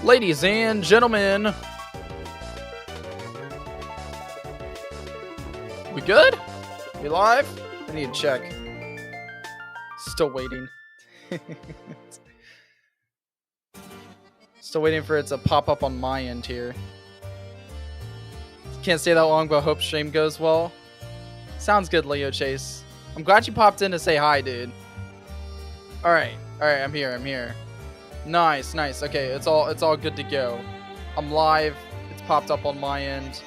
Ladies and gentlemen, we good? We live? I need to check. Still waiting. Still waiting for it to pop up on my end here. Can't stay that long, but hope stream goes well. Sounds good, Leo Chase. I'm glad you popped in to say hi, dude. Alright, I'm here. Nice. Okay, it's all good to go. I'm live. It's popped up on my end.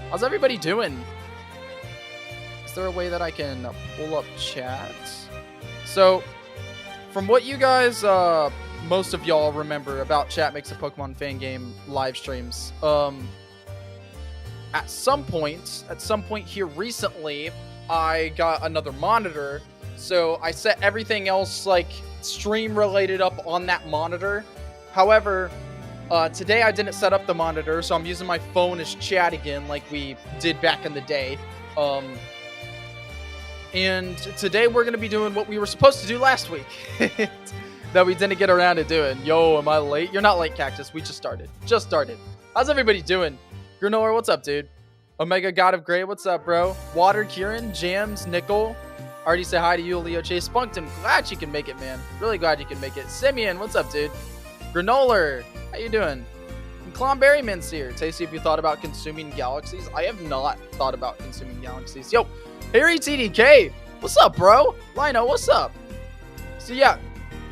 How's everybody doing? Is there a way that I can pull up chat? So, from what you guys, most of y'all remember about Chat Makes a Pokemon Fan Game live streams, at some point here recently, I got another monitor. So I set everything else like stream related up on that monitor. However, today I didn't set up the monitor, so I'm using my phone as chat again like we did back in the day. And today we're going to be doing what we were supposed to do last week that we didn't get around to doing. Yo, am I late? You're not late, Cactus. We just started. How's everybody doing? Granola, what's up, dude? Omega God of Gray, what's up, bro? Water, Kieran, Jams, Nickel. Already say hi to you, Leo Chase. Spunkton, glad you can make it, man. Really glad you can make it. Simeon, what's up, dude? Granola, how you doing? And Clonberryman's here. Tasty, if you thought about consuming galaxies. I have not thought about consuming galaxies. Yo, Harry TDK, what's up, bro? Lino, what's up? So yeah,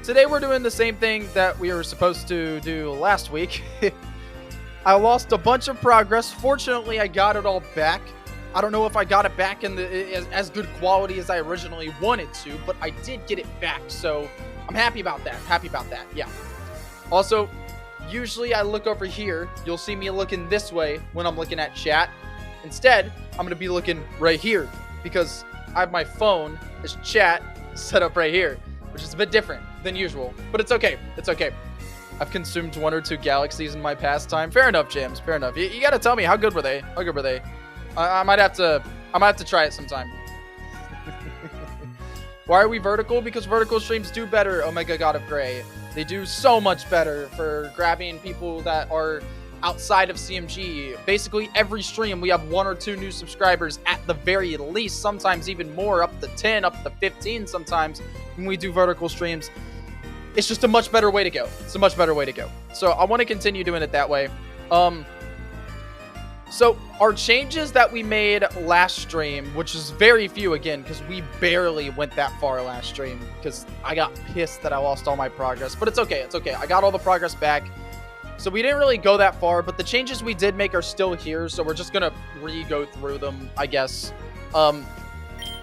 today we're doing the same thing that we were supposed to do last week. I lost a bunch of progress. Fortunately, I got it all back. I don't know if I got it back in as good quality as I originally wanted to, but I did get it back, so I'm happy about that. Yeah. Also, usually I look over here. You'll see me looking this way when I'm looking at chat. Instead, I'm going to be looking right here because I have my phone as chat set up right here, which is a bit different than usual, but it's okay. I've consumed 1 or 2 galaxies in my past time. Fair enough, Jams. Fair enough. You gotta tell me, how good were they? I might have to try it sometime. Why are we vertical? Because vertical streams do better, Omega God of Gray. They do so much better for grabbing people that are outside of CMG. Basically, every stream, we have 1 or 2 new subscribers at the very least. Sometimes even more, up to 10, up to 15 sometimes when we do vertical streams. It's just a much better way to go. So I want to continue doing it that way. So our changes that we made last stream, which is very few again, because we barely went that far last stream, because I got pissed that I lost all my progress. But it's okay. I got all the progress back. So we didn't really go that far, but the changes we did make are still here. So we're just going to re-go through them, I guess.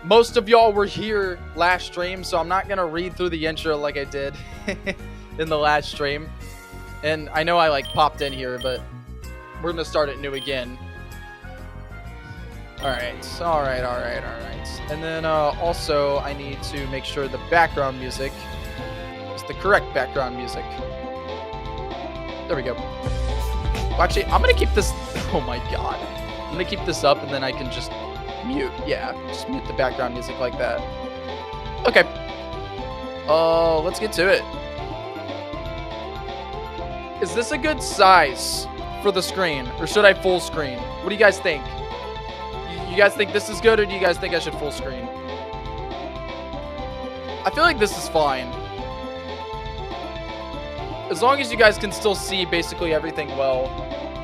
Most of y'all were here last stream, so I'm not going to read through the intro like I did in the last stream. And I know I like popped in here, but we're going to start it new again. All right. And then also I need to make sure the background music is the correct background music. There we go. Well, actually, I'm going to keep this. Oh my God. I'm going to keep this up and then I can just mute. Yeah, just mute the background music like that. Okay. Let's get to it. Is this a good size for the screen, or should I full screen? What do you guys think? You guys think this is good, or do you guys think I should full screen? I feel like this is fine. As long as you guys can still see basically everything well.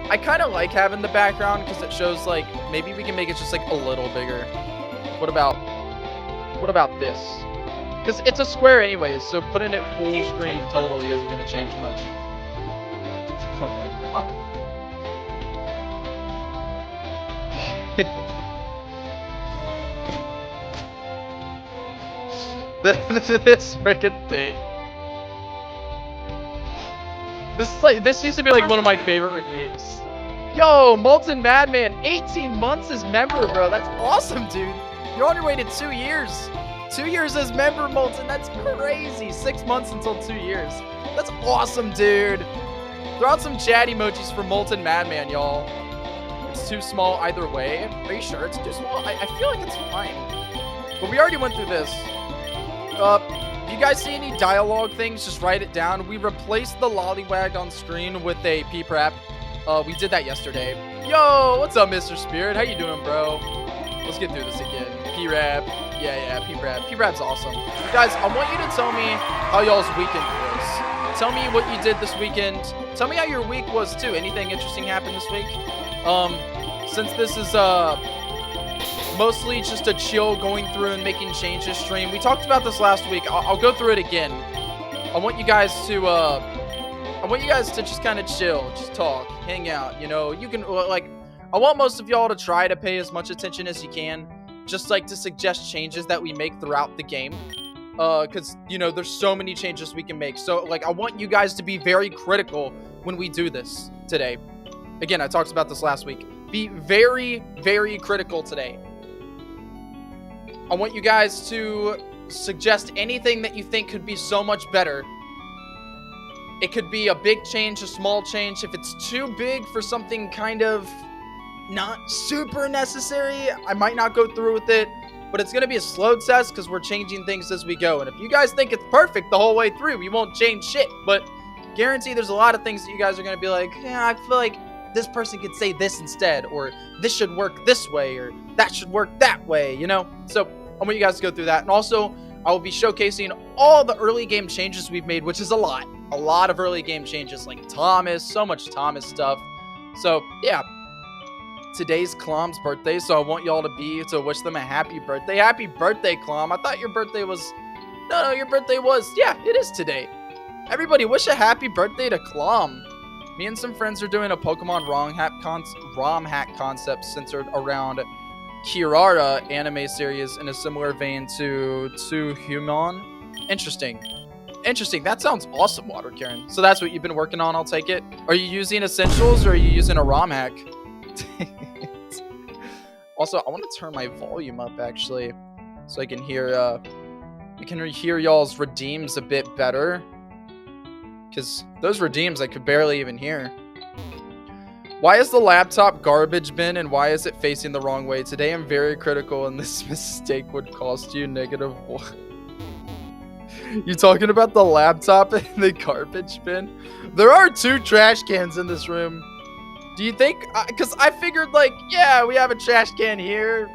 I kind of like having the background because it shows like maybe we can make it just like a little bigger. What about this? Because it's a square anyways, so putting it full screen totally isn't going to change much. This freaking thing. This used to be like one of my favorite games. Yo, Molten Madman, 18 months as member, bro. That's awesome, dude. You're on your way to 2 years. 2 years as member, Molten. That's crazy. 6 months until 2 years. That's awesome, dude. Throw out some chat emojis for Molten Madman, y'all. It's too small either way. Are you sure it's too small? I feel like it's fine. But we already went through this. If you guys see any dialogue things, just write it down. We replaced the lollywag on screen with a P-Prap. We did that yesterday. Yo, what's up, Mr. Spirit? How you doing, bro? Let's get through this again. P-Rap. Yeah, P-Prap. P-Prap's awesome. Guys, I want you to tell me how y'all's weekend was. Tell me what you did this weekend. Tell me how your week was, too. Anything interesting happened this week? Since this is, mostly just a chill going through and making changes stream. We talked about this last week. I'll go through it again. I want you guys to just kind of chill, just talk, hang out. You know, you can I want most of y'all to try to pay as much attention as you can, just like to suggest changes that we make throughout the game. Because you know, there's so many changes we can make. So like, I want you guys to be very critical when we do this today. Again, I talked about this last week. Be very, very critical today. I want you guys to suggest anything that you think could be so much better. It could be a big change, a small change. If it's too big for something kind of not super necessary, I might not go through with it. But it's going to be a slow test because we're changing things as we go. And if you guys think it's perfect the whole way through, we won't change shit. But guarantee there's a lot of things that you guys are going to be like, yeah, I feel like this person could say this instead. Or this should work this way. Or that should work that way, you know? So I want you guys to go through that. And also, I will be showcasing all the early game changes we've made, which is a lot. A lot of early game changes, like Thomas, so much Thomas stuff. So, yeah. Today's Clom's birthday, so I want y'all to wish them a happy birthday. Happy birthday, Clom. I thought your birthday was... No, your birthday was... Yeah, it is today. Everybody, wish a happy birthday to Clom. Me and some friends are doing a Pokemon ROM hack concept centered around Kirara anime series in a similar vein to Human. Interesting. That sounds awesome, Water Karen. So that's what you've been working on, I'll take it. Are you using essentials or are you using a ROM hack? Also, I want to turn my volume up actually, so I can hear y'all's redeems a bit better. Because those redeems I could barely even hear. Why is the laptop garbage bin and why is it facing the wrong way? Today I'm very critical and this mistake would cost you -1. You talking about the laptop and the garbage bin? There are 2 trash cans in this room. Do you think, because I figured like, yeah, we have a trash can here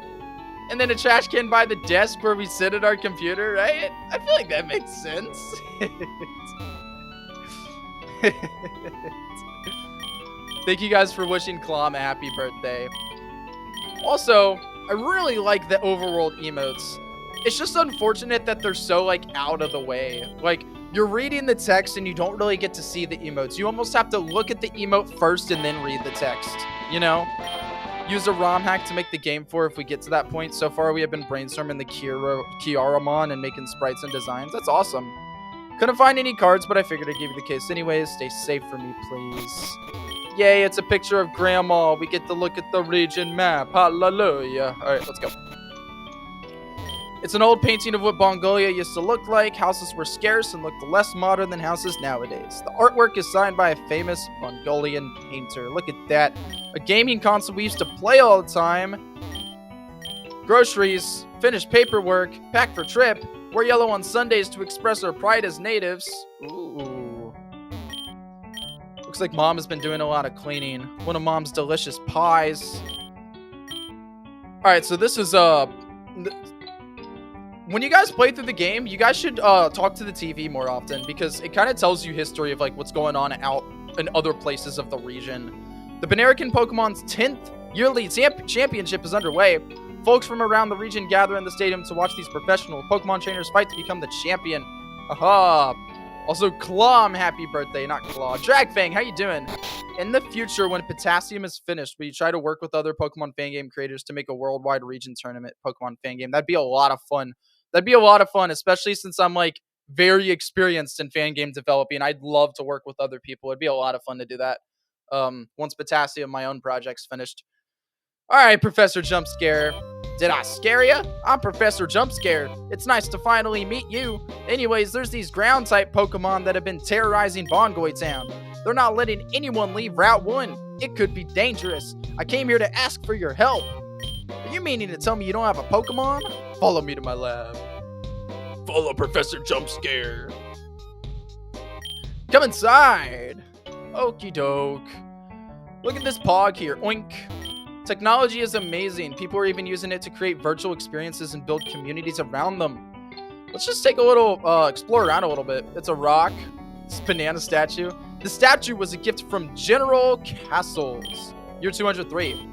and then a trash can by the desk where we sit at our computer, right? I feel like that makes sense. Thank you guys for wishing Clom a happy birthday. Also, I really like the overworld emotes. It's just unfortunate that they're so like out of the way. Like, you're reading the text and you don't really get to see the emotes. You almost have to look at the emote first and then read the text, you know? Use a ROM hack to make the game for if we get to that point. So far, we have been brainstorming the Kiaramon and making sprites and designs. That's awesome. Couldn't find any cards, but I figured I'd give you the case anyways. Stay safe for me, please. Yay, it's a picture of Grandma. We get to look at the region map. Hallelujah. All right, let's go. It's an old painting of what Mongolia used to look like. Houses were scarce and looked less modern than houses nowadays. The artwork is signed by a famous Mongolian painter. Look at that. A gaming console we used to play all the time. Groceries, finished paperwork, pack for trip, wear yellow on Sundays to express our pride as natives. Ooh. Looks like Mom has been doing a lot of cleaning. One of Mom's delicious pies. Alright, so this is, when you guys play through the game, you guys should talk to the TV more often because it kind of tells you history of like what's going on out in other places of the region. The Banerican Pokemon's 10th yearly championship is underway. Folks from around the region gather in the stadium to watch these professional Pokemon trainers fight to become the champion. Aha! Also, Clom, happy birthday, not Claw. Dragfang, how you doing? In the future, when Potassium is finished, will you try to work with other Pokemon fan game creators to make a worldwide region tournament Pokemon fan game? That'd be a lot of fun. That'd be a lot of fun, especially since I'm like very experienced in fan game developing. I'd love to work with other people. It'd be a lot of fun to do that. Once Potassium, my own project's finished. All right, Professor Jumpscare. Did I scare ya? I'm Professor Jumpscare. It's nice to finally meet you. Anyways, there's these ground-type Pokemon that have been terrorizing Bongoy Town. They're not letting anyone leave Route 1. It could be dangerous. I came here to ask for your help. Are you meaning to tell me you don't have a Pokemon? Follow me to my lab. Follow Professor Jumpscare. Come inside. Okie doke. Look at this pog here. Oink. Technology is amazing. People are even using it to create virtual experiences and build communities around them. Let's just take a little, explore around a little bit. It's a rock. It's a banana statue. The statue was a gift from General Castles. Year 203.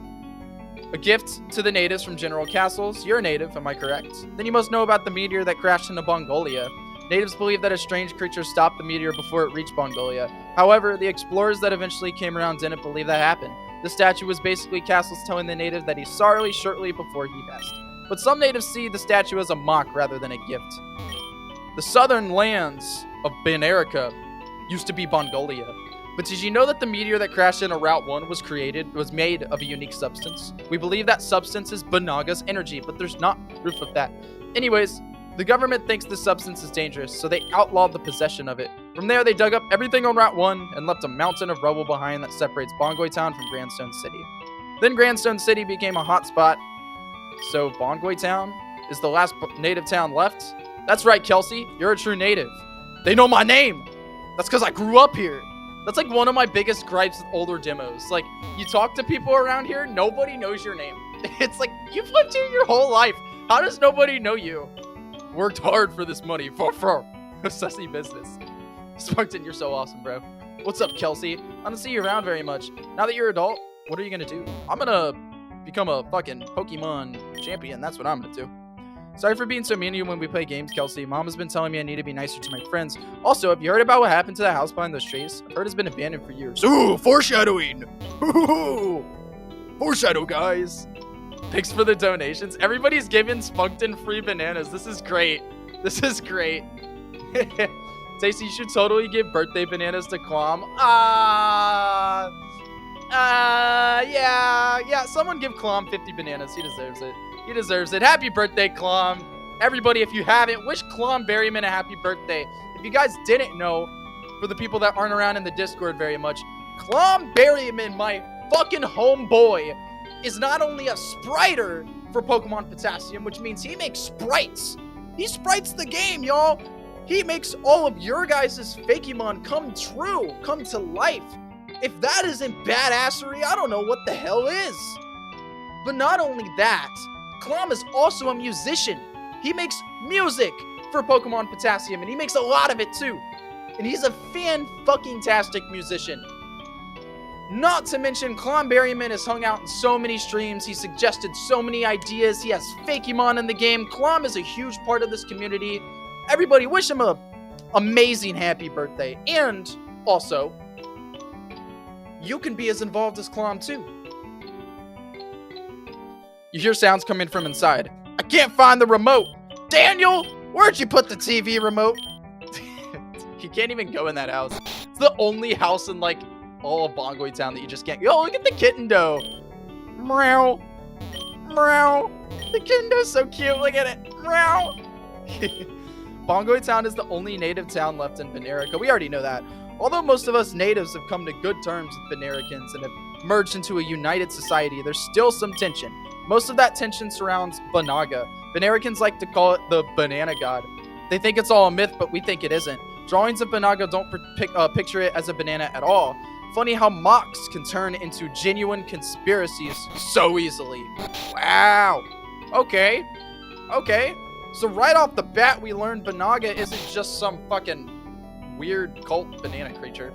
A gift to the natives from General Castles. You're a native, am I correct? Then you must know about the meteor that crashed into Mongolia. Natives believe that a strange creature stopped the meteor before it reached Mongolia. However, the explorers that eventually came around didn't believe that happened. The statue was basically Castles telling the native that he's sorry shortly before he passed. But some natives see the statue as a mock rather than a gift. The southern lands of Banerica used to be Mongolia. But did you know that the meteor that crashed into Route 1 was made of a unique substance? We believe that substance is Banaga's energy, but there's not proof of that. Anyways, the government thinks this substance is dangerous, so they outlawed the possession of it. From there, they dug up everything on Route 1 and left a mountain of rubble behind that separates Bongoi Town from Grandstone City. Then Grandstone City became a hot spot. So Bongoi Town is the last native town left? That's right, Kelsey. You're a true native. They know my name. That's because I grew up here. That's like one of my biggest gripes with older demos. Like, you talk to people around here, nobody knows your name. It's like, you've lived here your whole life. How does nobody know you? Worked hard for this money. For sussy business. Spunkton, you're so awesome, bro. What's up, Kelsey? I don't see you around very much. Now that you're an adult, what are you gonna do? I'm gonna become a fucking Pokemon champion. That's what I'm gonna do. Sorry for being so mean to you when we play games, Kelsey. Mom has been telling me I need to be nicer to my friends. Also, have you heard about what happened to the house behind those trees? I've heard it's been abandoned for years. Ooh, foreshadowing! Ooh, foreshadow, guys. Thanks for the donations. Everybody's giving Spunkton free bananas. This is great. This is great. Stacey, you should totally give birthday bananas to Klom. Yeah. Someone give Klom 50 bananas. He deserves it. He deserves it. Happy birthday, Klom. Everybody, if you haven't, wish Klom Berryman a happy birthday. If you guys didn't know, for the people that aren't around in the Discord very much, Klom Berryman, my fucking homeboy, is not only a spriter for Pokemon Potassium, which means he makes sprites. He sprites the game, y'all. He makes all of your guys' Fakemon come true, come to life. If that isn't badassery, I don't know what the hell is. But not only that, Klom is also a musician. He makes music for Pokemon Potassium, and he makes a lot of it too. And he's a fan-fucking-tastic musician. Not to mention, Klom Berryman has hung out in so many streams. He suggested so many ideas. He has Fakemon in the game. Klom is a huge part of this community. Everybody, wish him a amazing happy birthday. And also, you can be as involved as Klom too. You hear sounds coming from inside. I can't find the remote. Daniel, where'd you put the TV remote? You can't even go in that house. It's the only house in like all of Bongoi Town that you just can't. Yo, look at the kitten doe. Meow. Meow. The kitten doe's so cute. Look at it. Meow. Bongoi Town is the only native town left in Banerica. We already know that. Although most of us natives have come to good terms with Banericans and have merged into a united society, there's still some tension. Most of that tension surrounds Banaga. Banericans like to call it the banana god. They think it's all a myth, but we think it isn't. Drawings of Banaga don't picture it as a banana at all. Funny how mocks can turn into genuine conspiracies so easily. Wow. Okay. So right off the bat, we learned Banaga isn't just some fucking weird cult banana creature.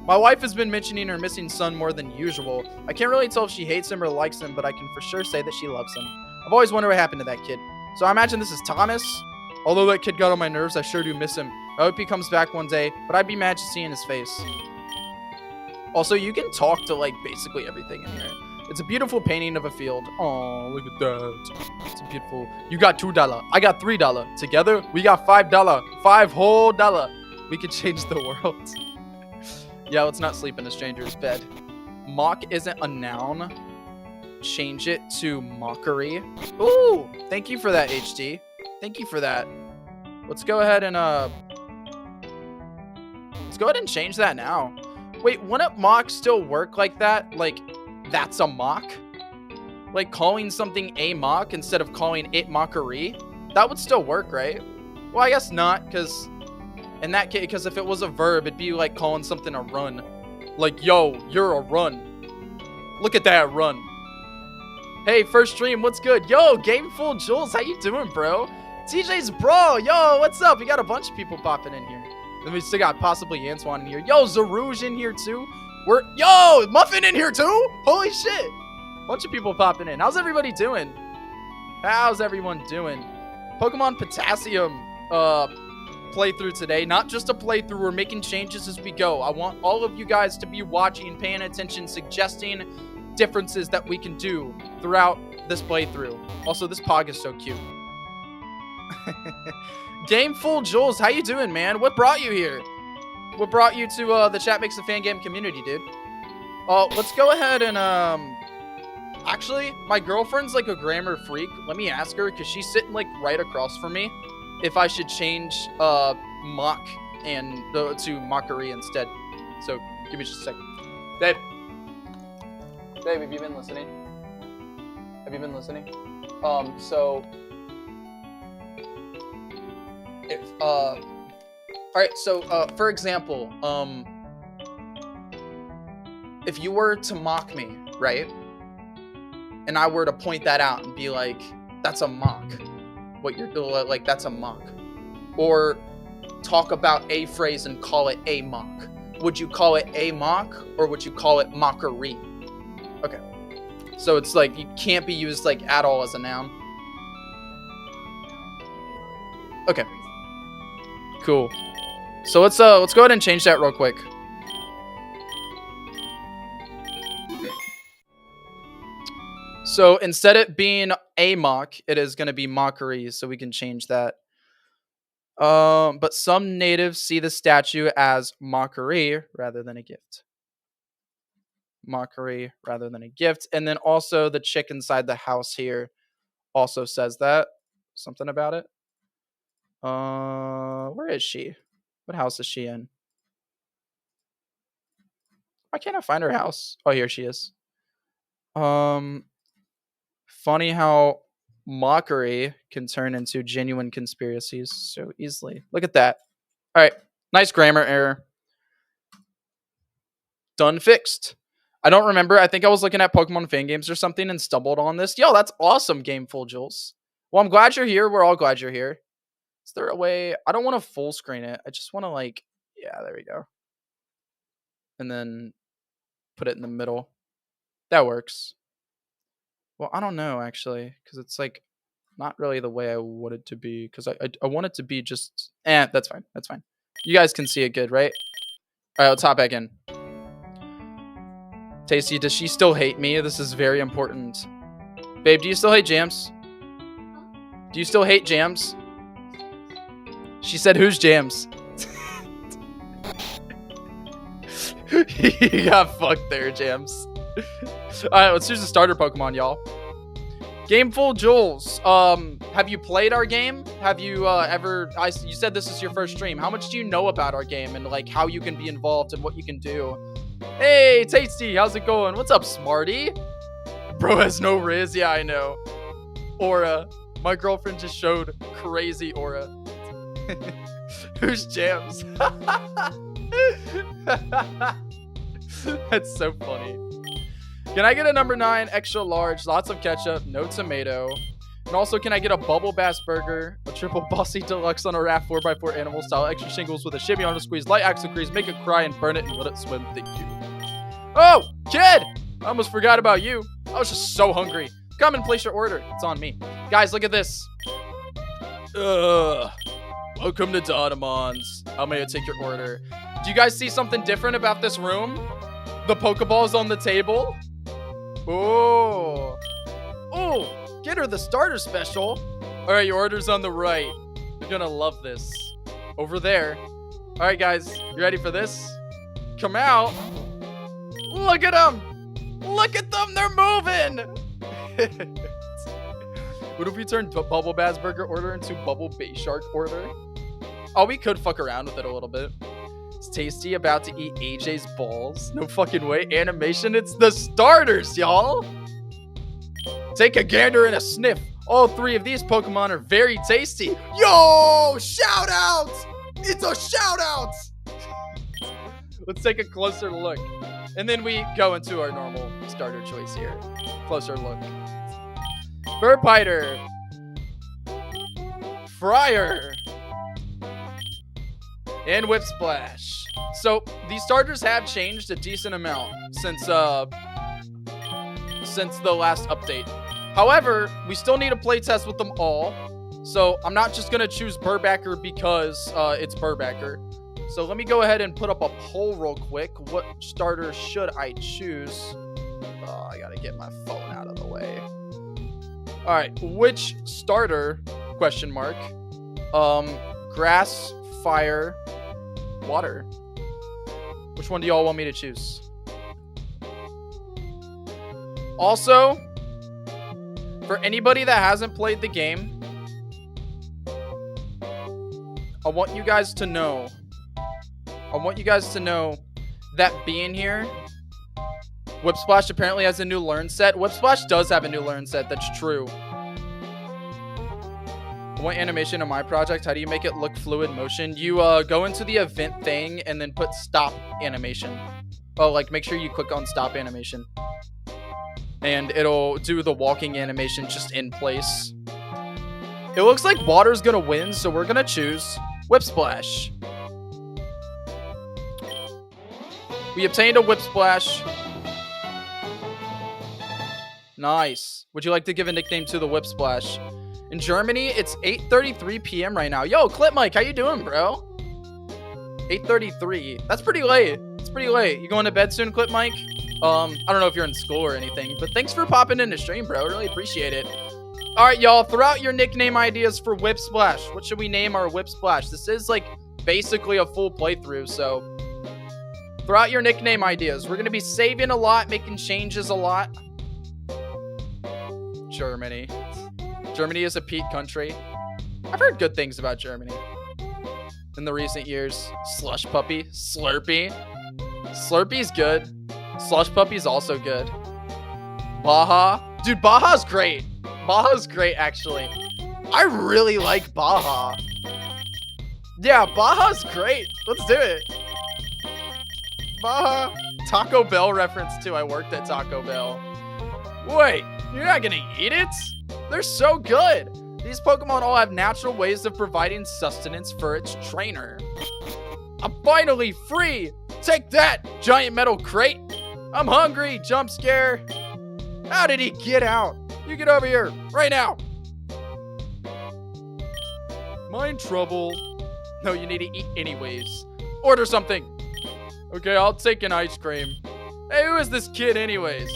My wife has been mentioning her missing son more than usual. I can't really tell if she hates him or likes him, but I can for sure say that she loves him. I've always wondered what happened to that kid. So I imagine this is Thomas. Although that kid got on my nerves, I sure do miss him. I hope he comes back one day, but I'd be mad to see his face. Also, you can talk to like basically everything in here. It's a beautiful painting of a field. Oh, look at that. It's a beautiful. You got $2. I got $3. Together, we got $5. $5 whole. We could change the world. Yeah, let's not sleep in a stranger's bed. Mock isn't a noun. Change it to mockery. Ooh, thank you for that, HD. Thank you for that. Let's go ahead and change that now. Wait, wouldn't mock still work like that? Like, that's a mock? Like calling something a mock instead of calling it mockery? That would still work, right? Well, I guess not, because in that case, because if it was a verb, it'd be like calling something a run. Like, yo, you're a run. Look at that run. Hey, first stream, what's good? Yo, Gameful Jules, how you doing, bro? TJ's bro, yo, what's up? We got a bunch of people popping in here. Then we still got possibly Antoine in here. Yo, Zarouge in here too. Yo, Muffin in here too? Holy shit. Bunch of people popping in. How's everybody doing? How's everyone doing? Pokemon Potassium playthrough today. Not just a playthrough. We're making changes as we go. I want all of you guys to be watching, paying attention, suggesting differences that we can do throughout this playthrough. Also, this pog is so cute. Gameful Jules, how you doing, man? What brought you here? What brought you to the Chat Makes a Fan Game community, dude? Let's go ahead and actually, my girlfriend's like a grammar freak. Let me ask her, because she's sitting like right across from me, if I should change mock and to mockery instead. So give me just a second. Babe, have you been listening? Have you been listening? So if all right, so for example, if you were to mock me, right? And I were to point that out and be like, that's a mock. What you're doing, like, that's a mock. Or talk about a phrase and call it a mock. Would you call it a mock, or would you call it mockery? Okay. So it's like, you can't be used like at all as a noun. Okay. Cool. So let's go ahead and change that real quick. So instead of it being a mock, it is going to be mockery, so we can change that. But some natives see the statue as mockery rather than a gift. Mockery rather than a gift. And then also the chick inside the house here also says that. Something about it. Where is she? What house is she in? Why can't I find her house? Oh, here she is. Funny how mockery can turn into genuine conspiracies so easily. Look at that. All right. Nice grammar error. Done fixed. I don't remember. I think I was looking at Pokemon Fan Games or something and stumbled on this. Yo, that's awesome, Gameful Jules. Well, I'm glad you're here. We're all glad you're here. Is there a way? I don't want to full screen it. I just want to like, yeah, there we go. And then put it in the middle. That works. Well, I don't know, actually, because it's like not really the way I want it to be, because I want it to be just, that's fine. That's fine. You guys can see it good, right? All right, let's hop back in. Tasty, does she still hate me? This is very important. Babe, do you still hate Jams? Do you still hate Jams? She said, who's Jams? You got fucked there, Jams. Alright, let's choose a starter Pokemon, y'all. Gameful Jules, have you played our game? Have you you said this is your first stream. How much do you know about our game and like how you can be involved and what you can do? Hey, Tasty, how's it going? What's up, Smarty? Bro has no Riz. Yeah, I know. Aura. My girlfriend just showed crazy aura. Who's Jams? That's so funny. Can I get a number 9, extra large, lots of ketchup, no tomato? And also, can I get a Bubble Bass Burger, a triple bossy deluxe on a raft 4x4 animal style, extra shingles with a shimmy on a squeeze, light axle crease, make it cry and burn it and let it swim. Thank you. Oh, kid! I almost forgot about you. I was just so hungry. Come and place your order. It's on me. Guys, look at this. Welcome to Donamons. How may I take your order? Do you guys see something different about this room? The Pokeball's on the table. Oh. Oh, get her the starter special. All right, your order's on the right. You're gonna love this. Over there. All right, guys, you ready for this? Come out. Look at them. Look at them. They're moving. What if we turned Bubble Bass Burger order into Bubble Bay Shark order? Oh, we could fuck around with it a little bit. It's Tasty about to eat AJ's balls. No fucking way. Animation, it's the starters, y'all. Take a gander and a sniff. All three of these Pokemon are very tasty. Yo, shout outs! It's a shout out! Let's take a closer look. And then we go into our normal starter choice here. Closer look. Burpiter. Fryer. And Whip Splash. So these starters have changed a decent amount since the last update. However, we still need a playtest with them all. So I'm not just gonna choose Burbacker because it's Burbacker. So let me go ahead and put up a poll real quick. What starter should I choose? I gotta get my phone out of the way. All right, which starter? Question mark. Grass, fire, water. Which one do y'all want me to choose? Also, for anybody that hasn't played the game, I want you guys to know that being here, Whip Splash apparently has a new learn set. Whip Splash does have a new learn set, that's true. What animation in my project? How do you make it look fluid motion? You go into the event thing and then put stop animation. Oh, like make sure you click on stop animation. And it'll do the walking animation just in place. It looks like water's gonna win, so we're gonna choose Whip Splash. We obtained a Whip Splash. Nice. Would you like to give a nickname to the Whip Splash? In Germany, it's 8:33 p.m. right now. Yo, Clip Mike, how you doing, bro? 8:33. That's pretty late. It's pretty late. You going to bed soon, Clip Mike? I don't know if you're in school or anything, but thanks for popping in the stream, bro. Really appreciate it. All right, y'all, throw out your nickname ideas for Whip Splash. What should we name our Whip Splash? This is like basically a full playthrough, so throw out your nickname ideas. We're going to be saving a lot, making changes a lot. Germany. Germany is a peak country. I've heard good things about Germany in the recent years. Slush Puppy. Slurpee. Slurpee's good. Slush Puppy's also good. Baja. Dude, Baja's great. Baja's great, actually. I really like Baja. Yeah, Baja's great. Let's do it. Baja. Taco Bell reference, too. I worked at Taco Bell. Wait, you're not gonna eat it? They're so good. These Pokemon all have natural ways of providing sustenance for its trainer. I'm finally free. Take that, giant metal crate. I'm hungry, jump scare. How did he get out? You get over here, right now. Mind trouble. No, you need to eat anyways. Order something. Okay, I'll take an ice cream. Hey, who is this kid anyways?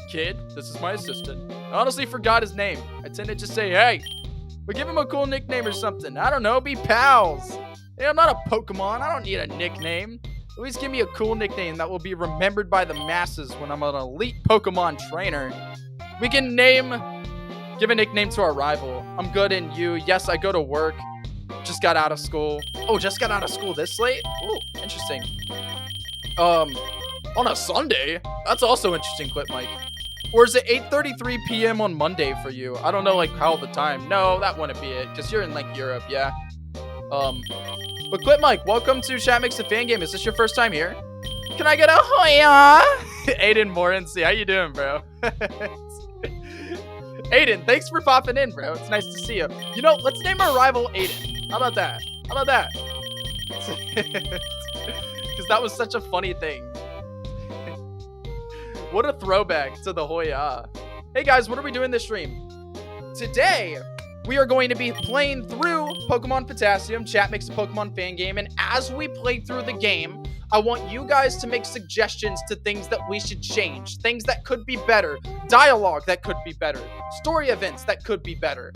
Kid, this is my assistant. I honestly forgot his name. I tend to just say, hey, but give him a cool nickname or something. I don't know, be pals. Hey, I'm not a Pokemon. I don't need a nickname. At least give me a cool nickname that will be remembered by the masses when I'm an elite Pokemon trainer. We can give a nickname to our rival. I'm good and you. Yes, I go to work. Just got out of school. Oh, just got out of school this late? Ooh, interesting. On a Sunday? That's also interesting, Clip Mike. Or is it 8:33 p.m. on Monday for you? I don't know, like, how the time. No, that wouldn't be it, because you're in, like, Europe, yeah? But Clip Mike, welcome to Chat Makes a Fan Game. Is this your first time here? Can I get a hoya? Aiden Morency, how you doing, bro? Aiden, thanks for popping in, bro. It's nice to see you. You know, let's name our rival Aiden. How about that? How about that? Because that was such a funny thing. What a throwback to the Hoya. Hey guys, what are we doing this stream? Today, we are going to be playing through Pokemon Potassium. Chat Makes a Pokemon Fan Game. And as we play through the game, I want you guys to make suggestions to things that we should change. Things that could be better. Dialogue that could be better. Story events that could be better.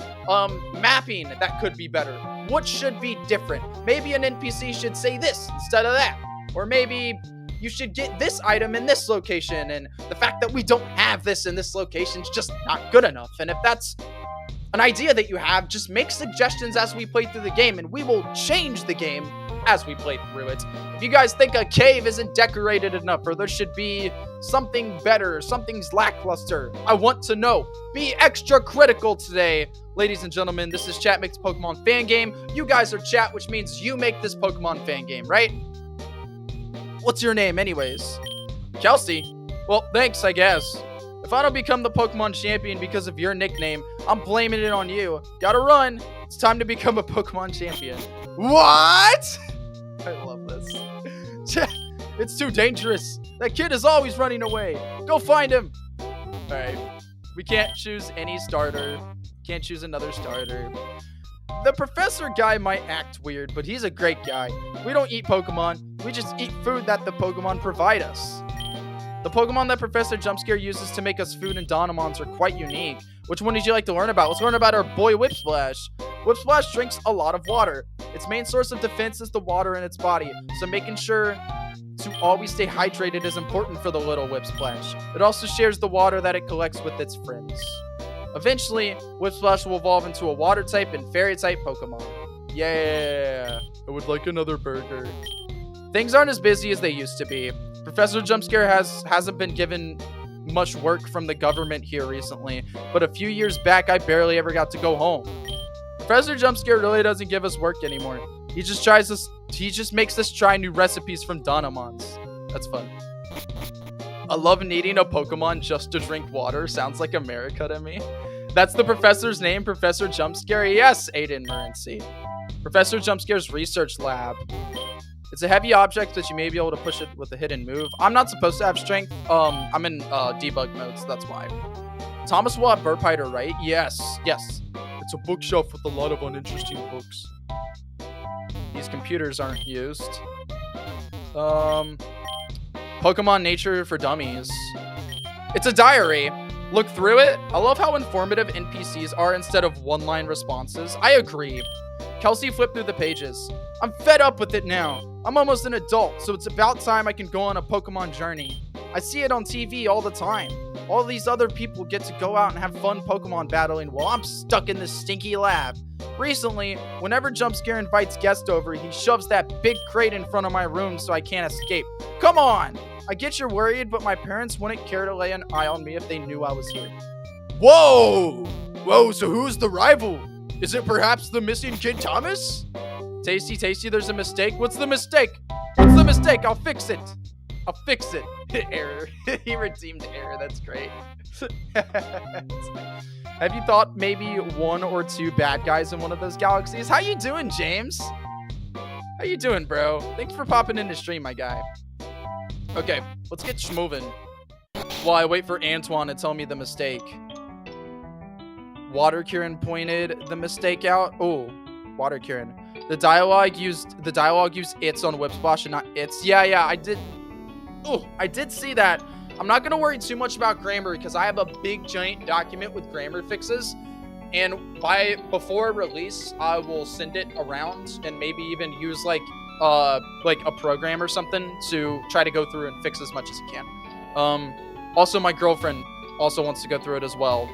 Mapping that could be better. What should be different? Maybe an NPC should say this instead of that. Or maybe you should get this item in this location, and the fact that we don't have this in this location is just not good enough. And if that's an idea that you have, just make suggestions as we play through the game, and we will change the game as we play through it. If you guys think a cave isn't decorated enough, or there should be something better, something's lackluster, I want to know. Be extra critical today. Ladies and gentlemen, this is Chat Makes Pokemon Fan Game. You guys are chat, which means you make this Pokemon fan game, right? What's your name anyways? Kelsey? Well, thanks, I guess. If I don't become the Pokemon champion because of your nickname, I'm blaming it on you. Gotta run. It's time to become a Pokemon champion. What? I love this. It's too dangerous. That kid is always running away. Go find him. Alright. We can't choose any starter. Can't choose another starter. The professor guy might act weird, but he's a great guy. We don't eat Pokemon. We just eat food that the Pokemon provide us. The Pokemon that Professor Jumpscare uses to make us food and Donamons are quite unique. Which one did you like to learn about? Let's learn about our boy Whipsplash. Whipsplash drinks a lot of water. Its main source of defense is the water in its body, so making sure to always stay hydrated is important for the little Whipsplash. It also shares the water that it collects with its friends. Eventually, Whipsplash will evolve into a water type and fairy type Pokemon. Yeah, I would like another burger. Things aren't as busy as they used to be. Professor Jumpscare hasn't been given much work from the government here recently, but a few years back I barely ever got to go home. Professor Jumpscare really doesn't give us work anymore. He just makes us try new recipes from Donamons. That's fun. I love needing a Pokemon just to drink water. Sounds like America to me. That's the professor's name, Professor Jumpscare. Yes, Aiden Morency. Professor Jumpscare's research lab. It's a heavy object that you may be able to push it with a hidden move. I'm not supposed to have strength. I'm in debug mode, so that's why. Thomas will have Burpider, right? Yes. It's a bookshelf with a lot of uninteresting books. These computers aren't used. Pokemon Nature for Dummies. It's a diary. Look through it. I love how informative NPCs are instead of one-line responses. I agree. Kelsey flipped through the pages. I'm fed up with it now. I'm almost an adult, so it's about time I can go on a Pokemon journey. I see it on TV all the time. All these other people get to go out and have fun Pokemon battling while I'm stuck in this stinky lab. Recently, whenever Jumpscare invites guests over, he shoves that big crate in front of my room so I can't escape. Come on! I get you're worried, but my parents wouldn't care to lay an eye on me if they knew I was here. Whoa! So who's the rival? Is it perhaps the missing kid Thomas? Tasty, there's a mistake. What's the mistake? I'll fix it. Error. He redeemed error. That's great. Have you thought maybe one or two bad guys in one of those galaxies? How you doing, James? How you doing, bro? Thanks for popping in the stream, my guy. Okay, let's get moving. While I wait for Antoine to tell me the mistake. Water Kieran pointed the mistake out. Oh, Water Kieran. The dialogue used its on Whipsplash and not its. Yeah, I did. Oh, I did see that. I'm not gonna worry too much about grammar because I have a big giant document with grammar fixes, and before release I will send it around and maybe even use like a program or something to try to go through and fix as much as you can. Also my girlfriend also wants to go through it as well.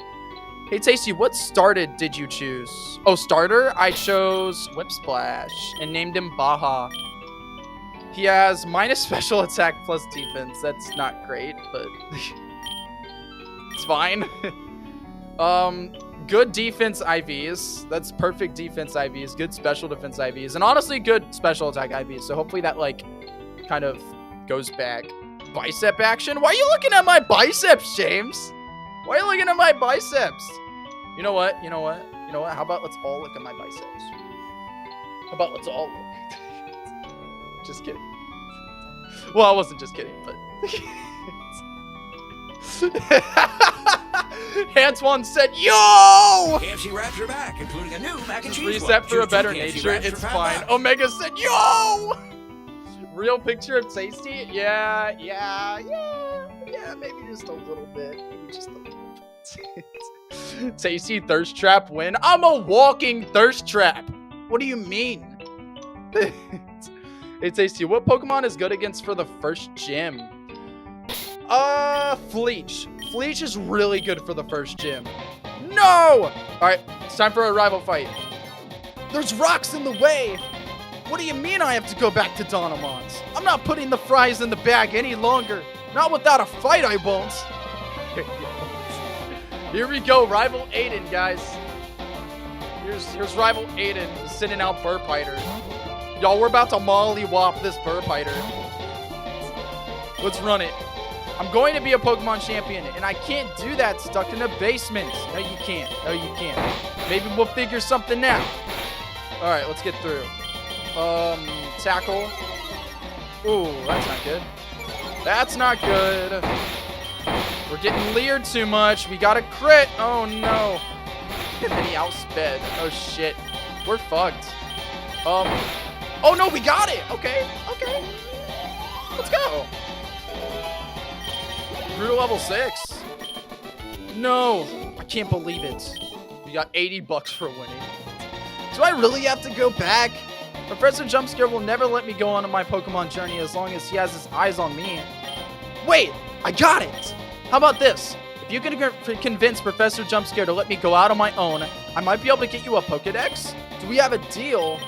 Hey Tasty, what starter did you choose? Oh, starter? I chose Whipsplash and named him Baja. He has minus special attack plus defense. That's not great, but it's fine. Good defense IVs. That's perfect defense IVs. Good special defense IVs. And honestly, good special attack IVs. So hopefully that, like, kind of goes back. Bicep action? Why are you looking at my biceps, James? Why are you looking at my biceps? You know what? How about let's all look at my biceps? How about let's all look? Just kidding. Well, I wasn't just kidding, but... Antoine said, yo! KFC wraps are back, including a new mac and cheese. Reset for a better nature, it's fine. Omega said, yo! Real picture of Tasty? Yeah, maybe just a little bit. Tasty thirst trap win? I'm a walking thirst trap. What do you mean? Hey Tasty, what Pokemon is good against for the first gym? Fleech. Fleech is really good for the first gym. No! Alright, it's time for a rival fight. There's rocks in the way. What do you mean I have to go back to Donamons? I'm not putting the fries in the bag any longer. Not without a fight, I won't. Here we go, rival Aiden, guys. Here's rival Aiden sitting out Burpiter. Y'all, we're about to mollywop this Burpiter. Let's run it. I'm going to be a Pokemon champion, and I can't do that stuck in a basement. No, you can't. No, you can't. Maybe we'll figure something out. All right, let's get through. Tackle. Ooh, that's not good. That's not good. We're getting leered too much. We got a crit. Oh, no. And then he outsped. Oh, shit. We're fucked. Oh, no, we got it. Okay. Okay. Let's go. Grew to level 6. No. I can't believe it. We got $80 for winning. Do I really have to go back? Professor Jumpscare will never let me go on my Pokemon journey as long as he has his eyes on me. Wait, I got it! How about this? If you can convince Professor Jumpscare to let me go out on my own, I might be able to get you a Pokedex? Do we have a deal?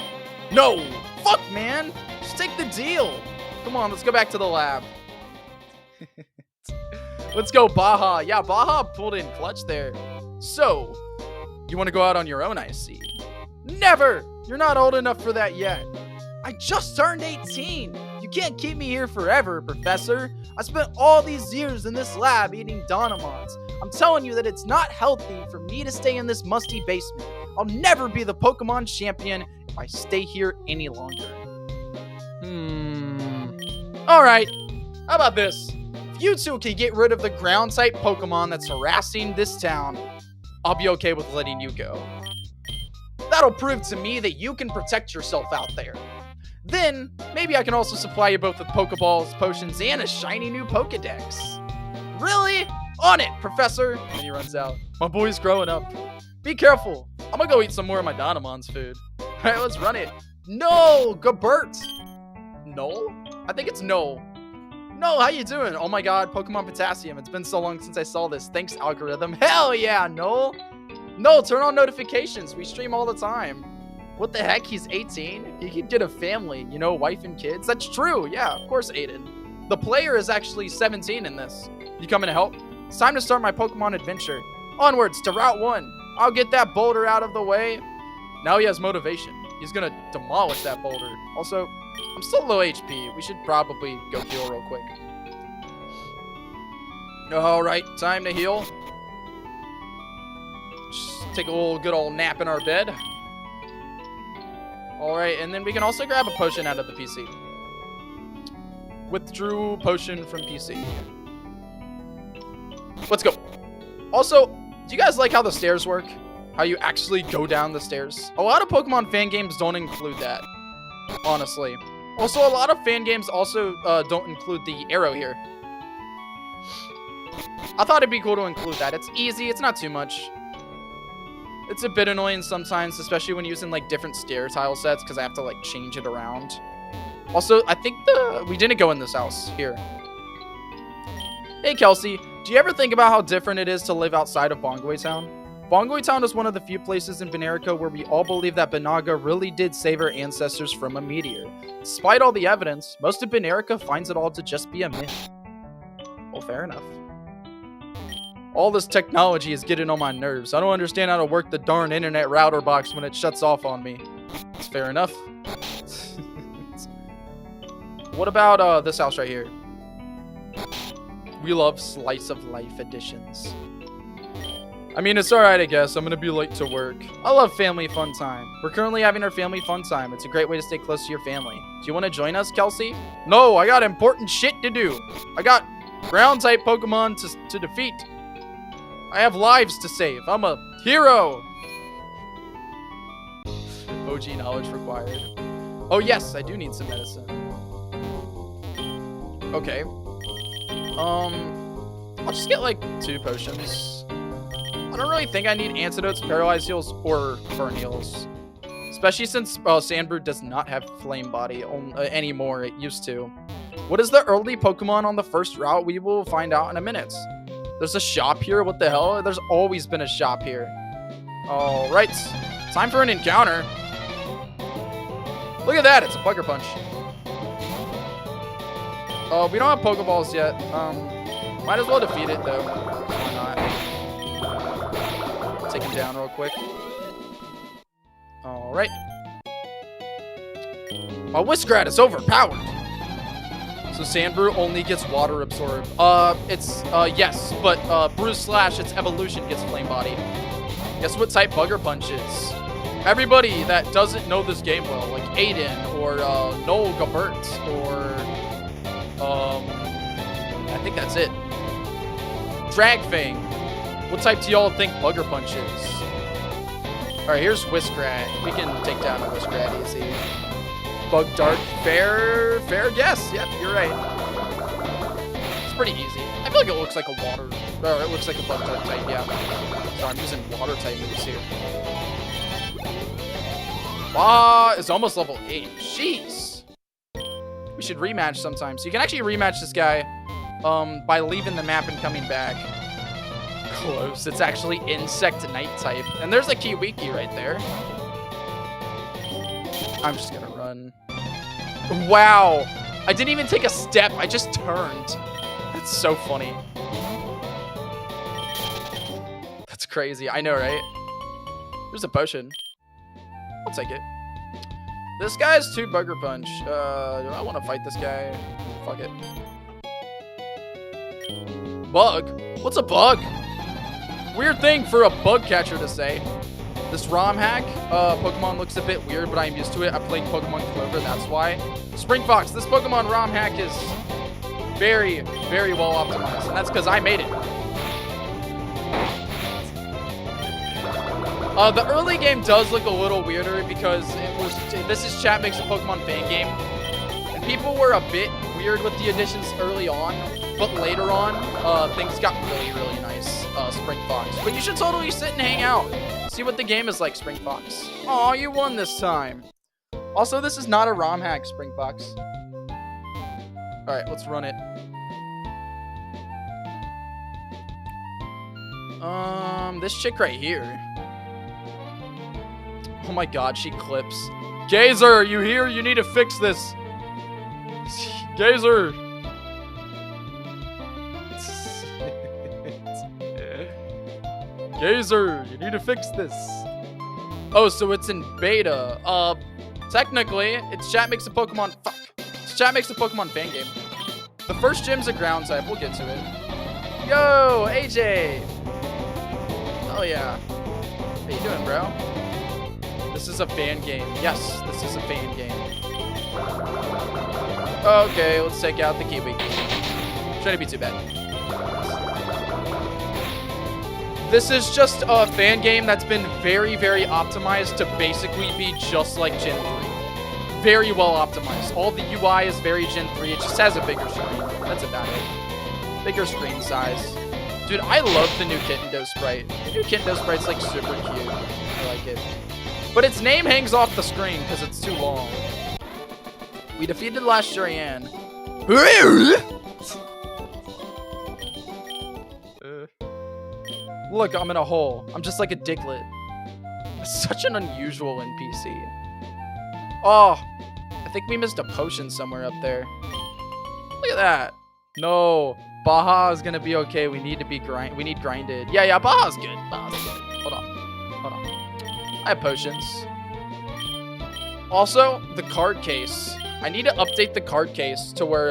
No! Fuck, man! Just take the deal! Come on, let's go back to the lab. Let's go, Baja. Yeah, Baja pulled in clutch there. So, you want to go out on your own, I see. Never! You're not old enough for that yet. I just turned 18. You can't keep me here forever, Professor. I spent all these years in this lab eating Donamons. I'm telling you that it's not healthy for me to stay in this musty basement. I'll never be the Pokemon champion if I stay here any longer. Alright, how about this? If you two can get rid of the ground-type Pokemon that's harassing this town, I'll be okay with letting you go. That'll prove to me that you can protect yourself out there. Then, maybe I can also supply you both with Pokeballs, potions, and a shiny new Pokedex. Really? On it, Professor! And he runs out. My boy's growing up. Be careful. I'm gonna go eat some more of my Donamon's food. Alright, let's run it. No! Gabert! Noel? I think it's Noel. No, how you doing? Oh my god, Pokemon Potassium. It's been so long since I saw this. Thanks, algorithm. Hell yeah, Noel! No, turn on notifications. We stream all the time. What the heck? He's 18? He could get a family, you know, wife and kids. That's true. Yeah, of course, Aiden. The player is actually 17 in this. You coming to help? It's time to start my Pokemon adventure. Onwards to Route 1. I'll get that boulder out of the way. Now he has motivation. He's gonna demolish that boulder. Also, I'm still low HP. We should probably go heal real quick. All right, time to heal. Just take a little good old nap in our bed. All right, and then we can also grab a potion out of the PC. Withdrew potion from PC. Let's go. Also, do you guys like how the stairs work? How you actually go down the stairs? A lot of Pokemon fan games don't include that, honestly. Also, a lot of fan games also don't include the arrow here. I thought it'd be cool to include that. It's easy, it's not too much. It's a bit annoying sometimes, especially when using like different stair tile sets, because I have to like change it around. Also, I think we didn't go in this house here. Hey Kelsey, do you ever think about how different it is to live outside of Bongway Town? Bongway Town is one of the few places in Venerica where we all believe that Banaga really did save our ancestors from a meteor. Despite all the evidence, most of Venerica finds it all to just be a myth. Well, fair enough. All this technology is getting on my nerves. I don't understand how to work the darn internet router box when it shuts off on me. It's fair enough. What about this house right here? We love slice of life editions. I mean, it's alright, I guess. I'm gonna be late to work. I love family fun time. We're currently having our family fun time. It's a great way to stay close to your family. Do you want to join us, Kelsey? No, I got important shit to do. I got ground-type Pokemon to defeat. I have lives to save. I'm a hero. OG knowledge required. Oh, yes, I do need some medicine. Okay. I'll just get, like, 2 potions. I don't really think I need antidotes, paralyzed heals, or burn heals. Especially since Sandbrew does not have flame body anymore. It used to. What is the early Pokemon on the first route? We will find out in a minute. There's a shop here? What the hell? There's always been a shop here. Alright. Time for an encounter. Look at that. It's a Bugger Punch. We don't have Pokeballs yet. Might as well defeat it, though. Why not? Take him down real quick. Alright. Whiskrat is overpowered. So Sandbrew only gets water absorbed. Yes, but Bruise Slash, its evolution gets Flame Body. Guess what type Bugger Punch is? Everybody that doesn't know this game well, like Aiden, or Noel Gabert, or I think that's it. Dragfang. What type do y'all think Bugger Punch is? Alright, here's Whiskrat. We can take down a Whiskrat easy. Bug Dart. Fair guess. Yep, you're right. It's pretty easy. I feel like it looks like a water, or it looks like a Bug Dart type, yeah. So I'm using water type moves here. Is almost level 8. Jeez. We should rematch sometime. So you can actually rematch this guy by leaving the map and coming back. Close. It's actually Insect Night type. And there's a Kiwiki right there. I'm just gonna run. Wow. I didn't even take a step. I just turned. That's so funny. That's crazy. I know, right? There's a potion. I'll take it. This guy's 2 Bugger Punch. Do I want to fight this guy? Fuck it. Bug? What's a bug? Weird thing for a bug catcher to say. This ROM hack, Pokemon looks a bit weird, but I'm used to it. I played Pokemon Clover, that's why. Spring Fox, this Pokemon ROM hack is very, very well optimized, and that's because I made it. The early game does look a little weirder because this is Chat Makes a Pokemon fan game, and people were a bit weird with the additions early on, but later on, things got really, really nice, Spring Fox. But you should totally sit and hang out. See what the game is like, Spring Fox. Aw, you won this time. Also, this is not a ROM hack, Spring Fox. Alright, let's run it. This chick right here. Oh my god, she clips. Gazer, are you here? You need to fix this. Gazer. Gazer, you need to fix this. Oh, so it's in beta. Technically, it's Chat Makes a Pokemon. Fuck. It's Chat Makes a Pokemon fan game. The first gym's a ground type. We'll get to it. Yo, AJ. Oh yeah. How you doing, bro? This is a fan game. Yes, this is a fan game. Okay, let's take out the Kiwiki. Shouldn't be too bad. This is just a fan game that's been very, very optimized to basically be just like Gen 3. Very well optimized. All the UI is very Gen 3. It just has a bigger screen. That's about it. Bigger screen size. Dude, I love the new Kittendo sprite. The new Kittendo sprite's like super cute. I like it. But its name hangs off the screen because it's too long. We defeated last Jurian. Look, I'm in a hole. I'm just like a Diglett. Such an unusual NPC. Oh, I think we missed a potion somewhere up there. Look at that. No, Baja is gonna be okay. We need to be we need grinded. Yeah, Baja's good. Baja's good. Hold on. I have potions. Also, the card case. I need to update the card case to where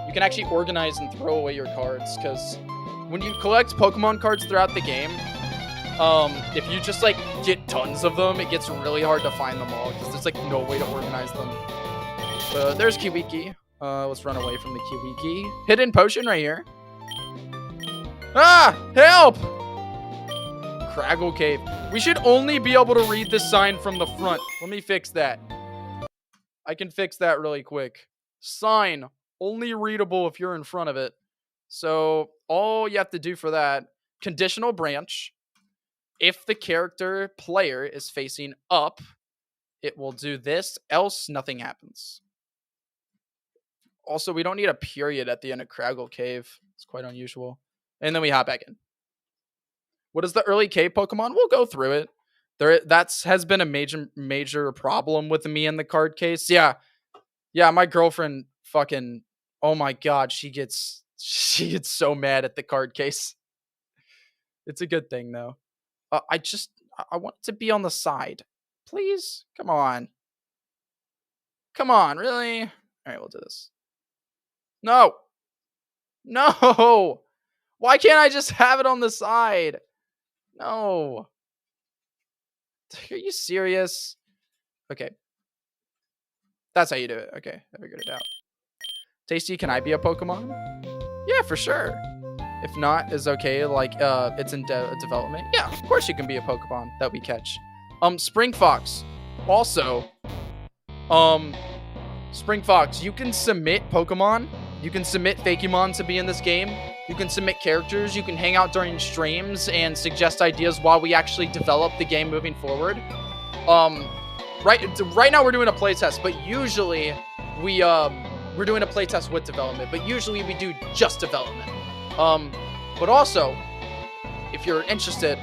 you can actually organize and throw away your cards, because when you collect Pokemon cards throughout the game, if you just like get tons of them, it gets really hard to find them all because there's like no way to organize them. There's Kiwiki. Let's run away from the Kiwiki. Hidden potion right here. Ah! Help! Craggle Cave. We should only be able to read this sign from the front. Let me fix that. I can fix that really quick. Sign. Only readable if you're in front of it. So all you have to do for that, conditional branch. If the character player is facing up, it will do this, else nothing happens. Also, we don't need a period at the end of Craggle Cave. It's quite unusual. And then we hop back in. What is the early cave Pokemon? We'll go through it. Has been a major problem with me in the card case. Yeah, my girlfriend fucking, oh my god, she gets so mad at the card case. It's a good thing though. I want it to be on the side. Please? Come on. Come on, really? All right, we'll do this. No. No. Why can't I just have it on the side? No. Are you serious? Okay. That's how you do it. Okay, I figured it out. Tasty, can I be a Pokemon? Yeah, for sure. If not, is okay. Like, it's in development. Yeah, of course you can be a Pokemon that we catch. Spring Fox. Also, Spring Fox, you can submit Pokemon. You can submit Fakemon to be in this game. You can submit characters. You can hang out during streams and suggest ideas while we actually develop the game moving forward. Right now we're doing a playtest, but usually we're doing a playtest with development, but usually we do just development. But also, if you're interested,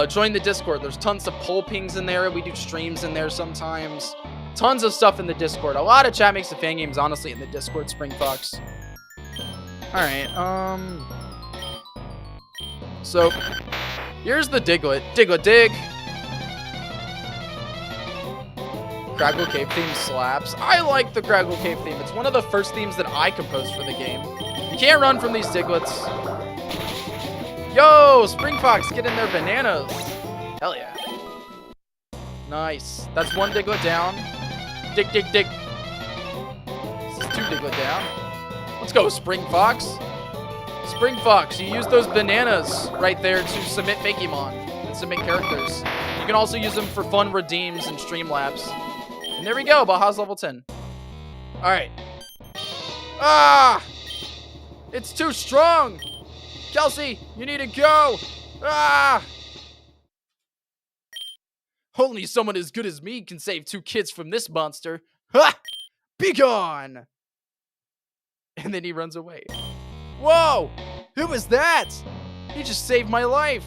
join the Discord. There's tons of poll pings in there. We do streams in there sometimes. Tons of stuff in the Discord. A lot of chat makes the fan games, honestly, in the Discord, Spring Fox. Alright, so, here's the Diglett. Diglett dig. Craggle Cave theme slaps. I like the Craggle Cave theme. It's one of the first themes that I composed for the game. You can't run from these Diglets. Yo, Spring Fox, get in there, bananas. Hell yeah. Nice. That's one Diglett down. Dig. This is two Diglett down. Let's go, Spring Fox. Spring Fox, you use those bananas right there to submit Fakemon and submit characters. You can also use them for fun redeems and Streamlabs. And there we go, Baja's level 10. Alright. Ah! It's too strong! Kelsey, you need to go! Ah! Only someone as good as me can save 2 kids from this monster. Ha! Be gone! And then he runs away. Whoa! Who was that? He just saved my life.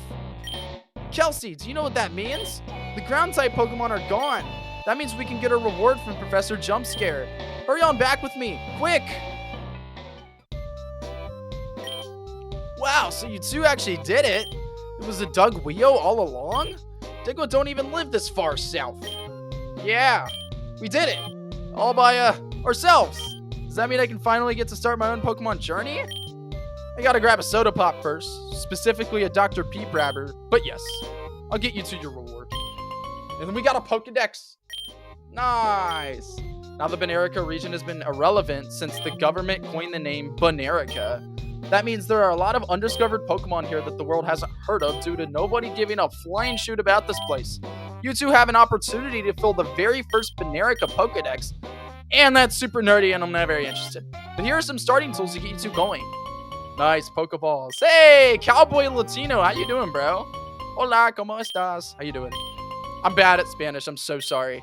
Kelsey, do you know what that means? The ground-type Pokemon are gone. That means we can get a reward from Professor Jumpscare. Hurry on back with me, quick! Wow, so you two actually did it. It was a Dugweo all along? Diglett don't even live this far south. Yeah, we did it. All by, ourselves. Does that mean I can finally get to start my own Pokemon journey? I gotta grab a soda pop first, specifically a Dr. P Brabber. But yes, I'll get you to your reward. And then we got a Pokedex. Nice. Now the Banerica region has been irrelevant since the government coined the name Banerica. That means there are a lot of undiscovered Pokemon here that the world hasn't heard of due to nobody giving a flying shoot about this place. You two have an opportunity to fill the very first Banerica Pokedex, and that's super nerdy and I'm not very interested. But here are some starting tools to get you two going. Nice Pokeballs. Hey, Cowboy Latino, how you doing, bro? Hola, ¿cómo estás? How you doing? I'm bad at Spanish, I'm so sorry.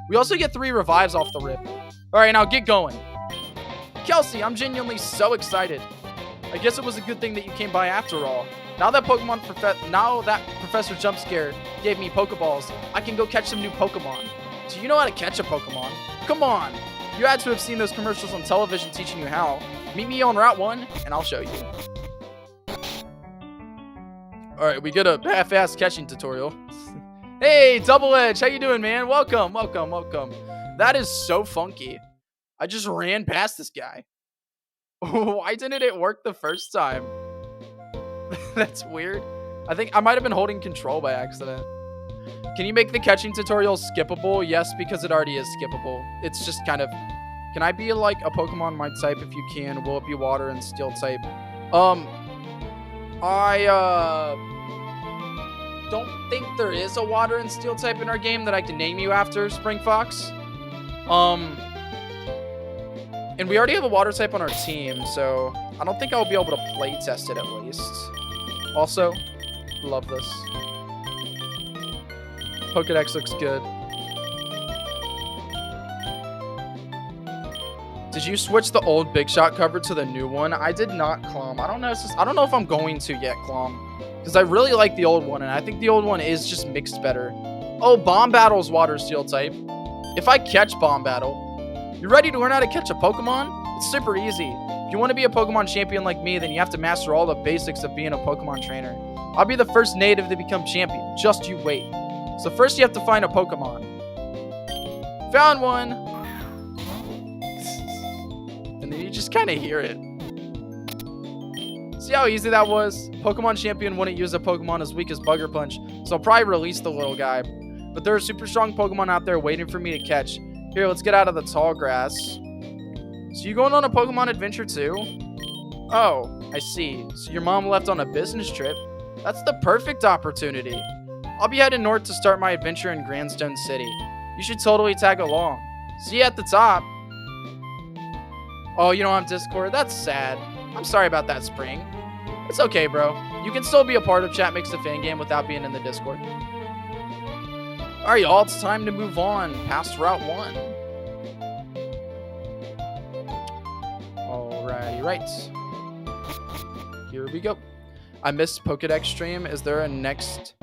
We also get 3 revives off the rip. Alright, now get going. Kelsey, I'm genuinely so excited. I guess it was a good thing that you came by after all. Now that Professor Jumpscare gave me Pokeballs, I can go catch some new Pokemon. Do you know how to catch a Pokemon? Come on! You had to have seen those commercials on television teaching you how. Meet me on Route 1, and I'll show you. Alright, we get a half-assed catching tutorial. Hey, Double Edge, how you doing, man? Welcome. That is so funky. I just ran past this guy. Why didn't it work the first time? That's weird. I think I might have been holding control by accident. Can you make the catching tutorial skippable? Yes, because it already is skippable. It's just kind of... Can I be like a Pokemon my type? If you can, will it be water and steel type? I don't think there is a water and steel type in our game that I can name you after, Spring Fox. And we already have a water type on our team, so I don't think I'll be able to play test it at least. Also, love this. Pokedex looks good. Did you switch the old Big Shot cover to the new one? I did not, Clom. I don't know. I don't know if I'm going to yet, Clom. Because I really like the old one, and I think the old one is just mixed better. Oh, Bomb Battle's Water Steel type. If I catch Bomb Battle, you ready to learn how to catch a Pokemon? It's super easy. If you want to be a Pokemon champion like me, then you have to master all the basics of being a Pokemon trainer. I'll be the first native to become champion. Just you wait. So first you have to find a Pokemon. Found one. And then you just kind of hear it. See how easy that was? Pokemon champion wouldn't use a Pokemon as weak as Bugger Punch, so I'll probably release the little guy. But there are super strong Pokemon out there waiting for me to catch. Here, let's get out of the tall grass. So you going on a Pokemon adventure too? Oh, I see. So your mom left on a business trip? That's the perfect opportunity. I'll be heading north to start my adventure in Grandstone City. You should totally tag along. See you at the top. Oh, you don't have Discord? That's sad. I'm sorry about that, Spring. It's okay, bro. You can still be a part of Chat Makes the Fan Game without being in the Discord. Alright, y'all. It's time to move on past Route 1. Alrighty, right. Here we go. I missed Pokedex stream. Is there a next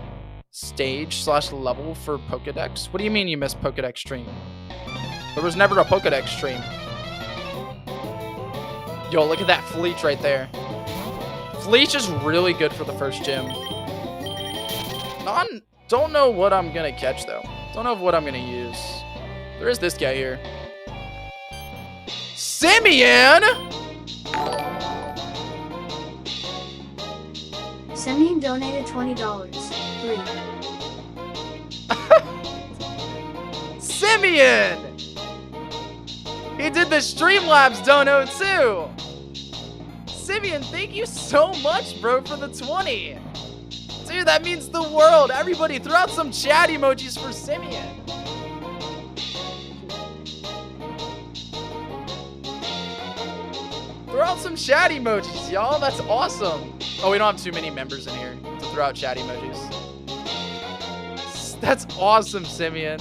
stage / level for Pokedex? What do you mean you missed Pokedex stream? There was never a Pokedex stream. Yo, look at that Fleech right there. Fleech is really good for the first gym. Don't know what I'm gonna catch though. Don't know what I'm gonna use. There is this guy here. Simeon! Simeon donated $20. 3. Simeon! He did the Streamlabs dono too! Simeon, thank you so much, bro, for the 20. Dude, that means the world. Everybody, throw out some chat emojis for Simeon. Throw out some chat emojis, y'all. That's awesome. Oh, we don't have too many members in here to throw out chat emojis. That's awesome, Simeon.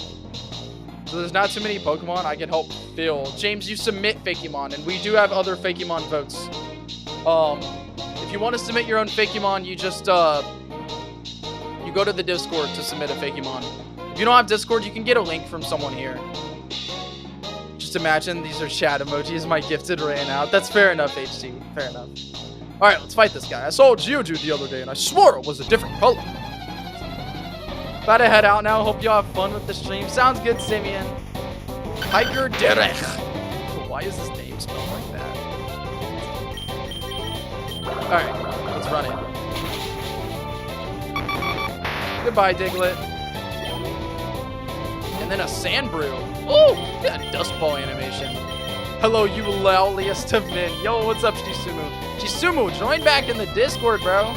So there's not too many Pokemon I can help fill. James, you submit Fakemon, and we do have other Fakemon votes. If you want to submit your own Fakemon, you just, you go to the Discord to submit a Fakemon. If you don't have Discord, you can get a link from someone here. Just imagine these are chat emojis. My gifted ran out. That's fair enough, HT. Fair enough. Alright, let's fight this guy. I saw Geodude the other day, and I swore it was a different color. About to head out now. Hope y'all have fun with the stream. Sounds good, Simeon. Hiker Derek. Why is his name spelled like that? Alright, let's run it. Goodbye, Diglett. And then a Sandbrew. Ooh, got a Dust Ball animation. Hello, you lowliest of men. Yo, what's up, Shisumu? Shisumu, join back in the Discord, bro.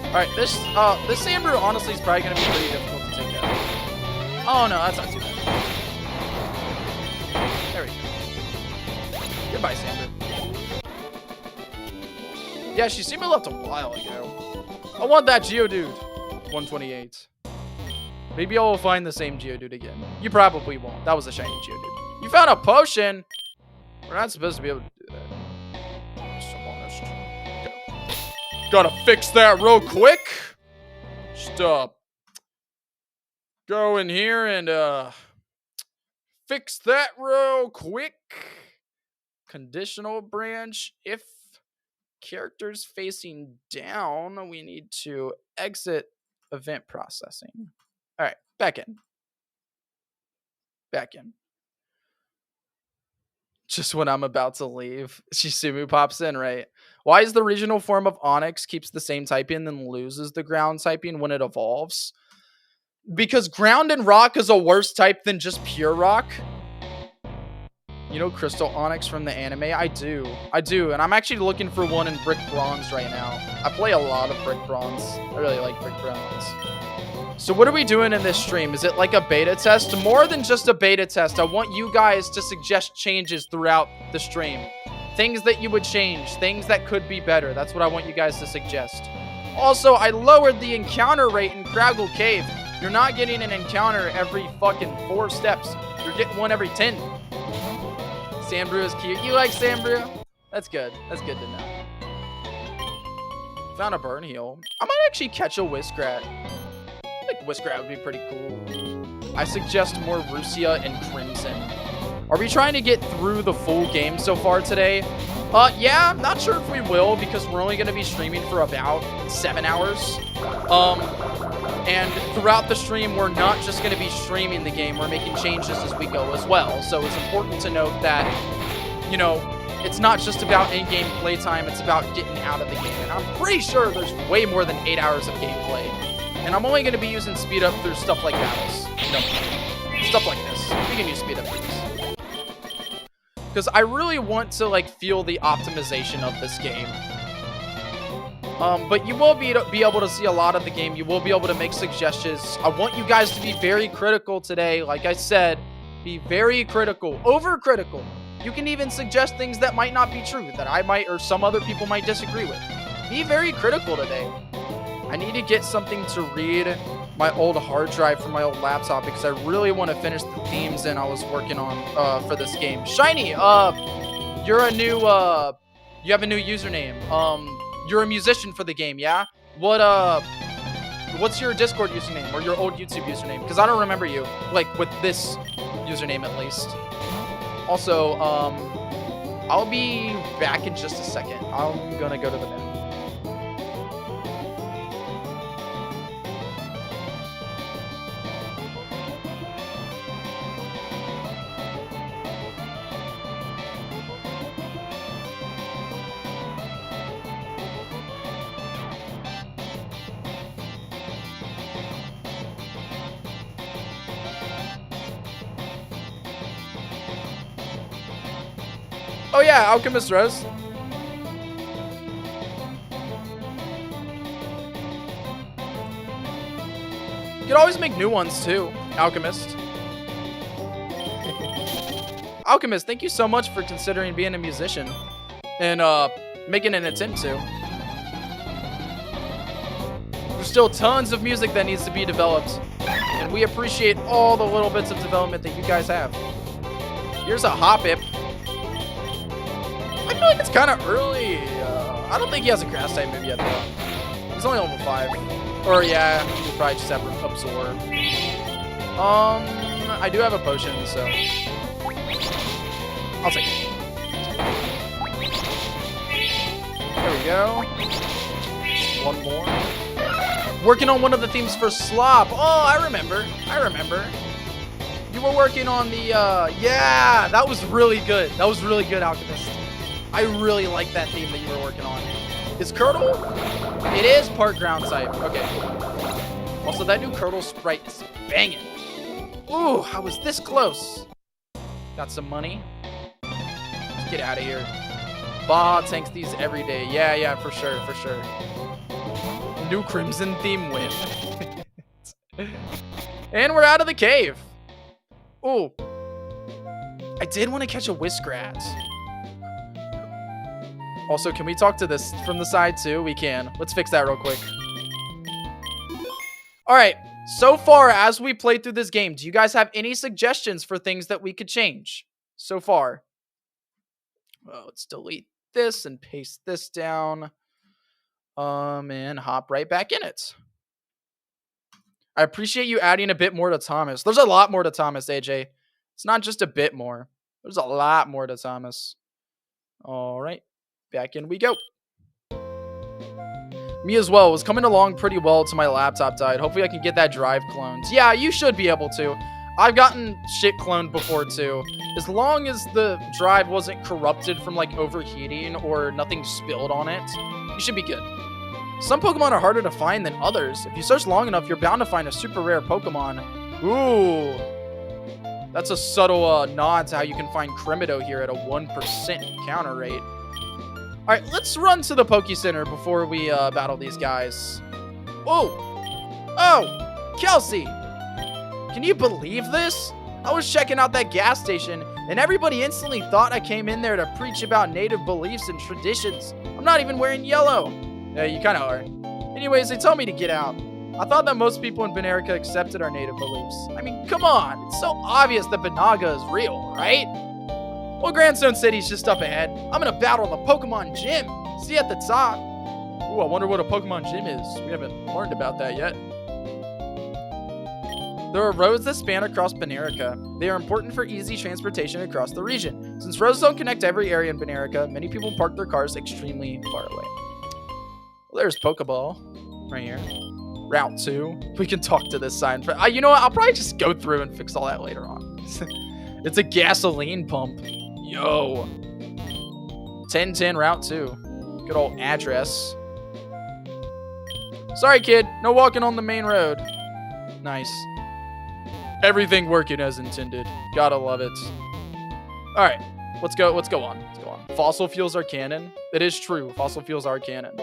Alright, this Sandbrew honestly is probably going to be pretty difficult to take out. Oh, no, that's not too bad. There we go. Goodbye, Sandbrew. Yeah, Shisumu left a while ago. I want that Geodude. 128. Maybe I will find the same Geodude again. You probably won't. That was a shiny Geodude. You found a potion? We're not supposed to be able to do that. Just honest. Gotta fix that real quick. Just go in here and fix that real quick. Conditional branch. If characters facing down, we need to exit event processing. All right, back in. Back in. Just when I'm about to leave, Shisumu pops in, right? Why is the regional form of Onix keeps the same typing and then loses the ground typing when it evolves? Because ground and rock is a worse type than just pure rock. You know Crystal Onix from the anime? I do, and I'm actually looking for one in Brick Bronze right now. I play a lot of Brick Bronze. I really like Brick Bronze. So what are we doing in this stream? Is it like a beta test? More than just a beta test. I want you guys to suggest changes throughout the stream. Things that you would change. Things that could be better. That's what I want you guys to suggest. Also, I lowered the encounter rate in Craggle Cave. You're not getting an encounter every fucking 4 steps. You're getting one every 10. Sandbrew is cute. You like Sandbrew? That's good. That's good to know. Found a burn heal. I might actually catch a Whiskrat. I think Whiskrat would be pretty cool. I suggest more Rusia and Crimson. Are we trying to get through the full game so far today? Yeah, I'm not sure if we will because we're only going to be streaming for about 7 hours. And throughout the stream, we're not just going to be streaming the game. We're making changes as we go as well. So it's important to note that, you know, it's not just about in-game playtime. It's about getting out of the game. And I'm pretty sure there's way more than 8 hours of gameplay. And I'm only going to be using speed up through stuff like battles. You know, stuff like this. We can use speed up for this. Because I really want to, like, feel the optimization of this game. But you will be able to see a lot of the game. You will be able to make suggestions. I want you guys to be very critical today. Like I said, be very critical, overcritical. You can even suggest things that might not be true, that I might or some other people might disagree with. Be very critical today. I need to get something to read my old hard drive from my old laptop because I really want to finish the themes that I was working on for this game. Shiny, you're a new, you have a new username. You're a musician for the game, yeah? What's your Discord username or your old YouTube username? Because I don't remember you, like with this username at least. Also, I'll be back in just a second. I'm gonna go to the bathroom. Oh yeah, Alchemist Rose. You could always make new ones too, Alchemist. Alchemist, thank you so much for considering being a musician and making an attempt to. There's still tons of music that needs to be developed, and we appreciate all the little bits of development that you guys have. Here's a Hoppip. I feel like it's kind of early. I don't think he has a grass type move yet, though. He's only level 5. Or, yeah, he'll probably just have Absorb. I do have a potion, so I'll take it. There we go. One more. Working on one of the themes for Slop. Oh, I remember. You were working on the, yeah, that was really good. That was really good, Alchemist. I really like that theme that you were working on. Is Curdle? It is part ground type. Okay. Also, that new Curdle sprite is banging. Ooh, I was this close. Got some money. Let's get out of here. Baja tanks these every day. Yeah, for sure. New Crimson theme win. And we're out of the cave. Ooh. I did want to catch a Whiskrat. Also, can we talk to this from the side too? We can. Let's fix that real quick. All right. So far, as we played through this game, do you guys have any suggestions for things that we could change so far? Well, let's delete this and paste this down. And hop right back in it. I appreciate you adding a bit more to Thomas. There's a lot more to Thomas, AJ. It's not just a bit more. There's a lot more to Thomas. All right. Back in we go. Me as well. It was coming along pretty well till my laptop died. Hopefully I can get that drive cloned. Yeah, you should be able to. I've gotten shit cloned before too. As long as the drive wasn't corrupted from like overheating or nothing spilled on it, you should be good. Some Pokemon are harder to find than others. If you search long enough, you're bound to find a super rare Pokemon. Ooh. That's a subtle nod to how you can find Krimido here at a 1% counter rate. All right, let's run to the Poke Center before we battle these guys. Oh, Kelsey. Can you believe this? I was checking out that gas station, and everybody instantly thought I came in there to preach about native beliefs and traditions. I'm not even wearing yellow. Yeah, you kind of are. Anyways, they told me to get out. I thought that most people in Benerica accepted our native beliefs. I mean, come on. It's so obvious that Banaga is real, right? Well, Grandstone City's just up ahead. I'm gonna battle the Pokemon Gym. See you at the top. Ooh, I wonder what a Pokemon Gym is. We haven't learned about that yet. There are roads that span across Banerica. They are important for easy transportation across the region. Since roads don't connect every area in Banerica, many people park their cars extremely far away. Well, there's Pokeball right here. Route 2. We can talk to this sign. You know what? I'll probably just go through and fix all that later on. It's a gasoline pump. Yo. 1010 Route 2. Good old address. Sorry, kid. No walking on the main road. Nice. Everything working as intended. Gotta love it. All right. Let's go on. Let's go on. Fossil fuels are canon. It is true. Fossil fuels are canon.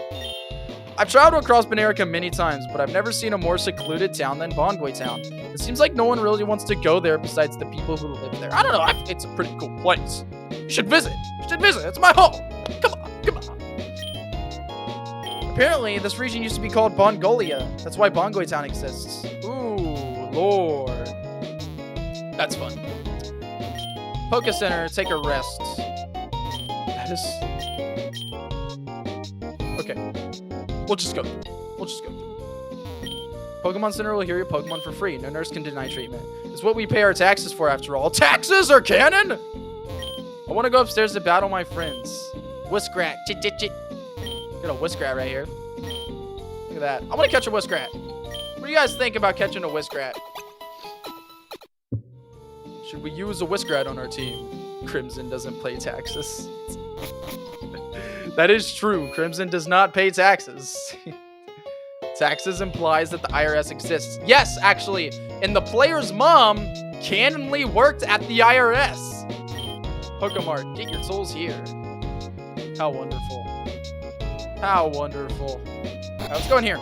I've traveled across Banerica many times, but I've never seen a more secluded town than Bongoy Town. It seems like no one really wants to go there besides the people who live there. I don't know. It's a pretty cool place. You should visit. It's my home. Come on. Apparently, this region used to be called Bongolia. That's why Bongoy Town exists. Ooh, Lord. That's fun. Poké Center, take a rest. That is... Okay. We'll just go. Pokemon Center will heal your Pokemon for free. No nurse can deny treatment. It's what we pay our taxes for, after all. Taxes are canon? I want to go upstairs to battle my friends. Whiskrat. Chit. Got a Whiskrat right here. Look at that. I want to catch a Whiskrat. What do you guys think about catching a Whiskrat? Should we use a Whiskrat on our team? Crimson doesn't pay taxes. That is true. Crimson does not pay taxes. Taxes implies that the IRS exists. Yes, actually. And the player's mom canonly worked at the IRS. Pokemart, get your tools here. How wonderful. How wonderful. All right, let's go in here.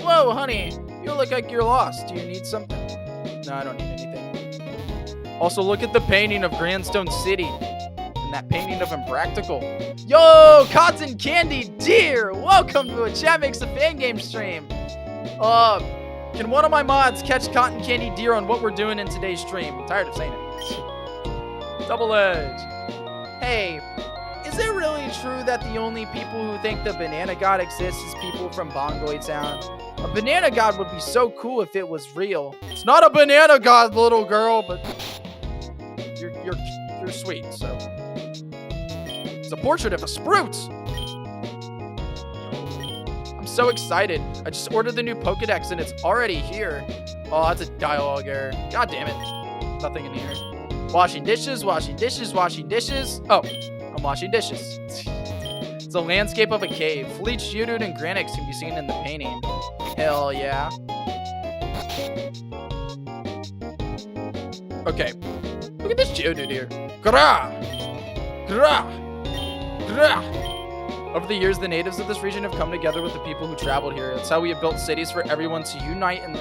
Whoa, honey. You look like you're lost. Do you need something? No, I don't need anything. Also, look at the painting of Grandstone City. And that painting of Impractical. Yo, Cotton Candy Deer. Welcome to a Chat Makes a Fan Game stream. Can one of my mods catch Cotton Candy Deer on what we're doing in today's stream? I'm tired of saying it. Double Edge. Hey, is it really true that the only people who think the Banana God exists is people from Bongoy Town? A Banana God would be so cool if it was real. It's not a Banana God, little girl, but you're sweet, so. It's a portrait of a Sprout. I'm so excited. I just ordered the new Pokedex and it's already here. Oh, that's a dialogue error. God damn it. Nothing in here. Washing dishes. Oh, I'm washing dishes. It's a landscape of a cave. Fleet, Geodude, and Granix can be seen in the painting. Hell yeah. Okay. Look at this Geodude here. Gra! Over the years, the natives of this region have come together with the people who traveled here. That's how we have built cities for everyone to unite in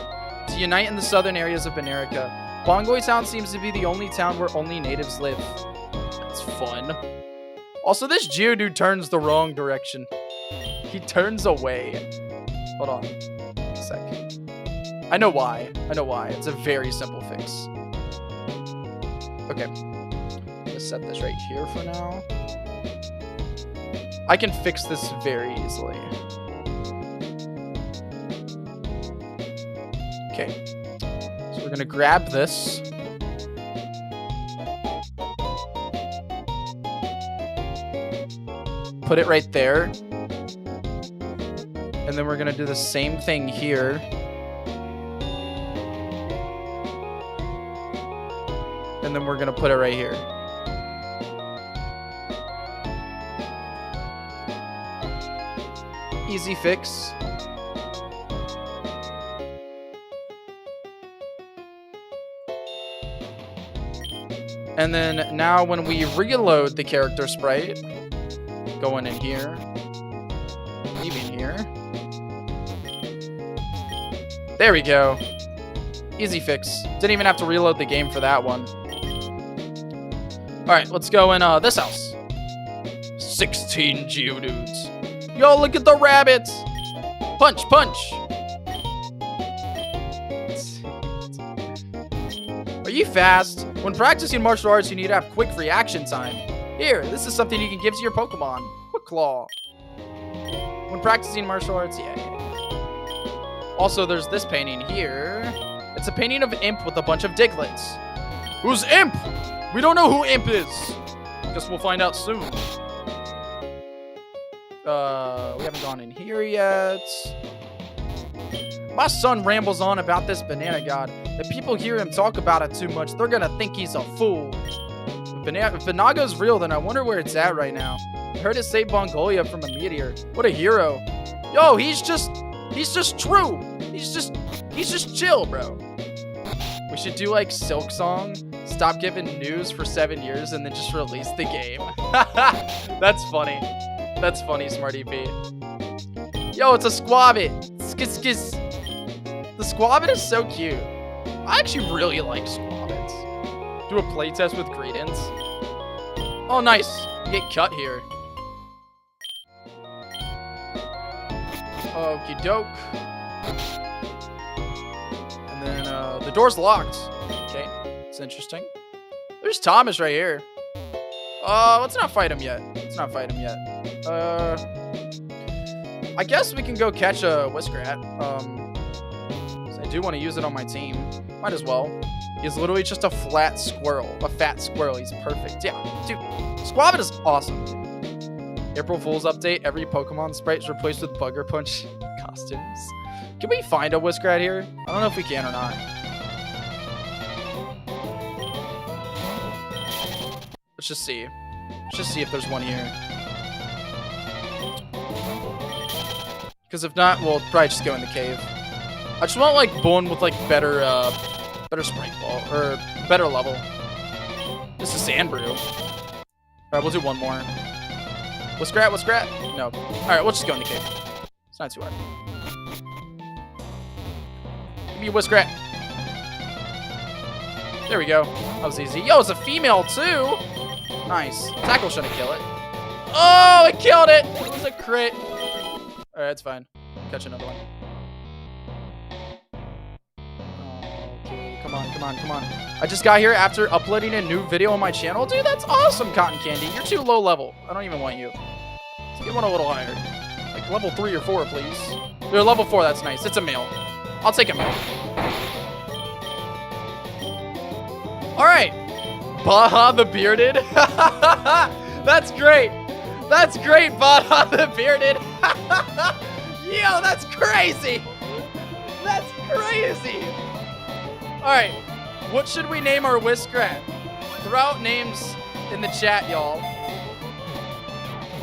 the southern areas of Banerica. Bongoy Town seems to be the only town where only natives live. That's fun. Also, this Geodude turns the wrong direction. He turns away. Hold on a sec. I know why. It's a very simple fix. Okay. I'm gonna set this right here for now. I can fix this very easily. Okay. So we're gonna grab this. Put it right there. And then we're gonna do the same thing here. And then we're gonna put it right here. Easy fix. And then now when we reload the character sprite, going in here, leaving here. There we go. Easy fix. Didn't even have to reload the game for that one. Alright, let's go in this house. 16 Geodudes. Yo, look at the rabbits! Punch, punch! Are you fast? When practicing martial arts, you need to have quick reaction time. Here, this is something you can give to your Pokemon. Quick Claw. When practicing martial arts, yeah. Also, there's this painting here. It's a painting of Imp with a bunch of Diglets. Who's Imp? We don't know who Imp is. Guess we'll find out soon. We haven't gone in here yet. My son rambles on about this banana god. If people hear him talk about it too much, they're gonna think he's a fool. If Banaga's real, then I wonder where it's at right now. I heard it saved Mongolia from a meteor. What a hero. Yo, he's just true. He's just chill, bro. We should do like Silk Song, stop giving news for 7 years, and then just release the game. That's funny. That's funny, Smarty P. Yo, it's a Squabbit. Skis skis. The Squabbit is so cute. I actually really like Squabbits. Do a playtest with Greedence. Oh, nice. You get cut here. Okie doke. And then the door's locked. Okay, it's interesting. There's Thomas right here. Let's not fight him yet. I guess we can go catch a Whiskrat. So I do want to use it on my team. Might as well. He's literally just a flat squirrel. A fat squirrel. He's perfect. Yeah, dude. Squabbit is awesome. April Fool's update. Every Pokemon sprite is replaced with Bugger Punch costumes. Can we find a Whiskrat here? I don't know if we can or not. Let's just see. Let's just see if there's one here. Because if not, we'll probably just go in the cave. I just want like one with like better sprite ball or better level. This is Sandbrew. All right, we'll do one more. Whiskrat? No. All right, we'll just go in the cave. It's not too hard. Give me a Whiskrat. There we go. That was easy. Yo, it's a female too. Nice. Tackle shouldn't kill it. Oh, it killed it. It was a crit. All right, it's fine. Catch another one. Okay, come on. I just got here after uploading a new video on my channel. Dude, that's awesome, Cotton Candy. You're too low level. I don't even want you. Let's get one a little higher. Like level 3 or 4, please. You're level 4, that's nice. It's a male. I'll take a male. All right. Baha the Bearded. That's great. That's great, Baha the Bearded. Yo, that's crazy. That's crazy. All right. What should we name our Whiskrat? Throw out names in the chat, y'all.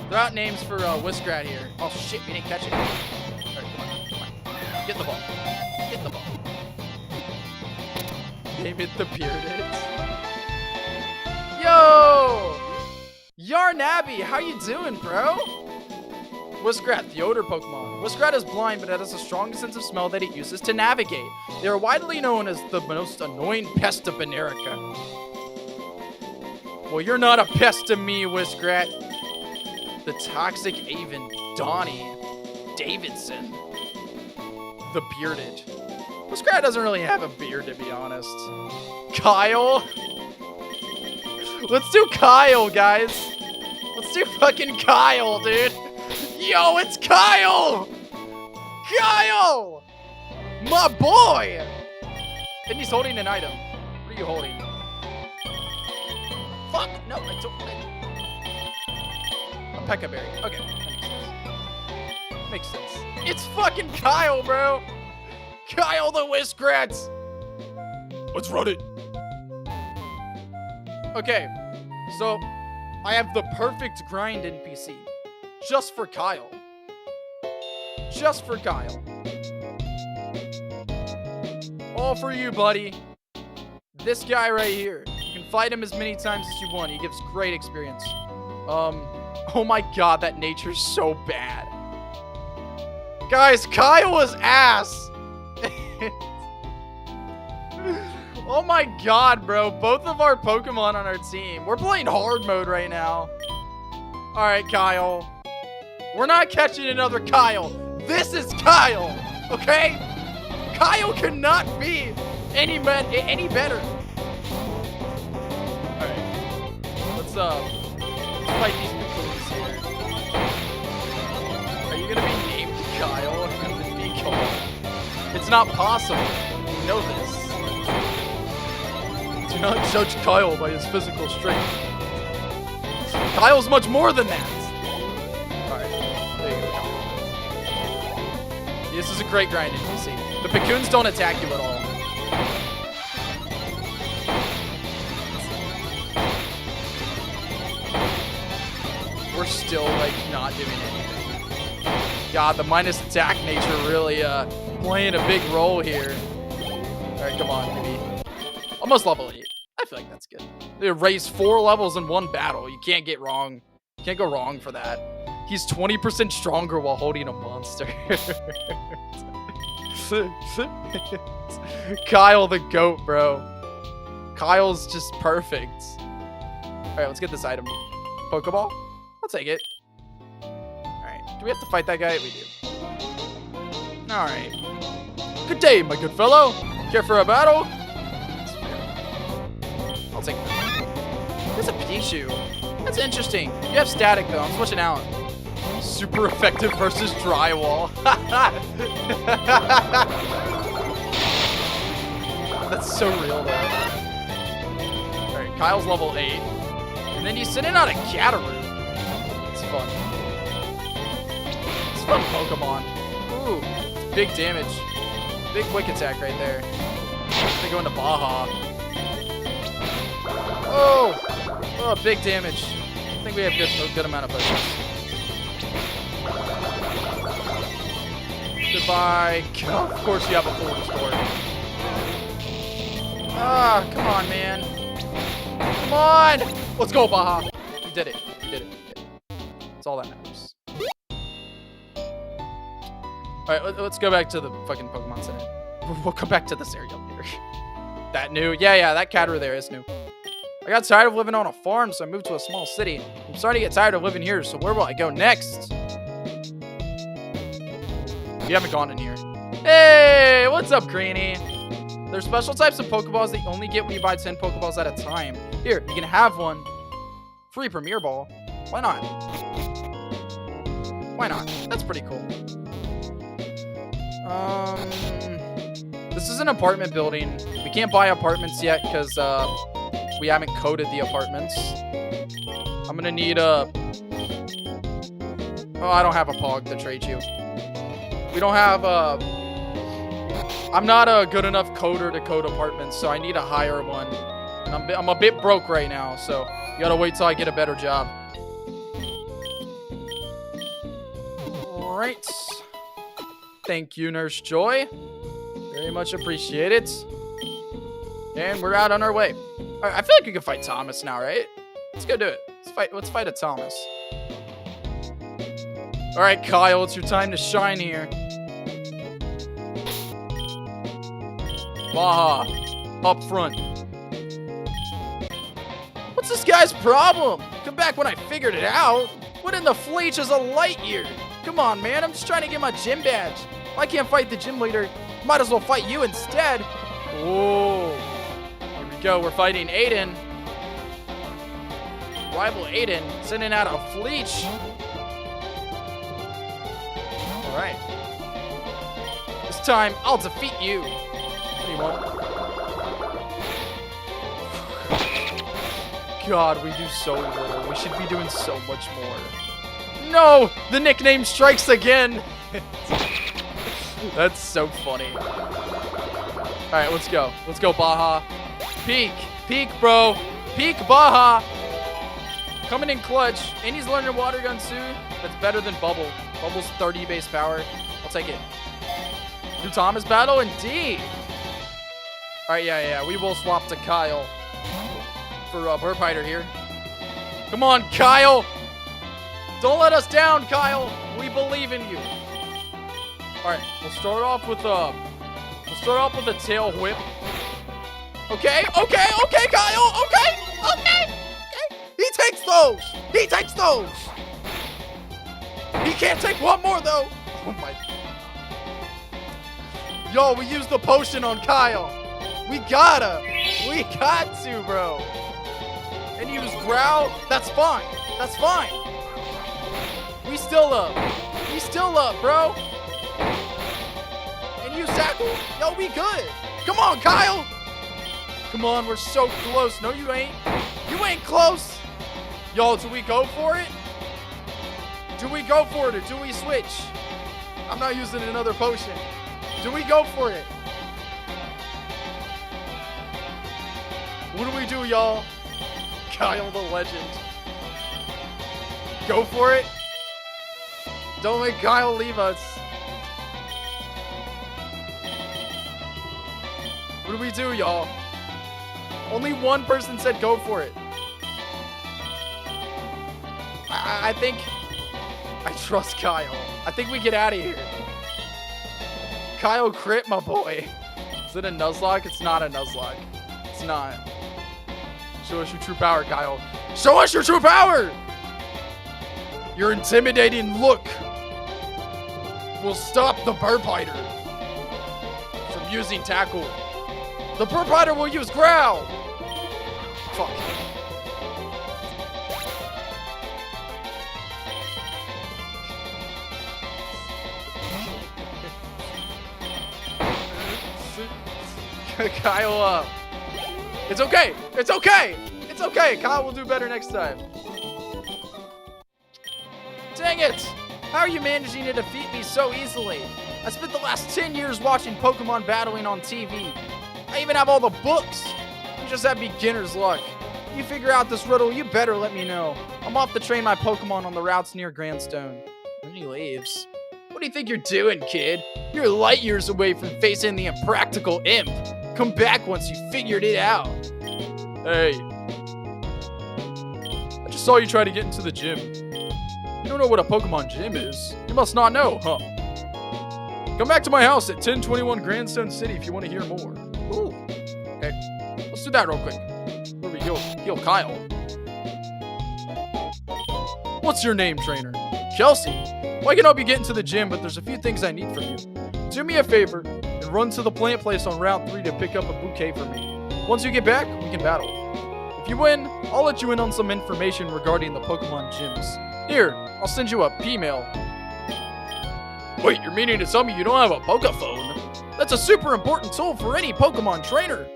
Throw out names for Whiskrat here. Oh, shit. We didn't catch it. All right, come on. Get the ball. Get the ball. Name it the Bearded. Yo! Yarnabby, how you doing, bro? Whiskrat, the odor Pokemon. Whiskrat is blind, but it has a strong sense of smell that it uses to navigate. They are widely known as the most annoying pest of Banerica. Well, you're not a pest to me, Whiskrat. The toxic Avon, Donnie, Davidson, the Bearded. Whiskrat doesn't really have a beard, to be honest. Kyle? Let's do Kyle, guys. Let's do fucking Kyle, dude. Yo, it's Kyle! Kyle! My boy! And he's holding an item. What are you holding? Fuck! No, I don't. A Pekka-berry. Okay, that makes sense. It's fucking Kyle, bro! Kyle the Whiskrats! Let's run it! Okay, so I have the perfect grind NPC. Just for Kyle. Just for Kyle. All for you, buddy. This guy right here. You can fight him as many times as you want. He gives great experience. Oh my god, that nature's so bad. Guys, Kyle is ass. Oh my god, bro. Both of our Pokemon on our team. We're playing hard mode right now. Alright, Kyle. We're not catching another Kyle. This is Kyle, okay? Kyle cannot be any better. fight these Pokémon here. Are you gonna be named Kyle and then be called? It's not possible. You know this. Do not judge Kyle by his physical strength. Kyle's much more than that. Alright, there you go. This is a great grinding, you see. The Piccoons don't attack you at all. We're still, like, not doing anything. God, the minus attack nature really playing a big role here. Alright, come on, maybe. Almost level 8. I feel like that's good. They raised 4 levels in one battle. You can't get wrong. Can't go wrong for that. He's 20% stronger while holding a monster. Kyle the goat, bro. Kyle's just perfect. Alright, let's get this item. Pokeball? I'll take it. Alright, do we have to fight that guy? We do. Alright. Good day, my good fellow. Care for a battle? I'll take that. There's a Pichu. That's interesting. You have static, though. I'm switching out. Super effective versus drywall. That's so real, though. Alright, Kyle's level 8. And then he's sitting on a Cataroo. It's fun. It's fun Pokemon. Ooh, it's big damage. Big quick attack right there. They go into Baja. Oh! Oh, big damage. I think we have a good amount of potions. Goodbye. Of course you have a full restore. Ah, come on, man. Come on! Let's go, Baja. We did it. We did it. We did it. That's all that matters. Alright, let's go back to the fucking Pokemon Center. We'll come back to this area later. That new? Yeah, that Cataroo there is new. I got tired of living on a farm, so I moved to a small city. I'm starting to get tired of living here, so where will I go next? You haven't gone in here. Hey, what's up, Greenie? There's special types of Pokeballs that you only get when you buy 10 Pokeballs at a time. Here, you can have one. Free Premier Ball. Why not? Why not? That's pretty cool. This is an apartment building. We can't buy apartments yet because we haven't coded the apartments. I'm gonna need a... Oh, I don't have a Pog to trade you. We don't have a... I'm not a good enough coder to code apartments, so I need a higher one. And I'm a bit broke right now, so you gotta wait till I get a better job. Alright. Thank you, Nurse Joy. Very much appreciate it. And we're out on our way. Alright, I feel like we can fight Thomas now, right? Let's go do it. Let's fight a Thomas. Alright, Kyle, it's your time to shine here. Baja, up front. What's this guy's problem? Come back when I figured it out. What in the fleech is a light year? Come on, man, I'm just trying to get my gym badge. If I can't fight the gym leader, might as well fight you instead. Whoa. Here we go, we're fighting Aiden. Rival Aiden, sending out a fleech. Alright. This time, I'll defeat you. What do you want? God, we do so little. We should be doing so much more. No! The nickname strikes again! That's so funny. Alright, let's go. Let's go, Baja. Peak. Peak, bro. Peak, Baja. Coming in clutch. And he's learning Water Gun soon. That's better than Bubble. Bubble's 30 base power. I'll take it. New Thomas battle, indeed. Alright, yeah. We will swap to Kyle. For Burp Hider here. Come on, Kyle. Don't let us down, Kyle. We believe in you. Alright, we'll start off with a tail whip. Okay, Kyle. Okay. He takes those. He can't take one more though. Oh my. Yo, we used the potion on Kyle. We got to, bro. And use growl. That's fine. That's fine. We still up. We still up, bro. And use tackle. Yo, we good. Come on, Kyle. Come on, we're so close. No, you ain't. You ain't close. Yo, do we go for it? Do we go for it or do we switch? I'm not using another potion. Do we go for it? What do we do, y'all? Kyle the legend. Go for it. Don't let Kyle leave us. What do we do, y'all? Only one person said go for it. I think I trust Kyle. I think we get out of here. Kyle crit, my boy. Is it a Nuzlocke? It's not a Nuzlocke. It's not. Show us your true power, Kyle. Show us your true power! Your intimidating look will stop the Burp Hider from using tackle. The Burp Hider will use growl. Fuck. Kyle, it's okay. It's okay. It's okay. Kyle will do better next time. Dang it. How are you managing to defeat me so easily? I spent the last 10 years watching Pokemon battling on TV. I even have all the books. You just have beginner's luck. You figure out this riddle, you better let me know. I'm off to train my Pokemon on the routes near Grandstone. And he leaves. What do you think you're doing, kid? You're light years away from facing the impractical imp. Come back once you figured it out. Hey. I just saw you try to get into the gym. You don't know what a Pokemon gym is. You must not know, huh? Come back to my house at 1021 Grandstone City if you want to hear more. Ooh. Okay. Let's do that real quick. Where we heal Kyle. What's your name, trainer? Kelsey. Well, I can help you get into the gym, but there's a few things I need from you. Do me a favor and run to the plant place on Route 3 to pick up a bouquet for me. Once you get back, we can battle. If you win, I'll let you in on some information regarding the Pokemon gyms. Here, I'll send you a P-mail. Wait, you're meaning to tell me you don't have a Pokephone? That's a super important tool for any Pokemon trainer.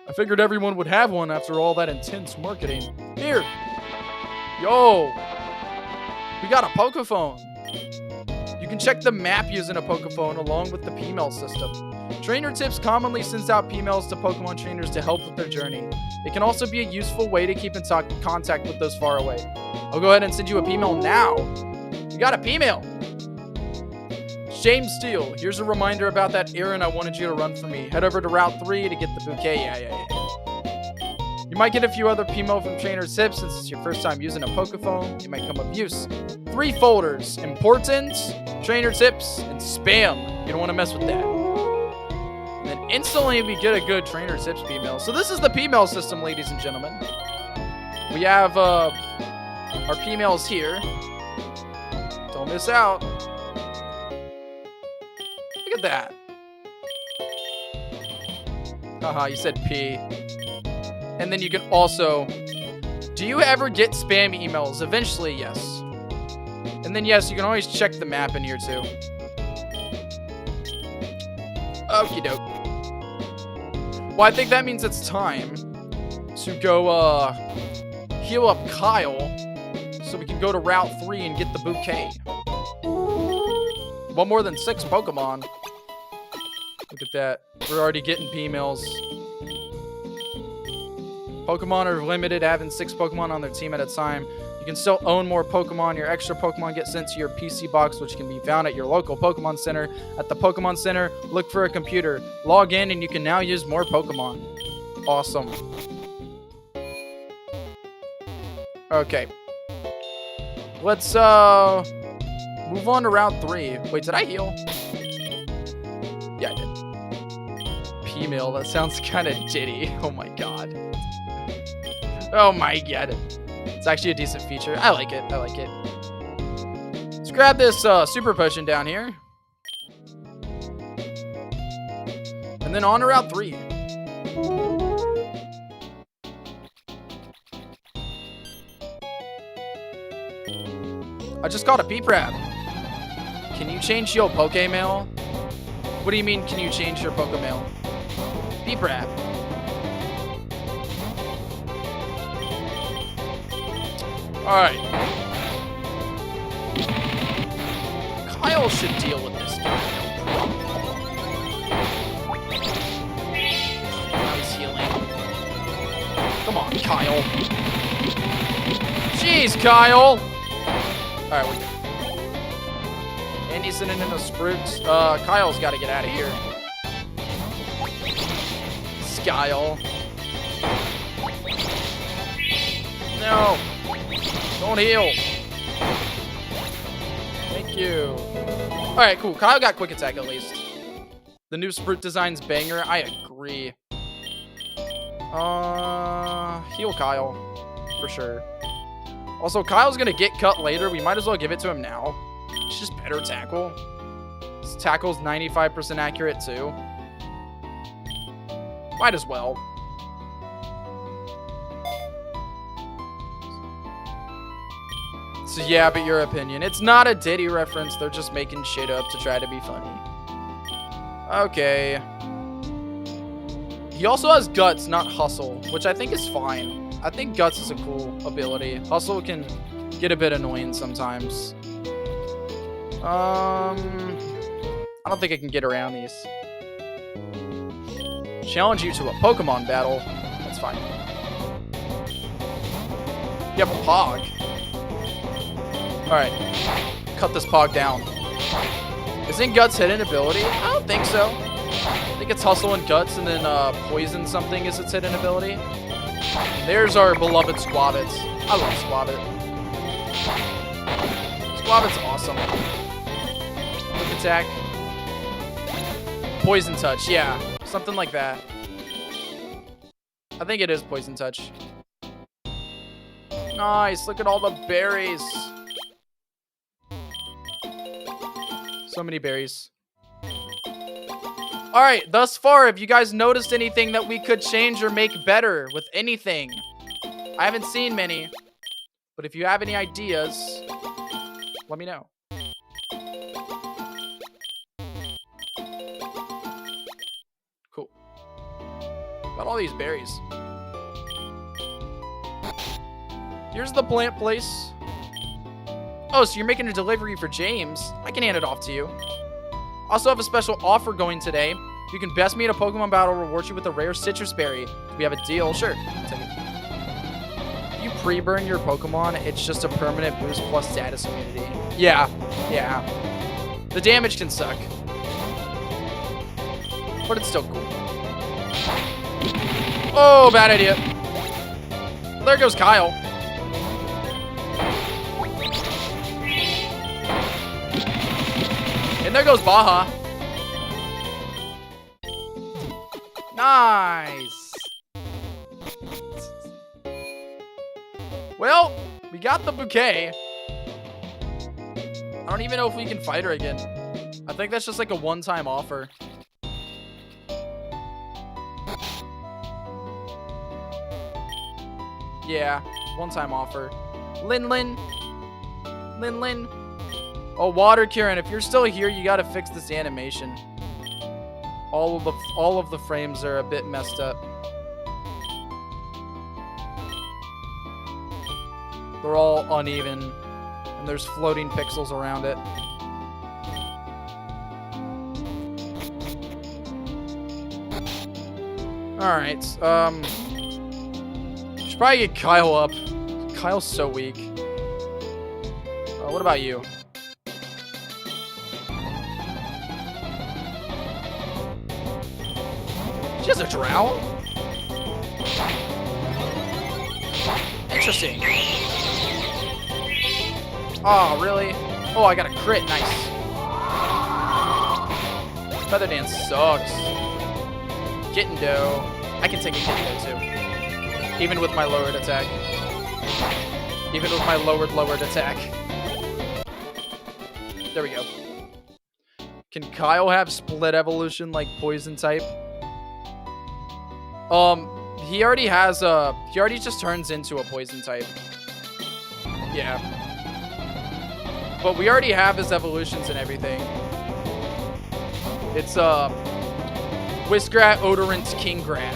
I figured everyone would have one after all that intense marketing. Here. Yo. We got a Pokephone. You can check the map using a Pokephone along with the P-mail system. Trainer Tips commonly sends out P-mails to Pokemon trainers to help with their journey. It can also be a useful way to keep in contact with those far away. I'll go ahead and send you a P-mail now. You got a P-mail. James Steele, here's a reminder about that errand I wanted you to run for me. Head over to Route 3 to get the bouquet. Yeah. You might get a few other P-mail from Trainer Tips since it's your first time using a Pokephone. It might come of use. 3 folders: Important, Trainer Tips, and Spam. You don't want to mess with that. And then instantly we get a good Trainer Tips P-mail. So this is the P-mail system, ladies and gentlemen. We have our P-mails here. Don't miss out. Look at that. Haha, you said P. And then you can also... Do you ever get spam emails? Eventually, yes. And then, yes, you can always check the map in here, too. Okie doke. Well, I think that means it's time to go, heal up Kyle so we can go to Route 3 and get the bouquet. Well, more than 6 Pokemon. Look at that. We're already getting P-mails. Pokemon are limited to having 6 Pokemon on their team at a time. You can still own more Pokemon. Your extra Pokemon get sent to your PC box, which can be found at your local Pokemon Center. At the Pokemon Center, look for a computer. Log in, and you can now use more Pokemon. Awesome. Okay. Let's, move on to Route 3. Wait, did I heal? Yeah, I did. P-mail, that sounds kind of ditty. Oh my god. Oh my god. It's actually a decent feature. I like it. I like it. Let's grab this super potion down here. And then on to Route 3. I just caught a Peeprab. Can you change your Pokemail? What do you mean, can you change your Pokemail? Peeprab. Alright. Kyle should deal with this guy. Now he's healing. Come on, Kyle. Jeez, Kyle. Alright, we're good. And he's sitting in the spruce. Kyle's got to get out of here. Skyle. No. Don't heal. Thank you. Alright, cool. Kyle got quick attack at least. The new sprite design's banger. I agree. Heal Kyle. For sure. Also, Kyle's gonna get cut later. We might as well give it to him now. It's just better tackle. His tackle's 95% accurate too. Might as well. So yeah, but your opinion. It's not a Diddy reference. They're just making shit up to try to be funny. Okay. He also has Guts, not Hustle, which I think is fine. I think Guts is a cool ability. Hustle can get a bit annoying sometimes. I don't think I can get around these. Challenge you to a Pokemon battle. That's fine. You have a Pog. Alright. Cut this Pog down. Isn't Guts hidden ability? I don't think so. I think it's Hustle and Guts, and then Poison something is its hidden ability. There's our beloved Squavit. I love Squavit. Squavit's awesome. Quick attack. Poison Touch, yeah. Something like that. I think it is Poison Touch. Nice, look at all the berries. So many berries. Alright, thus far, have you guys noticed anything that we could change or make better with anything? I haven't seen many. But if you have any ideas, let me know. Cool. Got all these berries. Here's the plant place. Oh, so you're making a delivery for James. I can hand it off to you. Also have a special offer going today. If you can best me in a Pokemon battle, reward you with a rare citrus berry. Do we have a deal? Sure. Take it. If you pre-burn your Pokemon, it's just a permanent boost plus status immunity. Yeah. Yeah. The damage can suck. But it's still cool. Oh, bad idea. There goes Kyle. And there goes Baja. Nice. Well, we got the bouquet. I don't even know if we can fight her again. I think that's just like a one-time offer. Yeah, one-time offer. Lin. Oh, Water Kieran, if you're still here, you gotta fix this animation. All of the frames are a bit messed up. They're all uneven, and there's floating pixels around it. Alright, should probably get Kyle up. Kyle's so weak. What about you? She has a Drow? Interesting. Oh, really? Oh, I got a crit. Nice. Feather Dance sucks. Gittindo. I can take a Gittindo too. Even with my lowered attack. Even with my lowered attack. There we go. Can Kyle have split evolution like poison type? He already has he already just turns into a poison type. Yeah. But we already have his evolutions and everything. It's Whiskrat, Odorant, Kingrat.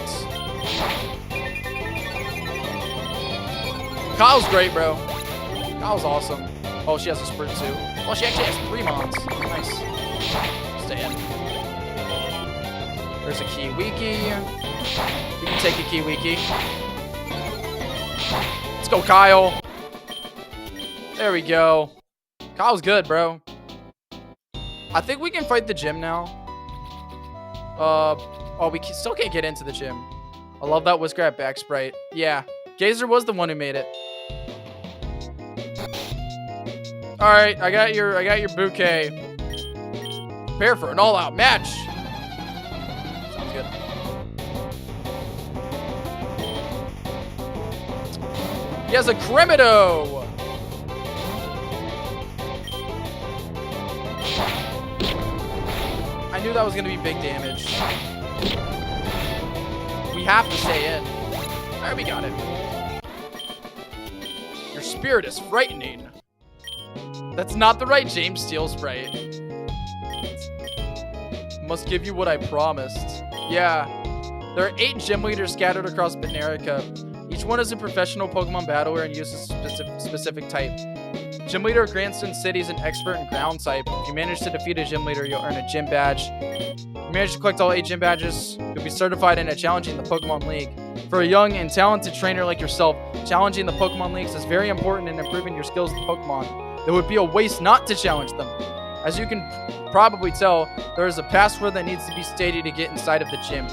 Kyle's great, bro. Kyle's awesome. Oh, she has a sprint too. Oh, she actually has 3 mons. Nice. Stay in. There's a Kiwiki. We can take a Kiwiki. Let's go, Kyle. There we go. Kyle's good, bro. I think we can fight the gym now. Oh, we still can't get into the gym. I love that Whiskrat back sprite. Yeah, Gazer was the one who made it. All right, I got your bouquet. Prepare for an all-out match. Sounds good. He has a Cremedo. I knew that was gonna be big damage. We have to stay in. All right, we got it. Your spirit is frightening. That's not the right James Steele sprite. Must give you what I promised. Yeah. There are 8 gym leaders scattered across America. Each one is a professional Pokemon battler and uses a specific type. Gym leader of Grandstone City is an expert in ground type. If you manage to defeat a gym leader, you'll earn a gym badge. If you manage to collect all 8 gym badges, you'll be certified in a challenging the Pokemon League. For a young and talented trainer like yourself, challenging the Pokemon Leagues is very important in improving your skills with Pokemon. It would be a waste not to challenge them. As you can probably tell, there is a password that needs to be stated to get inside of the gym.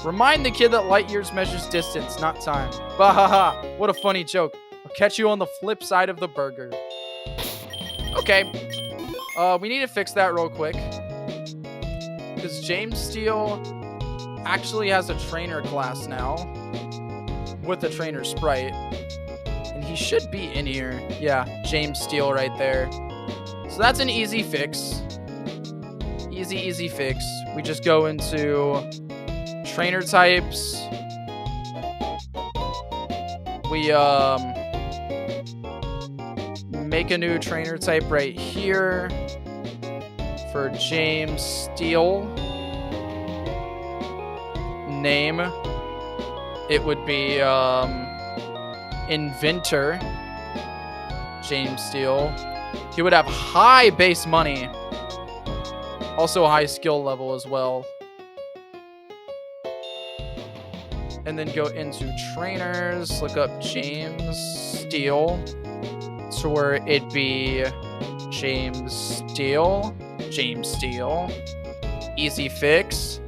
Remind the kid that light years measures distance, not time. Bahaha, what a funny joke. I'll catch you on the flip side of the burger. Okay. We need to fix that real quick. Because James Steele actually has a trainer class now. With a trainer sprite. And he should be in here. Yeah, James Steele right there. So that's an easy fix. Easy fix. We just go into trainer types. We make a new trainer type right here for James Steele. Name. It would be Inventor James Steele. He would have high base money. Also a high skill level as well. And then go into trainers. Look up James Steele. So where it'd be James Steele. James Steele. Easy fix.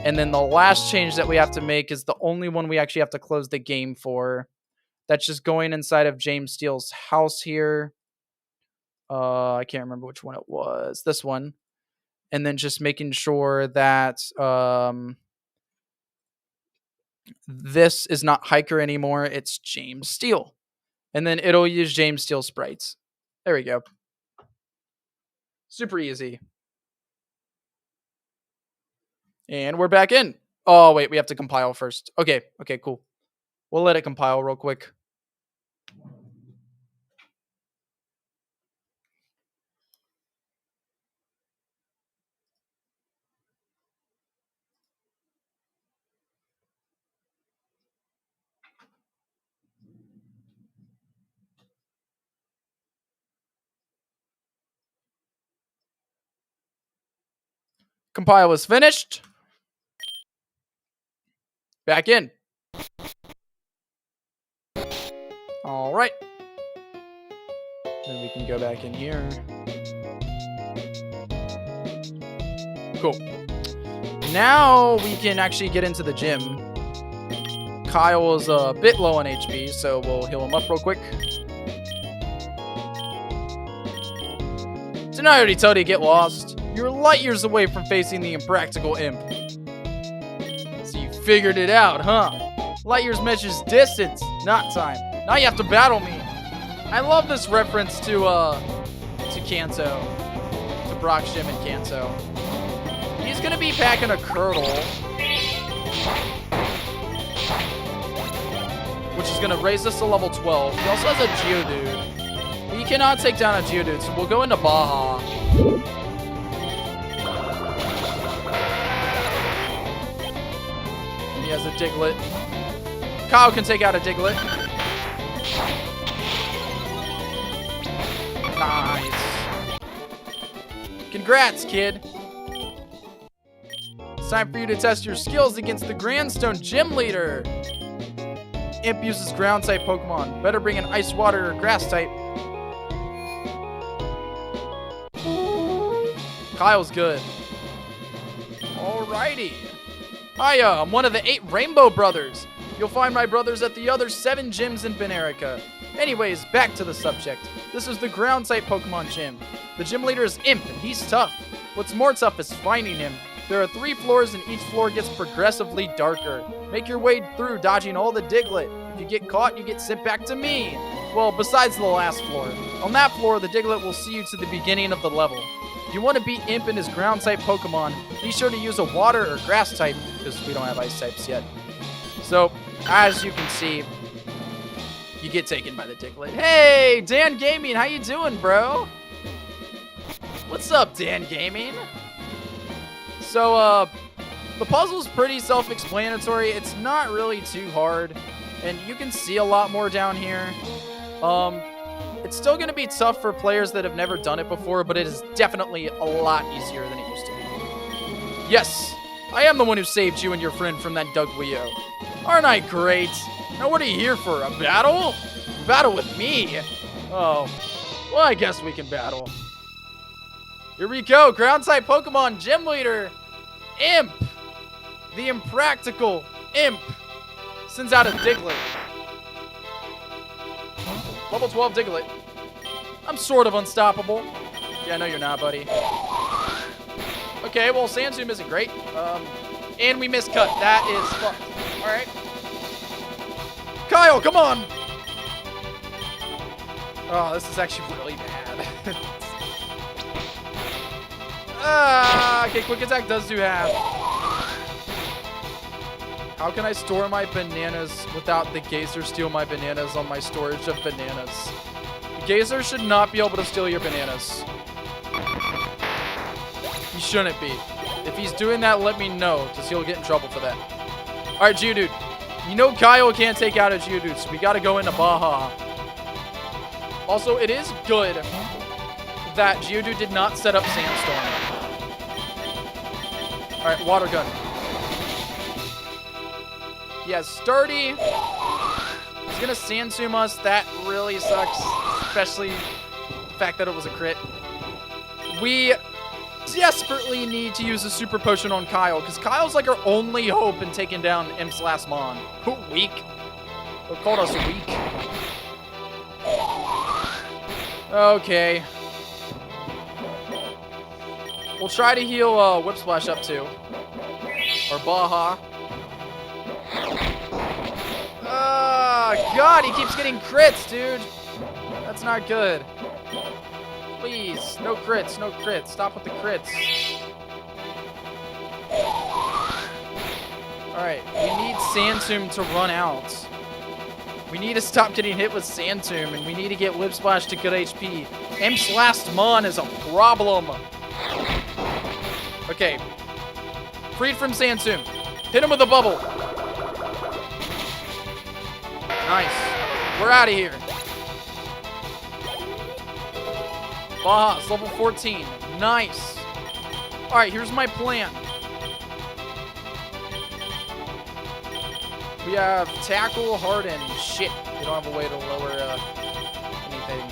And then the last change that we have to make is the only one we actually have to close the game for. That's just going inside of James Steele's house here. I can't remember which one it was. This one. And then just making sure that this is not Hiker anymore. It's James Steele. And then it'll use James Steele sprites. There we go. Super easy. And we're back in. Oh, wait. We have to compile first. Okay, cool. We'll let it compile real quick. Compile is finished. Back in. All right. Then we can go back in here. Cool. Now we can actually get into the gym. Kyle is a bit low on HP, so we'll heal him up real quick. Didn't I already tell you to get lost? You're light years away from facing the impractical imp. So you figured it out, huh? Light years measures distance, not time. Now you have to battle me. I love this reference to Kanto. To Brock's gym in Kanto. He's gonna be packing a Curdle. Which is gonna raise us to level 12. He also has a Geodude. We cannot take down a Geodude, so we'll go into Baja. He has a Diglett. Kyle can take out a Diglett. Nice. Congrats, kid. It's time for you to test your skills against the Grandstone Gym Leader. Imp uses ground type Pokemon. Better bring an ice, water, or grass type. Kyle's good. Alrighty. Hiya, I'm one of the 8 Rainbow Brothers. You'll find my brothers at the other 7 gyms in Benerica. Anyways, back to the subject. This is the ground type Pokemon gym. The gym leader is Imp, and he's tough. What's more tough is finding him. There are 3 floors, and each floor gets progressively darker. Make your way through, dodging all the Diglett. If you get caught, you get sent back to me. Well, besides the last floor. On that floor, the Diglett will see you to the beginning of the level. If you want to beat Imp and his ground type Pokemon, be sure to use a water or grass type, because we don't have ice types yet. So, as you can see, you get taken by the Diglett. Hey, Dan Gaming, how you doing, bro? What's up, Dan Gaming? So, the puzzle's pretty self-explanatory. It's not really too hard, and you can see a lot more down here. It's still going to be tough for players that have never done it before, but it is definitely a lot easier than it used to be. Yes, I am the one who saved you and your friend from that Dugweo. Aren't I great? Now what are you here for, a battle? Battle with me? Oh, well, I guess we can battle. Here we go, ground-type Pokemon Gym Leader, Imp. The impractical Imp sends out a Diglett. Level 12 Diglett. I'm sort of unstoppable. Yeah, no, you're not, buddy. Okay, well, Sandsum isn't great. And we miscut. That is fucked. All right. Kyle, come on. Oh, this is actually really bad. Okay, Quick Attack does do half. How can I store my bananas without the Gazer steal my bananas on my storage of bananas? The Gazer should not be able to steal your bananas. He shouldn't be. If he's doing that, let me know, because he'll get in trouble for that. Alright, Geodude. You know Kyle can't take out a Geodude, so we gotta go into Baja. Also, it is good that Geodude did not set up Sandstorm. Alright, Water Gun. He has Sturdy. He's gonna Sandsum us. That really sucks, especially the fact that it was a crit. We desperately need to use a Super Potion on Kyle, because Kyle's like our only hope in taking down Imp's last Mon. Weak. They called us weak. Okay. We'll try to heal Whip Splash up too. Or Baja. God, he keeps getting crits, dude. That's not good. Please, no crits, no crits. Stop with the crits. Alright, we need Sandsum to run out. We need to stop getting hit with Sandsum, and we need to get Whip Splash to good HP. Imp's last Mon is a problem. Okay. Freed from Sandsum. Hit him with a bubble. Nice. We're out of here. Baja, it's level 14. Nice. Alright, here's my plan. We have Tackle, Harden. Shit. We don't have a way to lower anything.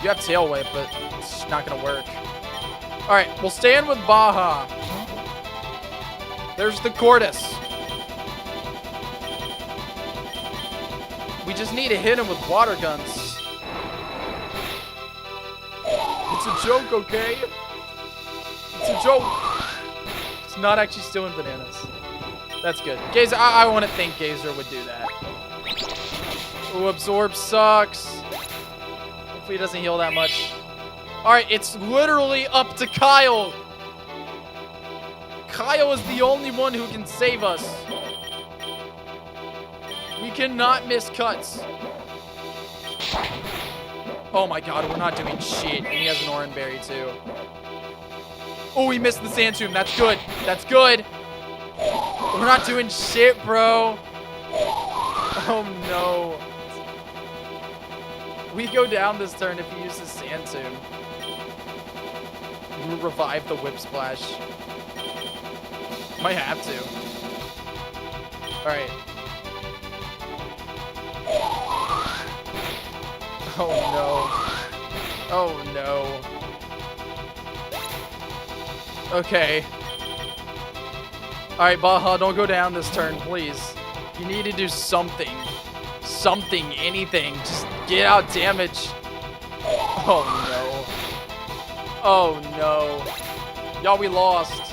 You have Tail Whip, but it's not going to work. Alright, we'll stand with Baja. There's the Cordis. We just need to hit him with water guns. It's a joke, okay? It's a joke. It's not actually stealing bananas. That's good. Gazer, I want to think Gazer would do that. Ooh, Absorb sucks. Hopefully he doesn't heal that much. Alright, it's literally up to Kyle. Kyle is the only one who can save us. We cannot miss cuts. Oh my god, we're not doing shit. And he has an orange berry too. Oh, he missed the sand tomb. That's good. That's good. We're not doing shit, bro. Oh no. We go down this turn if he uses sand tomb. We revive the whip splash. Might have to. Alright. Oh no. Oh no. Okay. Alright, Baja, don't go down this turn, please. You need to do something. Something, anything. Just get out damage. Oh no. Oh no. Y'all, we lost.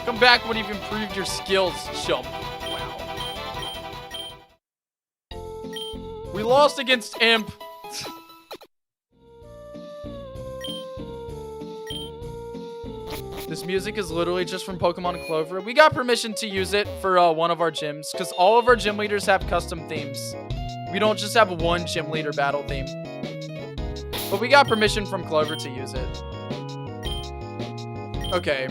Come back when you've improved your skills, chump. Wow. We lost against Imp. This music is literally just from Pokemon Clover. We got permission to use it for one of our gyms because all of our gym leaders have custom themes. We don't just have one gym leader battle theme. But we got permission from Clover to use it. Okay.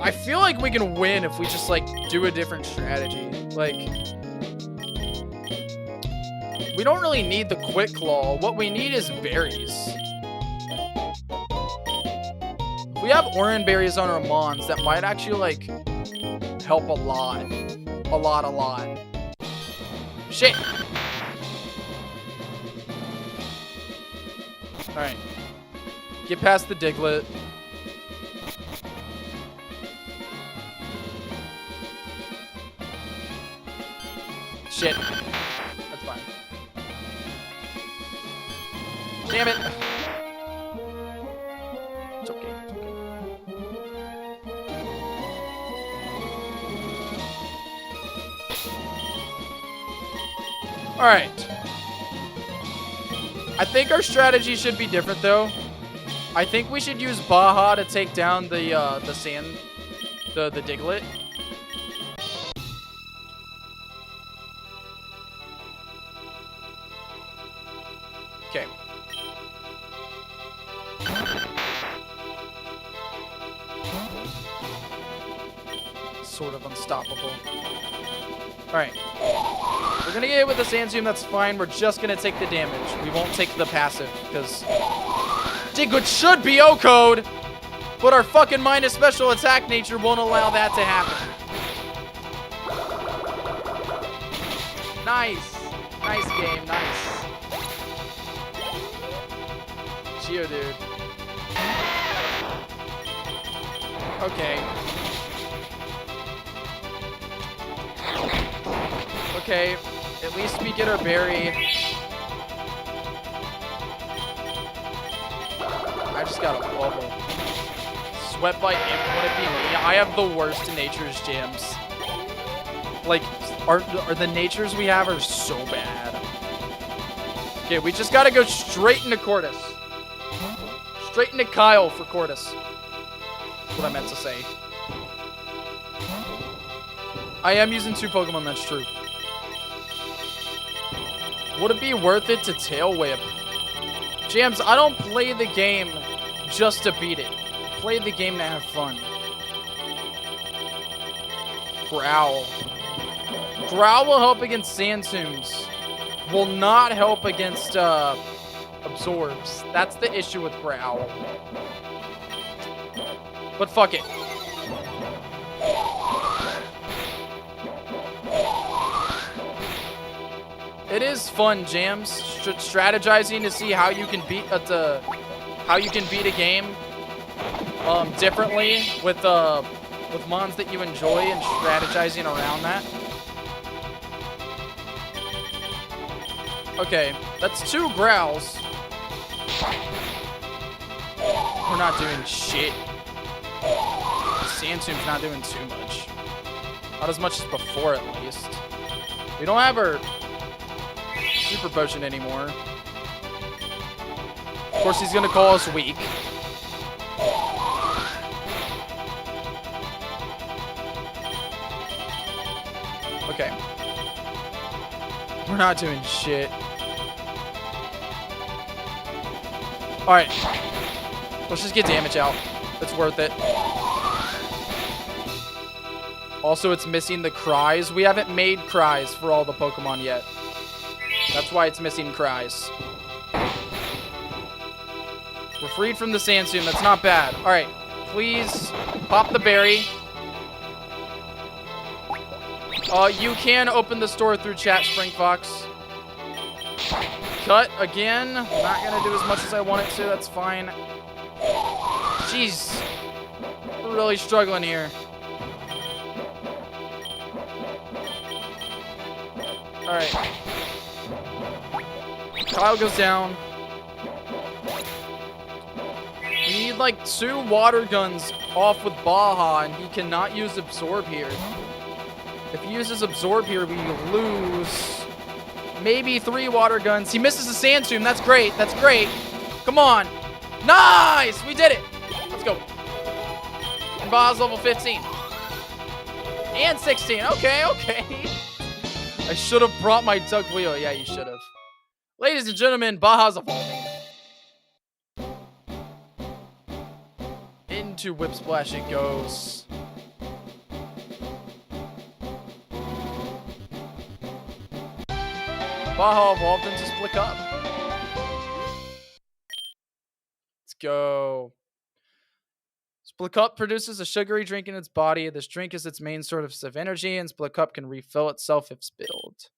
I feel like we can win if we just, like, do a different strategy. Like, we don't really need the Quick Claw. What we need is berries. If we have orange berries on our Mons, that might actually, like, help a lot. A lot. Shit! Alright. Get past the Diglett. Shit. That's fine. Damn it. It's okay. It's okay. Alright. I think our strategy should be different, though. I think we should use Baja to take down the Diglett. Okay. Sort of unstoppable. Alright. We're gonna get hit with the Sand Tomb, that's fine. We're just gonna take the damage. We won't take the passive, because Diglett should be O-code, but our fucking minus special attack nature won't allow that to happen. Nice. Nice game, nice. Geodude. Okay. Okay, at least we get our berry. I just got a bubble. Sweat Bite Imp, would it be me? I have the worst Nature's Jams. Like, the Natures we have are so bad. Okay, we just gotta go straight into Cordis. Straight into Kyle for Cordis. That's what I meant to say. I am using 2 Pokemon, that's true. Would it be worth it to Tail Whip? Jams, I don't play the game just to beat it. I play the game to have fun. Growl. Growl will help against Sand Tombs. Will not help against Absorbs. That's the issue with Growl. But fuck it. It is fun, Jams, strategizing to see how you can beat a game differently with mons that you enjoy and strategizing around that. Okay, that's 2 Growls. We're not doing shit. Sand Tomb's not doing too much. Not as much as before, at least. We don't have our Super Potion anymore. Of course, he's gonna call us weak. Okay. We're not doing shit. Alright. Let's just get damage out. It's worth it. Also, it's missing the cries. We haven't made cries for all the Pokemon yet. That's why it's missing cries. We're freed from the Sandstone. That's not bad. Alright. Please pop the berry. You can open the store through chat, Spring Fox. Cut again. Not gonna do as much as I want it to. That's fine. Jeez. We're really struggling here. Alright. Kyle goes down. We need like 2 water guns off with Baja, and he cannot use Absorb here. If he uses Absorb here, we lose maybe 3 water guns. He misses the Sand Tomb. That's great. That's great. Come on. Nice! We did it. Let's go. And Baja's level 15. And 16. Okay, okay. I should have brought my Tug Wheel. Yeah, you should have. Ladies and gentlemen, Baja's evolving. Into Whip Splash it goes. Baja evolved into Split Up. Let's go. Split Cup produces a sugary drink in its body. This drink is its main source of energy, and Split Cup can refill itself if spilled.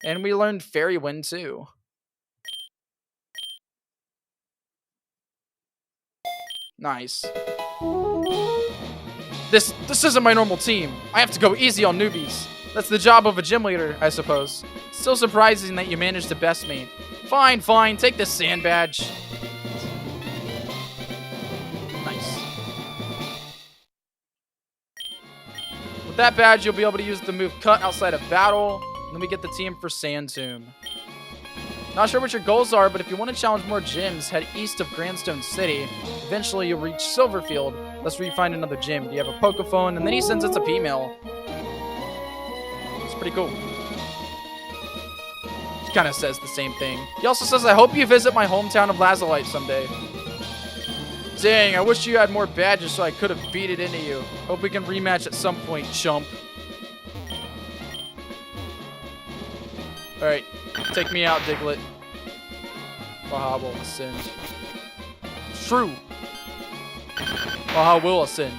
And we learned Fairy Wind too. Nice. This isn't my normal team. I have to go easy on newbies. That's the job of a gym leader, I suppose. Still surprising that you managed to best me. Fine, fine. Take this sand badge. Nice. With that badge, you'll be able to use the move Cut outside of battle. And then we get the team for Sand Tomb. Not sure what your goals are, but if you want to challenge more gyms, head east of Grandstone City. Eventually, you'll reach Silverfield. That's where you find another gym. Do you have a Pokephone? And then he sends us a P-mail. It's pretty cool. He kind of says the same thing. He also says, I hope you visit my hometown of Lazulite someday. Dang, I wish you had more badges so I could have beat it into you. Hope we can rematch at some point, chump. Alright, take me out, Diglett. Baja will ascend. It's true. Baja will ascend.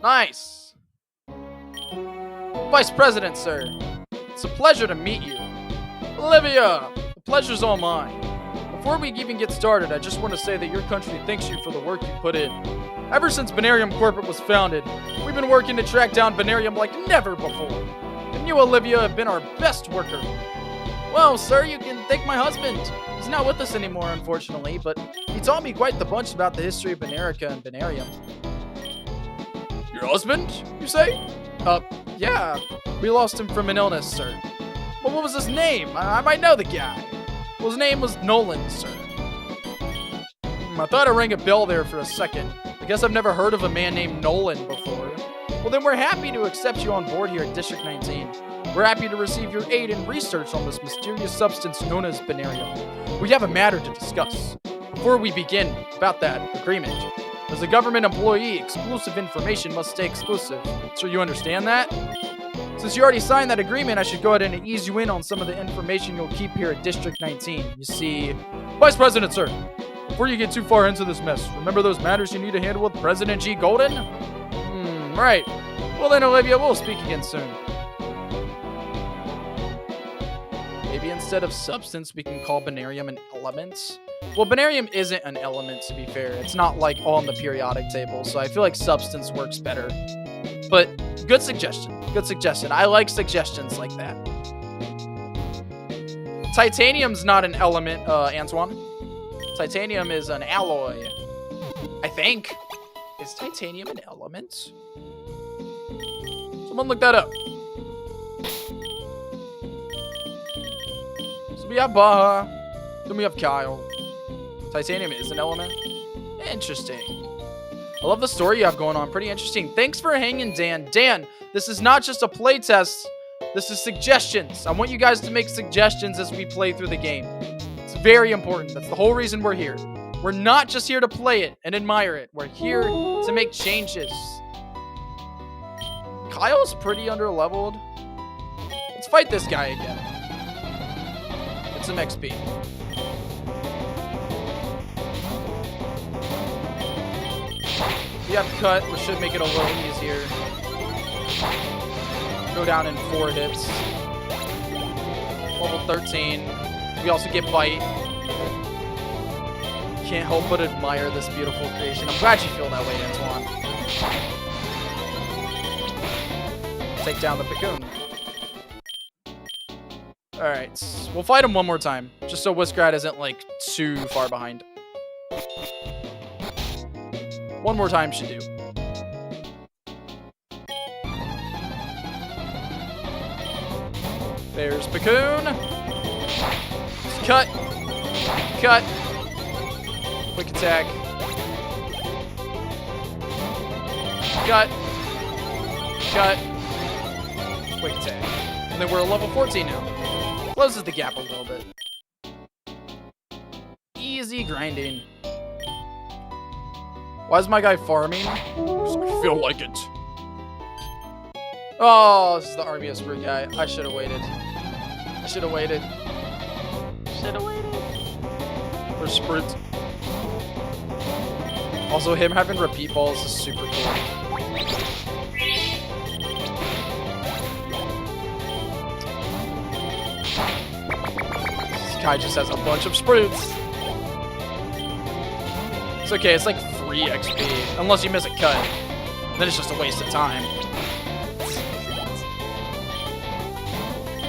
Nice. Vice President, sir. It's a pleasure to meet you. Olivia, the pleasure's all mine. Before we even get started, I just want to say that your country thanks you for the work you put in. Ever since Banarium Corporate was founded, we've been working to track down Banarium like never before. And you, Olivia, have been our best worker. Well, sir, you can thank my husband. He's not with us anymore, unfortunately, but he taught me quite the bunch about the history of Banerica and Banarium. Your husband, you say? Yeah. We lost him from an illness, sir. Well, what was his name? I might know the guy. Well, his name was Nolan, sir. I thought I rang a bell there for a second. I guess I've never heard of a man named Nolan before. Well, then we're happy to accept you on board here at District 19. We're happy to receive your aid in research on this mysterious substance known as Banarium. We have a matter to discuss. Before we begin about that agreement, as a government employee, exclusive information must stay exclusive. So you understand that? Since you already signed that agreement, I should go ahead and ease you in on some of the information you'll keep here at District 19. You see, Vice President, sir. Before you get too far into this mess, remember those matters you need to handle with President G. Golden? Right. Well then, Olivia, we'll speak again soon. Maybe instead of substance, we can call Banarium an element? Well, Banarium isn't an element, to be fair. It's not, like, on the periodic table, so I feel like substance works better. But, good suggestion. Good suggestion. I like suggestions like that. Titanium's not an element, Antoine. Titanium is an alloy. I think. Is titanium an element? Someone look that up. So we have Baja. Then we have Kyle. Titanium is an element. Interesting. I love the story you have going on. Pretty interesting. Thanks for hanging, Dan. Dan, this is not just a playtest. This is suggestions. I want you guys to make suggestions as we play through the game. It's very important. That's the whole reason we're here. We're not just here to play it and admire it. We're here to make changes. Kyle's pretty underleveled. Let's fight this guy again. Get some XP. We have cut, which should make it a little easier. Go down in 4 hits. Level 13. We also get bite. Can't help but admire this beautiful creation. I'm glad you feel that way, Antoine. Take down the Cocoon. Alright, we'll fight him one more time, just so Whiskrat isn't, like, too far behind. One more time should do. There's Cocoon. Cut. Cut. Quick attack. Cut. Cut. Quick attack. And then we're at level 14 now. Closes the gap a little bit. Easy grinding. Why is my guy farming? I feel like it. Oh, this is the Army of Sprue guy. I should have waited. I should have waited. Should have waited. There's Sprute. Also, him having repeat balls is super cool. This guy just has a bunch of Sprutes. It's okay, it's like free XP. Unless you miss a cut. Then it's just a waste of time.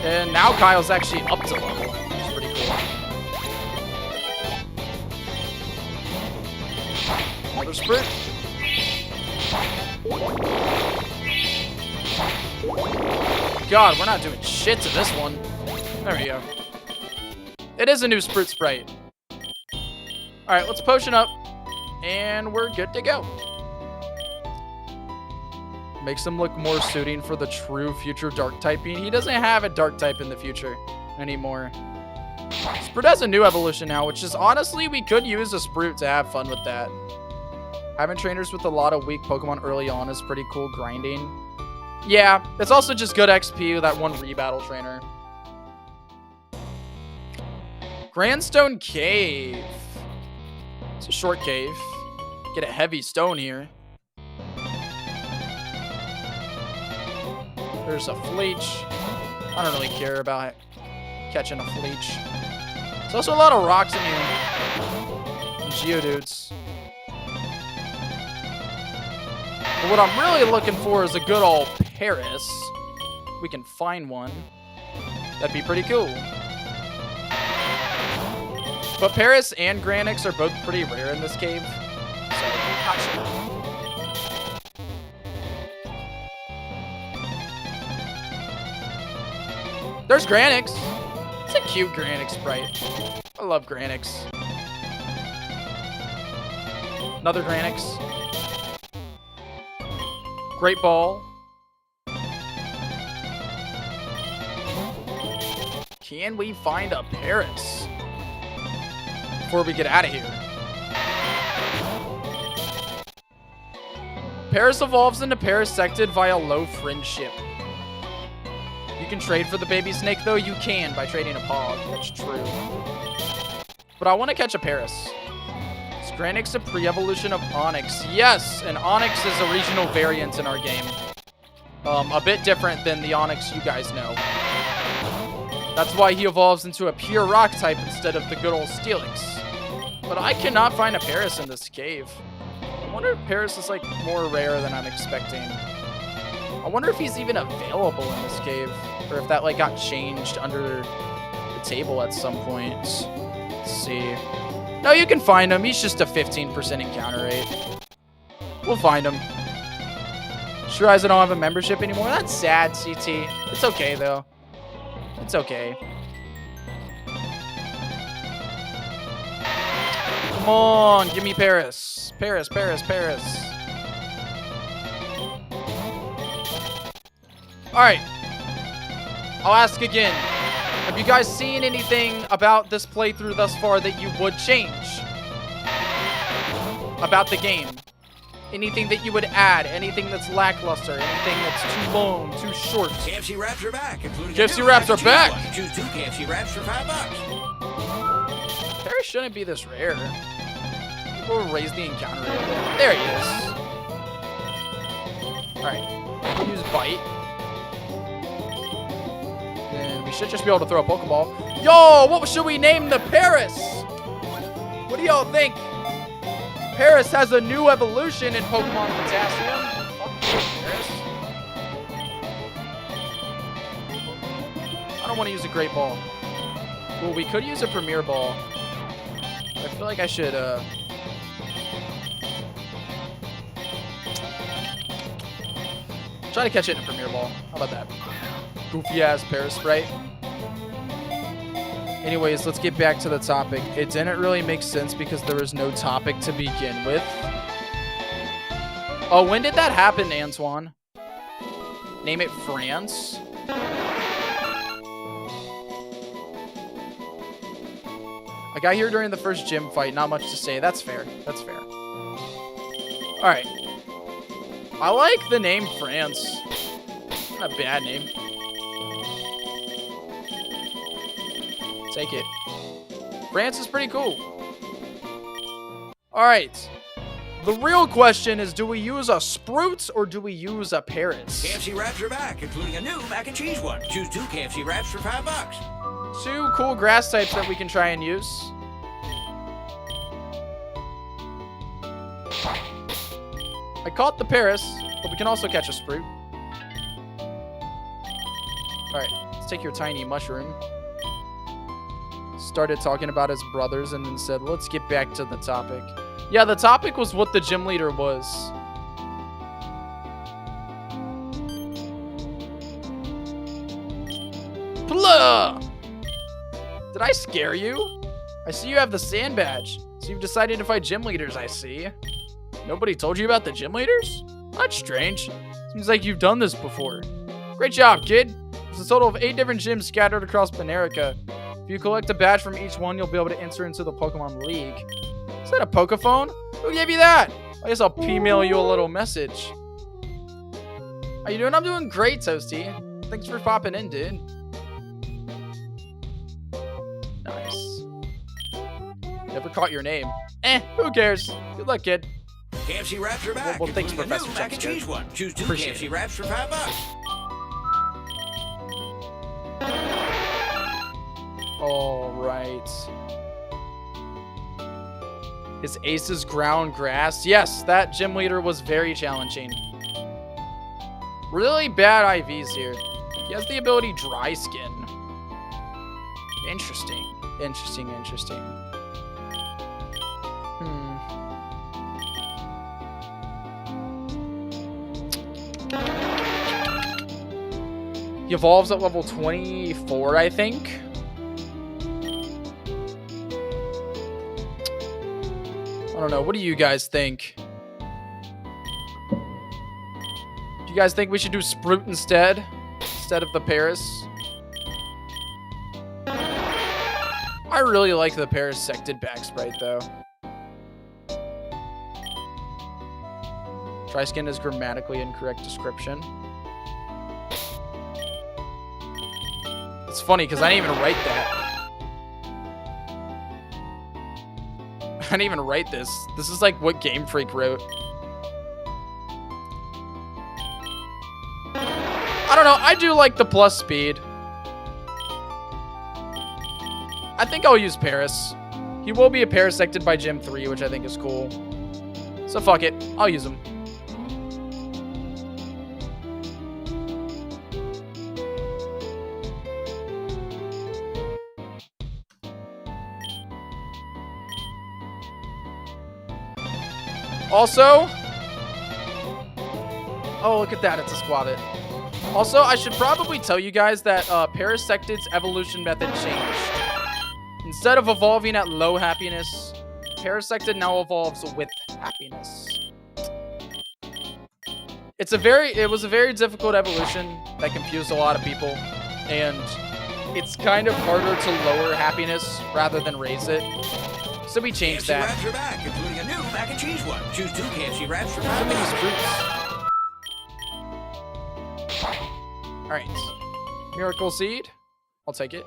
And now Kyle's actually up to level, which is pretty cool. Another sprint. God, we're not doing shit to this one. There we go. It is a new Sprute sprite. Alright, let's potion up. And we're good to go. Makes him look more suiting for the true future dark typing. He doesn't have a dark type in the future anymore. Sprute has a new evolution now, which is honestly, we could use a Sprute to have fun with that. Having trainers with a lot of weak Pokemon early on is pretty cool grinding. Yeah, it's also just good XP with that one rebattle trainer. Grandstone Cave. It's a short cave. Get a heavy stone here. There's a Fleech. I don't really care about catching a Fleech. There's also a lot of rocks in here. And Geodudes. But what I'm really looking for is a good old Paris. We can find one. That'd be pretty cool. But Paris and Granix are both pretty rare in this cave. So, not sure. There's Granix. It's a cute Granix sprite. I love Granix. Another Granix. Great Ball. Can we find a Paris before we get out of here? Paris evolves into Parasected via low friendship. You can trade for the baby snake, though. You can by trading a Pog. That's true. But I want to catch a Paris. Is Granix a pre-evolution of Onix? Yes, and Onix is a regional variant in our game. A bit different than the Onix you guys know. That's why he evolves into a pure rock type instead of the good old Steelix. But I cannot find a Paris in this cave. I wonder if Paris is, like, more rare than I'm expecting. I wonder if he's even available in this cave. Or if that, like, got changed under the table at some point. Let's see. No, you can find him. He's just a 15% encounter rate. We'll find him. Sure as I don't have a membership anymore. That's sad, CT. It's okay, though. It's okay. Come on, give me Paris. Paris, Paris, Paris. Alright. I'll ask again. Have you guys seen anything about this playthrough thus far that you would change? About the game? Anything that you would add? Anything that's lackluster? Anything that's too long, too short? KFC wraps are back, including KFC wraps are back! Choose 2 KFC wraps for $5. Paris shouldn't be this rare. People will raise the encounter rate a bit. There he is. Alright. We'll use Bite. And we should just be able to throw a Pokeball. Yo, what should we name the Paris? What do y'all think? Paris has a new evolution in Pokemon Potassium. Fuck you, Paris. I don't want to use a Great Ball. Well, we could use a Premier Ball. I feel like I should, try to catch it in a Premier Ball. How about that? Goofy-ass Paris Sprite. Anyways, let's get back to the topic. It didn't really make sense because there was no topic to begin with. Oh, when did that happen, Antoine? Name it France? I got here during the first gym fight. Not much to say. That's fair. That's fair. Alright. I like the name France. Not a bad name. Take it. France is pretty cool. Alright. The real question is, do we use a Sprout or do we use a Paris? KFC wraps are back, including a new mac and cheese one. Choose 2 KFC wraps for $5. 2 cool grass types that we can try and use. I caught the Paris, but we can also catch a Sprout. Alright, let's take your tiny mushroom. Started talking about his brothers and then said, let's get back to the topic. Yeah, the topic was what the gym leader was. Blah! Did I scare you? I see you have the sand badge. So you've decided to fight gym leaders, I see. Nobody told you about the gym leaders? That's strange. Seems like you've done this before. Great job, kid. There's a total of 8 different gyms scattered across America. If you collect a badge from each one, you'll be able to enter into the Pokemon League. Is that a Pokephone? Who gave you that? I guess I'll email you a little message. How you doing? I'm doing great, Toasty. Thanks for popping in, dude. Nice. Never caught your name. Who cares? Good luck, kid. KFC wraps are back. Well, thanks, including a Professor new mac and Chester. cheese one. Choose 2 Appreciate KFC it. wraps for $5. All right. His ace is ground grass. Yes, that gym leader was very challenging. Really bad IVs here. He has the ability Dry Skin. Interesting. Interesting, interesting. He evolves at level 24, I think. I don't know. What do you guys think? Do you guys think we should do Sprout instead of the Paris? I really like the Paris Sected back sprite, though. Triskin is grammatically incorrect description. It's funny because I didn't even write that. I didn't even write this. This is like what Game Freak wrote. I don't know. I do like the plus speed. I think I'll use Paris. He will be a Parasected by Gym 3, which I think is cool. So fuck it. I'll use him. Also, oh, look at that. It's a Squabit. Also, I should probably tell you guys that Parasected's evolution method changed. Instead of evolving at low happiness, Parasected now evolves with happiness. It was a very difficult evolution that confused a lot of people. and it's kind of harder to lower happiness rather than raise it. So we changed KFC that. wraps are back, including a new mac and cheese one. Choose 2 KFC wraps for Some of these $5. fruits. Alright. Miracle Seed. I'll take it.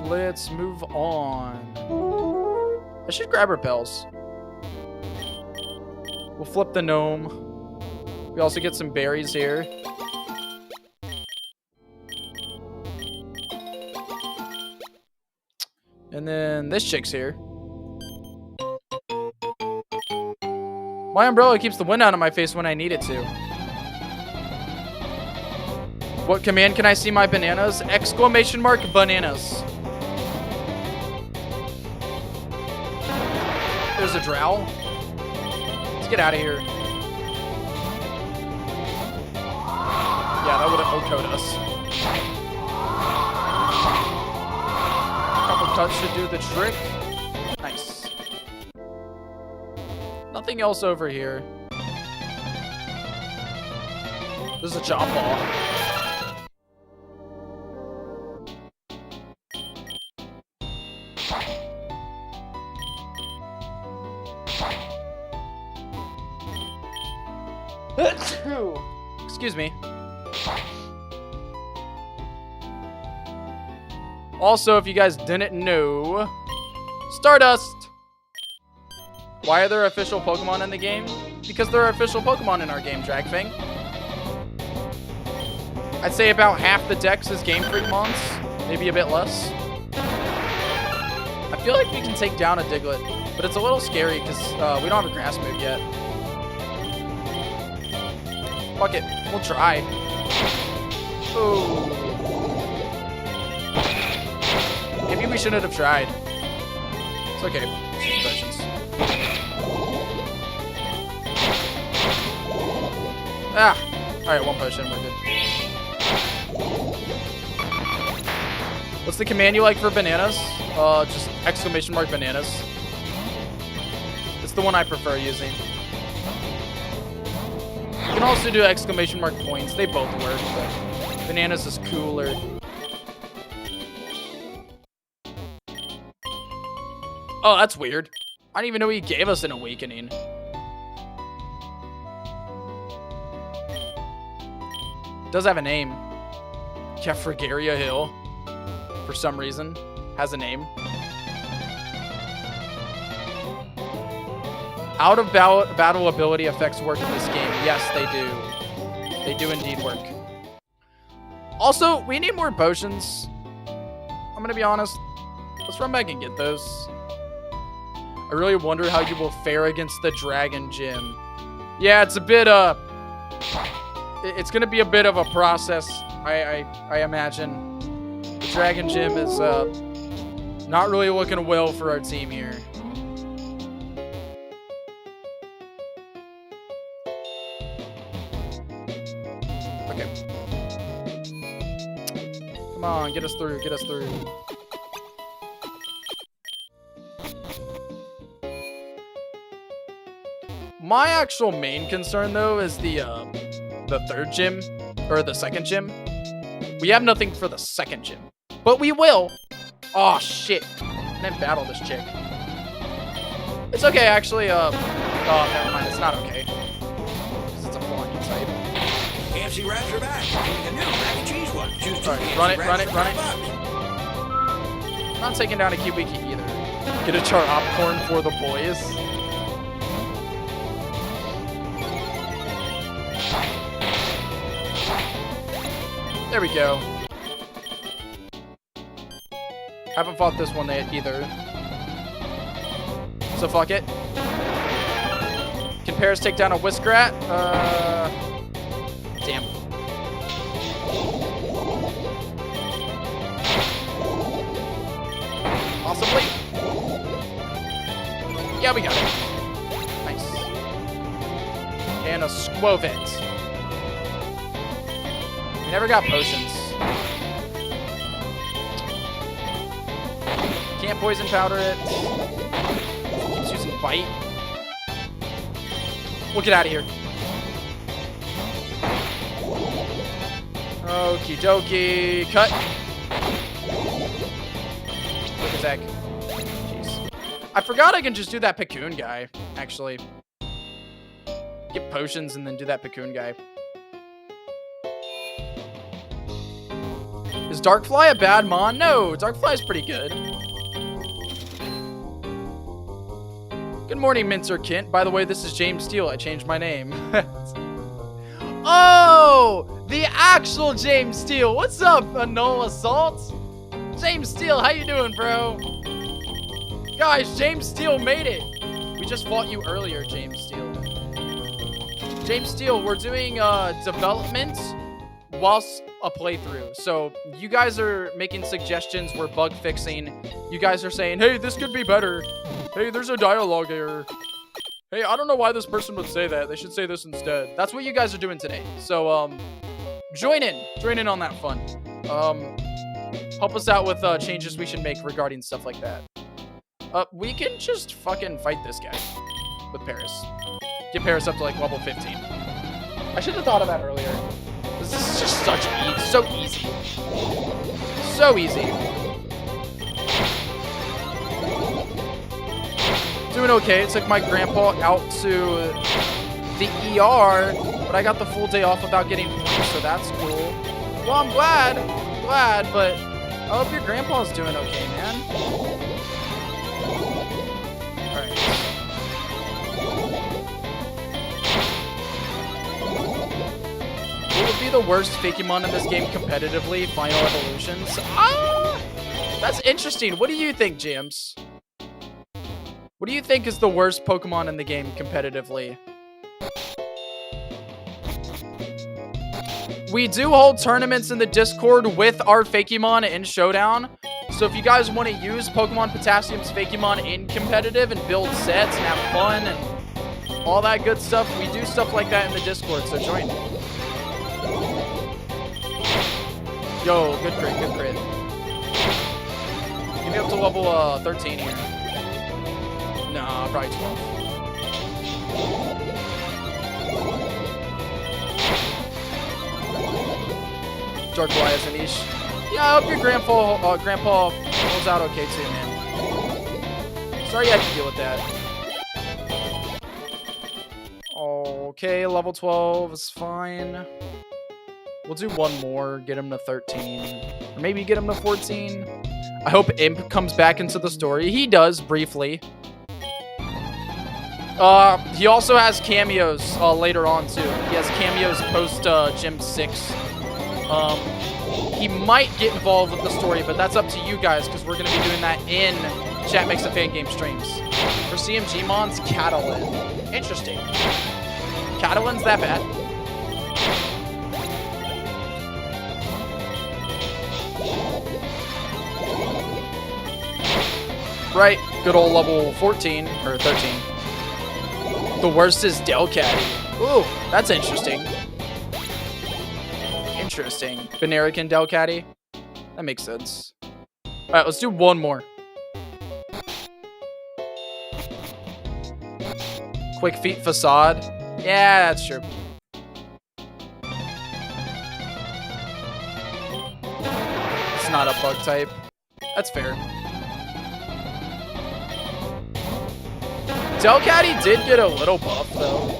Let's move on. I should grab repels. We'll flip the gnome. We also get some berries here. And then this chick's here. My umbrella keeps the wind out of my face when I need it to. What command can I see my bananas? Exclamation mark bananas. There's a drow. Let's get out of here. Yeah, that would have OHKO'd us. Couple cuts should do the trick. Nice. Nothing else over here. This is a chop ball. Excuse me. Also, if you guys didn't know, Stardust. Why are there official Pokemon in the game? Because there are official Pokemon in our game, Dragfang. I'd say about half the dex is Game Freak mons, maybe a bit less. I feel like we can take down a Diglett, but it's a little scary because we don't have a grass move yet. Fuck it, we'll try. Oh. Maybe we shouldn't have tried. It's okay. Potions. Ah! Alright, 1 potion, we're good. What's the command you like for bananas? Just exclamation mark bananas. It's the one I prefer using. You can also do exclamation mark points. They both work, but bananas is cooler. Oh, that's weird. I didn't even know he gave us an awakening. Does have a name. Kefragaria Hill. For some reason. Has a name. Out of battle ability effects work in this game. Yes, they do. They do indeed work. Also, we need more potions. I'm gonna be honest. Let's run back and get those. I really wonder how you will fare against the Dragon Gym. Yeah, it's a bit, it's gonna be a bit of a process, I imagine. The Dragon Gym is, not really looking well for our team here. Okay. Come on, get us through, get us through. My actual main concern, though, is the 3rd gym, or the 2nd gym. We have nothing for the 2nd gym, but we will. Oh, shit. I didn't battle this chick. It's okay, actually, oh, never mind, it's not okay. Because it's a flying type. KFC wraps are back, including a new mac and cheese one. Choose 2 Alright, KFC run it, wraps run it, for run it. $5. I'm not taking down a Kiwiki either. Get a char popcorn for the boys. There we go. Haven't fought this one yet either. So fuck it. Can Paris take down a Whiskrat? Damn. Possibly. Yeah, we got it. Nice. And a Squovit. We never got potions. Can't poison powder it. Keeps using bite. We'll get out of here. Okie dokie. Cut. Quick attack. Jeez. I forgot I can just do that Picoon guy, actually. Get potions and then do that Picoon guy. Is Darkfly a bad mon? No, Darkfly's pretty good. Good morning, Mincer Kent. By the way, this is James Steele. I changed my name. Oh, the actual James Steele. What's up, Anole Assault? James Steele, how you doing, bro? Guys, James Steele made it. We just fought you earlier, James Steele. James Steele, we're doing development whilst a playthrough. So you guys are making suggestions. We're bug fixing. You guys are saying, hey, this could be better. Hey, there's a dialogue error. Hey, I don't know why this person would say that. They should say this instead. That's what you guys are doing today. So, join in. Join in on that fun. Help us out with changes we should make regarding stuff like that. We can just fucking fight this guy with Paris. Get Paris up to like level 15. I should have thought of that earlier. This is just such so easy. So easy. Doing okay. Took my grandpa out to the ER, but I got the full day off without getting points, so that's cool. Well, I'm glad, but I hope your grandpa's doing okay, man. Alright. What would be the worst Fakemon in this game competitively? Final Evolutions? Ah! That's interesting. What do you think, James? What do you think is the worst Pokemon in the game competitively? We do hold tournaments in the Discord with our Fakemon in Showdown. So if you guys want to use Pokemon Potassium's Fakemon in competitive and build sets and have fun and all that good stuff, we do stuff like that in the Discord, so join. Yo, good crit, good crit. Get me up to level 13 here. Nah, probably 12. Darkfly is a niche. Yeah, I hope your grandpa holds out okay too, man. Sorry you had to deal with that. Okay, level 12 is fine. We'll do one more, get him to 13. Or maybe get him to 14. I hope Imp comes back into the story. He does, briefly. He also has cameos later on, too. He has cameos post Gym 6. He might get involved with the story, but that's up to you guys, because we're going to be doing that in Chat Makes a Fan Game streams. For CMG Mons, Catalan. Interesting. Catalan's that bad? Right, good old level 14, or 13. The worst is Delcatty. Ooh, that's interesting. Interesting. Benerican Delcatty. That makes sense. Alright, let's do one more. Quick Feet Facade. Yeah, that's true. It's not a bug type. That's fair. Delcatty did get a little buff, though.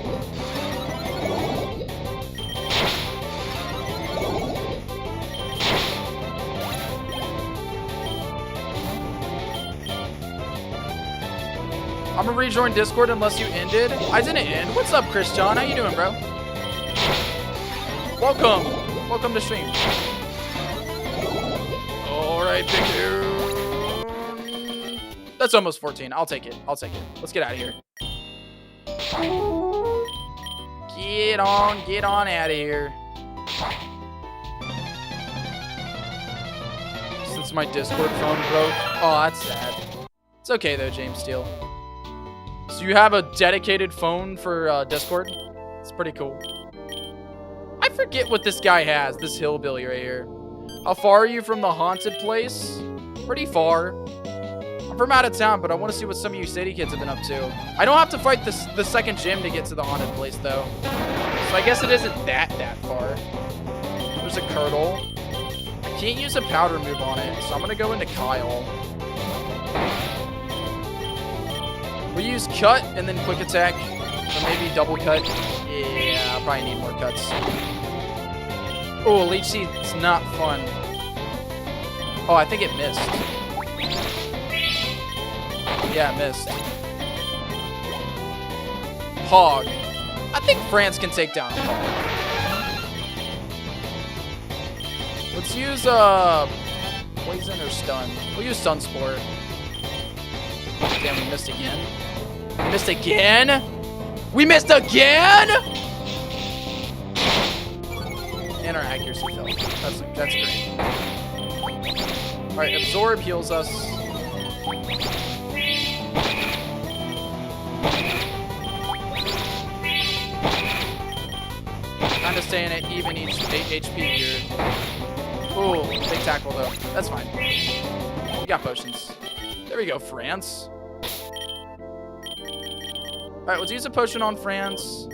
I'm gonna rejoin Discord unless you ended. I didn't end. What's up, Chris John? How you doing, bro? Welcome. Welcome to stream. All right, big dude. That's almost 14. I'll take it. I'll take it. Let's get out of here. Get on out of here. Since my Discord phone broke. Oh, that's sad. It's okay though, James Steele. So you have a dedicated phone for Discord? It's pretty cool. I forget what this guy has, this hillbilly right here. How far are you from the haunted place? Pretty far. I'm from out of town, but I want to see what some of you city kids have been up to. I don't have to fight the second gym to get to the haunted place, though. So I guess it isn't that far. There's a Curdle. I can't use a powder move on it, so I'm going to go into Kyle. We'll use cut and then quick attack. Or maybe double cut. Yeah, I'll probably need more cuts. Oh, Leech Seed's not fun. Oh, I think it missed. Yeah, it missed. Hog. I think France can take down Hog. Let's use poison or stun. We'll use Stun Spore. Damn, we missed again. We missed again? We missed again? And our accuracy fell. That's great. Alright, Absorb heals us. Kind of staying at even each HP here. Ooh, big tackle though. That's fine. We got potions. There we go, France. Alright, let's use a potion on France.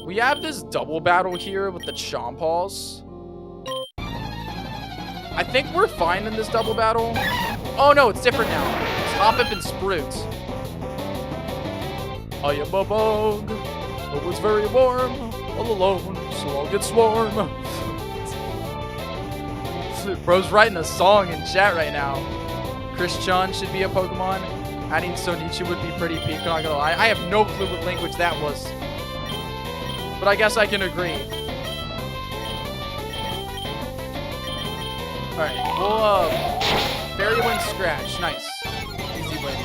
We have this double battle here with the Chomp-Halls. I think we're fine in this double battle. Oh no, it's different now. It's Hoppip and Sprout. I am a bug. It was very warm. All alone, so I'll get swarm. Bro's writing a song in chat right now. Chris Chun should be a Pokemon. Adding Sonichi would be pretty peak, not gonna lie. I have no clue what language that was. But I guess I can agree. Alright, we'll, Fairy Wind Scratch. Nice. Easy win.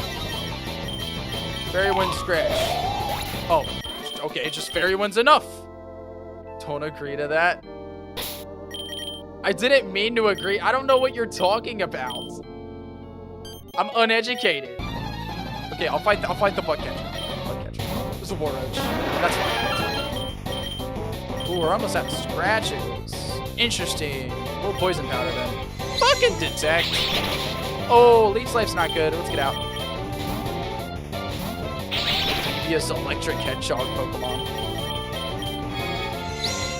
Fairy Wind Scratch. Oh, okay, just Fairy Wind's enough. Don't agree to that. I didn't mean to agree. I don't know what you're talking about. I'm uneducated. Okay, I'll fight the butt catcher. There's a War Roach. That's fine. Ooh, we're almost at scratches. Interesting. We'll poison powder then. Fucking detect. Oh, Leech Life's not good. Let's get out. Devious Electric Hedgehog Pokemon.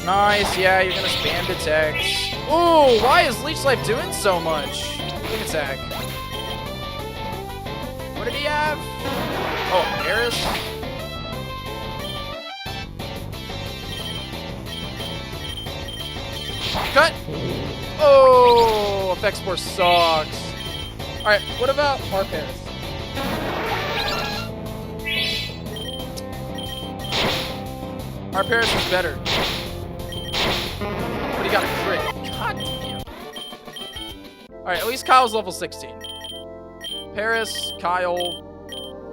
Nice. Yeah, you're gonna spam detect. Ooh, why is Leech Life doing so much? Quick attack. What did he have? Oh, Paris. Cut. Oh, Effect Spore sucks. All right, what about our Paris? Our Paris is better. But he got a crit. God damn. All right, at least Kyle's level 16. Paris, Kyle,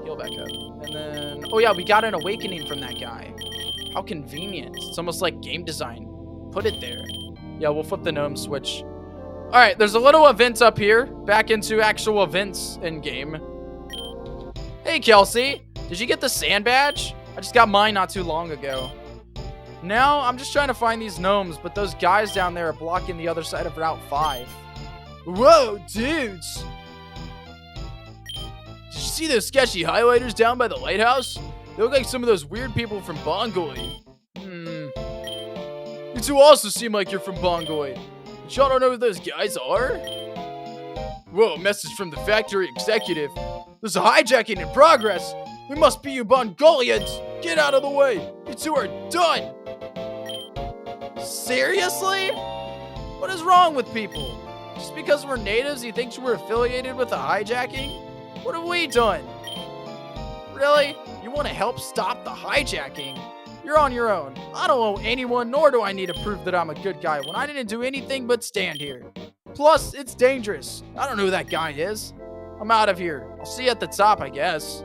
heal back up. And then, oh yeah, we got an awakening from that guy. How convenient. It's almost like game design. Put it there. Yeah, we'll flip the gnome switch. All right, there's a little event up here. Back into actual events in game. Hey, Kelsey. Did you get the sand badge? I just got mine not too long ago. Now, I'm just trying to find these gnomes, but those guys down there are blocking the other side of Route 5. Whoa, dudes. Did you see those sketchy highlighters down by the lighthouse? They look like some of those weird people from Bongoid. You two also seem like you're from Bongoid. Y'all don't know who those guys are? Whoa, message from the factory executive. There's a hijacking in progress. We must be you Mongolians. Get out of the way. You two are done. Seriously? What is wrong with people? Just because we're natives, you think we're affiliated with the hijacking? What have we done? Really? You want to help stop the hijacking? You're on your own. I don't owe anyone, nor do I need to prove that I'm a good guy when I didn't do anything but stand here. Plus, it's dangerous. I don't know who that guy is. I'm out of here. I'll see you at the top, I guess.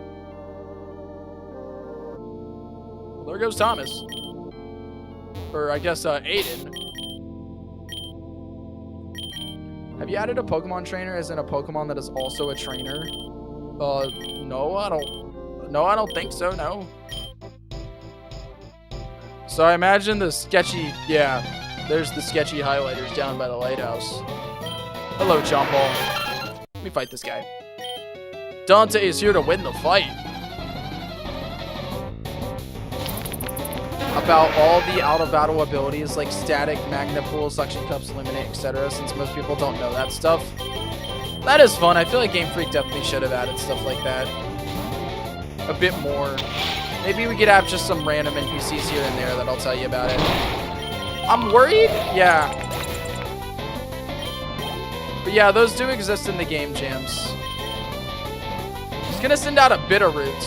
Well, there goes Thomas. Or, I guess, Aiden. Have you added a Pokemon trainer as in a Pokemon that is also a trainer? No, I don't think so, no. So I imagine the sketchy, yeah, there's the sketchy highlighters down by the lighthouse. Hello, Chompball. Let me fight this guy. Dante is here to win the fight. About all the out-of-battle abilities like static, magnet pool, suction cups, eliminate, etc. Since most people don't know that stuff. That is fun. I feel like Game Freak definitely should have added stuff like that. A bit more. Maybe we could have just some random NPCs here and there that I'll tell you about it. I'm worried? Yeah. But yeah, those do exist in the game jams. Just gonna send out a Bitterroot.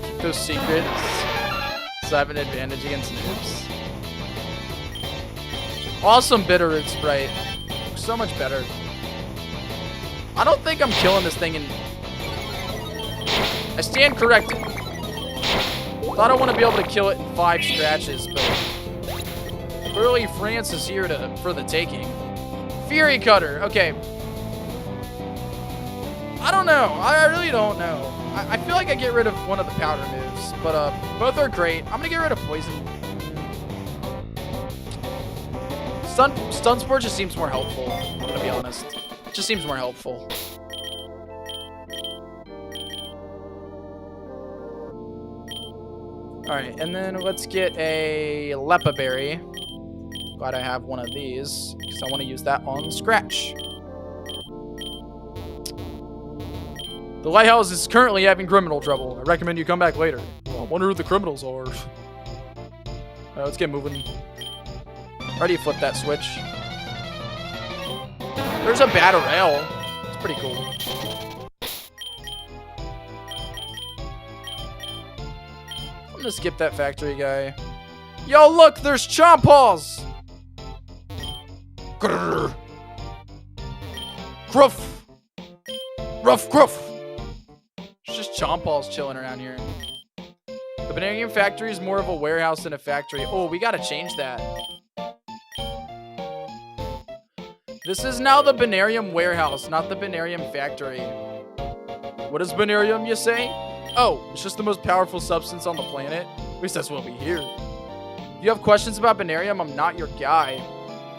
Keep those secrets. So I have an advantage against noobs. Awesome Bitterroot sprite. So much better. I don't think I'm killing this thing in... I stand corrected. Thought I want to be able to kill it in 5 scratches, but... Clearly France is here for the taking. Fury Cutter. Okay. I don't know. I really don't know. I feel like I get rid of one of the powder moves, but both are great. I'm gonna get rid of poison. Stun Spore just seems more helpful, to be honest. It just seems more helpful. Alright, and then let's get a Lepa Berry. Glad I have one of these, because I want to use that on Scratch. The lighthouse is currently having criminal trouble. I recommend you come back later. Well, I wonder who the criminals are. Let's get moving. Already flipped that switch. There's a Battle Rail. It's pretty cool. I'm gonna skip that factory guy. Yo, look, there's Chomp-Paws! Grrr. Gruff! Ruff, gruff! There's just Chomp-Paws chilling around here. The Banarium Factory is more of a warehouse than a factory. Oh, we gotta change that. This is now the Banarium Warehouse, not the Banarium Factory. What is Banarium, you say? Oh, it's just the most powerful substance on the planet. At least that's what we hear. If you have questions about Banarium, I'm not your guy.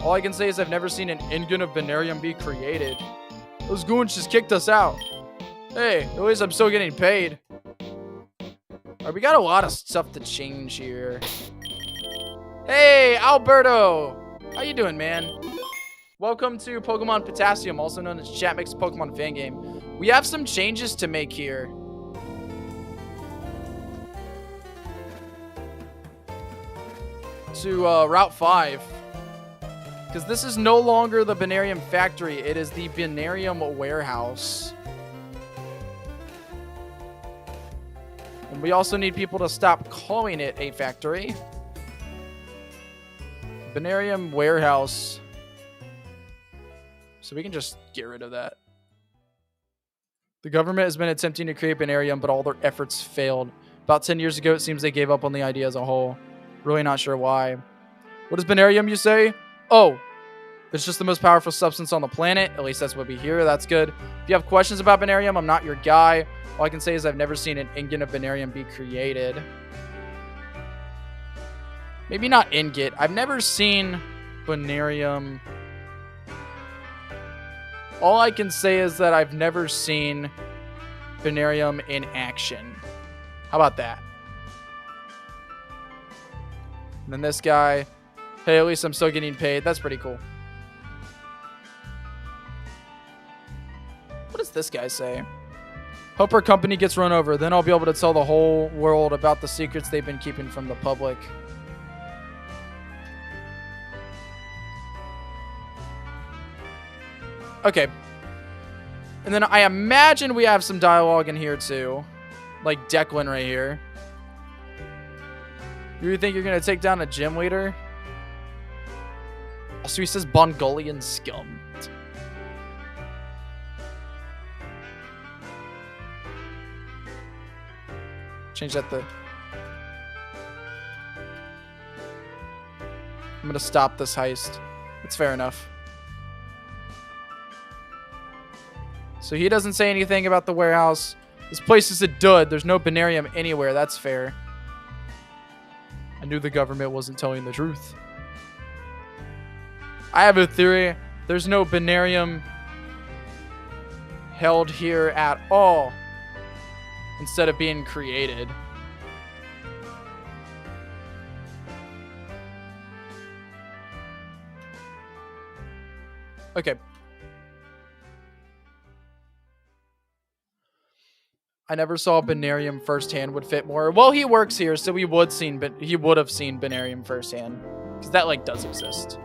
All I can say is I've never seen an engine of Banarium be created. Those goons just kicked us out. Hey, at least I'm still getting paid. Alright, we got a lot of stuff to change here. Hey, Alberto! How you doing, man? Welcome to Pokemon Potassium, also known as Chat Mix Pokemon Fan Game. We have some changes to make here. To Route 5. Because this is no longer the Banarium Factory, it is the Banarium Warehouse. And we also need people to stop calling it a factory. Banarium Warehouse. So we can just get rid of that. The government has been attempting to create Banarium, but all their efforts failed. About 10 years ago, it seems they gave up on the idea as a whole. Really not sure why. What is Banarium, you say? Oh, it's just the most powerful substance on the planet. At least that's what we hear. That's good. If you have questions about Banarium, I'm not your guy. All I can say is I've never seen an ingot of Banarium be created. Maybe not ingot. I've never seen Banarium. All I can say is that I've never seen Banarium in action. How about that? And then this guy. Hey, at least I'm still getting paid. That's pretty cool. What does this guy say? Hope our company gets run over. Then I'll be able to tell the whole world about the secrets they've been keeping from the public. Okay. And then I imagine we have some dialogue in here too. Like Declan right here. You think you're going to take down a gym leader? Also, he says Mongolian scum. Change that to... I'm going to stop this heist. It's fair enough. So he doesn't say anything about the warehouse. This place is a dud. There's no Banarium anywhere. That's fair. I knew the government wasn't telling the truth. I have a theory. There's no Banarium held here at all instead of being created. Okay. I never saw Binarium firsthand would fit more. Well, he works here, so he would have seen Binarium firsthand. Because that, like, does exist.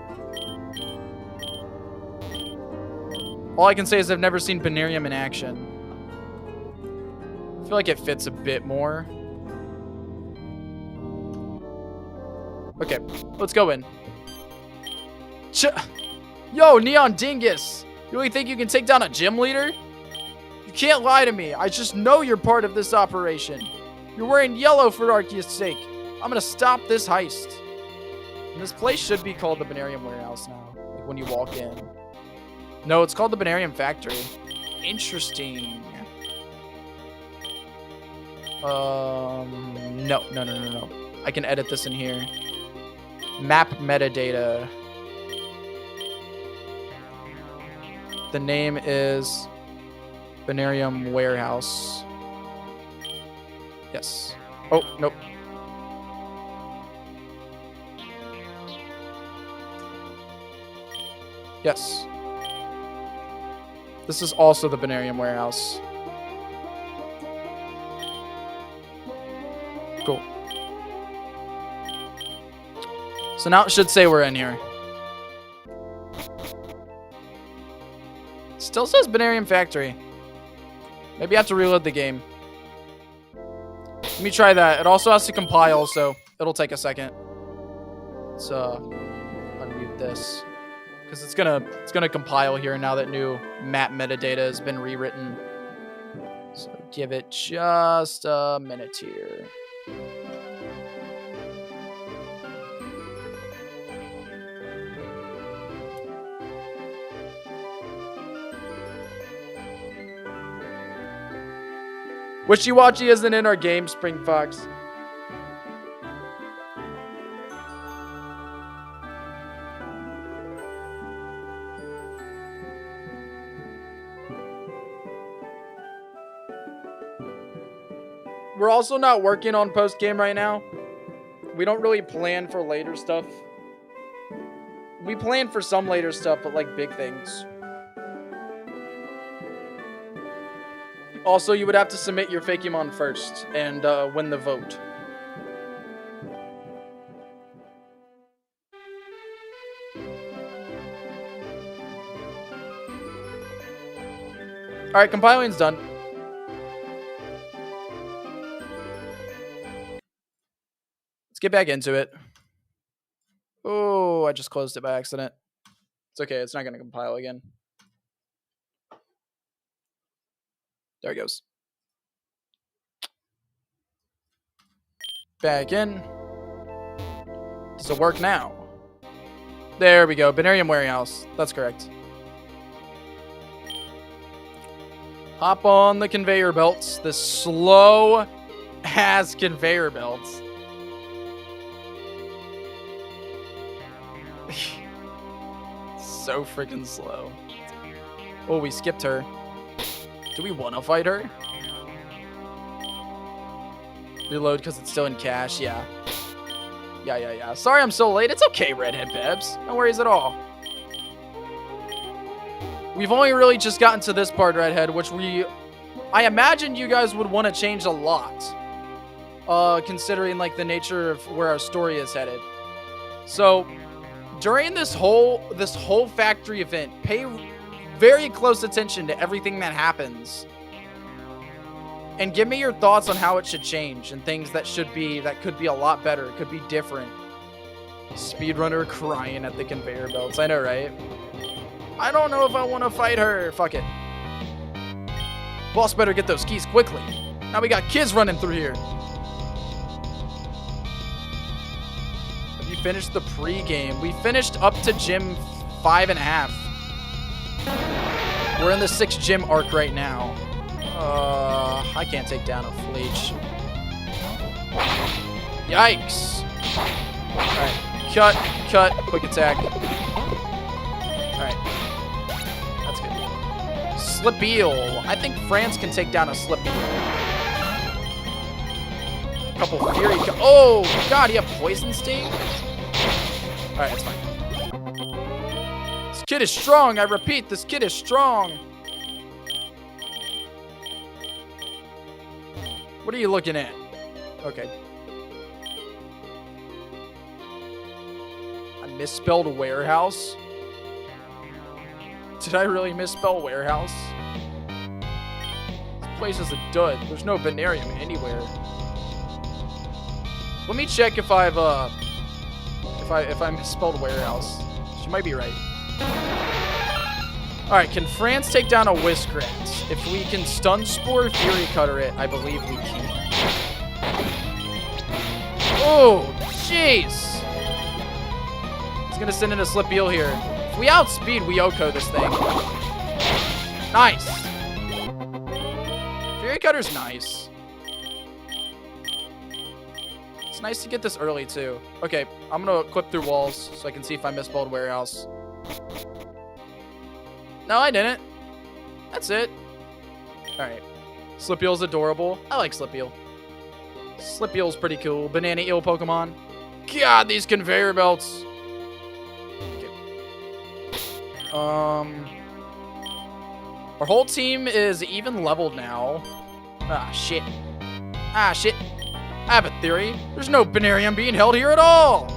All I can say is I've never seen Binarium in action. I feel like it fits a bit more. Okay, let's go in. Yo, Neon Dingus! You really think you can take down a gym leader? You can't lie to me. I just know you're part of this operation. You're wearing yellow for Arceus' sake. I'm gonna stop this heist. And this place should be called the Binarium Warehouse now, like when you walk in. No, it's called the Binarium Factory. Interesting. No. I can edit this in here. Map metadata. The name is Binarium Warehouse. Yes. Oh, nope. Yes. This is also the Binarium Warehouse. Cool. So now it should say we're in here. Still says Binarium Factory. Maybe I have to reload the game. Let me try that. It also has to compile, so it'll take a second. Let's unmute this. Because it's gonna compile here now that new map metadata has been rewritten. So give it just a minute here. Wishy-washy isn't in our game, Spring Fox. We're also not working on post-game right now. We don't really plan for later stuff. We plan for some later stuff, but like big things. Also, you would have to submit your Fakemon first and win the vote. Alright, compiling's done. Let's get back into it. Oh, I just closed it by accident. It's okay, it's not going to compile again. There it goes. Back in. Does it work now? There we go. Binarium Warehouse. That's correct. Hop on the conveyor belts. The slow-ass conveyor belts. So freaking slow. Oh, we skipped her. Do we want to fight her? Reload because it's still in cache. Yeah. Yeah. Sorry I'm so late. It's okay, Redhead Babs. No worries at all. We've only really just gotten to this part, Redhead, which I imagine you guys would want to change a lot. Considering like the nature of where our story is headed. So, during this whole factory event, pay very close attention to everything that happens. And give me your thoughts on how it should change and things that could be a lot better. It could be different. Speedrunner crying at the conveyor belts. I know, right? I don't know if I want to fight her. Fuck it. Boss better get those keys quickly. Now we got kids running through here. Have you finished the pre-game? We finished up to gym 5.5. We're in the 6th gym arc right now. I can't take down a Fleech. Yikes. Alright. Cut. Quick attack. Alright. That's good. Slipeel. I think France can take down a Slipeel. Couple Fury. Oh, God, he have Poison Sting? Alright, that's fine. This kid is strong. I repeat, this kid is strong. What are you looking at? Okay. I misspelled warehouse. Did I really misspell warehouse? This place is a dud. There's no Venarium anywhere. Let me check if I've if I misspelled warehouse. She might be right. Alright, can France take down a Whiskrat? If we can Stun Spore, Fury Cutter it, I believe we can. Oh, jeez! He's gonna send in a Slipeel here. If we outspeed Wyoko this thing. Nice! Fury Cutter's nice. It's nice to get this early, too. Okay, I'm gonna clip through walls so I can see if I misspelled warehouse. No, I didn't. That's it. Alright. Slipeel's adorable. I like Slipeel. Slipeel's pretty cool. Banana Eel Pokemon. God, these conveyor belts. Okay. Our whole team is even leveled now. Ah, shit. Ah, shit. I have a theory. There's no Banarium being held here at all.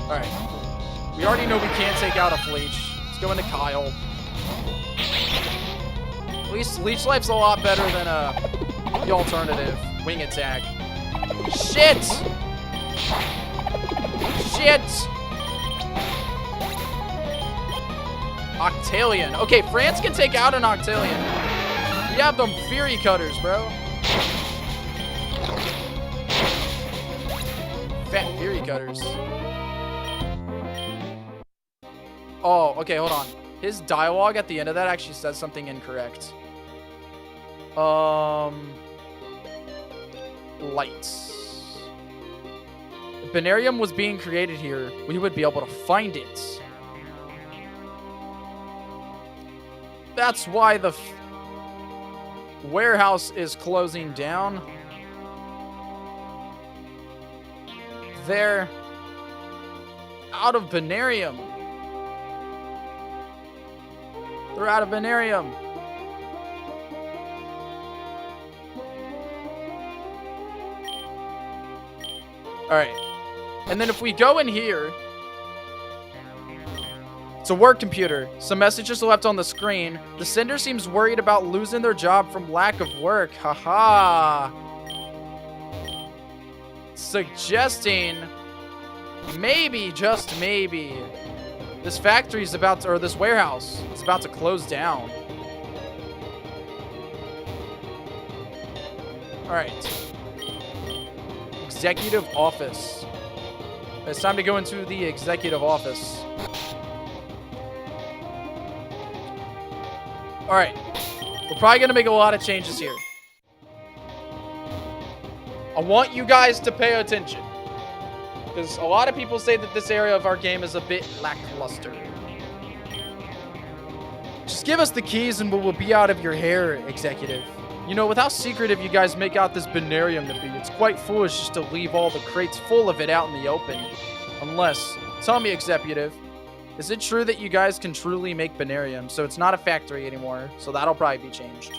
Alright. We already know we can't take out a Fleech. Let's go into Kyle. At least Leech Life's a lot better than the alternative. Wing Attack. Shit! Shit! Octalion. Okay, France can take out an Octalion. We have them Fury Cutters, bro. Fat Fury Cutters. Oh, okay, hold on. His dialogue at the end of that actually says something incorrect. Lights. If Banarium was being created here, we would be able to find it. That's why the warehouse is closing down. They're out of Banarium. They're out of Banarium. Alright. And then if we go in here, it's a work computer. Some messages are left on the screen. The sender seems worried about losing their job from lack of work. Haha. Suggesting maybe, just maybe, this factory's about to, or this warehouse is about to close down. Alright. Executive office. It's time to go into the executive office. Alright. We're probably going to make a lot of changes here. I want you guys to pay attention. Because a lot of people say that this area of our game is a bit lackluster. Just give us the keys and we'll be out of your hair, executive. You know, with how secretive you guys make out this Banarium to be, it's quite foolish just to leave all the crates full of it out in the open. Unless, tell me, executive, is it true that you guys can truly make Banarium, so it's not a factory anymore, so that'll probably be changed?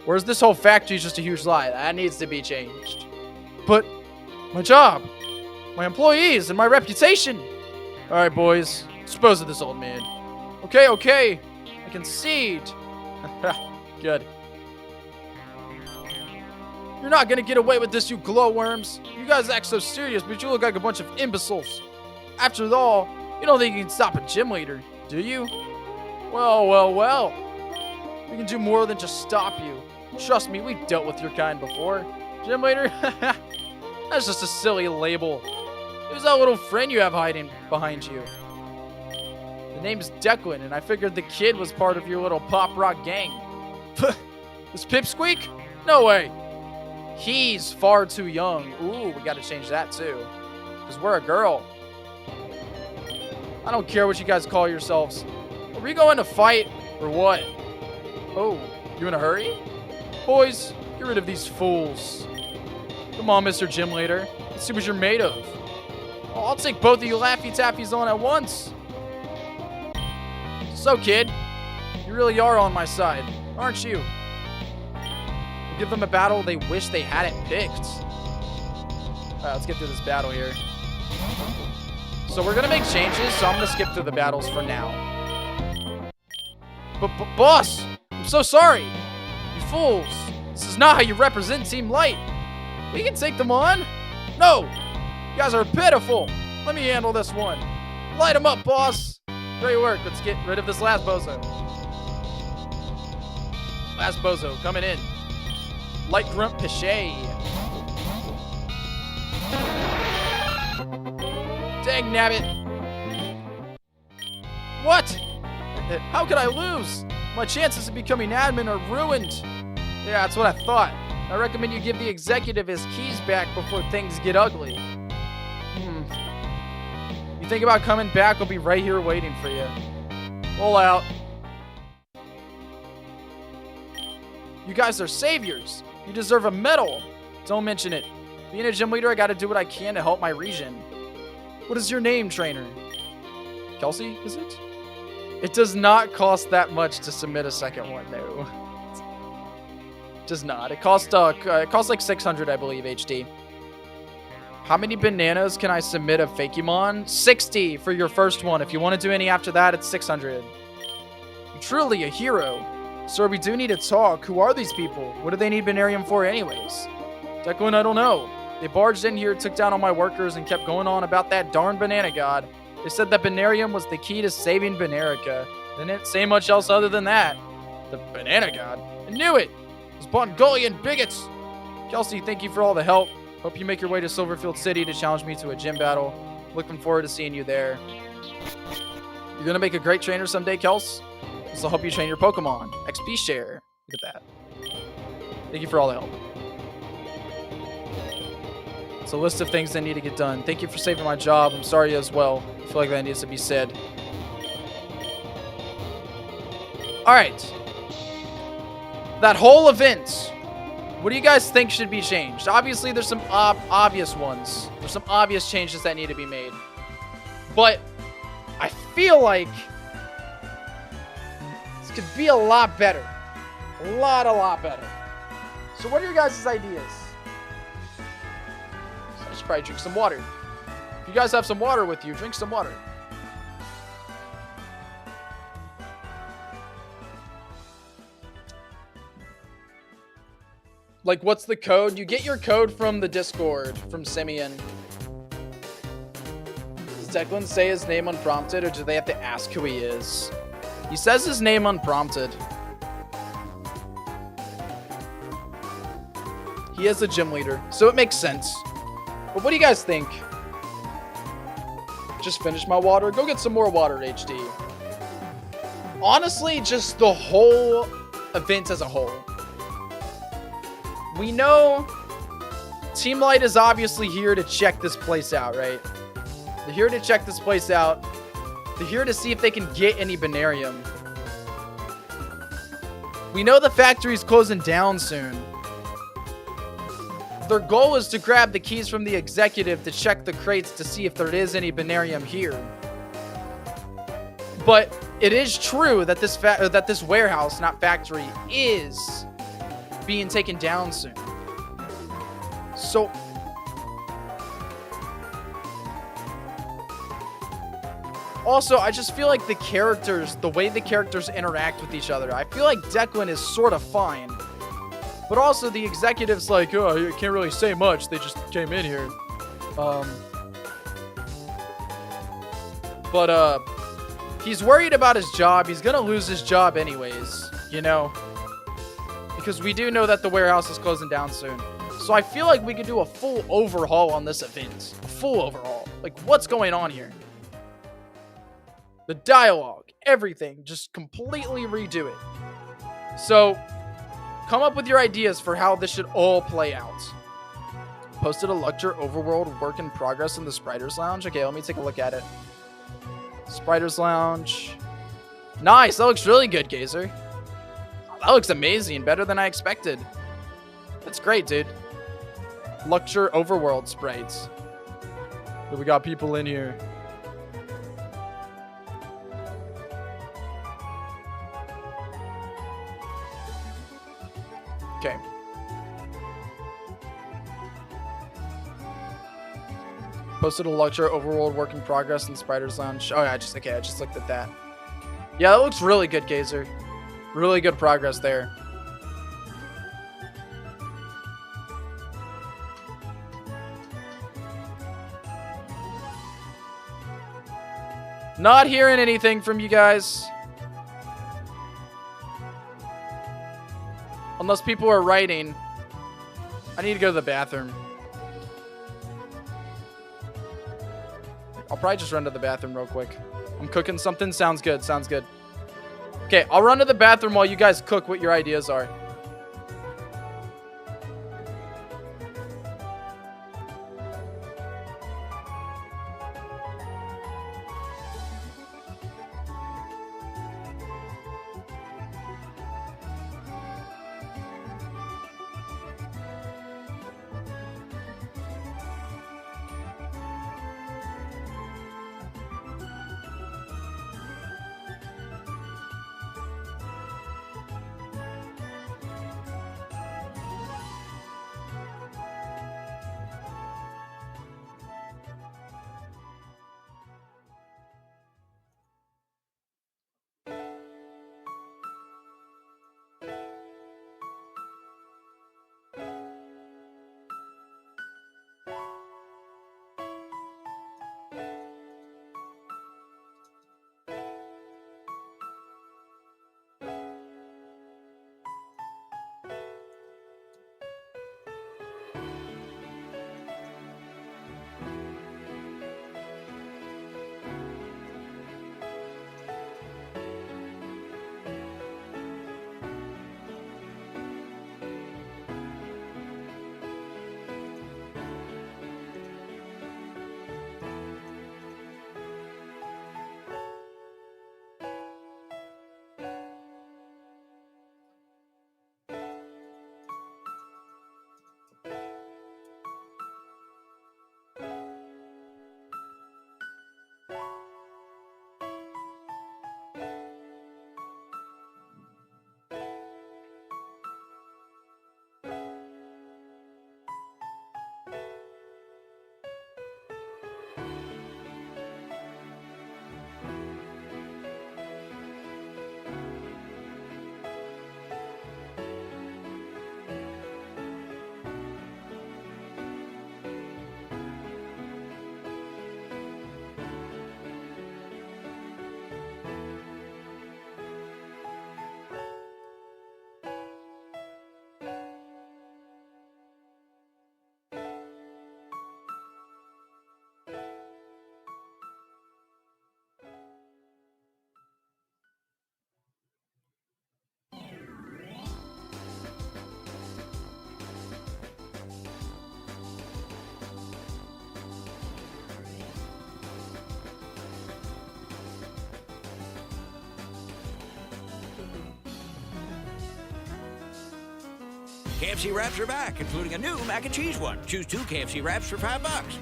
Or is this whole factory just a huge lie? That needs to be changed. But my job, my employees, and my reputation. All right, boys, dispose of this old man. Okay, okay, I concede. Good. You're not gonna get away with this, you glowworms. You guys act so serious, but you look like a bunch of imbeciles. After all, you don't think you can stop a gym leader, do you? Well, well, well. We can do more than just stop you. Trust me, we've dealt with your kind before. Gym leader? That's just a silly label. Who's that little friend you have hiding behind you? The name's Declan, and I figured the kid was part of your little pop rock gang. This Pipsqueak? No way. He's far too young. Ooh, we gotta change that too. Because we're a girl. I don't care what you guys call yourselves. Are we going to fight or what? Oh, you in a hurry? Boys, get rid of these fools. Come on, Mr. Gym Leader. Let's see what you're made of. Oh, I'll take both of you Laffy Taffies on at once. So, kid, you really are on my side, aren't you? We'll give them a battle they wish they hadn't picked. Alright, let's get through this battle here. So we're going to make changes, so I'm going to skip through the battles for now. But boss, I'm so sorry. You fools. This is not how you represent Team Light. We can take them on. No. You guys are pitiful. Let me handle this one. Light them up, boss. Great work. Let's get rid of this last bozo. Last bozo coming in. Light Grunt Pichet. Dang nabbit. What? How could I lose? My chances of becoming admin are ruined. Yeah, that's what I thought. I recommend you give the executive his keys back before things get ugly. You think about coming back, I'll be right here waiting for you. Roll out. You guys are saviors. You deserve a medal. Don't mention it. Being a gym leader, I gotta do what I can to help my region. What is your name, trainer? Kelsey, is it? It does not cost that much to submit a second one, no. It does not. It costs like 600, I believe, HD. How many bananas can I submit of Fakemon? 60 for your first one. If you want to do any after that, it's 600. You're truly a hero. Sir, we do need to talk. Who are these people? What do they need Banarium for anyways? Declan, I don't know. They barged in here, took down all my workers, and kept going on about that darn banana god. They said that Banarium was the key to saving Banerica. They didn't say much else other than that. The banana god? I knew it! Those Mongolian bigots! Kelsey, thank you for all the help. Hope you make your way to Silverfield City to challenge me to a gym battle. Looking forward to seeing you there. You're gonna make a great trainer someday, Kels. This will help you train your Pokemon. XP share. Look at that. Thank you for all the help. It's a list of things that need to get done. Thank you for saving my job. I'm sorry as well. I feel like that needs to be said. Alright. That whole event. What do you guys think should be changed? Obviously, there's some obvious ones. There's some obvious changes that need to be made. But I feel like this could be a lot better. A lot better. So what are your guys' ideas? So I should probably drink some water. If you guys have some water with you, drink some water. Like, what's the code? You get your code from the Discord, from Simeon. Does Declan say his name unprompted, or do they have to ask who he is? He says his name unprompted. He is a gym leader, so it makes sense. But what do you guys think? Just finish my water? Go get some more water, HD. Honestly, just the whole event as a whole. We know Team Light is obviously here to check this place out, right? They're here to check this place out. They're here to see if they can get any Banarium. We know the factory's closing down soon. Their goal is to grab the keys from the executive to check the crates to see if there is any Banarium here. But it is true that this warehouse, not factory, is being taken down soon. So also, I just feel like the way the characters interact with each other, I feel like Declan is sort of fine. But also the executive's like, oh, you can't really say much. They just came in here. He's worried about his job. He's gonna lose his job anyways, you know? Because we do know that the warehouse is closing down soon. So I feel like we could do a full overhaul on this event. A full overhaul. Like, what's going on here? The dialogue, everything. Just completely redo it. So, come up with your ideas for how this should all play out. Posted a lecture overworld work in progress in the Spriters Lounge. Okay, let me take a look at it. Spiders Lounge. Nice. That looks really good, Gazer. That looks amazing. Better than I expected. That's great, dude. Luxure Overworld sprites. So we got people in here. Okay. Posted a Luxure Overworld work in progress in Spiders Lounge. Oh yeah, I just looked at that. Yeah, that looks really good, Gazer. Really good progress there. Not hearing anything from you guys. Unless people are writing. I need to go to the bathroom. I'll probably just run to the bathroom real quick. I'm cooking something. Sounds good. Sounds good. Okay, I'll run to the bathroom while you guys cook what your ideas are. KFC wraps are back, including a new mac and cheese one. Choose 2 KFC wraps for $5.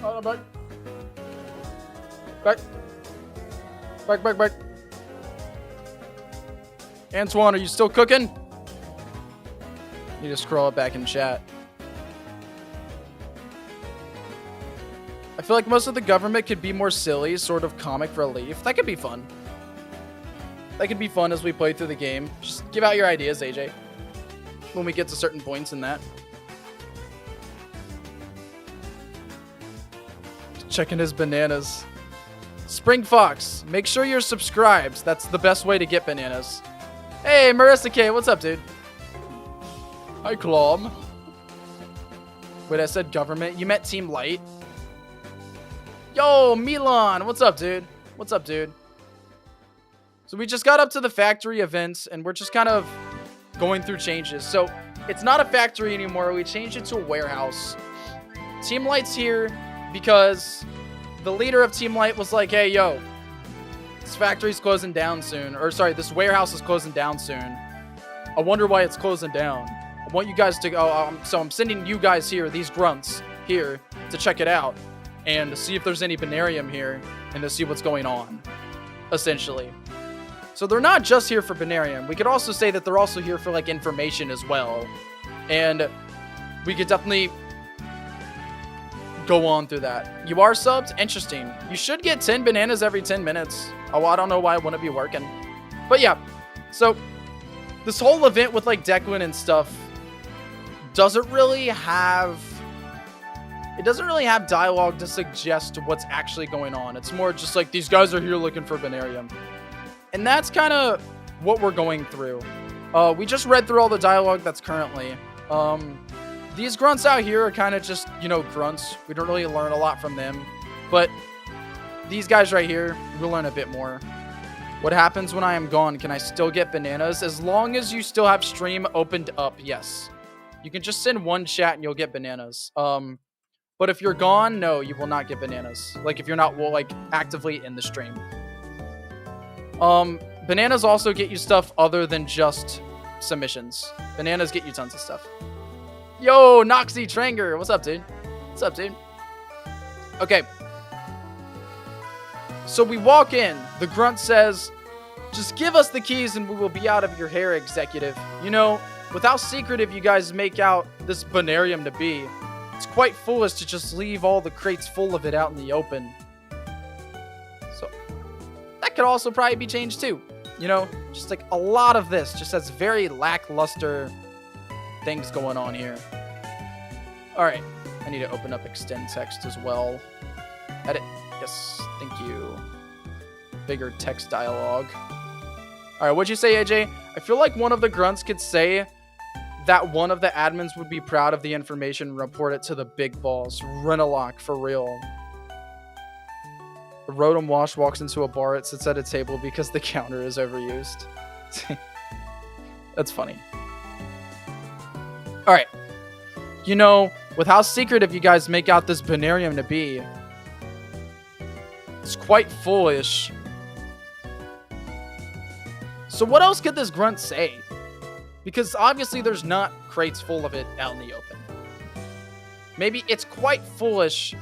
Back. Back. Back, back, back. Antoine, are you still cooking? Need to scroll it back in chat. I feel like most of the government could be more silly, sort of comic relief. That could be fun. That could be fun as we play through the game. Just give out your ideas, AJ. When we get to certain points in that. Checking his bananas. Spring Fox, make sure you're subscribed. That's the best way to get bananas. Hey, Marissa K, what's up, dude? Hi, Clom. Wait, I said government. You meant Team Light. Yo, Milan, what's up, dude? What's up, dude? So we just got up to the factory events, and we're just kind of going through changes. So it's not a factory anymore. We changed it to a warehouse. Team Light's here because the leader of Team Light was like, hey, yo, this factory's closing down soon. Or sorry, this warehouse is closing down soon. I wonder why it's closing down. I want you guys to go. So I'm sending you guys here, these grunts here, to check it out and to see if there's any Banarium here and to see what's going on, essentially. So they're not just here for Banarium. We could also say that they're also here for, like, information as well. And we could definitely go on through that. You are subbed? Interesting. You should get 10 bananas every 10 minutes. Oh, I don't know why it wouldn't be working. But yeah, so this whole event with, like, Declan and stuff doesn't really have dialogue to suggest what's actually going on. It's more just like, these guys are here looking for Banarium. And that's kind of what we're going through. We just read through all the dialogue that's currently. These grunts out here are kind of just, you know, grunts. We don't really learn a lot from them. But these guys right here, we'll learn a bit more. What happens when I am gone? Can I still get bananas? As long as you still have stream opened up, yes. You can just send one chat and you'll get bananas. But if you're gone, no, you will not get bananas. Like, if you're not, well, like, actively in the stream. Bananas also get you stuff other than just submissions. Bananas get you tons of stuff. Yo, Noxy Tranger. What's up, dude? What's up, dude? Okay. So we walk in. The grunt says, just give us the keys and we will be out of your hair, executive. You know, with how secretive you guys make out this Banarium to be, it's quite foolish to just leave all the crates full of it out in the open. So that could also probably be changed too. You know, just like a lot of this just has very lackluster things going on here. All right, I need to open up extend text as well. Edit. Yes, thank you. Bigger text dialogue. All right, what'd you say, AJ? I feel like one of the grunts could say that one of the admins would be proud of the information and report it to the big boss. Renalock, for real. A Rotom Wash walks into a bar, it sits at a table because the counter is overused. That's funny. Alright. You know, with how secretive you guys make out this Banarium to be, it's quite foolish. So what else could this grunt say? Because obviously there's not crates full of it out in the open. Maybe it's quite foolish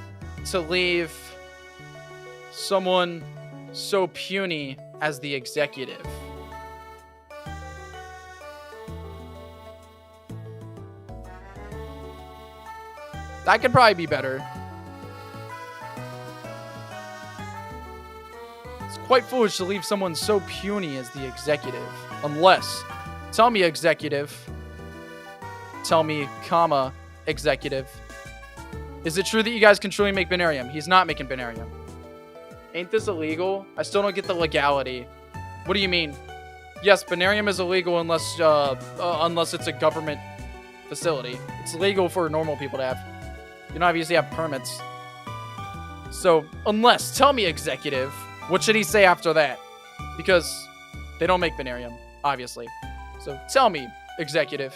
to leave someone so puny as the executive. That could probably be better. It's quite foolish to leave someone so puny as the executive. Unless... Tell me, executive. Tell me, comma, executive. Is it true that you guys can truly make Banarium? He's not making Banarium. Ain't this illegal? I still don't get the legality. What do you mean? Yes, Banarium is illegal unless it's a government facility. It's legal for normal people to have. You don't obviously have permits. So, unless, tell me, executive. What should he say after that? Because they don't make Banarium, obviously. So tell me, executive.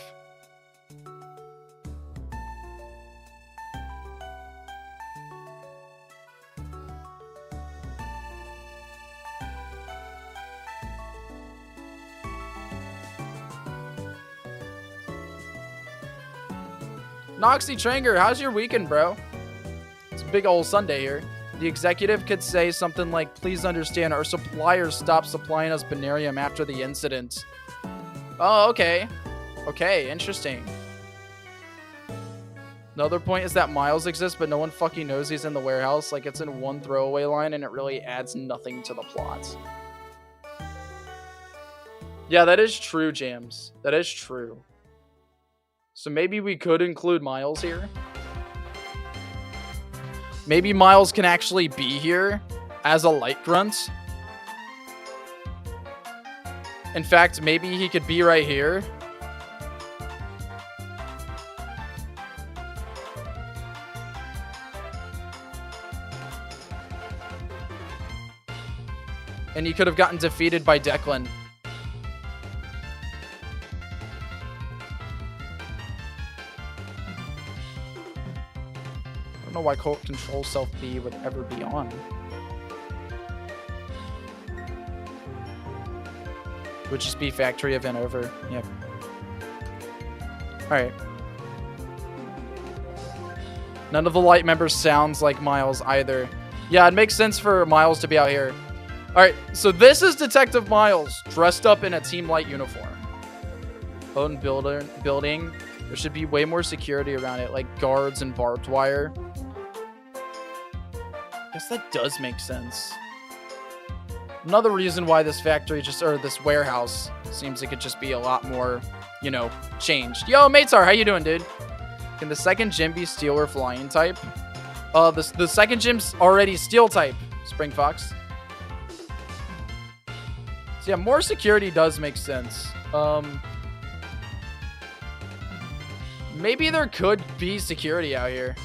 Noxy Tranger, how's your weekend, bro? It's big old Sunday here. The executive could say something like, please understand, our suppliers stopped supplying us Banarium after the incident. Oh, okay. Okay, interesting. Another point is that Miles exists, but no one fucking knows he's in the warehouse. Like, it's in one throwaway line, and it really adds nothing to the plot. Yeah, that is true, Jams. That is true. So maybe we could include Miles here. Maybe Miles can actually be here as a light grunt. In fact, maybe he could be right here. And he could have gotten defeated by Declan. I don't know why Control Self B would ever be on. Would just be factory event over. Yep. Alright. None of the light members sounds like Miles either. Yeah, it makes sense for Miles to be out here. Alright, so this is Detective Miles, dressed up in a Team Light uniform. Own building. There should be way more security around it, like guards and barbed wire. I guess that does make sense. Another reason why this factory or this warehouse seems it could just be a lot more, you know, changed. Yo, Matar, how you doing, dude? Can the second gym be steel or flying type? The second gym's already steel type, Spring Fox. So yeah, more security does make sense. Maybe there could be security out here.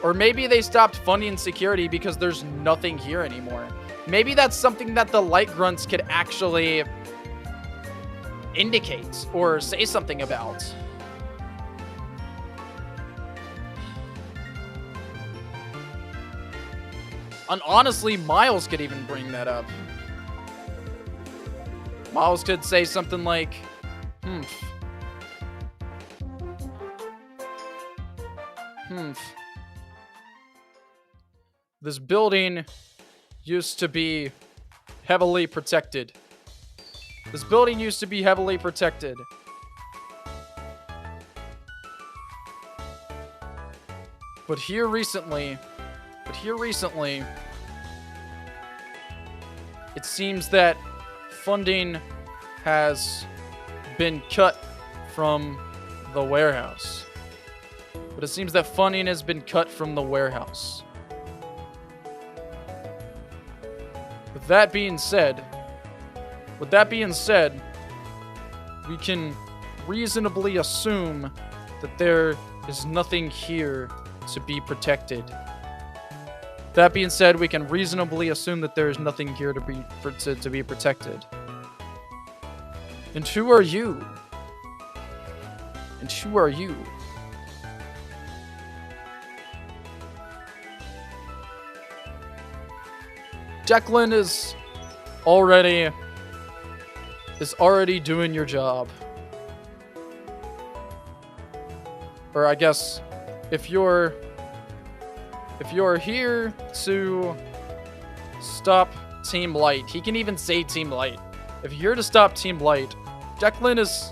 Or maybe they stopped funding security because there's nothing here anymore. Maybe that's something that the light grunts could actually indicate or say something about. And honestly, Miles could even bring that up. Miles could say something like, This building used to be heavily protected. This building used to be heavily protected. But here recently, it seems that funding has been cut from the warehouse. But it seems that funding has been cut from the warehouse. With that being said, we can reasonably assume that there is nothing here to be protected. That being said, we can reasonably assume that there is nothing here to be protected. And who are you? And who are you? Declan is already doing your job. Or I guess if you're here to stop Team Light, he can even say Team Light. If you're here to stop Team Light, Declan is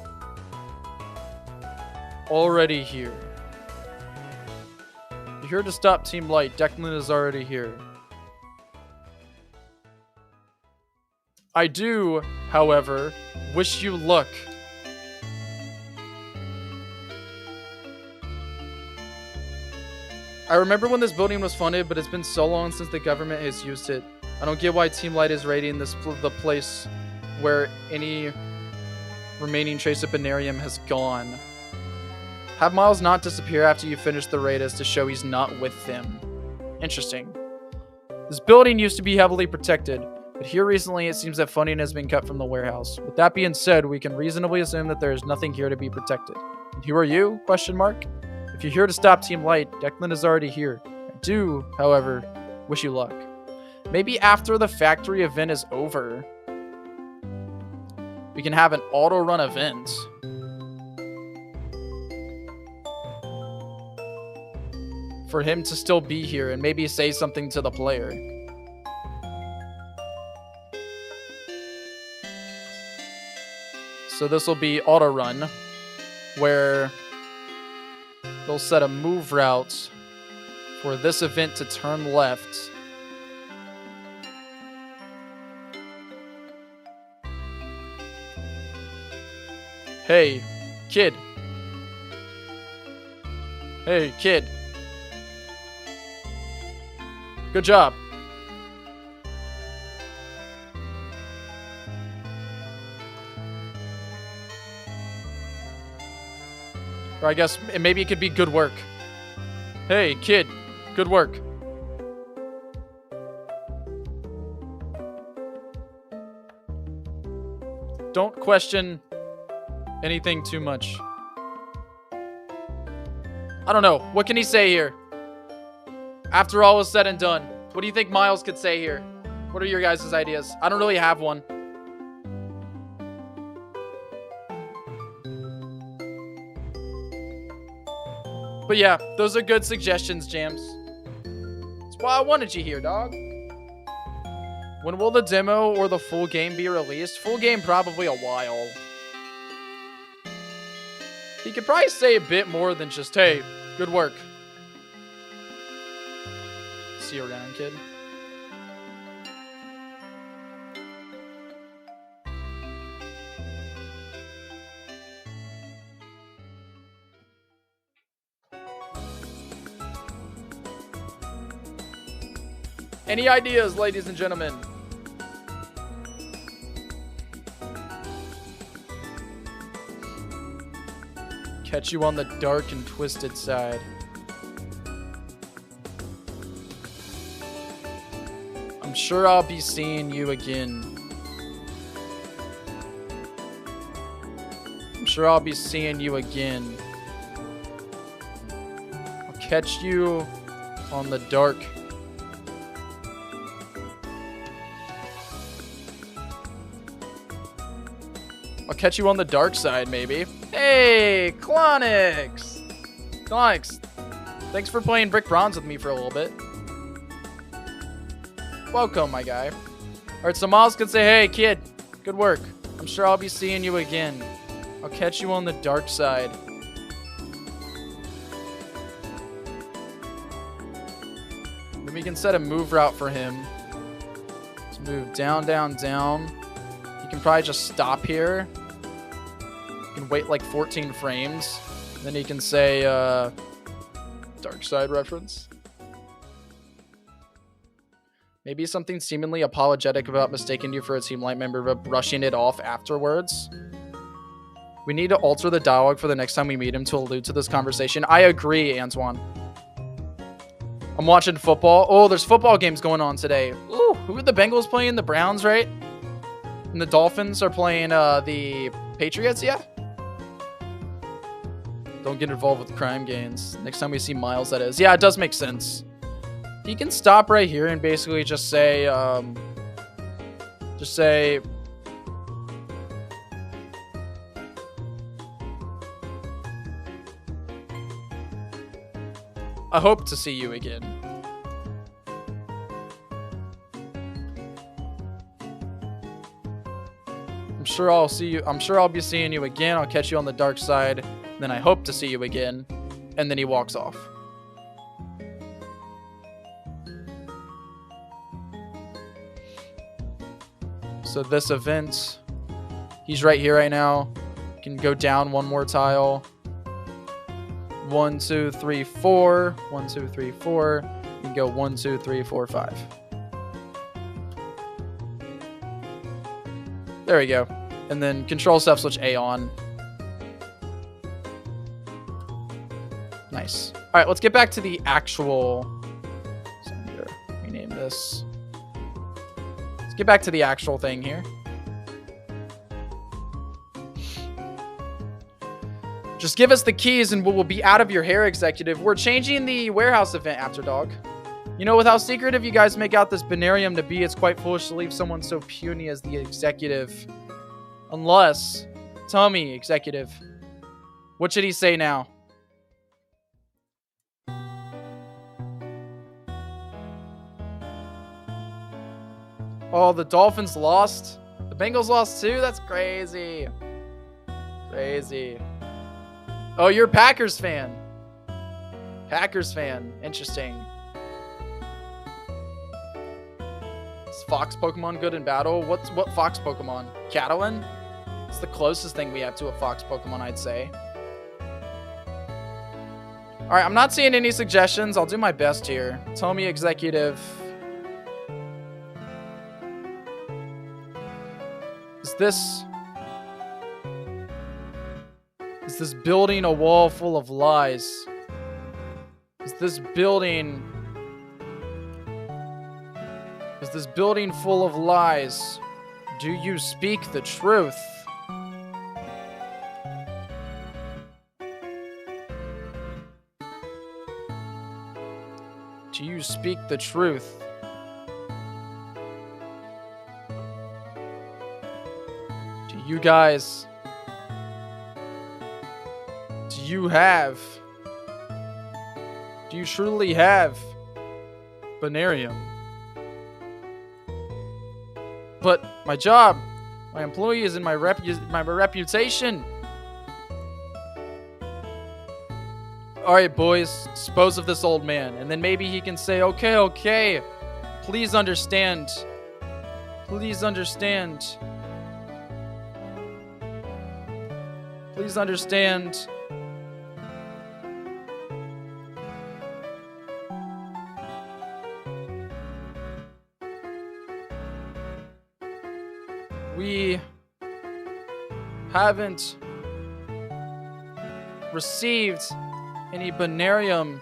already here. If you're here to stop Team Light, Declan is already here. I do, however, wish you luck. I remember when this building was funded, but it's been so long since the government has used it. I don't get why Team Light is raiding the place where any remaining trace of Banarium has gone. Have Miles not disappear after you finish the raid as to show he's not with them. Interesting. This building used to be heavily protected, but here recently it seems that funding has been cut from the warehouse. With that being said, we can reasonably assume that there is nothing here to be protected. And who are you? Question mark. If you're here to stop Team Light, Declan is already here. I do, however, wish you luck. Maybe after the factory event is over, we can have an auto-run event. for him to still be here and maybe say something to the player. So this will be auto run, where they'll set a move route for this event to turn left. Hey, kid. Hey, kid. Good job. Or I guess maybe it could be good work. Hey, kid. Good work. Don't question anything too much. I don't know. What can he say here? After all is said and done, what do you think Miles could say here? What are your guys' ideas? I don't really have one. But yeah, those are good suggestions, Jams. That's why I wanted you here, dog. When will the demo or the full game be released? Full game probably a while. He could probably say a bit more than just, hey, good work. See you around, kid. Any ideas, ladies and gentlemen? Catch you on the dark and twisted side. I'm sure I'll be seeing you again. I'm sure I'll be seeing you again. I'll catch you on the dark. I'll catch you on the dark side, maybe. Hey, Clonix! Clonix, thanks for playing Brick Bronze with me for a little bit. Welcome, my guy. Alright, so Miles could say, hey, kid, good work. I'm sure I'll be seeing you again. I'll catch you on the dark side. Then we can set a move route for him. Let's move down, down, down. You can probably just stop here. You can wait like 14 frames. Then he can say, dark side reference. Maybe something seemingly apologetic about mistaking you for a Team Light member, but brushing it off afterwards. We need to alter the dialogue for the next time we meet him to allude to this conversation. I agree, Antoine. I'm watching football. Oh, there's football games going on today. Ooh, who are the Bengals playing? The Browns, right? And the Dolphins are playing the Patriots, yeah? Don't get involved with crime games. Next time we see Miles, that is. Yeah, it does make sense. He can stop right here and basically just say, I hope to see you again. I'm sure I'll be seeing you again. I'll catch you on the dark side. Then I hope to see you again. And then he walks off. So this event, he's right here right now. Can go down one more tile. 1, 2, 3, 4. 1, 2, 3, 4. You can go 1, 2, 3, 4, 5. There we go. And then control F switch A on. Nice. All right, let's get back to the actual. So I'm gonna rename this. Let's get back to the actual thing here. Just give us the keys and we'll be out of your hair, executive. We're changing the warehouse event after, dog. You know, with how secretive you guys make out this binarium to be, it's quite foolish to leave someone so puny as the executive. Unless, tell me, executive, what should he say now? Oh, the Dolphins lost. The Bengals lost too? That's crazy. Crazy. Oh, you're a Packers fan. Packers fan. Interesting. Is Fox Pokemon good in battle? What Fox Pokemon? Catalan? It's the closest thing we have to a Fox Pokemon, I'd say. Alright, I'm not seeing any suggestions. I'll do my best here. Tell me, executive. Is this building a wall full of lies? Is this building full of lies? Do you speak the truth? Do you speak the truth? Do you guys... Do you truly have Banarium? But my job, my employees, and my reputation. Alright, boys, dispose of this old man. And then maybe he can say, okay, please understand. Please understand. Please understand. We haven't received any Banarium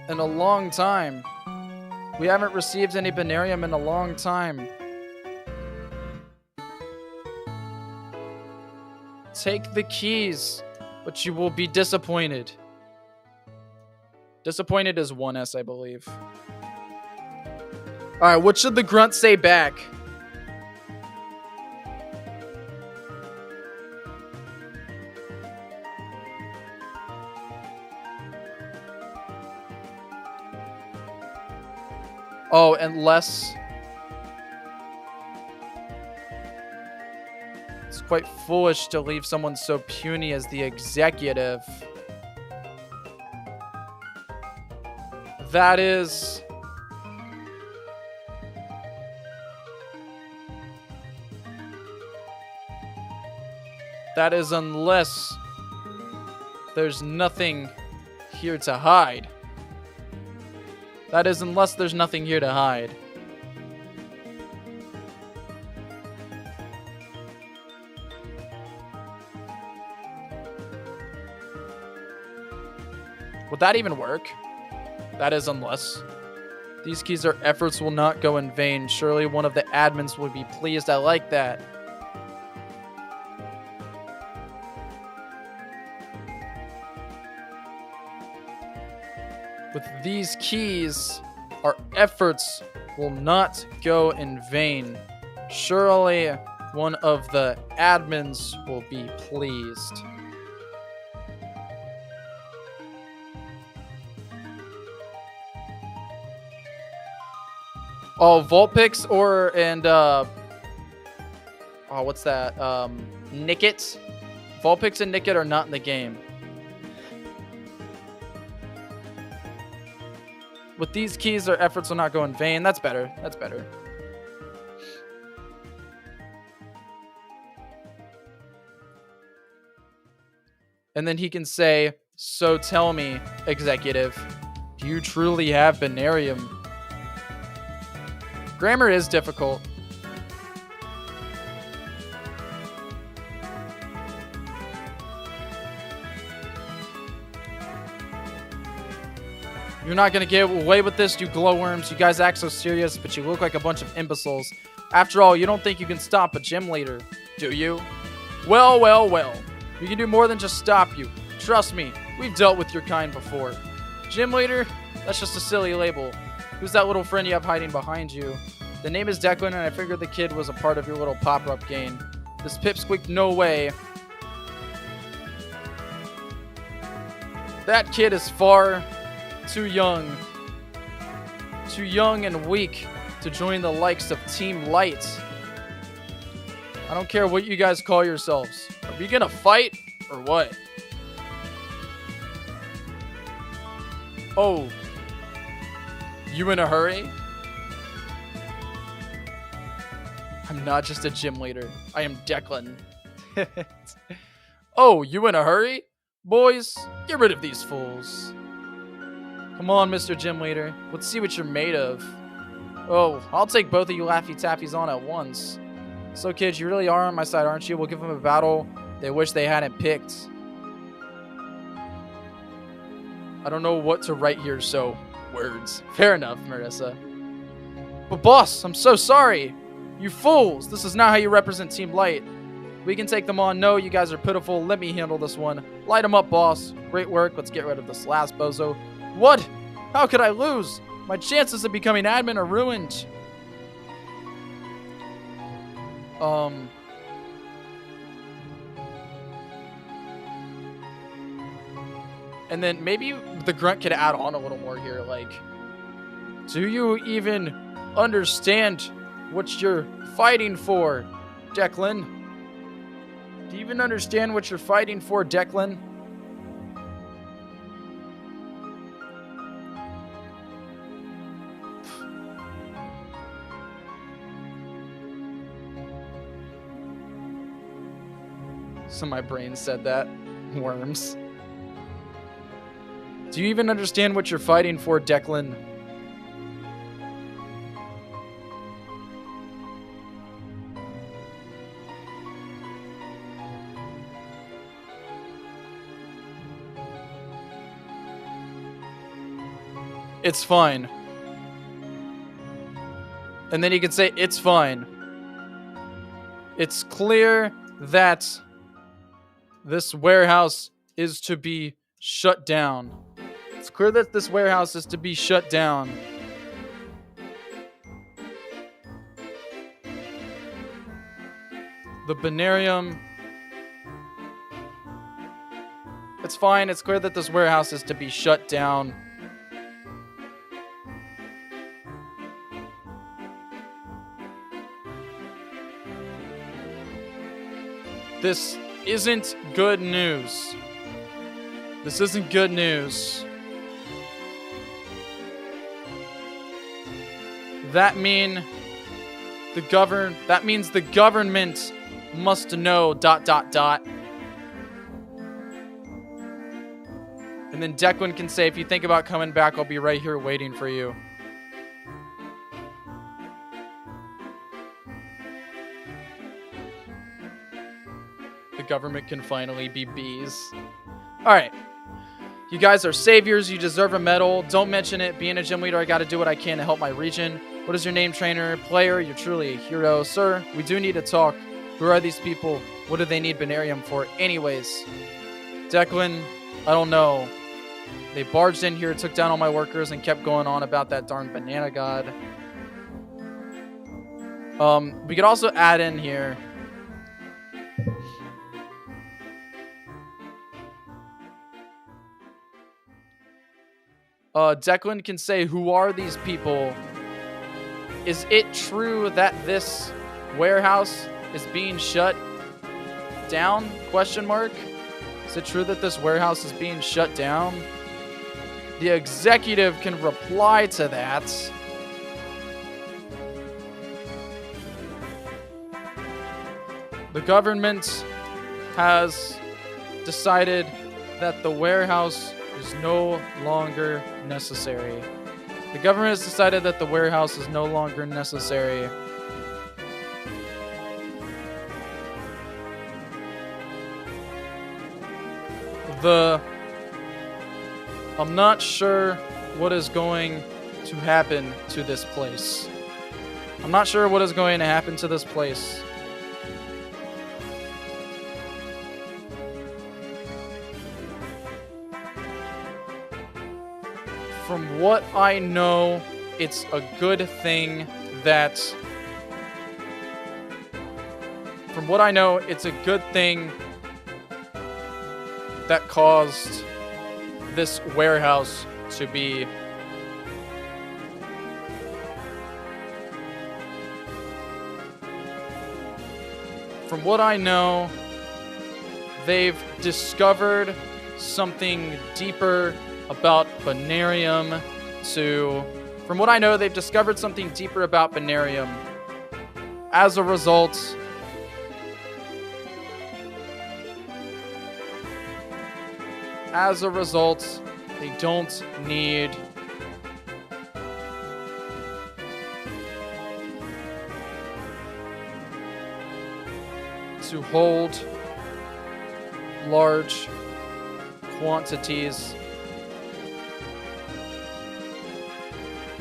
in a long time. We haven't received any Banarium in a long time. Take the keys, but you will be disappointed. Disappointed is 1S, I believe. Alright, what should the grunt say back? Oh, unless... It's quite foolish to leave someone so puny as the executive. That is... unless there's nothing here to hide. That is unless there's nothing here to hide. Would that even work? That is unless. These keys or efforts will not go in vain. Surely one of the admins would be pleased. I like that. With these keys, our efforts will not go in vain. Surely one of the admins will be pleased. Oh, Vulpix what's that? Nickit? Vulpix and Nickit are not in the game. With these keys, our efforts will not go in vain. That's better. That's better. And then he can say, so tell me, executive, do you truly have Banarium? Grammar is difficult. You're not gonna get away with this, you glowworms. You guys act so serious, but you look like a bunch of imbeciles. After all, you don't think you can stop a gym leader, do you? Well, well, well. We can do more than just stop you. Trust me, we've dealt with your kind before. Gym leader? That's just a silly label. Who's that little friend you have hiding behind you? The name is Declan, and I figured the kid was a part of your little pop-up game. This pipsqueak, no way. That kid is far too young and weak to join the likes of Team Light. I don't care what you guys call yourselves. Are we gonna fight or what? Oh. You in a hurry? I'm not just a gym leader. I am Declan. Oh, you in a hurry? Boys, get rid of these fools. Come on, Mr. Gym Leader. Let's see what you're made of. Oh, I'll take both of you Laffy Taffies on at once. So, kids, you really are on my side, aren't you? We'll give them a battle they wish they hadn't picked. I don't know what to write here, so words. Fair enough, Marissa. But boss, I'm so sorry. You fools. This is not how you represent Team Light. We can take them on. No, you guys are pitiful. Let me handle this one. Light them up, boss. Great work. Let's get rid of this last bozo. What? How could I lose? My chances of becoming admin are ruined. And then maybe the grunt could add on a little more here. Like, do you even understand what you're fighting for, Declan? Do you even understand what you're fighting for, Declan? So my brain said that. Worms. Do you even understand what you're fighting for, Declan? It's fine. And then you can say, it's fine. It's clear that this warehouse is to be shut down. It's clear that this warehouse is to be shut down. The Banarium. It's fine. It's clear that this warehouse is to be shut down. This isn't good news. This isn't good news. That means the government must know ... And then Declan can say, if you think about coming back, I'll be right here waiting for you. The government can finally be bees. Alright. You guys are saviors. You deserve a medal. Don't mention it. Being a gym leader, I gotta do what I can to help my region. What is your name, trainer? Player, you're truly a hero. Sir, we do need to talk. Who are these people? What do they need Banarium for? Anyways. Declan, I don't know. They barged in here, took down all my workers, and kept going on about that darn banana god. We could also add in here... Declan can say, who are these people? Is it true that this warehouse is being shut down? Question mark. Is it true that this warehouse is being shut down? The executive can reply to that. The government has decided that the warehouse is no longer necessary. The government has decided that the warehouse is no longer necessary. I'm not sure what is going to happen to this place. I'm not sure what is going to happen to this place. From what I know, it's a good thing that... From what I know, it's a good thing that caused this warehouse to be from what I know, they've discovered something deeper about Banarium From what I know, they've discovered something deeper about Banarium. As a result, they don't need to hold large quantities.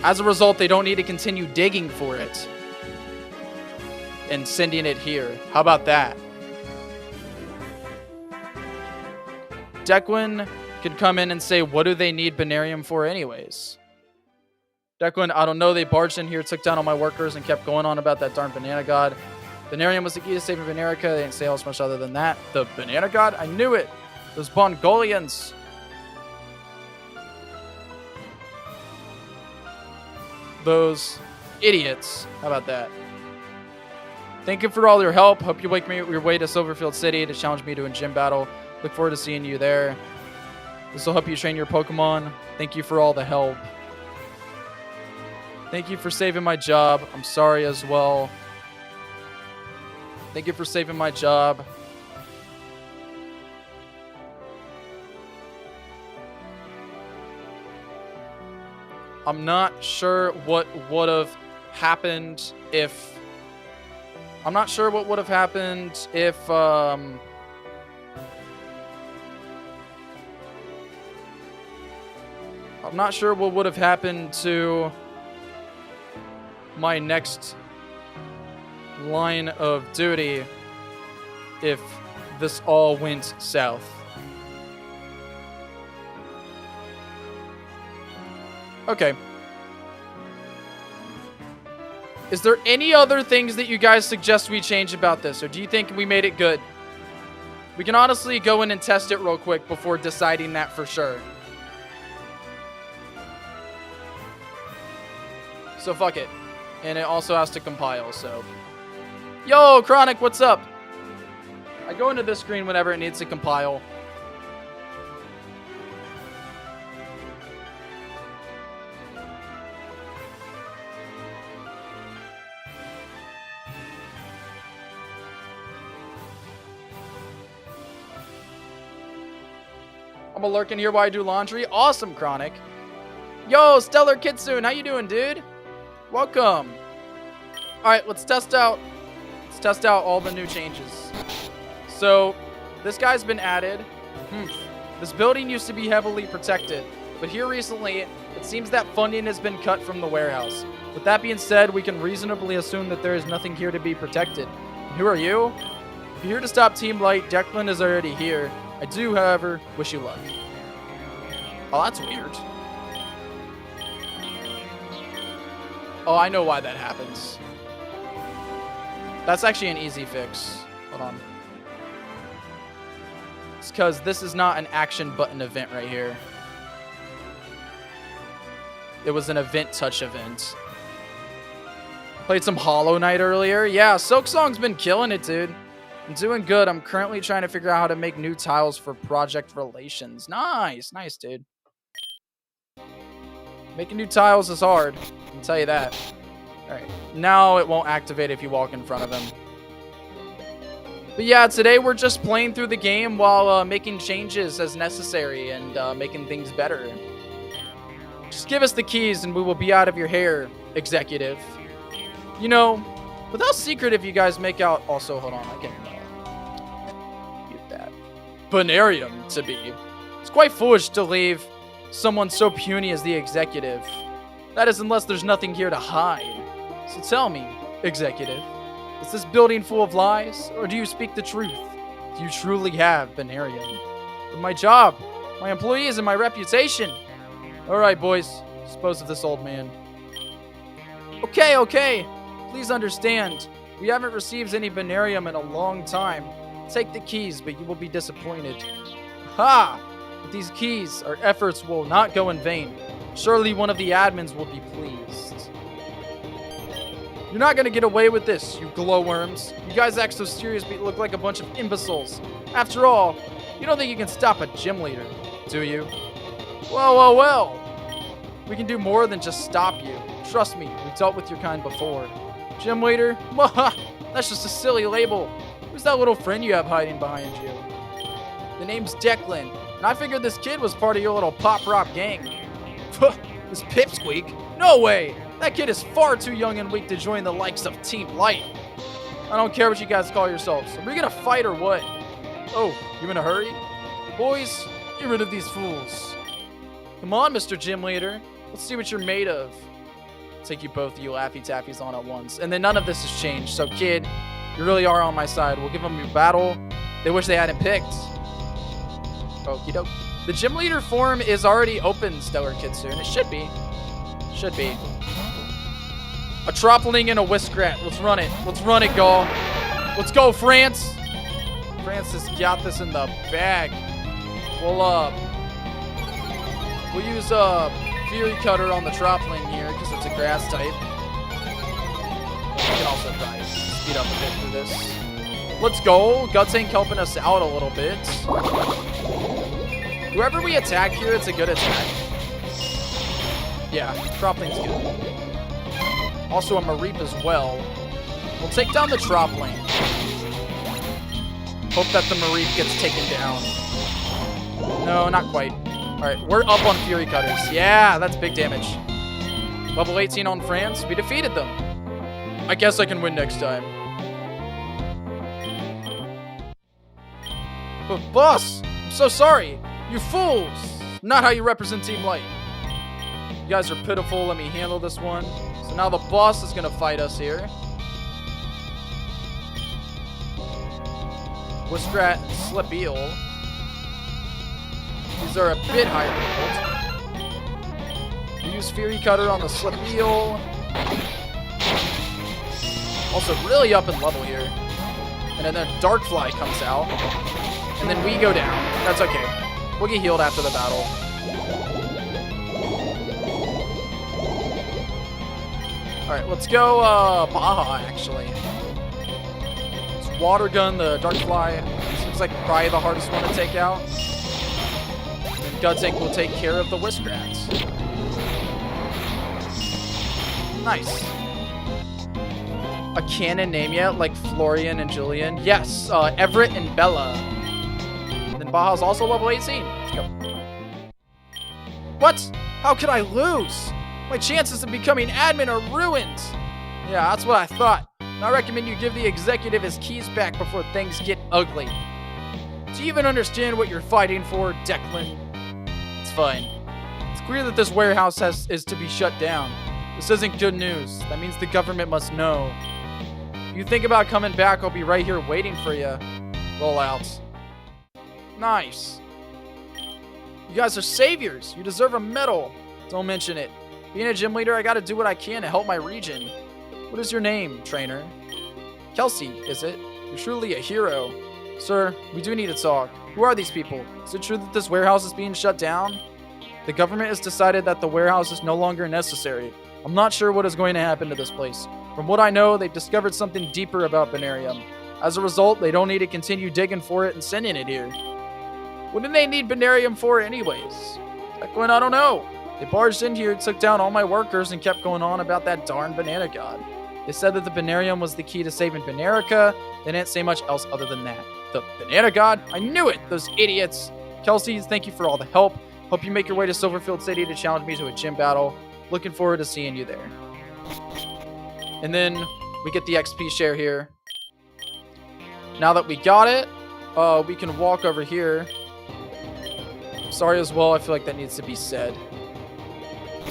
As a result, they don't need to continue digging for it and sending it here. How about that? Declan could come in and say, what do they need Banarium for anyways? Declan, I don't know. They barged in here, took down all my workers, and kept going on about that darn banana god. Banarium was the key to saving Banerica. They didn't say else much other than that. The banana god? I knew it. Those Mongolians. Those idiots. How about that? Thank you for all your help. Hope you make me your way to Silverfield City to challenge me to a gym battle. Look forward to seeing you there. This will help you train your Pokemon. Thank you for all the help. Thank you for saving my job. I'm sorry as well. Thank you for saving my job. I'm not sure what would have happened if... I'm not sure what would have happened if... I'm not sure what would have happened to my next line of duty if this all went south. Okay. Is there any other things that you guys suggest we change about this, or do you think we made it good? We can honestly go in and test it real quick before deciding that for sure. So fuck it. And it also has to compile, so... Yo, Chronic, what's up? I go into this screen whenever it needs to compile. I'm a lurking here while I do laundry. Awesome, Chronic. Yo, Stellar Kitsune, how you doing, dude? Welcome. All right, let's test out all the new changes. So, this guy's been added. This building used to be heavily protected, but here recently, it seems that funding has been cut from the warehouse. With that being said, we can reasonably assume that there is nothing here to be protected. And who are you? If you're here to stop Team Light, Declan is already here. I do, however, wish you luck. Oh, that's weird. Oh, I know why that happens. That's actually an easy fix. Hold on. It's because this is not an action button event right here. It was an event touch event. Played some Hollow Knight earlier. Yeah, Silk Song's been killing it, dude. I'm doing good. I'm currently trying to figure out how to make new tiles for project relations. Nice. Nice, dude. Making new tiles is hard. I can tell you that. Alright. Now it won't activate if you walk in front of him. But yeah, today we're just playing through the game while making changes as necessary and making things better. Just give us the keys and we will be out of your hair, executive. You know, with how secretive you guys make out... Also, hold on. I can mute that. Banarium to be. It's quite foolish to leave someone so puny as the executive. That is unless there's nothing here to hide. So tell me, executive, is this building full of lies, or do you speak the truth? Do you truly have Banarium? With my job, my employees, and my reputation. Alright, boys. Dispose of this old man. Okay. Please understand, we haven't received any Banarium in a long time. Take the keys, but you will be disappointed. Ha! With these keys, our efforts will not go in vain. Surely one of the admins will be pleased. You're not gonna get away with this, you glowworms. You guys act so serious but you look like a bunch of imbeciles. After all, you don't think you can stop a gym leader, do you? Well. We can do more than just stop you. Trust me, we've dealt with your kind before. Gym leader? That's just a silly label. Who's that little friend you have hiding behind you? The name's Declan, and I figured this kid was part of your little pop rock gang. This pipsqueak? No way! That kid is far too young and weak to join the likes of Team Light. I don't care what you guys call yourselves. Are we gonna fight or what? Oh, you in a hurry? Boys, get rid of these fools. Come on, Mr. Gym Leader. Let's see what you're made of. Take you both, you Laffy Taffies, on at once. And then none of this has changed. So, kid, you really are on my side. We'll give them your battle. They wish they hadn't picked. Okie doke. The Gym Leader form is already open, Stellar Kitsune. It should be. Should be. A Tropling and a Whiskrat. Let's run it. Let's run it, Gaul. Let's go, France. France has got this in the bag. We'll use Fury Cutter on the Tropling here because it's a grass type. We can also probably speed up a bit for this. Let's go. Guts ain't helping us out a little bit. Whoever we attack here, it's a good attack. Yeah, Tropling's good. Also a Mareep as well. We'll take down the Tropling. Hope that the Mareep gets taken down. No, not quite. Alright, we're up on Fury Cutters. Yeah, that's big damage. Level 18 on France. We defeated them. I guess I can win next time. But boss, I'm so sorry. You fools. Not how you represent Team Light. You guys are pitiful. Let me handle this one. So now the boss is going to fight us here. Whiskrat and Slip Eel. These are a bit higher leveled. We use Fury Cutter on the Slip Eel. Also really up in level here. And then Darkfly comes out. And then we go down. That's okay. We'll get healed after the battle. Alright, let's go Baja, actually. Let's Water Gun the Darkfly. Seems like probably the hardest one to take out. And Gutsink will take care of the Whiskrats. Nice. A canon name yet, like Florian and Julian? Yes, Everett and Bella. And then Baja's also level 18. Let's go. What? How could I lose? My chances of becoming admin are ruined. Yeah, that's what I thought. And I recommend you give the executive his keys back before things get ugly. Do you even understand what you're fighting for, Declan? It's fine. It's clear that this warehouse is to be shut down. This isn't good news. That means the government must know. If you think about coming back, I'll be right here waiting for you. Roll out. Nice. You guys are saviors. You deserve a medal. Don't mention it. Being a gym leader, I gotta do what I can to help my region. What is your name, trainer? Kelsey, is it? You're truly a hero. Sir, we do need to talk. Who are these people? Is it true that this warehouse is being shut down? The government has decided that the warehouse is no longer necessary. I'm not sure what is going to happen to this place. From what I know, they've discovered something deeper about Banarium. As a result, they don't need to continue digging for it and sending it here. What do they need Banarium for anyways? Declan, I don't know. They barged in here, took down all my workers, and kept going on about that darn Banana God. They said that the Banarium was the key to saving Banerica. They didn't say much else other than that. The Banana God? I knew it! Those idiots! Kelsey, thank you for all the help. Hope you make your way to Silverfield City to challenge me to a gym battle. Looking forward to seeing you there. And then we get the XP share here. Now that we got it, we can walk over here. Sorry as well, I feel like that needs to be said.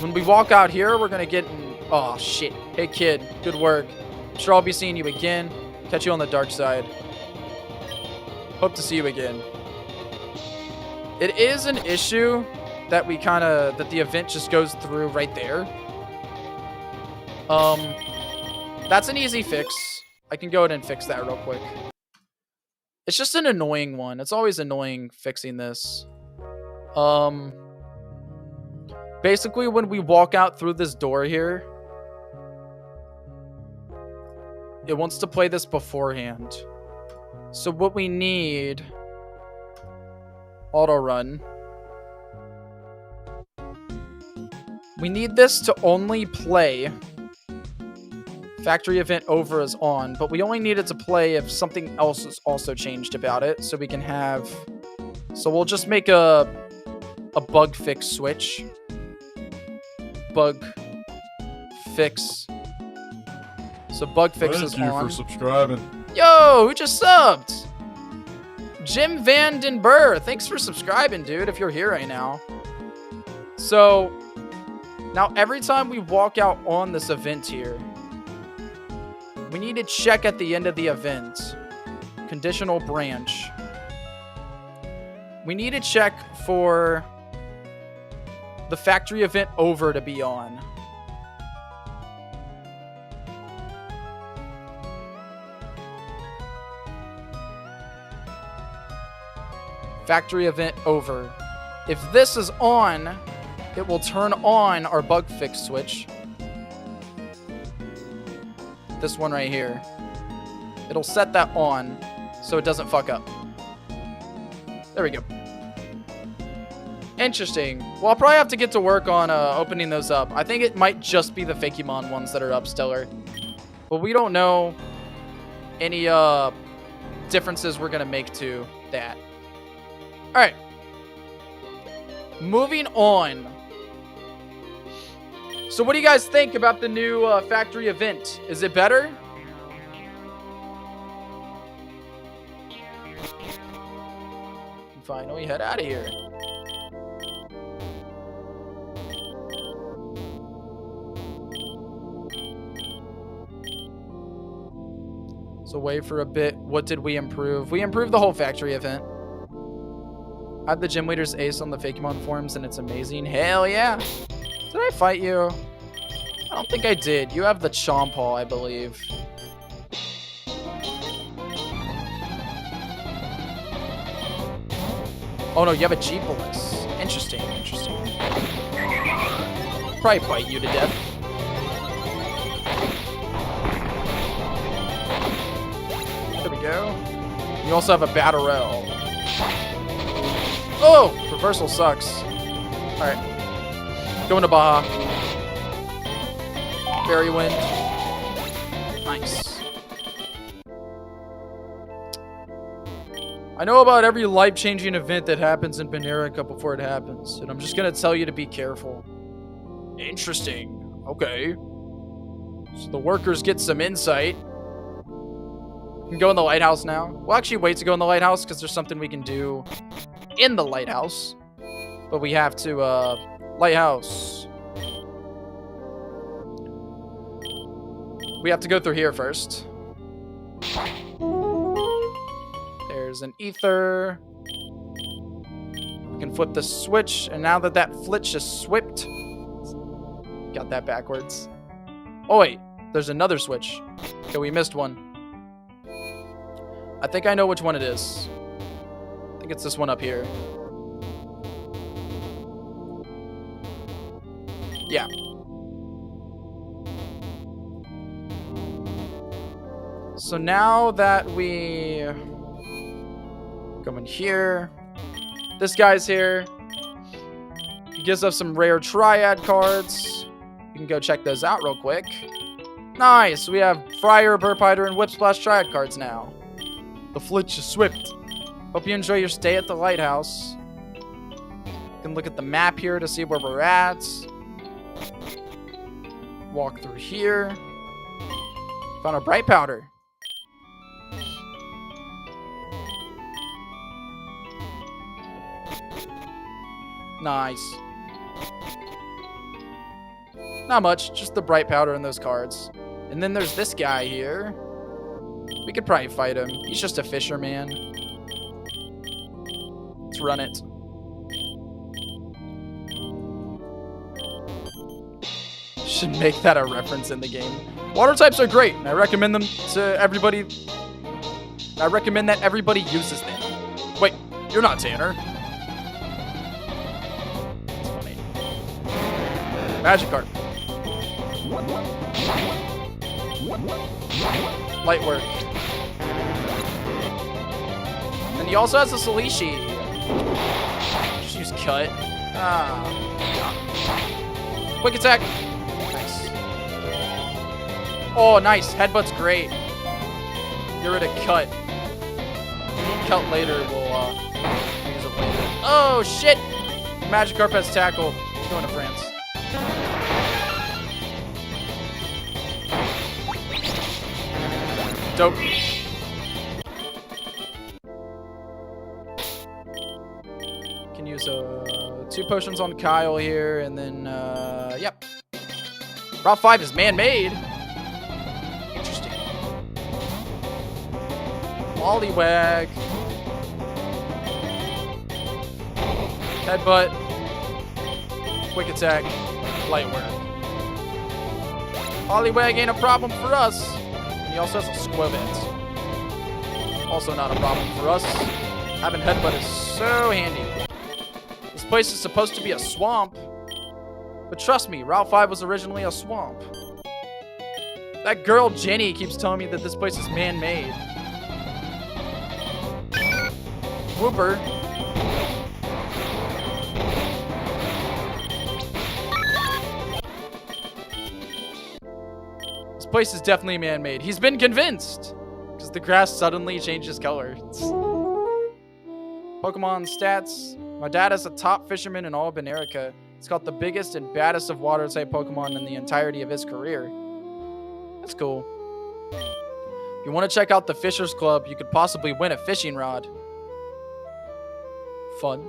When we walk out here, we're going to get in... Oh, shit. Hey, kid. Good work. I'm sure I'll be seeing you again. Catch you on the dark side. Hope to see you again. It is an issue that we kind of... that the event just goes through right there. That's an easy fix. I can go ahead and fix that real quick. It's just an annoying one. It's always annoying fixing this. Basically, when we walk out through this door here, it wants to play this beforehand. So what we need... Auto run. We need this to only play... Factory event over is on, but we only need it to play if something else is also changed about it. So we can have... So we'll just make a bug fix switch. Bug fix. So bug fix is on. Thank you for subscribing. Yo, who just subbed? Jim Van Den Burr. Thanks for subscribing, dude, if you're here right now. So, now every time we walk out on this event here, we need to check at the end of the event. Conditional branch. We need to check for the factory event over to be on. Factory event over. If this is on, it will turn on our bug fix switch. This one right here. It'll set that on so it doesn't fuck up. There we go. Interesting. Well, I'll probably have to get to work on opening those up. I think it might just be the Fakemon ones that are up stellar. But we don't know any differences we're going to make to that. Alright. Moving on. So what do you guys think about the new factory event? Is it better? Finally head out of here. So wait for a bit. What did we improve? We improved the whole factory event. I have the gym leader's ace on the Fakemon forums and it's amazing. Hell yeah. Did I fight you? I don't think I did. You have the Chomp Hall, I believe. Oh no, you have a Jeepolus. Interesting, interesting. Probably bite you to death. There we go. You also have a Batterel. Oh! Reversal sucks. Alright. Going to Baja. Fairy Wind. Nice. I know about every life-changing event that happens in Banerica before it happens, and I'm just going to tell you to be careful. Interesting. Okay. So the workers get some insight. We can go in the lighthouse now. We'll actually wait to go in the lighthouse because there's something we can do in the lighthouse. But we have to, lighthouse. We have to go through here first. There's an ether. We can flip the switch, and now that that flitch is swipped, got that backwards. Oh wait, there's another switch. Okay, we missed one. I think I know which one it is. I think it's this one up here. Yeah. So now that we go in here, this guy's here. He gives us some rare triad cards. You can go check those out real quick. Nice, we have Friar, Burpider, and Whip Splash triad cards now. The flitch is swift. Hope you enjoy your stay at the lighthouse. You can look at the map here to see where we're at. Walk through here. Found a bright powder. Nice. Not much, just the bright powder and those cards. And then there's this guy here. We could probably fight him. He's just a fisherman. Let's run it. Should make that a reference in the game. Water types are great, and I recommend them to everybody. I recommend that everybody uses them. Wait, you're not Tanner. That's funny. Magic card. Light work. And he also has a Salishi. Just use cut. Ah. Quick attack. Nice. Oh, nice. Headbutt's great. Get rid of cut. Cut later. We'll use it later. Oh, shit. Magikarp has tackle. He's going to France. Dope. Can use 2 potions on Kyle here, and then yep. Route 5 is man-made. Interesting. Poliwag. Headbutt. Quick attack. Light work. Poliwag ain't a problem for us. He also has a Squivit. Also not a problem for us. Having Headbutt is so handy. This place is supposed to be a swamp. But trust me, Route 5 was originally a swamp. That girl Jenny keeps telling me that this place is man-made. Whooper. This place is definitely man-made. He's been convinced. Because the grass suddenly changes color. Pokemon stats. My dad is a top fisherman in all of Benerica. He's caught the biggest and baddest of water-type Pokemon in the entirety of his career. That's cool. If you want to check out the Fishers Club, you could possibly win a fishing rod. Fun.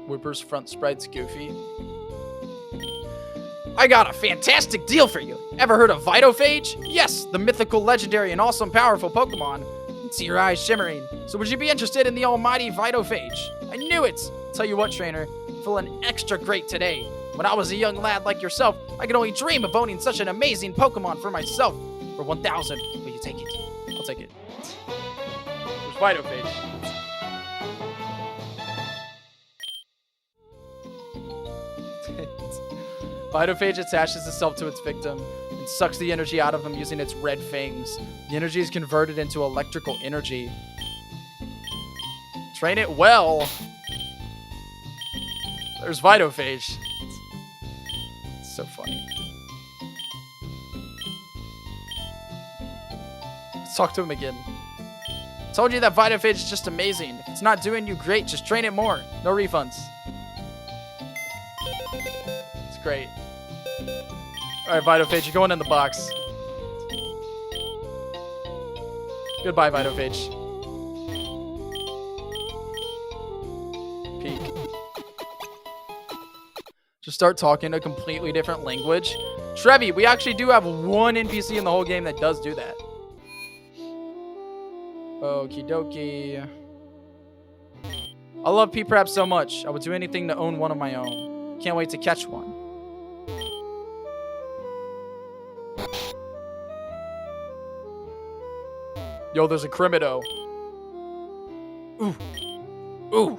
Whooper's front sprite's goofy. I got a fantastic deal for you. Ever heard of Vitophage? Yes, the mythical, legendary, and awesome powerful Pokemon. You can see your eyes shimmering. So would you be interested in the almighty Vitophage? I knew it. Tell you what, trainer, I'm feeling extra great today. When I was a young lad like yourself, I could only dream of owning such an amazing Pokemon for myself. For 1,000, will you take it? I'll take it. There's Vitophage. Vitophage attaches itself to its victim and sucks the energy out of them using its red fangs. The energy is converted into electrical energy. Train it well. There's Vitophage. It's so funny. Let's talk to him again. Told you that Vitophage is just amazing. If it's not doing you great, just train it more. No refunds. It's great. Alright, Vitophage, you're going in the box. Goodbye, Vitophage. Peek. Just start talking a completely different language. Trevi, we actually do have one NPC in the whole game that does do that. Okie dokie. I love P-Prap so much. I would do anything to own one of my own. Can't wait to catch one. Yo, there's a Krimido. Ooh. Ooh.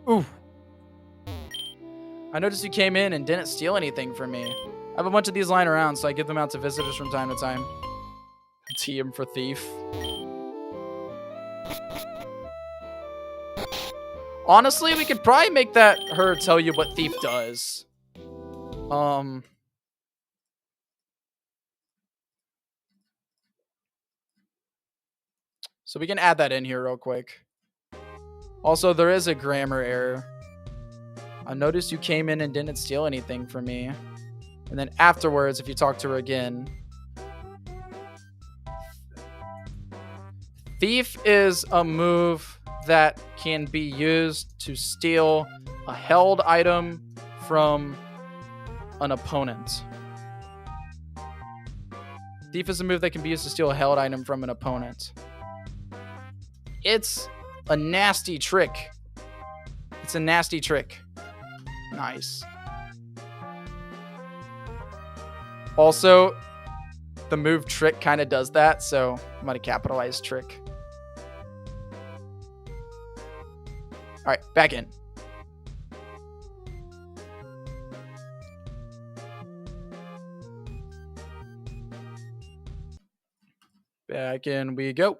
Ooh. I noticed you came in and didn't steal anything from me. I have a bunch of these lying around, so I give them out to visitors from time to time. TM for thief. Honestly, we could probably make that her tell you what thief does. So we can add that in here real quick. Also, there is a grammar error. I noticed you came in and didn't steal anything from me. And then afterwards, if you talk to her again. Thief is a move that can be used to steal a held item from an opponent. Thief is a move that can be used to steal a held item from an opponent. It's a nasty trick. It's a nasty trick. Nice. Also, the move trick kind of does that, so I'm going to capitalize trick. Alright, back in. Back in we go.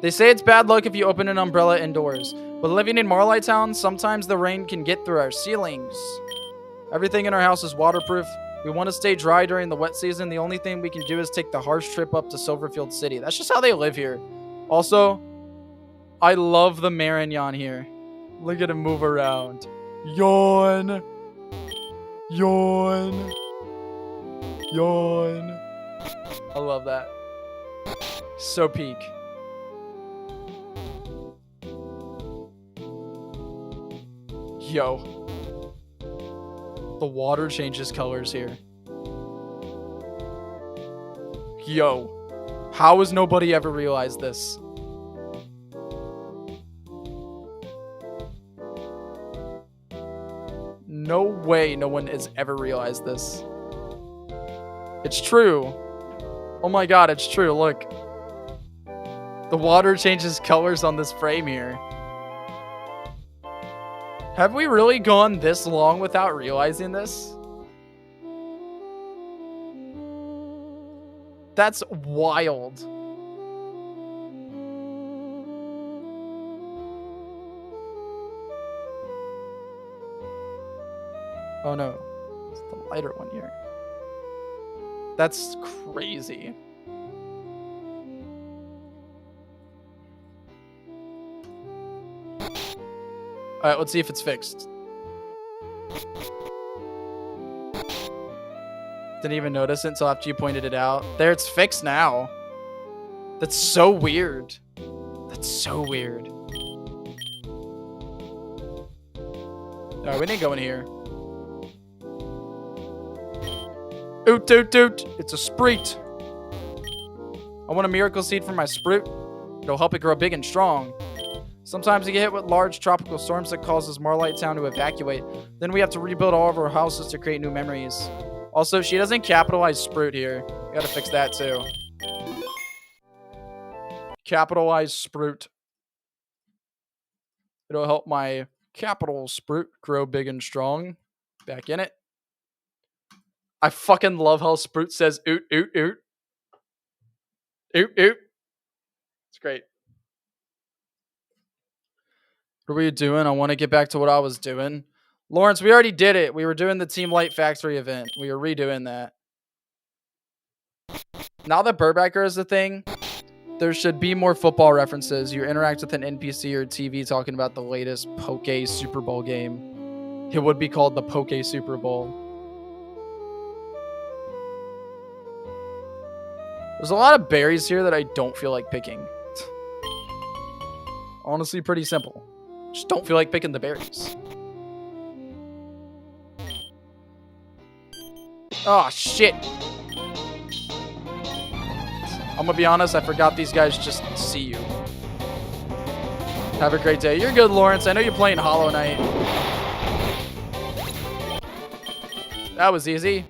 They say it's bad luck if you open an umbrella indoors, but living in Marlight Town, sometimes the rain can get through our ceilings. Everything in our house is waterproof. We want to stay dry during the wet season. The only thing we can do is take the harsh trip up to Silverfield City. That's just how they live here. Also, I love the Marignon here. Look at him move around. Yawn. Yawn. Yawn. I love that. So peak. Yo. The water changes colors here. Yo. How has nobody ever realized this? No way no one has ever realized this. It's true. Oh my god, it's true. Look. The water changes colors on this frame here. Have we really gone this long without realizing this? That's wild. Oh no, it's the lighter one here. That's crazy. Alright, let's see if it's fixed. Didn't even notice it until after you pointed it out. There, it's fixed now. That's so weird. That's so weird. Alright, we didn't go in here. Oot doot doot. It's a sprout. I want a miracle seed for my sprout. It'll help it grow big and strong. Sometimes you get hit with large tropical storms that causes Marlight Town to evacuate. Then we have to rebuild all of our houses to create new memories. Also, she doesn't capitalize sprout here. We gotta fix that too. Capitalize sprout. It'll help my capital sprout grow big and strong. Back in it. I fucking love how sprout says oot oot oot. Oot oot. It's great. What are we doing? I want to get back to what I was doing. Lawrence, we already did it. We were doing the Team Light Factory event. We were redoing that. Now that Burbacker is a thing, there should be more football references. You interact with an NPC or TV talking about the latest Poke Super Bowl game. It would be called the Poke Super Bowl. There's a lot of berries here that I don't feel like picking. Honestly, pretty simple. Just don't feel like picking the berries. Oh, shit. I'm gonna be honest, I forgot these guys just see you. Have a great day. You're good, Lawrence. I know you're playing Hollow Knight. That was easy.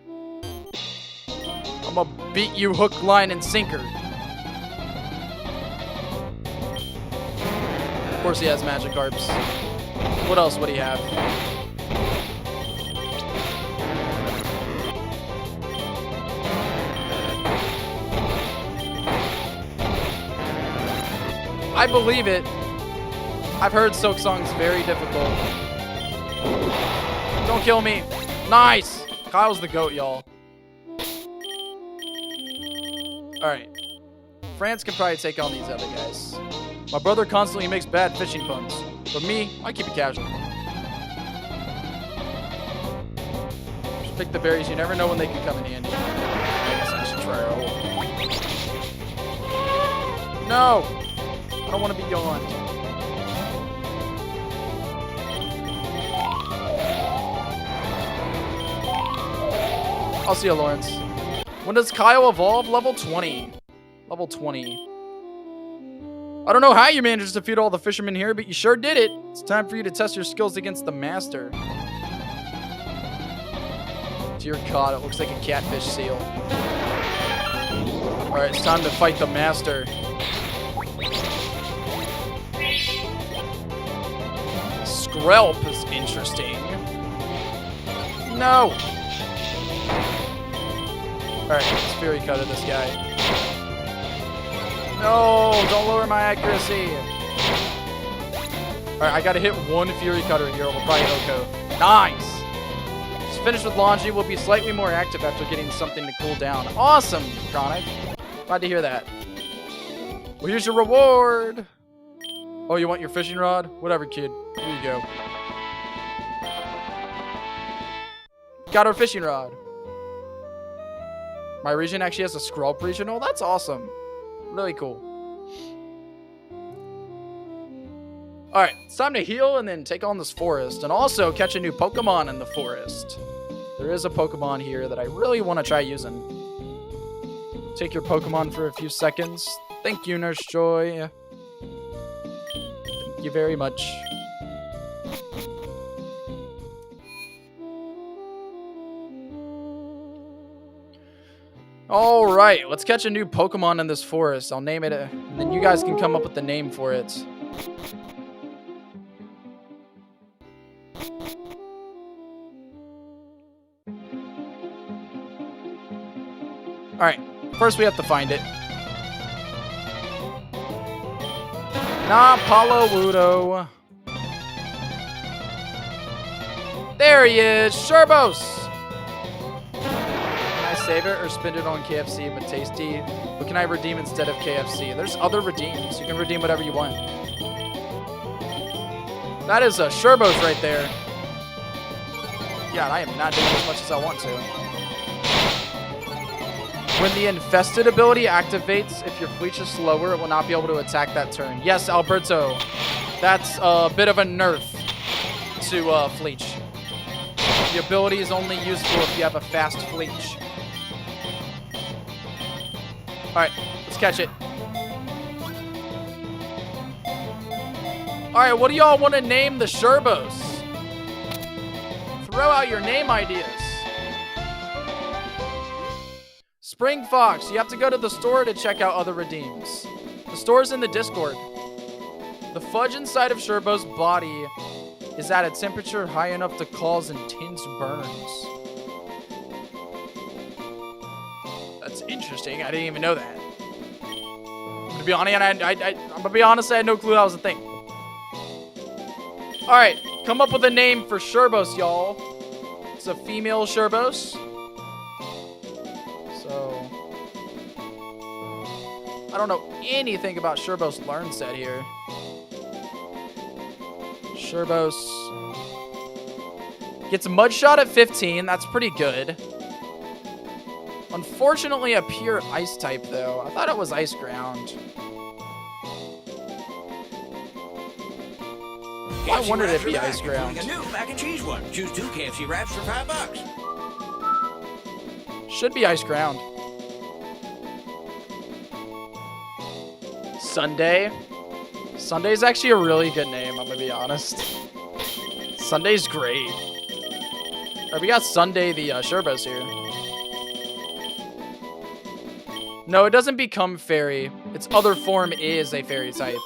I'm gonna beat you hook, line, and sinker. Of course he has magic harps. What else would he have? I believe it. I've heard Silk Song's very difficult. Don't kill me. Nice. Kyle's the GOAT, y'all. Alright. France can probably take on these other guys. My brother constantly makes bad fishing puns. But me, I keep it casual. Just pick the berries. You never know when they can come in handy. I guess I should try our No! I don't want to be yawned. I'll see you, Lawrence. When does Kyle evolve? Level 20. Level 20. I don't know how you managed to defeat all the fishermen here, but you sure did it. It's time for you to test your skills against the master. Dear God, it looks like a catfish seal. Alright, it's time to fight the master. Skrelp is interesting. No! Alright, let's Fury Cutter this guy. No! Don't lower my accuracy! Alright, I gotta hit one Fury Cutter here. We'll probably Oko. Nice! Just finished with Laundry. We'll be slightly more active after getting something to cool down. Awesome, Chronic. Glad to hear that. Well, here's your reward! Oh, you want your fishing rod? Whatever, kid. Here you go. Got our fishing rod. My region actually has a Scrub regional. That's awesome. Really cool. Alright, it's time to heal and then take on this forest. And also catch a new Pokemon in the forest. There is a Pokemon here that I really want to try using. Take your Pokemon for a few seconds. Thank you, Nurse Joy. Thank you very much. Alright, let's catch a new Pokemon in this forest. I'll name it, and then you guys can come up with the name for it. Alright, first we have to find it. Napalawudo. There he is, Sherbos! Save it or spend it on KFC, but tasty. What can I redeem instead of KFC? There's other redeems. You can redeem whatever you want. That is a Sherbos right there. God, I am not doing as much as I want to. When the infested ability activates, if your Fleech is slower, it will not be able to attack that turn. Yes, Alberto. That's a bit of a nerf to Fleech. The ability is only useful if you have a fast Fleech. Alright, let's catch it. Alright, what do y'all want to name the Sherbos? Throw out your name ideas. Spring Fox, you have to go to the store to check out other redeems. The store's in the Discord. The fudge inside of Sherbos' body is at a temperature high enough to cause intense burns. That's interesting. I didn't even know that. To be honest, I'm gonna be honest. I had no clue that was a thing. All right, come up with a name for Sherbos, y'all. It's a female Sherbos. So I don't know anything about Sherbos Learn Set here. Sherbos gets Mudshot at 15. That's pretty good. Unfortunately, a pure ice type, though. I thought it was ice ground. I wanted it to be ice ground. A new mac and cheese one. Choose 2 KFC wraps for $5. Should be ice ground. Sunday. Sunday's actually a really good name, I'm gonna be honest. Sunday's great. Alright, we got Sunday the Sherbos here. No, it doesn't become fairy. Its other form is a fairy type.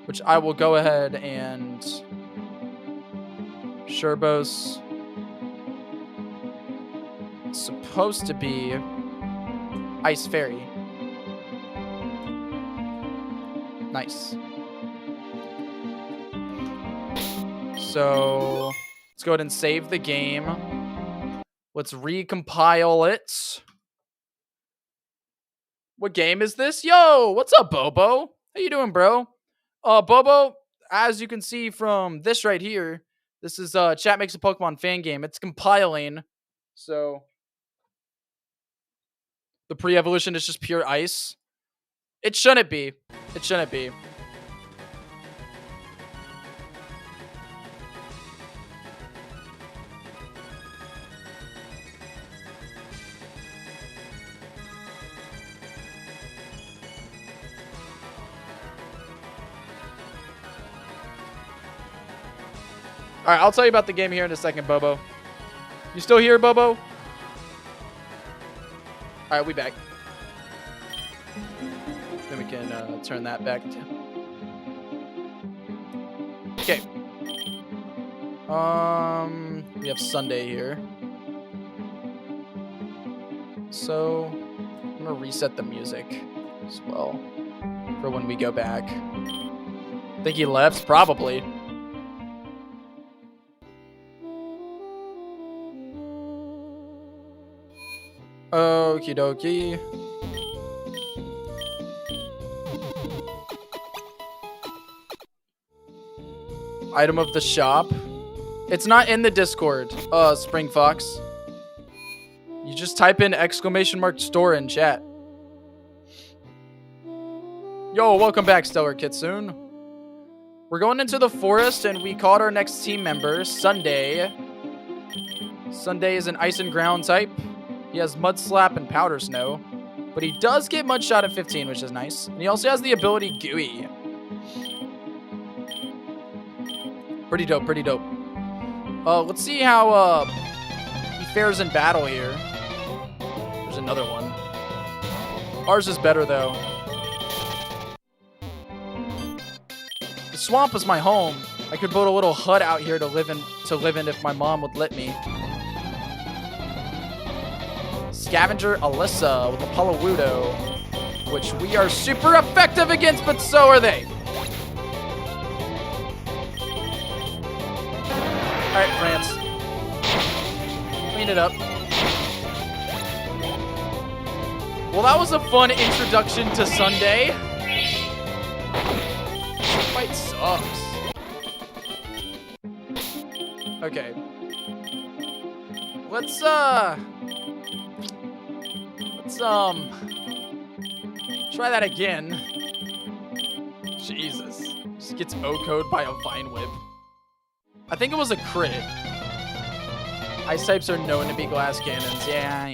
Which I will go ahead and... Sherbos... It's supposed to be... Ice Fairy. Nice. So... Let's go ahead and save the game. Let's recompile it. What game is this? Yo, what's up, Bobo? How you doing, bro? Bobo, as you can see from this right here, this is Chat Makes a Pokemon fan game. It's compiling. So the pre-evolution is just pure ice. It shouldn't be. It shouldn't be. All right, I'll tell you about the game here in a second, Bobo. You still here, Bobo? All right, we back. Then we can turn that back to... Okay. We have Sunday here. So I'm gonna reset the music as well for when we go back. Think he left? Probably. Okie dokie. Item of the shop. It's not in the Discord, Spring Fox. You just type in ! store in chat. Yo, welcome back, Stellar Kitsune. We're going into the forest, and we called our next team member, Sunday. Sunday is an ice and ground type. He has Mud Slap and Powder Snow, but he does get Mud Shot at 15, which is nice. And he also has the ability Gooey. Pretty dope, pretty dope. Let's see how he fares in battle here. There's another one. Ours is better, though. The swamp is my home. I could build a little hut out here to live in if my mom would let me. Scavenger Alyssa with the Palawudo, which we are super effective against, but so are they. Alright, France. Clean it up. Well, that was a fun introduction to Sunday. This fight sucks. Okay. Let's try that again. Jesus. Just gets O-code by a Vine Whip. I think it was a crit. Ice types are known to be glass cannons. Yeah.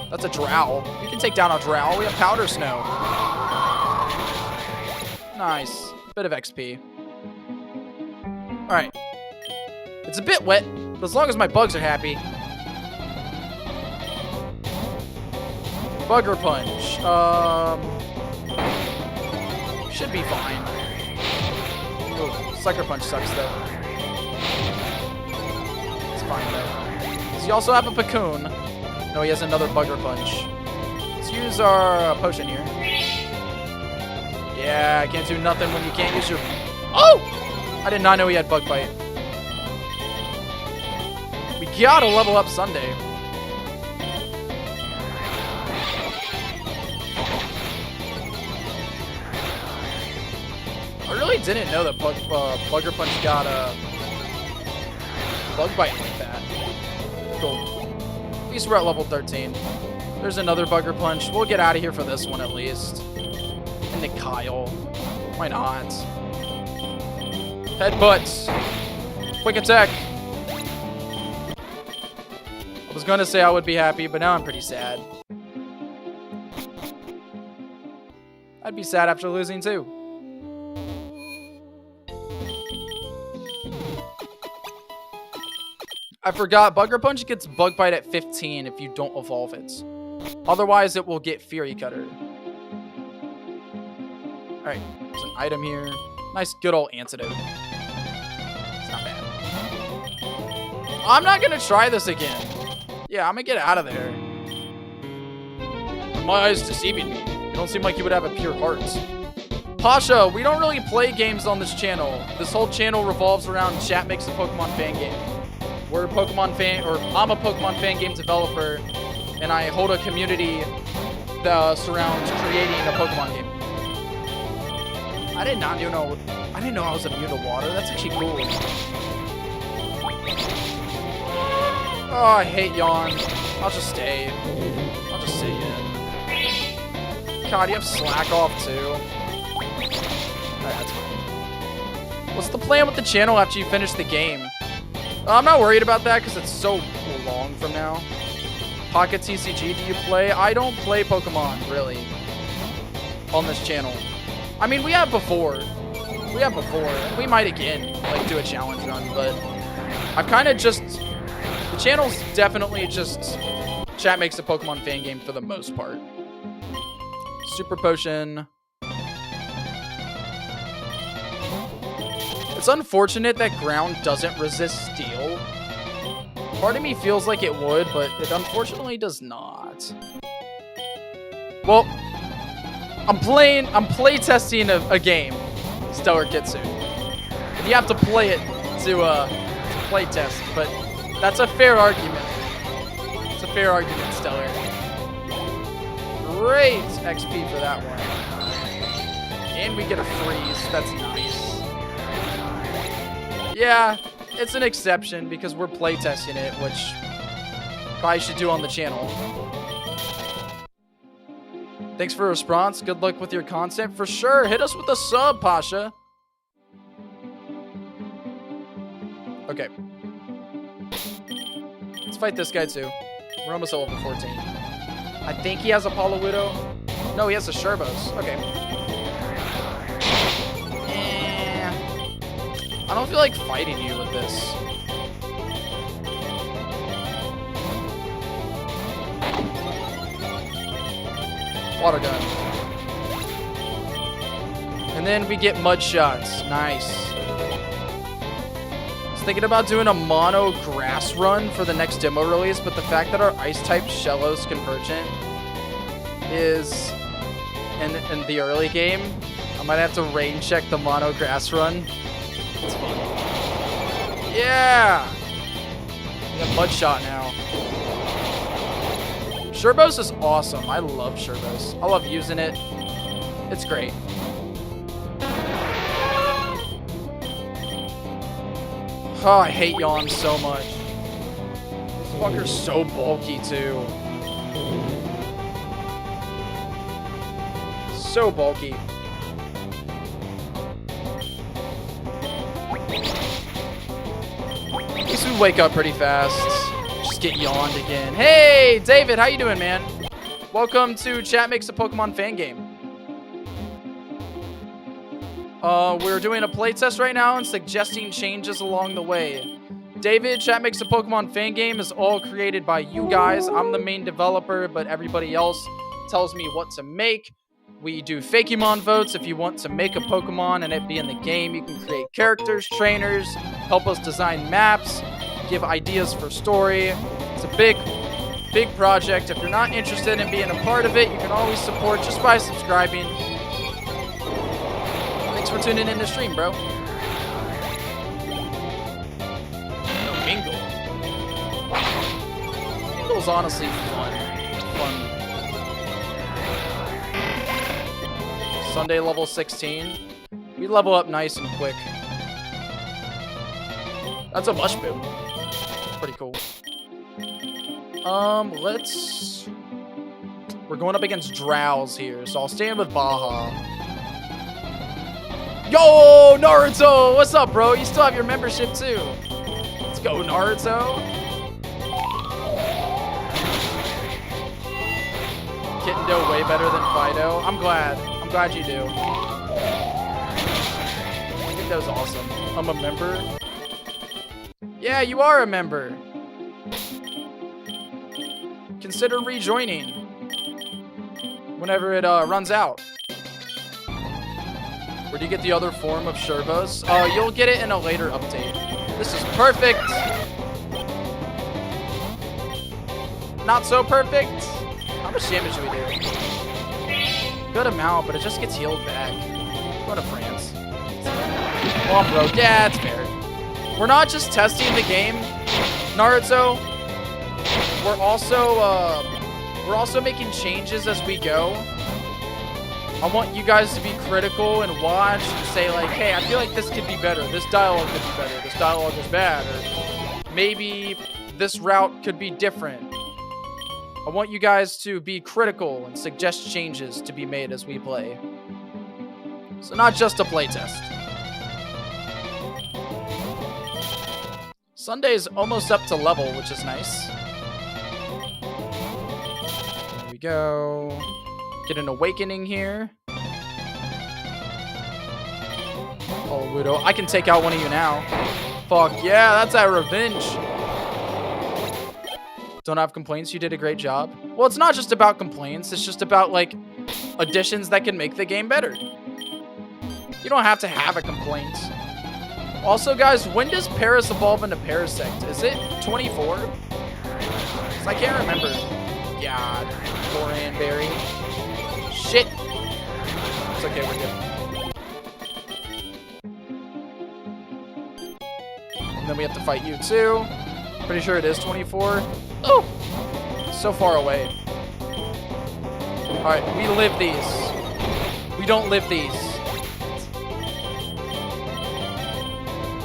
That's a Drow. We can take down a Drow. We have Powder Snow. Nice. Bit of XP. Alright. It's a bit wet, but as long as my bugs are happy. Bugger Punch. Should be fine. Ooh, Sucker Punch sucks, though. It's fine, though. Does he also have a Pacoon? No, he has another Bugger Punch. Let's use our potion here. Yeah, I can't do nothing when you can't use your... Oh! I did not know he had Bug Bite. We gotta level up Sunday. I really didn't know that Bugger Punch got a Bug Bite like that. Cool. At least we're at level 13. There's another Bugger Punch. We'll get out of here for this one at least. And the Kyle. Why not? Headbutts. Quick attack. I was gonna say I would be happy, but now I'm pretty sad. I'd be sad after losing too. I forgot, Bugger Punch gets Bug Bite at 15 if you don't evolve it. Otherwise, it will get Fury Cutter. Alright, there's an item here. Nice, good old antidote. It's not bad. I'm not gonna try this again. Yeah, I'm gonna get out of there. My eyes deceiving me. You don't seem like you would have a pure heart. Pasha, we don't really play games on this channel. This whole channel revolves around Chat Makes a Pokemon Fan Game. We're a Pokemon fan, or I'm a Pokemon fan game developer, and I hold a community that surrounds creating a Pokemon game. I did not know. I didn't know I was immune to water. That's actually cool. Oh, I hate Yawn. I'll just stay. I'll just stay in. God, you have Slack off too. Alright, that's fine. What's the plan with the channel after you finish the game? I'm not worried about that because it's so long from now. Pocket TCG, do you play? I don't play Pokemon, really, on this channel. I mean, we have before. We might again, like, do a challenge run, but I've kind of just... The channel's definitely just Chat Makes a Pokemon Fan Game for the most part. Super Potion. It's unfortunate that ground doesn't resist steel. Part of me feels like it would, but it unfortunately does not. Well, I'm play testing a game, Stellar Kitsune. And you have to play it to play test, but that's a fair argument. It's a fair argument, Stellar. Great XP for that one. And we get a freeze. That's nice. Yeah, it's an exception because we're playtesting it, which probably should do on the channel. Thanks for a response. Good luck with your content. For sure. Hit us with a sub, Pasha. Okay. Let's fight this guy too. We're almost at level 14. I think he has a Poliwhirl. No, he has a Sherbos. Okay. I don't feel like fighting you with this. Water gun. And then we get mud shots. Nice. I was thinking about doing a mono grass run for the next demo release, but the fact that our ice type Shellos Convergent is in the early game, I might have to rain check the mono grass run. It's fun. Yeah! We got mud shot now. Sherbos is awesome. I love Sherbos. I love using it. It's great. Oh, I hate Yawn so much. This fucker's so bulky, too. So bulky. At least we wake up pretty fast. Just get yawned again. Hey, David, how you doing, man? Welcome to Chat Makes a Pokemon Fan Game. We're doing a playtest right now and suggesting changes along the way. David, Chat Makes a Pokemon Fan Game is all created by you guys. I'm the main developer, but everybody else tells me what to make. We do Fakemon votes. If you want to make a Pokemon and it be in the game, you can create characters, trainers, help us design maps, give ideas for story. It's a big project. If you're not interested in being a part of it, you can always support just by subscribing. Thanks for tuning in to stream, bro. No, Mingle. Mingle's honestly fun. Sunday level 16. We level up nice and quick. That's a Mushboom. Pretty cool. We're going up against Drowse here, so I'll stand with Baja. Yo, Naruto! What's up, bro? You still have your membership, too. Let's go, Naruto. Kittendo way better than Fido. I'm glad you do. Kittendo's awesome. I'm a member. Yeah, you are a member. Consider rejoining whenever it runs out. Where do you get the other form of Sherbos? Oh, you'll get it in a later update. This is perfect. Not so perfect. How much damage do we do? Good amount, but it just gets healed back. Go to France. Well, I'm broke. Yeah, it's fair. We're not just testing the game, Naruto. We're also making changes as we go. I want you guys to be critical and watch and say like, hey, I feel like this could be better. This dialogue could be better. This dialogue is bad. Or maybe this route could be different. I want you guys to be critical and suggest changes to be made as we play. So not just a playtest. Sunday's almost up to level, which is nice. There we go. Get an awakening here. Oh, Widow. I can take out one of you now. Fuck yeah, that's that revenge. Don't have complaints. You did a great job. Well, it's not just about complaints. It's just about, like, additions that can make the game better. You don't have to have a complaint. Also, guys, when does Paris evolve into Parasect? Is it 24? 'Cause I can't remember. God, Corian Berry. Shit. It's okay, we're good. And then we have to fight you too. Pretty sure it is 24. Oh! So far away. Alright, we live these. We don't live these.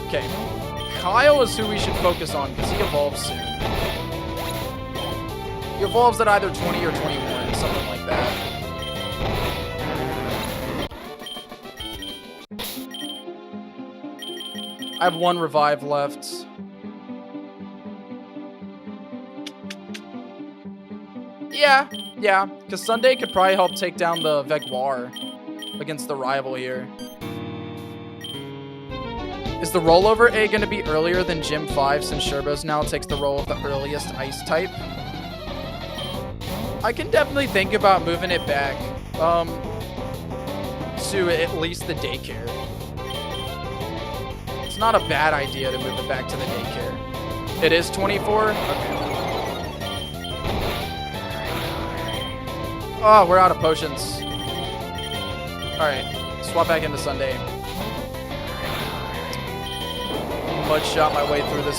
Okay. Kyle is who we should focus on because he evolves soon. He evolves at either 20 or 21, something like that. I have 1 revive left. Yeah, because Sunday could probably help take down the Veguar against the rival here. Is the rollover A going to be earlier than Gym 5 since Sherbos now takes the role of the earliest ice type? I can definitely think about moving it back to at least the daycare. It's not a bad idea to move it back to the daycare. It is 24? Okay. Oh, we're out of potions. Alright, swap back into Sunday. Mud shot my way through this.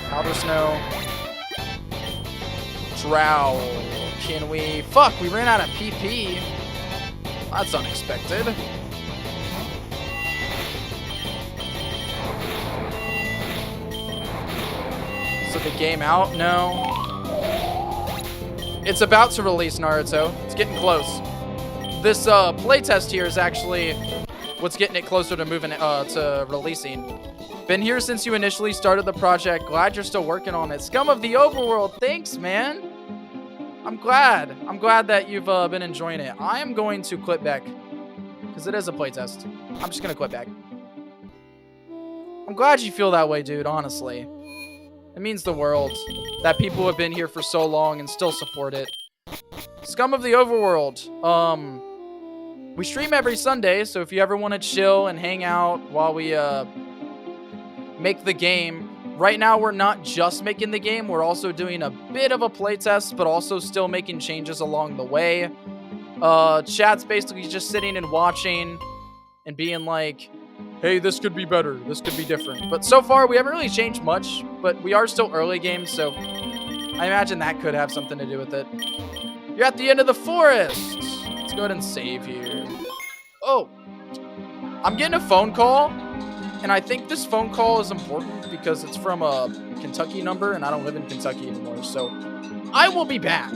Powder Snow. Drow. Can we... Fuck, we ran out of PP. That's unexpected. So the game out? No. It's about to release, Naruto. It's getting close. This playtest here is actually what's getting it closer to moving to releasing. Been here since you initially started the project. Glad you're still working on it. Scum of the Overworld. Thanks, man. I'm glad. I'm glad that you've been enjoying it. I am going to quit back because it is a playtest. I'm just gonna quit back. I'm glad you feel that way, dude. Honestly. It means the world that people have been here for so long and still support it. Scum of the Overworld. We stream every Sunday, so if you ever want to chill and hang out while we make the game. Right now, we're not just making the game. We're also doing a bit of a playtest, but also still making changes along the way. Chat's basically just sitting and watching and being like, hey, this could be better. This could be different. But so far, we haven't really changed much, but we are still early games, so I imagine that could have something to do with it. You're at the end of the forest. Let's go ahead and save here. Oh, I'm getting a phone call, and I think this phone call is important because it's from a Kentucky number, and I don't live in Kentucky anymore, so I will be back.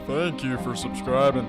Thank you for subscribing.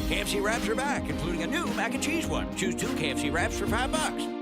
KFC wraps are back, including a new mac and cheese one. Choose 2 KFC wraps for $5.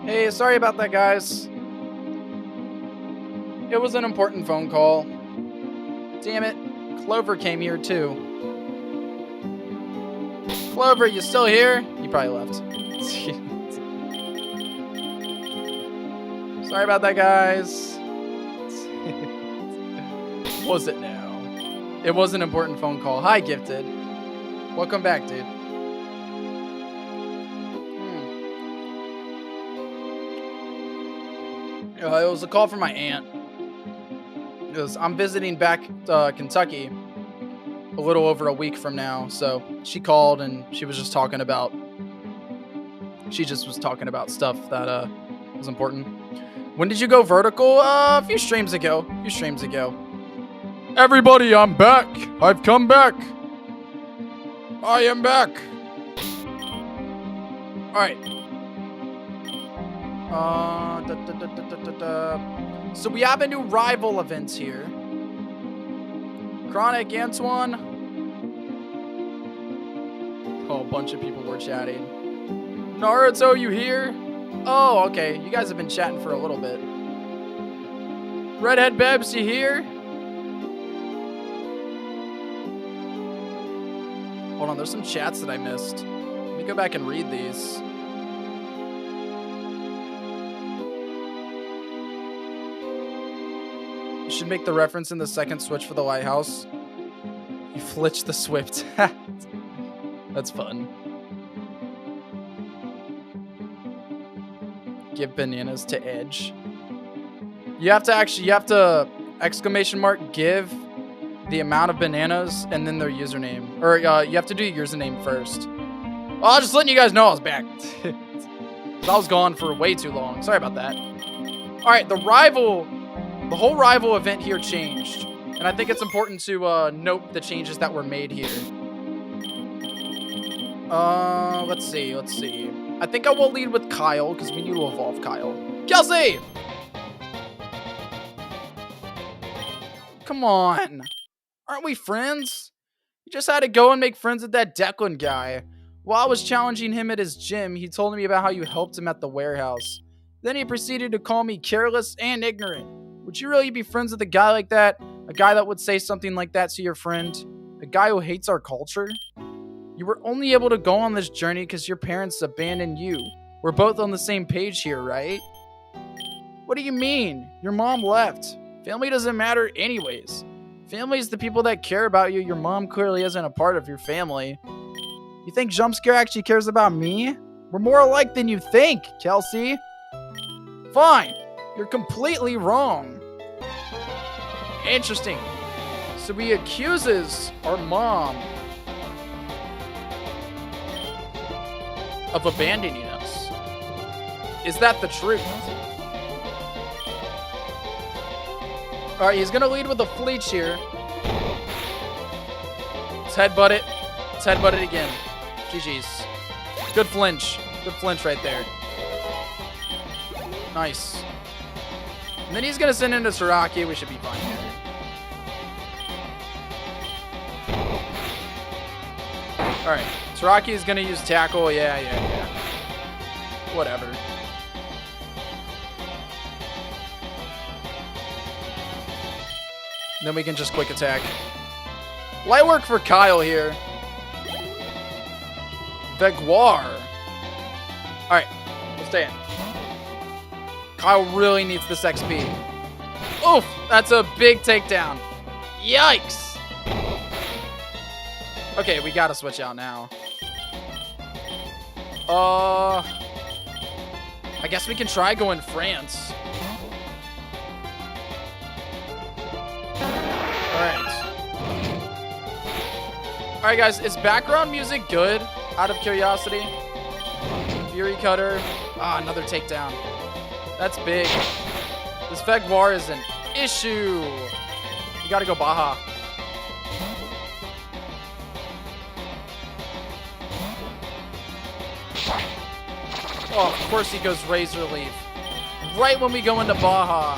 Hey, sorry about that, guys. It was an important phone call. Damn it. Clover came here, too. Clover, you still here? You probably left. Sorry about that, guys. Was it now? It was an important phone call. Hi, Gifted. Welcome back, dude. It was a call from my aunt. I'm visiting back Kentucky a little over a week from now. So she called and she was just talking about stuff that was important. When did you go vertical? A few streams ago. Everybody, I'm back. I've come back. I am back. All right. So we have a new rival events here. Chronic, Antoine. Oh, a bunch of people were chatting. Naruto, you here? Oh, okay. You guys have been chatting for a little bit. Redhead Bebs, you here? Hold on, there's some chats that I missed. Let me go back and read these. You should make the reference in the second switch for the lighthouse. You flitch the Swift. That's fun. give bananas to Edge. You have to exclamation mark give the amount of bananas and then their username. Or you have to do your username first. Well, I was just letting you guys know I was back. I was gone for way too long. Sorry about that. Alright, the whole rival event here changed. And I think it's important to note the changes that were made here. Let's see. I think I will lead with Kyle, because we need to evolve Kyle. Kelsey! Come on. Aren't we friends? You just had to go and make friends with that Declan guy. While I was challenging him at his gym, he told me about how you helped him at the warehouse. Then he proceeded to call me careless and ignorant. Would you really be friends with a guy like that? A guy that would say something like that to your friend? A guy who hates our culture? You were only able to go on this journey because your parents abandoned you. We're both on the same page here, right? What do you mean? Your mom left. Family doesn't matter anyways. Family is the people that care about you. Your mom clearly isn't a part of your family. You think Jumpscare actually cares about me? We're more alike than you think, Kelsey. Fine. You're completely wrong. Interesting. So he accuses our mom of abandoning us. Is that the truth? Alright, he's gonna lead with a fleech here. Let's headbutt it. Let's headbutt it again. GG's. Good flinch. Good flinch right there. Nice. And then he's gonna send into Saraki. We should be fine here. Alright. Saraki is gonna use tackle. Yeah. Whatever. Then we can just quick attack. Light work for Kyle here. Veguar. Alright, we'll stay in. Kyle really needs this XP. Oof, that's a big takedown. Yikes. Okay, we gotta switch out now. I guess we can try going France. Alright, guys, is background music good? Out of curiosity. Fury Cutter. Ah, another takedown. That's big. This Veguar is an issue. You gotta go Baja. Oh, of course he goes Razor Leaf. Right when we go into Baja.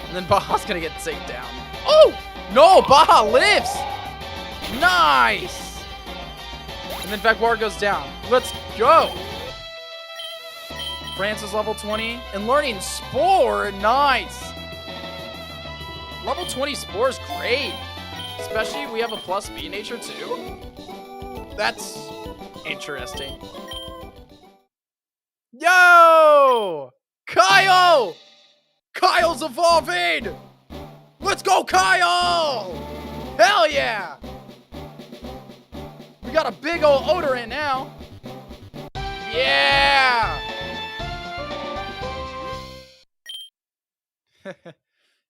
And then Baja's gonna get taken down. Oh! No! Baja lives! Nice! And then Veguar goes down. Let's go! France is level 20. And learning Spore. Nice! Level 20 Spore is great. Especially we have a plus B nature too. That's interesting. Yo! Kyle! Kyle's evolving! Let's go, Kyle! Hell yeah! We got a big old odorant now. Yeah!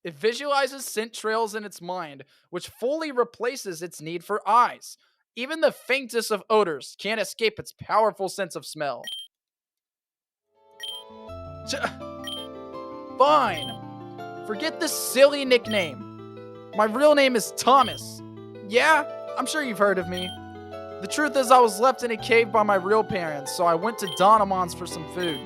It visualizes scent trails in its mind, which fully replaces its need for eyes. Even the faintest of odors can't escape its powerful sense of smell. Fine. Forget this silly nickname. My real name is Thomas. Yeah, I'm sure you've heard of me. The truth is I was left in a cave by my real parents, so I went to Donamon's for some food.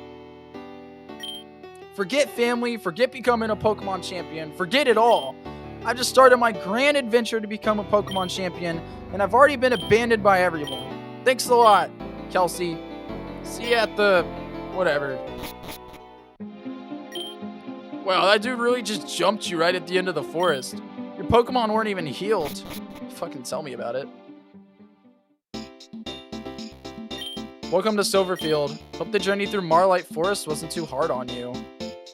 Forget family, forget becoming a Pokemon champion, forget it all. I just started my grand adventure to become a Pokemon champion, and I've already been abandoned by everyone. Thanks a lot, Kelsey. See you at the... whatever. Wow, that dude really just jumped you right at the end of the forest. Your Pokemon weren't even healed. Fucking tell me about it. Welcome to Silverfield. Hope the journey through Marlight Forest wasn't too hard on you.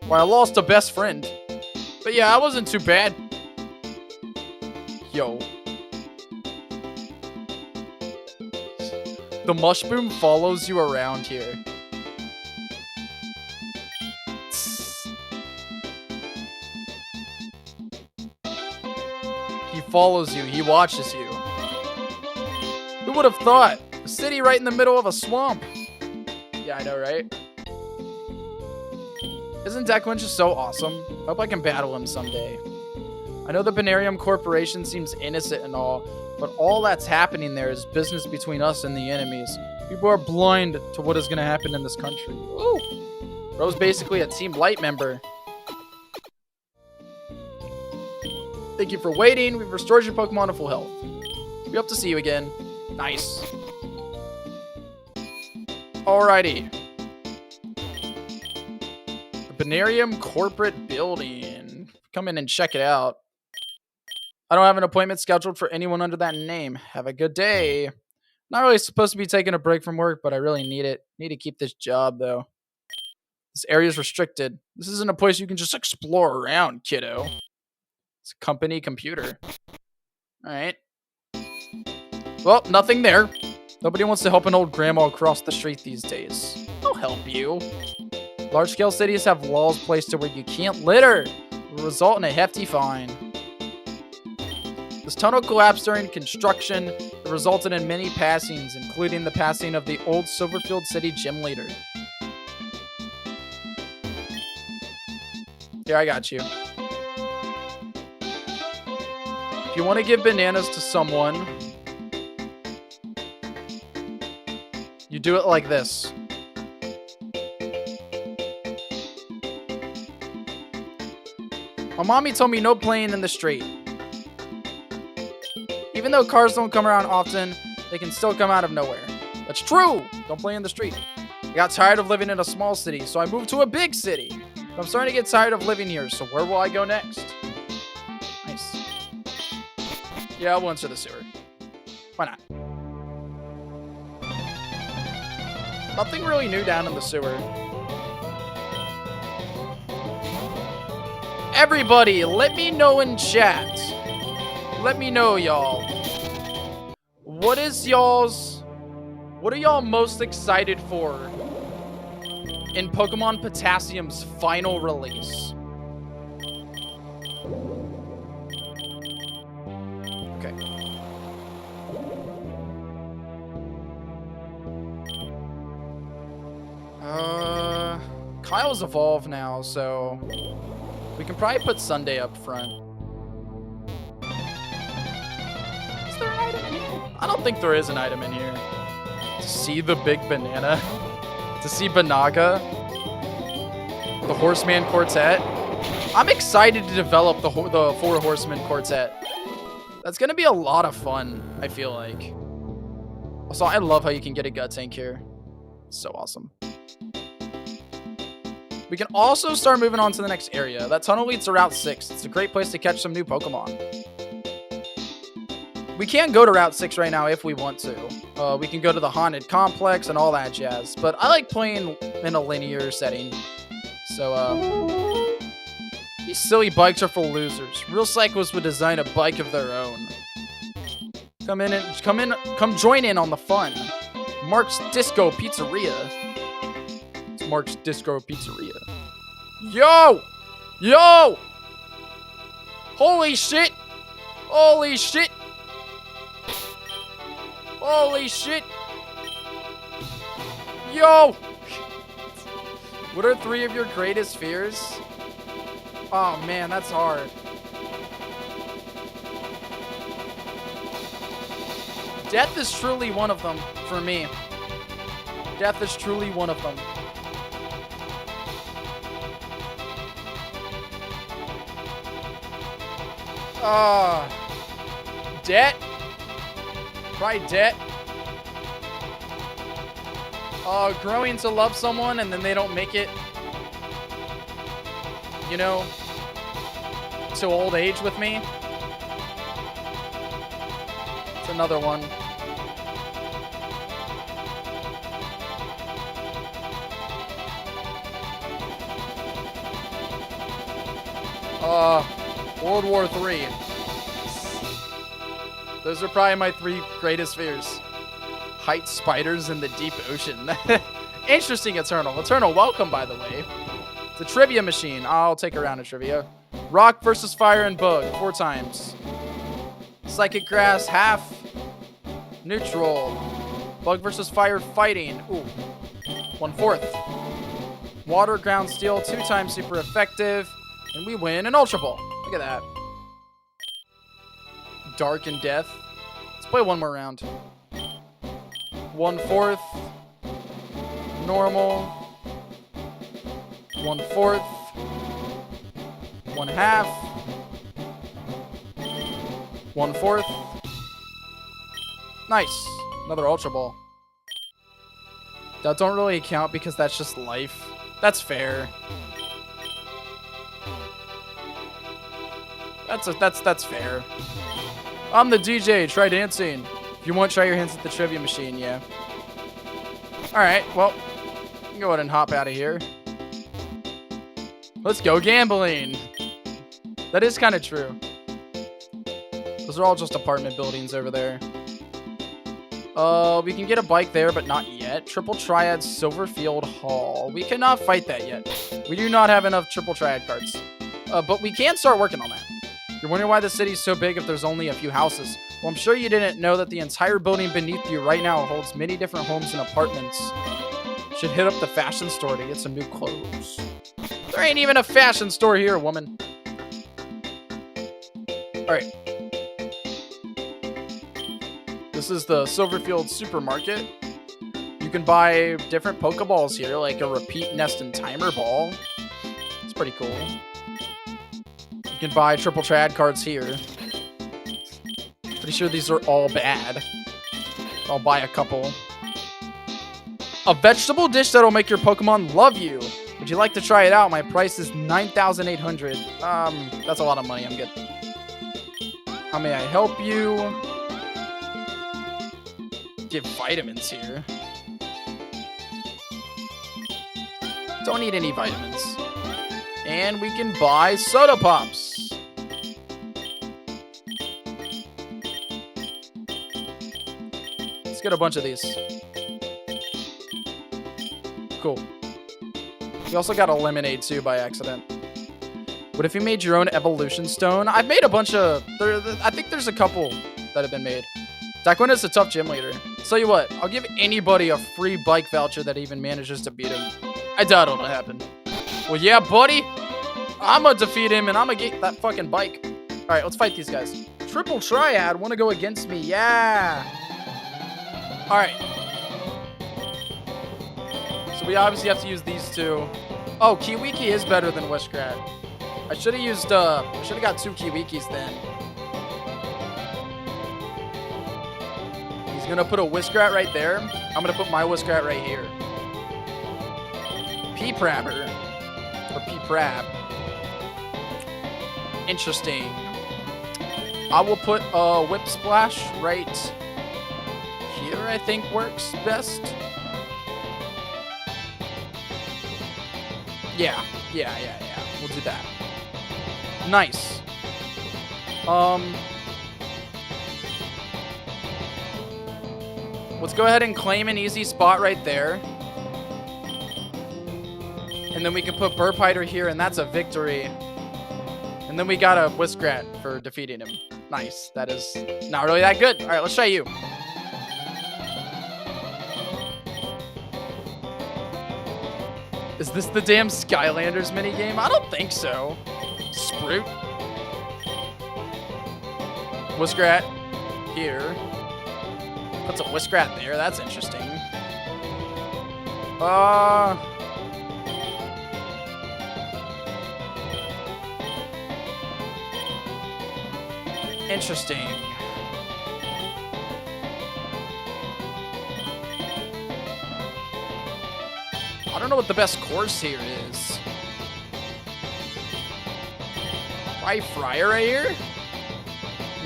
Well, I lost a best friend. But yeah, I wasn't too bad. Yo. The Mushroom follows you around here. He follows you. He watches you. Who would have thought? A city right in the middle of a swamp. Yeah, I know, right? Isn't Declan just so awesome? I hope I can battle him someday. I know the Binarium Corporation seems innocent and all, but all that's happening there is business between us and the enemies. People are blind to what is going to happen in this country. Woo! Bro's basically a Team Light member. Thank you for waiting. We've restored your Pokemon to full health. We hope to see you again. Nice. Alrighty. The Binarium Corporate Building. Come in and check it out. I don't have an appointment scheduled for anyone under that name. Have a good day. Not really supposed to be taking a break from work, but I really need it. Need to keep this job, though. This area is restricted. This isn't a place you can just explore around, kiddo. It's a company computer. Alright. Well, nothing there. Nobody wants to help an old grandma across the street these days. I'll help you. Large-scale cities have laws placed to where you can't litter. It will result in a hefty fine. This tunnel collapsed during construction. It resulted in many passings, including the passing of the old Silverfield City gym leader. Here, I got you. If you want to give bananas to someone, you do it like this. My mommy told me no playing in the street. Even though cars don't come around often, they can still come out of nowhere. That's true! Don't play in the street. I got tired of living in a small city, so I moved to a big city. But I'm starting to get tired of living here, so where will I go next? Nice. Yeah, I'll enter the sewer. Why not? Nothing really new down in the sewer. Everybody, let me know in chat. Let me know, y'all. What are y'all most excited for in Pokemon Potassium's final release? Okay. Kyle's evolved now, so we can probably put Sunday up front. Is there an item in here? I don't think there is an item in here. To see the big banana. To see Banaga. The Horseman Quartet. I'm excited to develop the Four Horsemen Quartet. That's going to be a lot of fun, I feel like. Also, I love how you can get a gut tank here. So awesome. We can also start moving on to the next area. That tunnel leads to Route 6. It's a great place to catch some new Pokemon. We can go to Route 6 right now if we want to. We can go to the Haunted Complex and all that jazz. But I like playing in a linear setting. So, these silly bikes are for losers. Real cyclists would design a bike of their own. Come join in on the fun. Mark's Disco Pizzeria. It's Mark's Disco Pizzeria. Yo! Yo! Holy shit! Holy shit! Holy shit! Yo! What are 3 of your greatest fears? Oh man, that's hard. Death is truly one of them for me. Death is truly one of them. Debt? Probably debt. Growing to love someone and then they don't make it, you know, to old age with me. It's another one. World War III. Those are probably my 3 greatest fears. Height spiders in the deep ocean. Interesting, Eternal. Eternal, welcome, by the way. It's a trivia machine. I'll take a round of trivia. Rock versus fire and bug. 4 times. Psychic Grass, half. Neutral. Bug versus Fire fighting. Ooh. 1/4. Water, Ground, Steel, 2 times super effective. And we win an Ultra Ball. Look at that. Dark and Death. Let's play one more round. 1/4. Normal. 1/4. 1/2. 1/4. Nice. Another Ultra Ball. That don't really count because that's just life. That's fair. That's fair. I'm the DJ. Try dancing. If you want, try your hands at the trivia machine. Yeah. All right. Well, you can go ahead and hop out of here. Let's go gambling. That is kind of true. Those are all just apartment buildings over there. We can get a bike there, but not yet. Triple Triad Silverfield Hall. We cannot fight that yet. We do not have enough Triple Triad cards. But we can start working on that. You're wondering why the city's so big if there's only a few houses. Well, I'm sure you didn't know that the entire building beneath you right now holds many different homes and apartments. Should hit up the fashion store to get some new clothes. There ain't even a fashion store here, woman. Alright. This is the Silverfield Supermarket. You can buy different Pokeballs here, like a Repeat Nest and Timer Ball. It's pretty cool. You can buy Triple Triad cards here. Pretty sure these are all bad. I'll buy a couple. A vegetable dish that'll make your Pokemon love you. Would you like to try it out? My price is 9,800. That's a lot of money. I'm good. How may I help you? Give vitamins here. Don't need any vitamins. And we can buy soda pops. Let's get a bunch of these. Cool. We also got a lemonade too by accident. What if you made your own evolution stone? I've made a bunch of... I think there's a couple that have been made. TyKenter's a tough gym leader. Tell you what, I'll give anybody a free bike voucher that even manages to beat him. I doubt it'll happen. Well, yeah, buddy. I'm gonna defeat him and I'm gonna get that fucking bike. All right, let's fight these guys. Triple Triad, wanna go against me? Yeah. All right. So we obviously have to use these two. Oh, Kiwiki is better than Wishgrat. I should have used, I should have got 2 Kiwikis then. He's gonna put a Wishgrat right there. I'm gonna put my Wishgrat right here. P-Prabber. Or P-Prab. Interesting. I will put a Whip Splash right here, I think works best. Yeah. We'll do that. Nice. Let's go ahead and claim an easy spot right there. And then we can put Burpider here, and that's a victory. And then we got a Wishgrat for defeating him. Nice. That is not really that good. All right, let's try you. Is this the damn Skylanders minigame? I don't think so. Sprout. Wishgrat here. Puts a Wishgrat there. That's interesting. Interesting. I don't know what the best course here is. Try Fryer right here?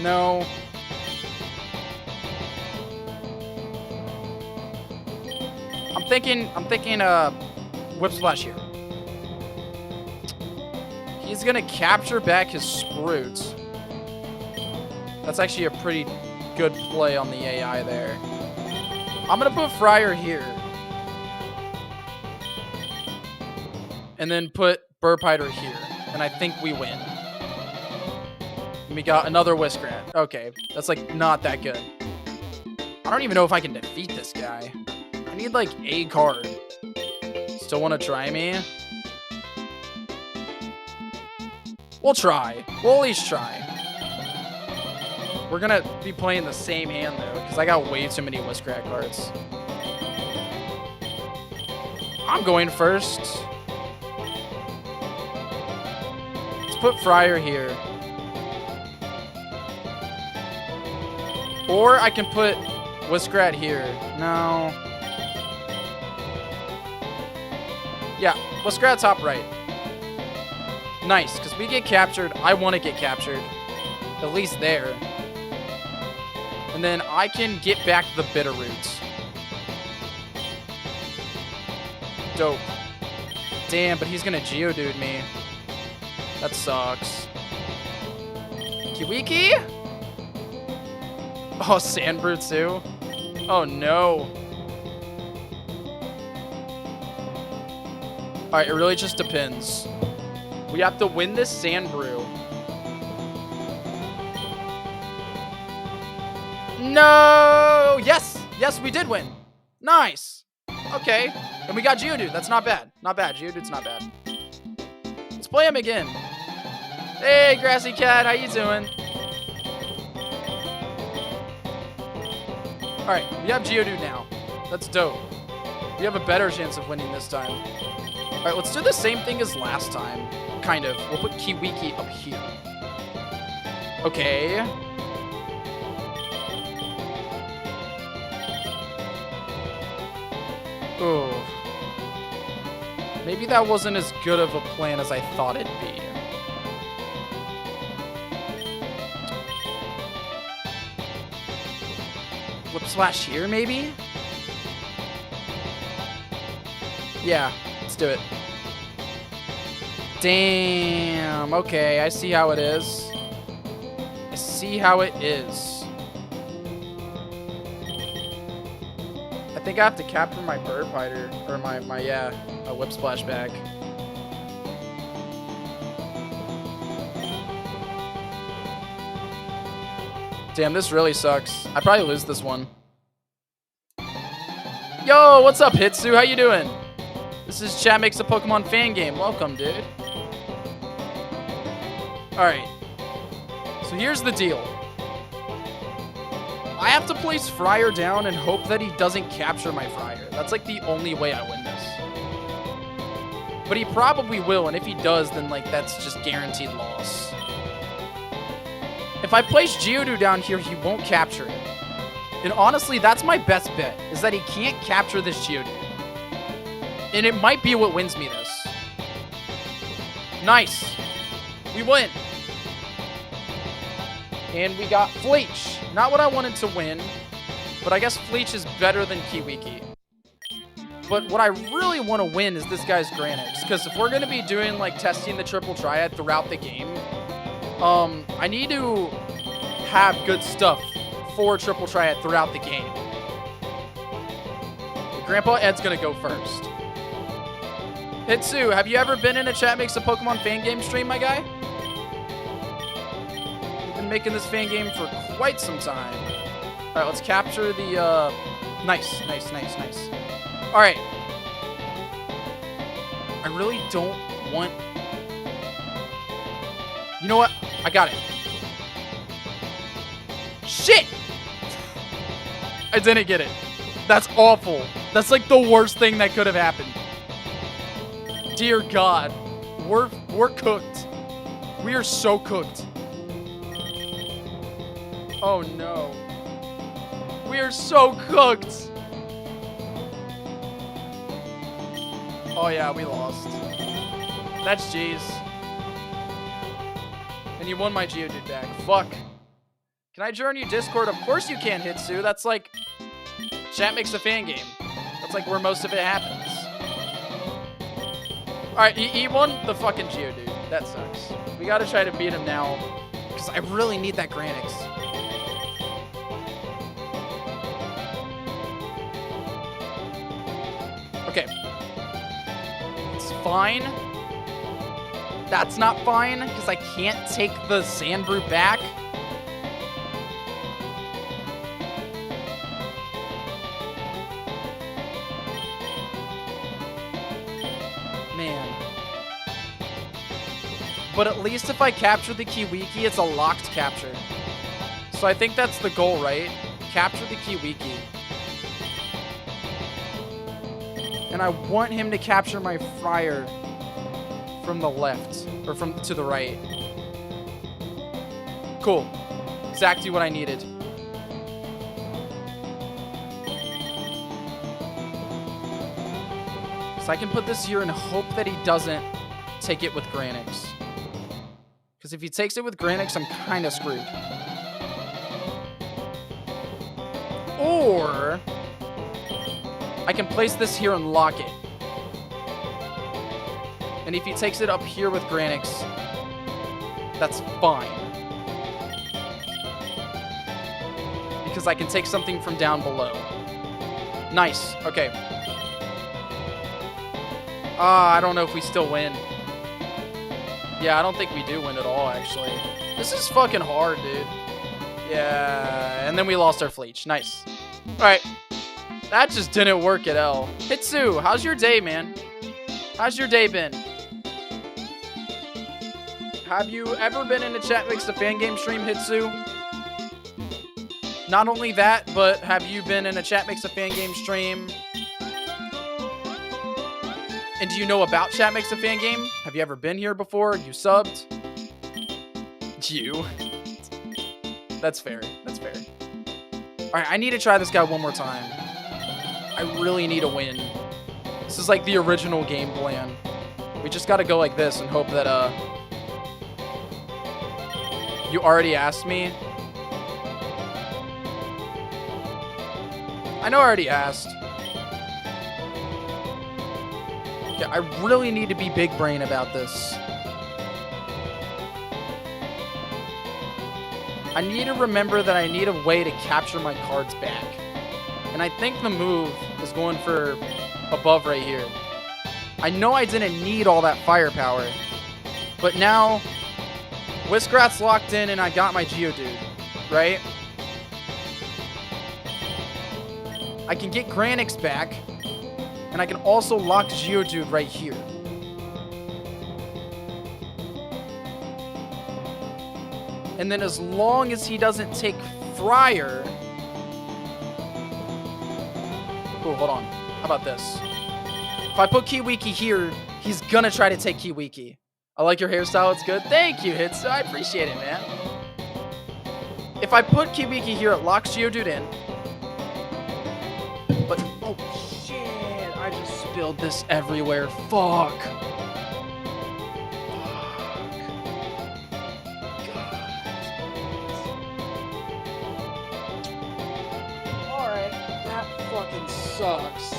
No. I'm thinking Whip Splash here. He's gonna capture back his Sprout. That's actually a pretty good play on the AI there. I'm gonna put Fryer here. And then put Burpider here. And I think we win. we got another Whiskrat. Okay, that's like not that good. I don't even know if I can defeat this guy. I need like a card. Still want to try me? We'll try. We'll at least try. We're gonna be playing the same hand though, because I got way too many Whiskrat cards. I'm going first. Let's put Fryer here. Or I can put Whiskrat here. No. Yeah, Whiskrat top right. Nice, because we get captured. I want to get captured. At least there. And then I can get back the bitter roots. Dope. Damn, but he's gonna Geodude me. That sucks. Kiwiki? Oh, Sandbrew too? Oh no. Alright, it really just depends. We have to win this Sandbrew. No! Yes! Yes, we did win. Nice. Okay. And we got Geodude. That's not bad. Not bad. Geodude's not bad. Let's play him again. Hey, Grassy Cat. How you doing? Alright, we have Geodude now. That's dope. We have a better chance of winning this time. Alright, let's do the same thing as last time. Kind of. We'll put Kiwiki up here. Okay. Ooh. Maybe that wasn't as good of a plan as I thought it'd be. Whip Slash here, maybe? Yeah, let's do it. Damn. Okay, I see how it is. I see how it is. I think I have to capture my Bird Fighter, or my Whip Splash back. Damn, this really sucks. I probably lose this one. Yo, what's up, Hitsu? How you doing? This is Chat Makes a Pokemon Fan Game. Welcome, dude. Alright. So here's the deal. I have to place Fryer down and hope that he doesn't capture my Fryer. That's like the only way I win this. But he probably will, and if he does, then like that's just guaranteed loss. If I place Geodude down here, he won't capture it. And honestly, that's my best bet, is that he can't capture this Geodude. And it might be what wins me this. Nice. We win. And we got Fleech. Not what I wanted to win, but I guess Fleech is better than Kiwiki. But what I really want to win is this guy's Granix, because if we're going to be doing like testing the triple triad throughout the game, I need to have good stuff for triple triad throughout the game. Grandpa Ed's going to go first. Hitsu, have you ever been in a Chat Makes a Pokemon Fan Game stream, my guy? We've been making this fan game for quite some time. All right, let's capture the, nice. All right. I really don't want... You know what? I got it. Shit! I didn't get it. That's awful. That's like the worst thing that could have happened. Dear God. We're cooked. We are so cooked. Oh no. We are so cooked. Oh yeah, we lost. That's G's. And you won my Geodude back. Fuck. Can I join you Discord? Of course you can, Hitsu. That's like... Chat Makes a Fan Game. That's like where most of it happens. Alright, he won the fucking Geodude. That sucks. We gotta try to beat him now. Because I really need that Granix. Okay. It's fine. That's not fine, because I can't take the Sandbrew back. But at least if I capture the Kiwiki, it's a locked capture. So I think that's the goal, right? Capture the Kiwiki. And I want him to capture my Friar from the left, or from to the right. Cool. Exactly what I needed. So I can put this here and hope that he doesn't take it with Granix. Because if he takes it with Granix, I'm kind of screwed. Or I can place this here and lock it. And if he takes it up here with Granix, that's fine. Because I can take something from down below. Nice. Okay. I don't know if we still win. Yeah, I don't think we do win at all, actually. This is fucking hard, dude. Yeah, and then we lost our Fleech. Nice. Alright. That just didn't work at all. Hitsu, how's your day, man? How's your day been? Have you ever been in a Chat Makes a Fan Game stream, Hitsu? Not only that, but have you been in a Chat Makes a Fan Game stream? And do you know about Chat Makes a Fan Game? Have you ever been here before? You subbed? You. That's fair. That's fair. Alright, I need to try this guy one more time. I really need a win. This is like the original game plan. We just gotta go like this and hope that, You already asked me? I know I already asked. Yeah, I really need to be big brain about this. I need to remember that I need a way to capture my cards back. And I think the move is going for above right here. I know I didn't need all that firepower, but now Whiskrat's locked in and I got my Geodude, right? I can get Granix back, and I can also lock Geodude right here. And then as long as he doesn't take Friar... Cool, hold on. How about this? If I put Kiwiki here, he's gonna try to take Kiwiki. I like your hairstyle, it's good. Thank you, Hitsu. I appreciate it, man. If I put Kiwiki here, it locks Geodude in. But, oh shit, I just spilled this everywhere. Fuck. Alright, that fucking sucks.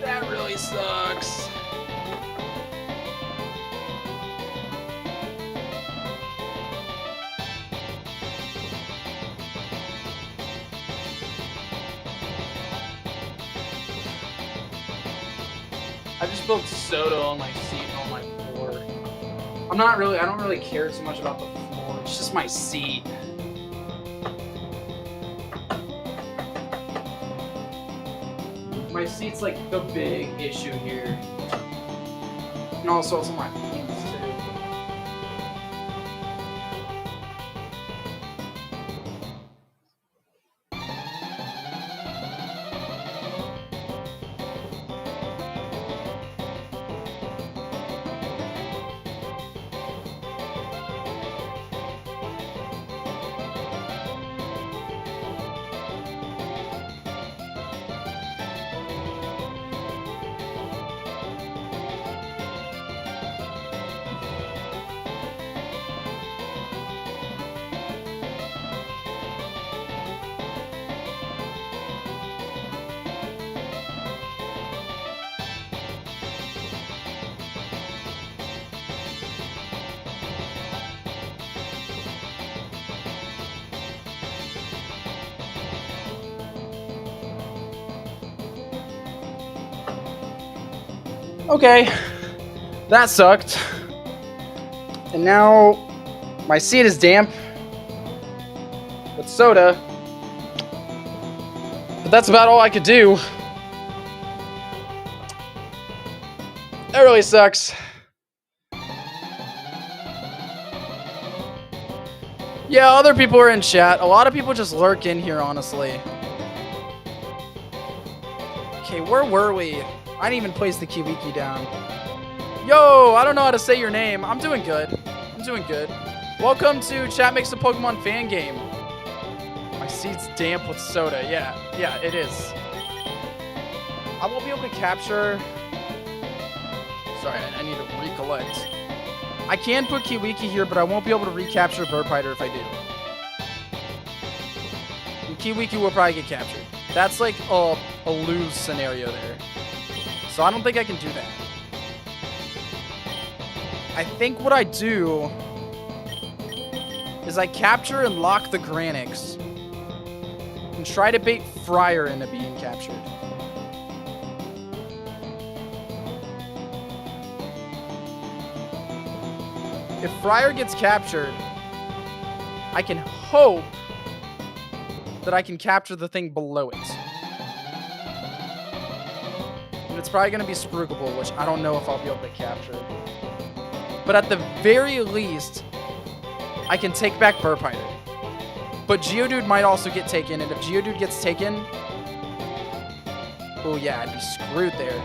That really sucks. I just spilled soda on my seat and on my floor. I don't really care too much about the floor. It's just my seat. My seat's like the big issue here. And also it's on my pants too. Okay. That sucked. And now my seat is damp with soda. But that's about all I could do. That really sucks. Yeah, other people are in chat. A lot of people just lurk in here, honestly. Okay, where were we? I didn't even place the Kiwiki down. Yo, I don't know how to say your name. I'm doing good. I'm doing good. Welcome to Chat Makes a Pokemon Fan Game. My seat's damp with soda. Yeah, it is. I won't be able to capture... Sorry, I need to recollect. I can put Kiwiki here, but I won't be able to recapture Burpider if I do. And Kiwiki will probably get captured. That's like a lose scenario there. So I don't think I can do that. I think what I do is I capture and lock the Granix and try to bait Fryer into being captured. If Fryer gets captured, I can hope that I can capture the thing below it. And it's probably going to be Spruikable, which I don't know if I'll be able to capture. But at the very least, I can take back Burpider. But Geodude might also get taken, and if Geodude gets taken... Oh yeah, I'd be screwed there.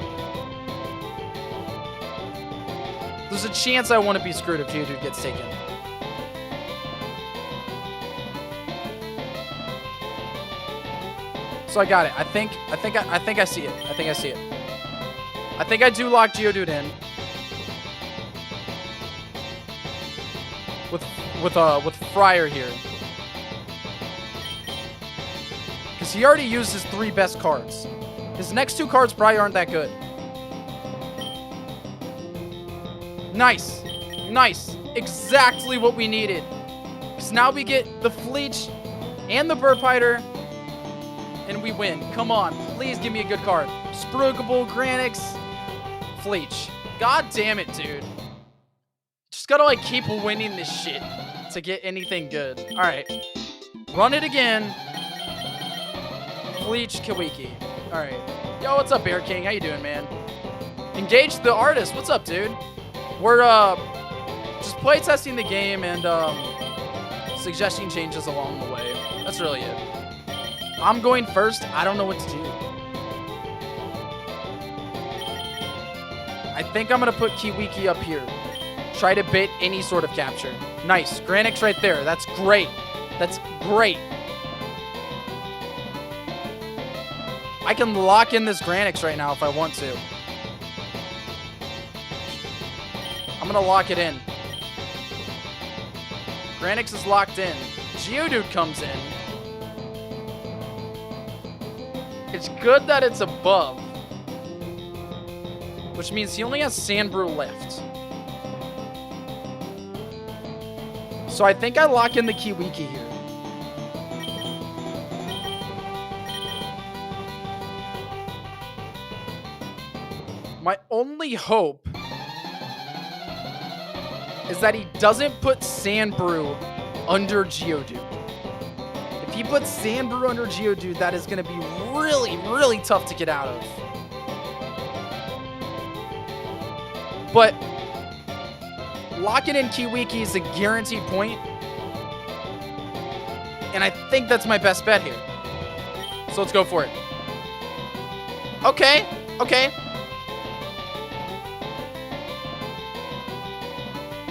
There's a chance I want to be screwed if Geodude gets taken. So I got it. I think I see it. I think I see it. I think I do lock Geodude in. With Fryer here. Because he already used his 3 best cards. His next 2 cards probably aren't that good. Nice. Nice. Exactly what we needed. Because now we get the Fleech and the Burpider. And we win. Come on. Please give me a good card. Spruikable, Granix, Fleech. God damn it, dude. Just gotta, like, keep winning this shit to get anything good. Alright. Run it again. Fleech, Kiwiki. Alright. Yo, what's up, Bear King? How you doing, man? Engage the artist. What's up, dude? We're, just play testing the game and, suggesting changes along the way. That's really it. I'm going first. I don't know what to do. I think I'm going to put Kiwiki up here. Try to bait any sort of capture. Nice. Granix right there. That's great. That's great. I can lock in this Granix right now if I want to. I'm going to lock it in. Granix is locked in. Geodude comes in. It's good that it's above. Which means he only has Sandbrew left. So I think I lock in the Kiwiki here. My only hope is that he doesn't put Sandbrew under Geodude. If he puts Sandbrew under Geodude, that is going to be really, really tough to get out of. But locking in Kiwiki is a guaranteed point. And I think that's my best bet here. So let's go for it. Okay. Okay.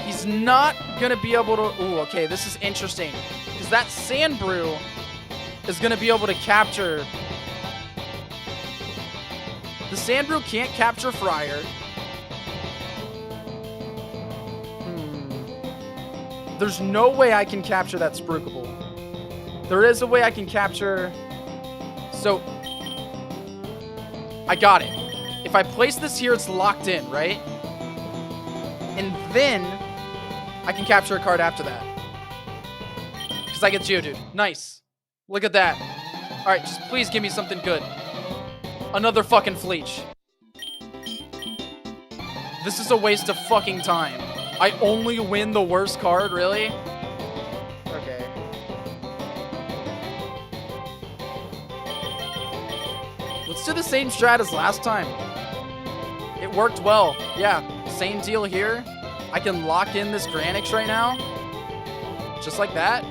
He's not going to be able to... Ooh, okay. This is interesting. Because that Sandbrew is going to be able to capture... The Sandbrew can't capture Fryer. There's no way I can capture that Spruikable. There is a way I can capture... So... I got it. If I place this here, it's locked in, right? And then... I can capture a card after that. Because I get Geodude. Nice. Look at that. Alright, just please give me something good. Another fucking Fleech. This is a waste of fucking time. I only win the worst card, really? Okay. Let's do the same strat as last time. It worked well. Yeah, same deal here. I can lock in this Granix right now. Just like that.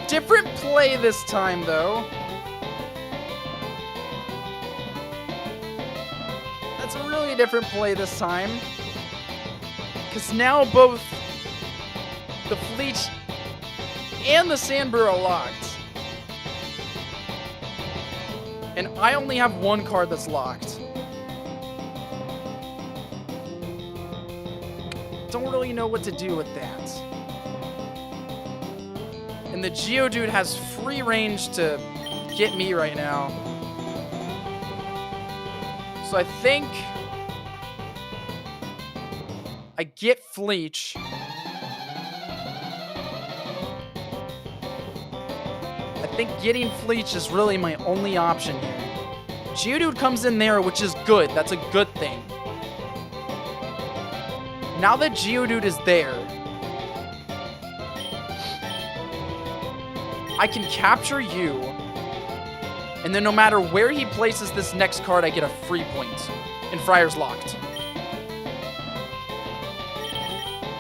Different play this time, though. That's a really different play this time. Because now both the Fleech and the Sandbrew are locked. And I only have one card that's locked. Don't really know what to do with that. And the Geodude has free range to get me right now. So I think I get Fleech. I think getting Fleech is really my only option here. Geodude comes in there, which is good. That's a good thing. Now that Geodude is there, I can capture you, and then no matter where he places this next card, I get a free point, and Friar's locked.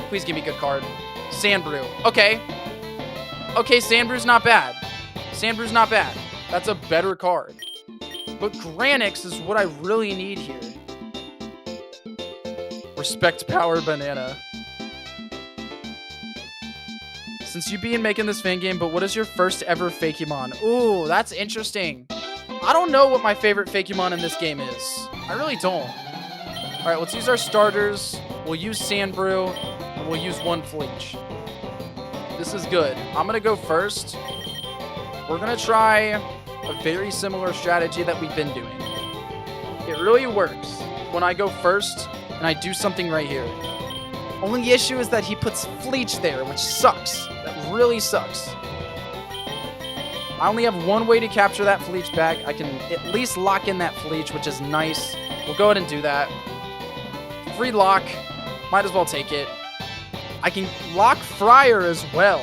Please give me a good card. Sandbrew. Okay. Okay, Sandbrew's not bad. Sandbrew's not bad. That's a better card. But Granix is what I really need here. Respect Power Banana. Since you being making this fan game, but what is your first ever Fakemon? Ooh, that's interesting. I don't know what my favorite Fakemon in this game is. I really don't. All right, let's use our starters. We'll use Sandbrew, and we'll use one Fleech. This is good. I'm gonna go first. We're gonna try a very similar strategy that we've been doing. It really works when I go first and I do something right here. Only issue is that he puts Fleech there, which sucks. That really sucks. I only have one way to capture that Fleech back. I can at least lock in that Fleech, which is nice. We'll go ahead and do that. Free lock. Might as well take it. I can lock Friar as well.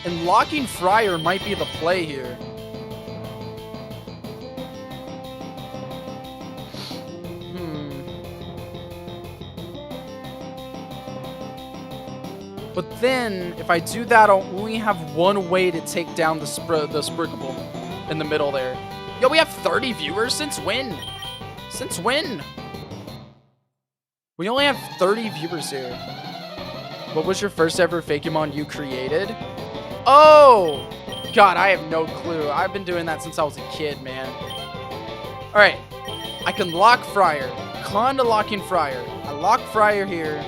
And locking Friar might be the play here. But then, if I do that, I'll only have one way to take down the Spriggable in the middle there. Yo, we have 30 viewers? Since when? Since when? We only have 30 viewers here. What was your first ever Fakemon you created? Oh! God, I have no clue. I've been doing that since I was a kid, man. Alright. I can lock Friar. Con to locking Friar. I lock Friar here.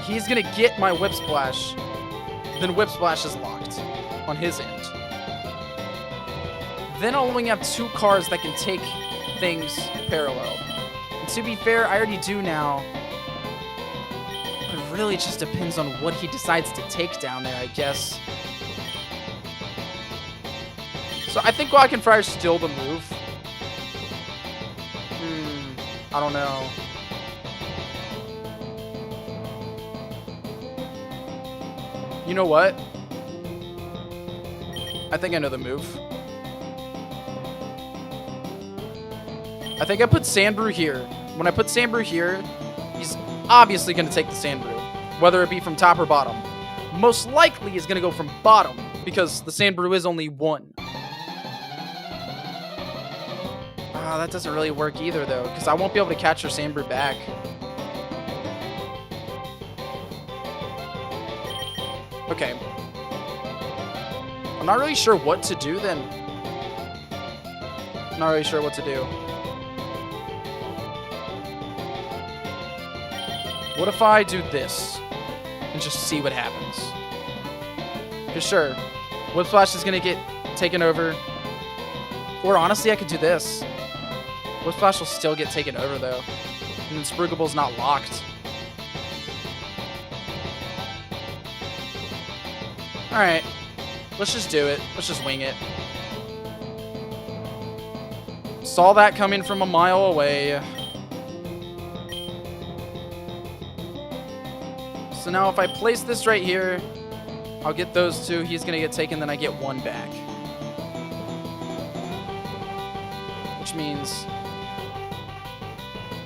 He's gonna get my Whip Splash. Then Whip Splash is locked on his end. Then I'll only have two cards that can take things parallel. And to be fair, I already do now. But it really just depends on what he decides to take down there, I guess. So I think Rock and Friar's still the move. I don't know. You know what? I think I know the move. I think I put Sandbrew here. When I put Sandbrew here, he's obviously going to take the Sandbrew, whether it be from top or bottom. Most likely he's going to go from bottom, because the Sandbrew is only one. Ah, that doesn't really work either, though, because I won't be able to catch your Sandbrew back. Okay. I'm not really sure what to do then. I'm not really sure what to do. What if I do this and just see what happens? Because sure, Whip Splash is going to get taken over. Or honestly, I could do this. Whip Splash will still get taken over though. And then Spriggable's not locked. Alright. Let's just do it. Let's just wing it. Saw that coming from a mile away. So now if I place this right here, I'll get those two. He's going to get taken, then I get one back. Which means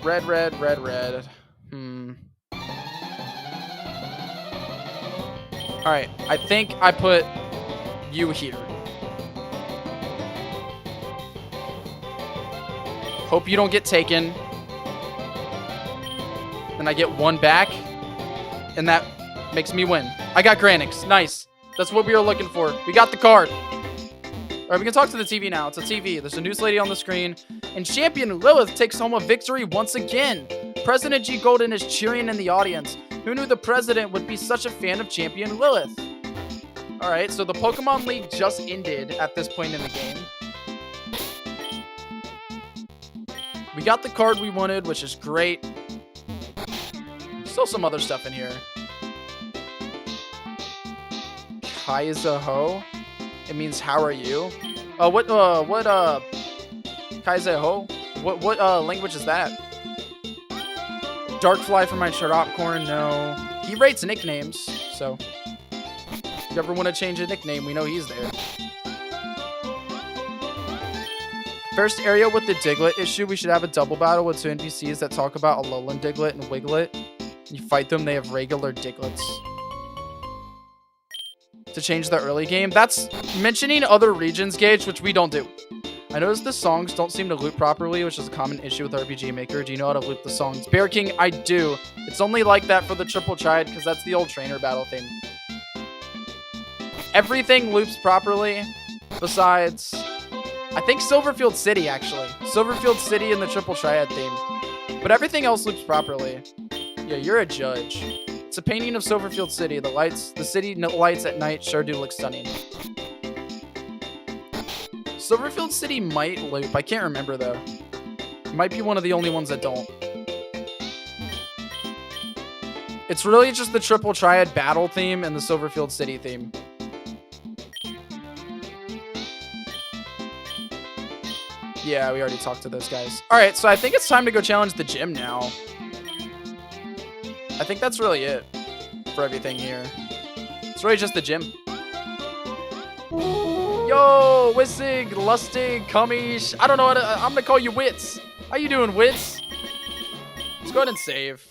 red, red, red, red. Alright, I think I put you here. Hope you don't get taken. Then I get one back. And that makes me win. I got Granix. Nice. That's what we were looking for. We got the card. Alright, we can talk to the TV now. It's a TV. There's a news lady on the screen. And champion Lilith takes home a victory once again. President G. Golden is cheering in the audience. Who knew the president would be such a fan of champion Lilith? Alright, so the Pokemon League just ended at this point in the game. We got the card we wanted, which is great. Still some other stuff in here. Kaizaho? It means how are you? Kaizaho? What language is that? Darkfly for my Sharapcorn? No. He rates nicknames, so if you ever want to change a nickname, we know he's there. First area with the Diglett issue, we should have a double battle with two NPCs that talk about Alolan Diglett and Wiglet. You fight them, they have regular Diglets. To change the early game, that's mentioning other regions, Gage, which we don't do. I noticed the songs don't seem to loop properly, which is a common issue with RPG Maker. Do you know how to loop the songs? Bear King, I do. It's only like that for the Triple Triad, because that's the old trainer battle theme. Everything loops properly, besides, I think Silverfield City, actually. Silverfield City and the Triple Triad theme. But everything else loops properly. Yeah, you're a judge. It's a painting of Silverfield City. The city lights at night sure do look stunning. Silverfield City might loop. I can't remember, though. It might be one of the only ones that don't. It's really just the Triple Triad battle theme and the Silverfield City theme. Yeah, we already talked to those guys. Alright, so I think it's time to go challenge the gym now. I think that's really it for everything here. It's really just the gym. Yo, Wissig, Lustig, Kummish. I don't know how to... I'm gonna call you Wits. How you doing, Wits? Let's go ahead and save.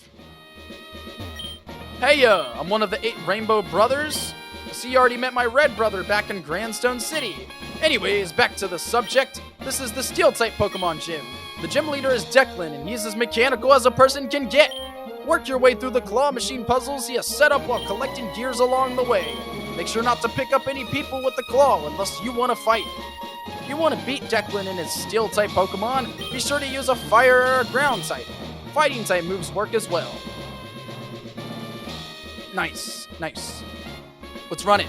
Hey, I'm one of the 8 Rainbow Brothers. I see you already met my red brother back in Grandstone City. Anyways, back to the subject. This is the Steel-type Pokemon gym. The gym leader is Declan, and he's as mechanical as a person can get. Work your way through the claw machine puzzles he has set up while collecting gears along the way. Make sure not to pick up any people with the claw unless you want to fight. If you want to beat Declan in his Steel-type Pokemon, be sure to use a Fire or a Ground type. Fighting-type moves work as well. Nice, nice. Let's run it.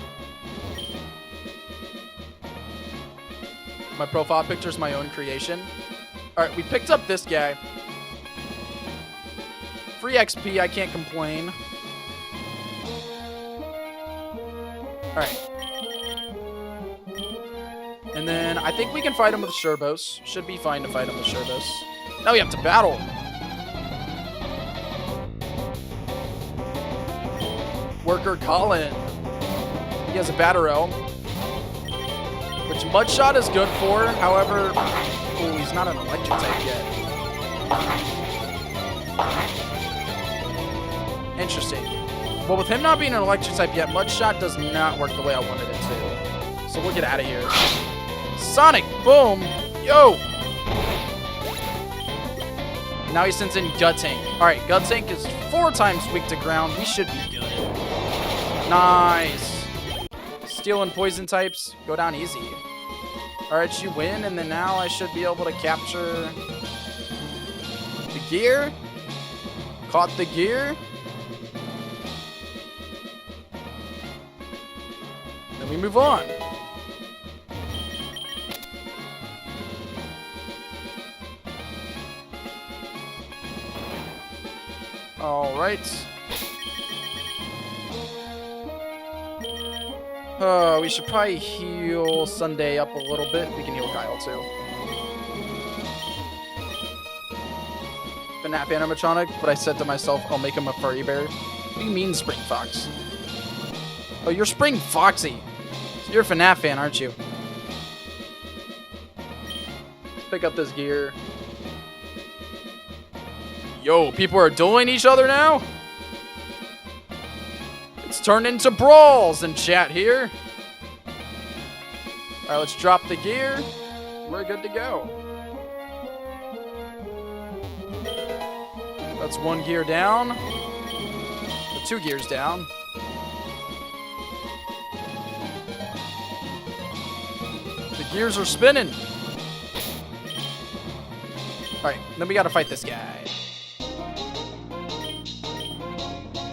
My profile picture is my own creation. Alright, we picked up this guy. Free XP, I can't complain. Alright. And then I think we can fight him with Sherbos. Should be fine to fight him with Sherbos. Now we have to battle. Worker Colin. He has a Batterel, which Mudshot is good for. However, oh, he's not an electric type yet. Interesting. Well, with him not being an electric type yet, Mudshot does not work the way I wanted it to. So we'll get out of here. Sonic Boom! Yo! Now he sends in Gut Tank. Alright, Gut Tank is 4 times weak to ground. We should be good. Nice. Steel and poison types go down easy. Alright, you win, and then now I should be able to capture the gear. Caught the gear. Then we move on. Alright. We should probably heal Sunday up a little bit. We can heal Kyle too. FNAF animatronic, but I said to myself, I'll make him a furry bear. What do you mean, Spring Fox? Oh, you're Spring Foxy. So you're a FNAF fan, aren't you? Let's pick up this gear. Yo, people are dueling each other now? It's turned into brawls in chat here. Alright, let's drop the gear. We're good to go. That's one gear down. The 2 gears down. The gears are spinning. Alright, then we gotta fight this guy.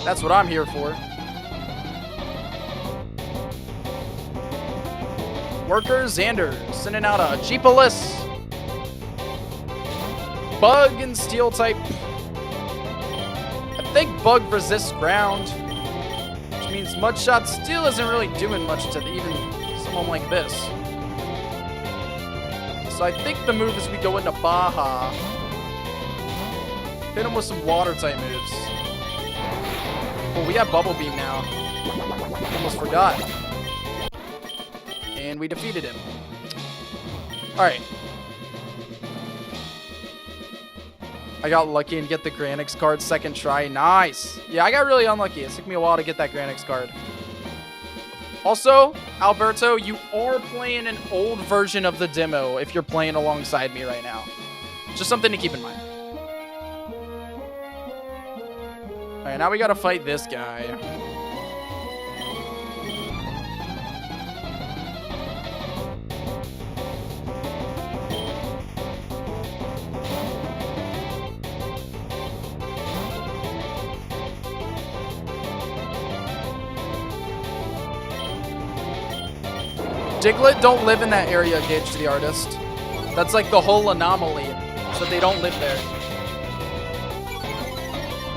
That's what I'm here for. Worker Xander sending out a Jeepalis. Bug and Steel type. I think Bug resists ground, which means Mudshot still isn't really doing much to even someone like this. So I think the move is we go into Baja. Hit him with some water type moves. Oh, we have Bubble Beam now. Almost forgot. And we defeated him. Alright. I got lucky and get the Granix card second try. Nice. Yeah, I got really unlucky. It took me a while to get that Granix card. Also, Alberto, you are playing an old version of the demo if you're playing alongside me right now. Just something to keep in mind. Alright, now we gotta fight this guy. Diglett don't live in that area, Gage the Artist. That's like the whole anomaly, so they don't live there.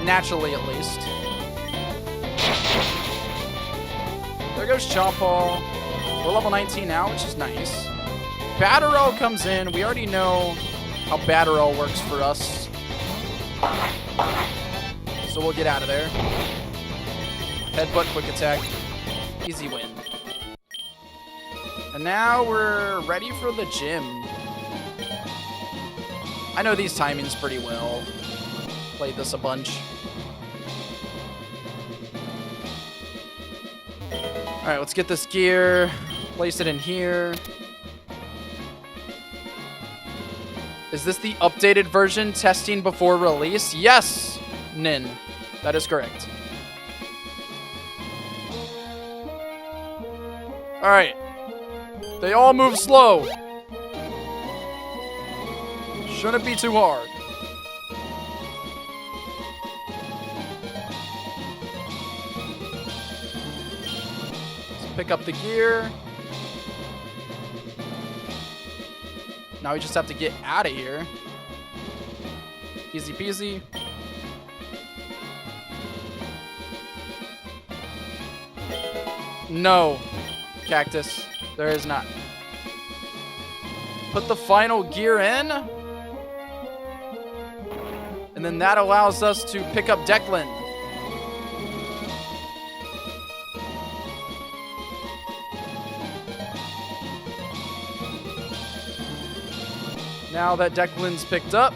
Naturally, at least. There goes Chompball. We're level 19 now, which is nice. Batterel comes in. We already know how Batterel works for us. So we'll get out of there. Headbutt, quick attack. Easy win. And now we're ready for the gym. I know these timings pretty well. Played this a bunch. Alright, let's get this gear. Place it in here. Is this the updated version testing before release? Yes, Nin. That is correct. Alright. They all move slow. Shouldn't be too hard. Let's pick up the gear. Now we just have to get out of here. Easy peasy. No, Cactus. There is not. Put the final gear in. And then that allows us to pick up Declan. Now that Declan's picked up,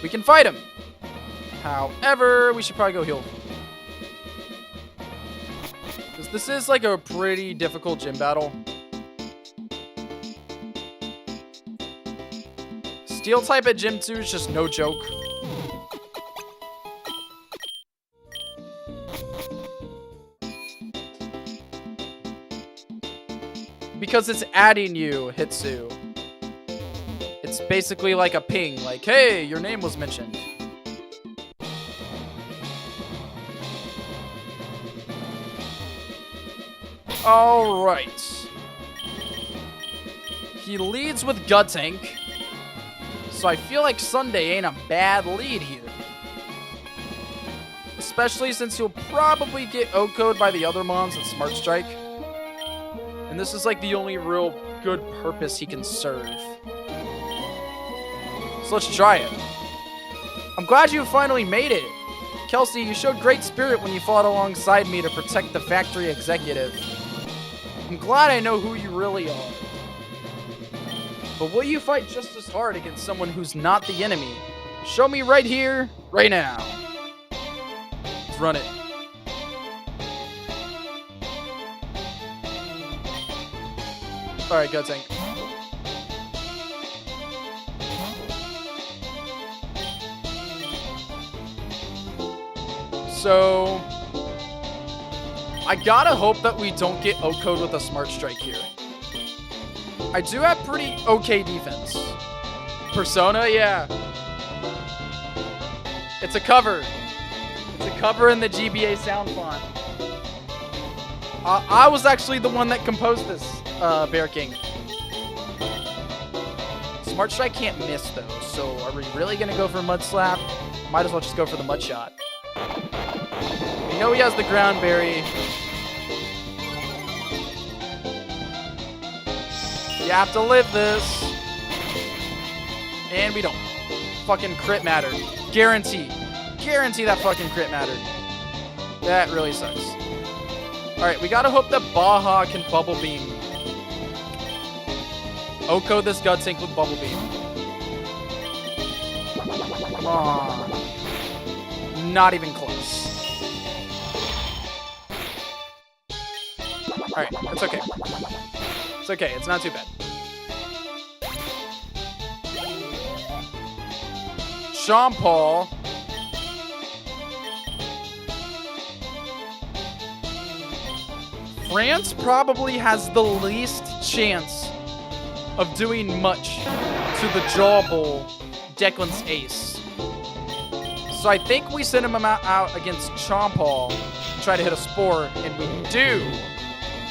we can fight him. However, we should probably go heal. Because this is like a pretty difficult gym battle. Steel type at Gym 2 is just no joke. Because it's adding you, Hitsu. It's basically like a ping, like, hey, your name was mentioned. Alright. He leads with Gut Tank. So I feel like Sunday ain't a bad lead here. especially since you'll probably get O-code by the other mons with Smart Strike. And this is like the only real good purpose he can serve. So let's try it. I'm glad you finally made it. Kelsey, you showed great spirit when you fought alongside me to protect the factory executive. I'm glad I know who you really are. But will you fight just as hard against someone who's not the enemy? Show me right here, right now. Let's run it. Alright, go tank. So, I gotta hope that we don't get O-code with a Smart Strike here. I do have pretty okay defense. Persona, yeah. It's a cover. It's a cover in the GBA sound font. I was actually the one that composed this, Bear King. Smart Strike can't miss, though, so are we really gonna go for Mud Slap? Might as well just go for the Mud Shot. We know he has the Ground Berry. You have to live this. And we don't. Fucking crit mattered. Guarantee. Guarantee that fucking crit mattered. That really sucks. Alright, we gotta hope that Baja can Bubble Beam. O-code this Gut Sync with Bubble Beam. Come on. Not even close. Alright, it's okay. It's okay, it's not too bad. Sean Paul. France probably has the least chance of doing much to the Jaw Bull Declan's ace. So I think we send him out against Chompal and try to hit a Spore, and we do.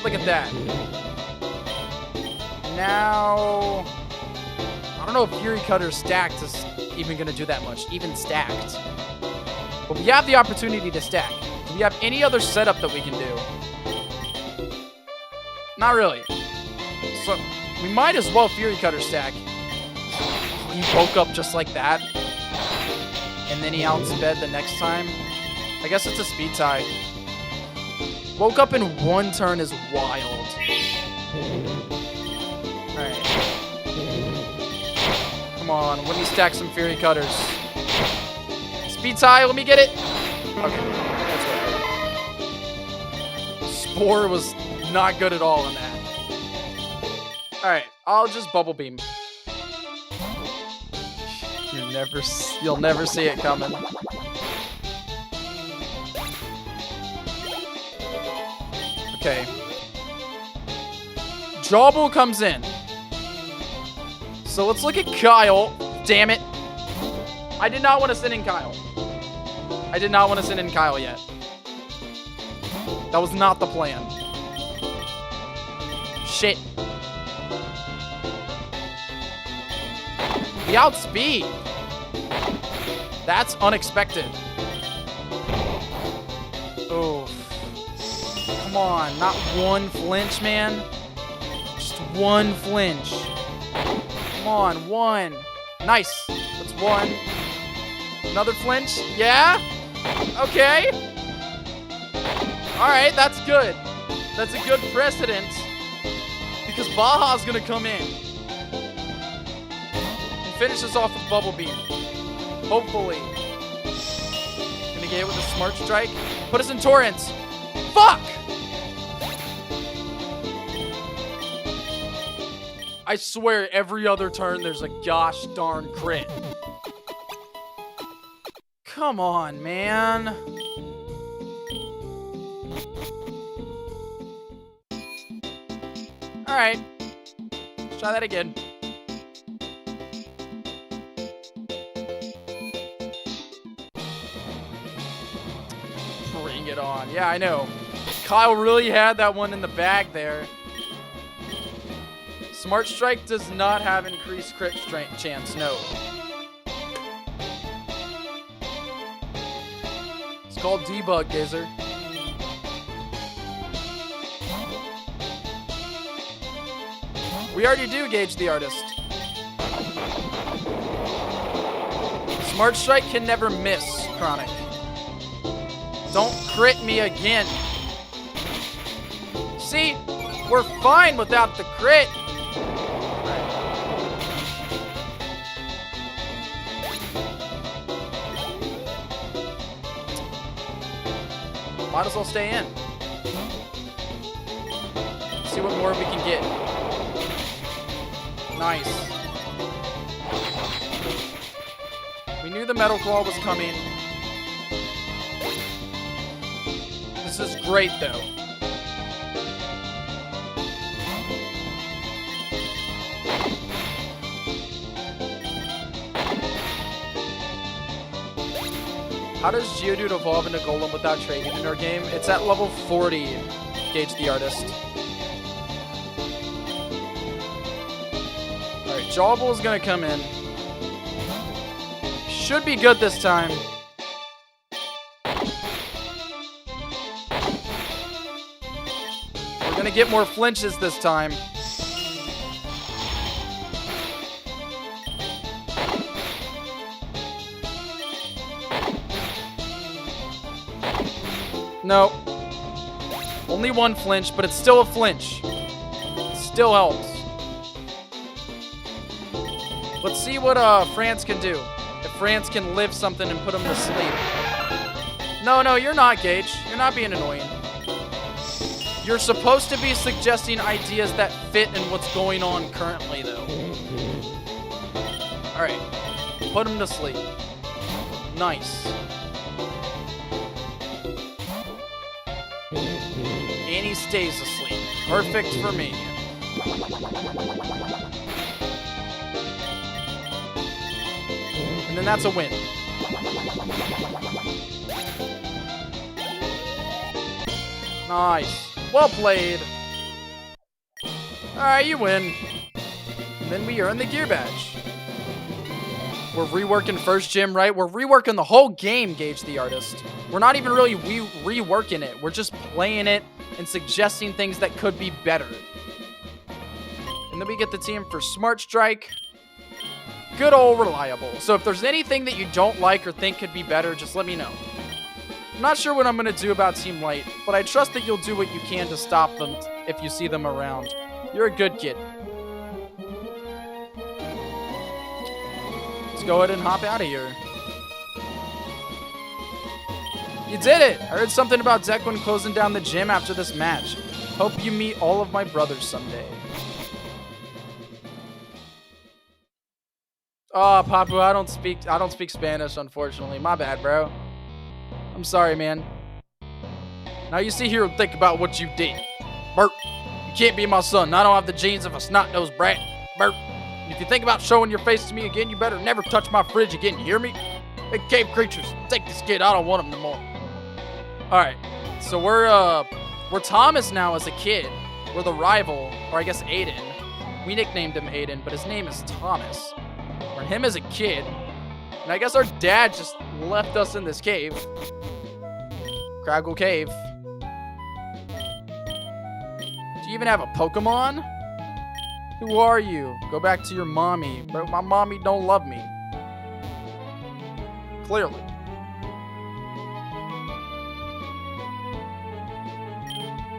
Look at that. Now, I don't know if Fury Cutter stacked is even going to do that much, even stacked. But we have the opportunity to stack. Do we have any other setup that we can do? Not really. So we might as well Fury Cutter stack. He woke up just like that. And then he outsped the next time. I guess it's a speed tie. Woke up in one turn is wild. Alright. Come on, let me stack some Fury Cutters. Speed tie, let me get it. Okay, that's good. Spore was not good at all on that. Alright, I'll just Bubble Beam. You'll never see it coming. Okay. Jawbull comes in. So let's look at Kyle. Damn it. I did not want to send in Kyle. I did not want to send in Kyle yet. That was not the plan. Shit. We outspeed. That's unexpected. Oof. Come on, not one flinch, man. Just one flinch. Come on, one. Nice. That's one. Another flinch. Yeah? Okay. Alright, that's good. That's a good precedent. Because Baja's gonna come in. And finish us off with Bubble Beam. Hopefully. Gonna get it with a Smart Strike. Put us in Torrents. Fuck! I swear every other turn there's a gosh darn crit. Come on, man. Alright. Let's try that again. Bring it on. Yeah, I know. Kyle really had that one in the bag there. Smart Strike does not have increased crit chance, no. It's called debug, Gazer. We already do gauge the artist. Smart Strike can never miss, Chronic. Don't crit me again. See, we're fine without the crit. Might as well stay in. See what more we can get. Nice. We knew the Metal Claw was coming. This is great, though. How does Geodude evolve into Golem without trading in our game? It's at level 40, Gauge the Artist. Alright, Jawbul is going to come in. Should be good this time. We're going to get more flinches this time. No. Only one flinch, but it's still a flinch. Still helps. Let's see what France can do. If France can live something and put him to sleep. No, you're not, Gage. You're not being annoying. You're supposed to be suggesting ideas that fit in what's going on currently, though. Alright. Put him to sleep. Nice. And he stays asleep. Perfect for me. And then that's a win. Nice. Well played. Alright, you win. And then we earn the gear badge. We're reworking first gym, right? We're reworking the whole game, Gauge the Artist. We're not even really reworking it. We're just playing it and suggesting things that could be better. And then we get the team for Smart Strike. Good old Reliable. So if there's anything that you don't like or think could be better, just let me know. I'm not sure what I'm going to do about Team Light, but I trust that you'll do what you can to stop them if you see them around. You're a good kid. Let's go ahead and hop out of here. You did it! I heard something about Zekwin closing down the gym after this match. Hope you meet all of my brothers someday. Oh, Papu, I don't speak Spanish, unfortunately. My bad, bro. I'm sorry, man. Now you sit here and think about what you did. Bert, you can't be my son. I don't have the genes of a snot-nosed brat. Bert, if you think about showing your face to me again, you better never touch my fridge again. You hear me? Hey, cave creatures, take this kid. I don't want him no more. Alright, so we're Thomas now as a kid. We're the rival, or I guess Aiden. We nicknamed him Aiden, but his name is Thomas. We're him as a kid. And I guess our dad just left us in this cave. Craggle Cave. Do you even have a Pokemon? Who are you? Go back to your mommy. Bro, my mommy don't love me. Clearly.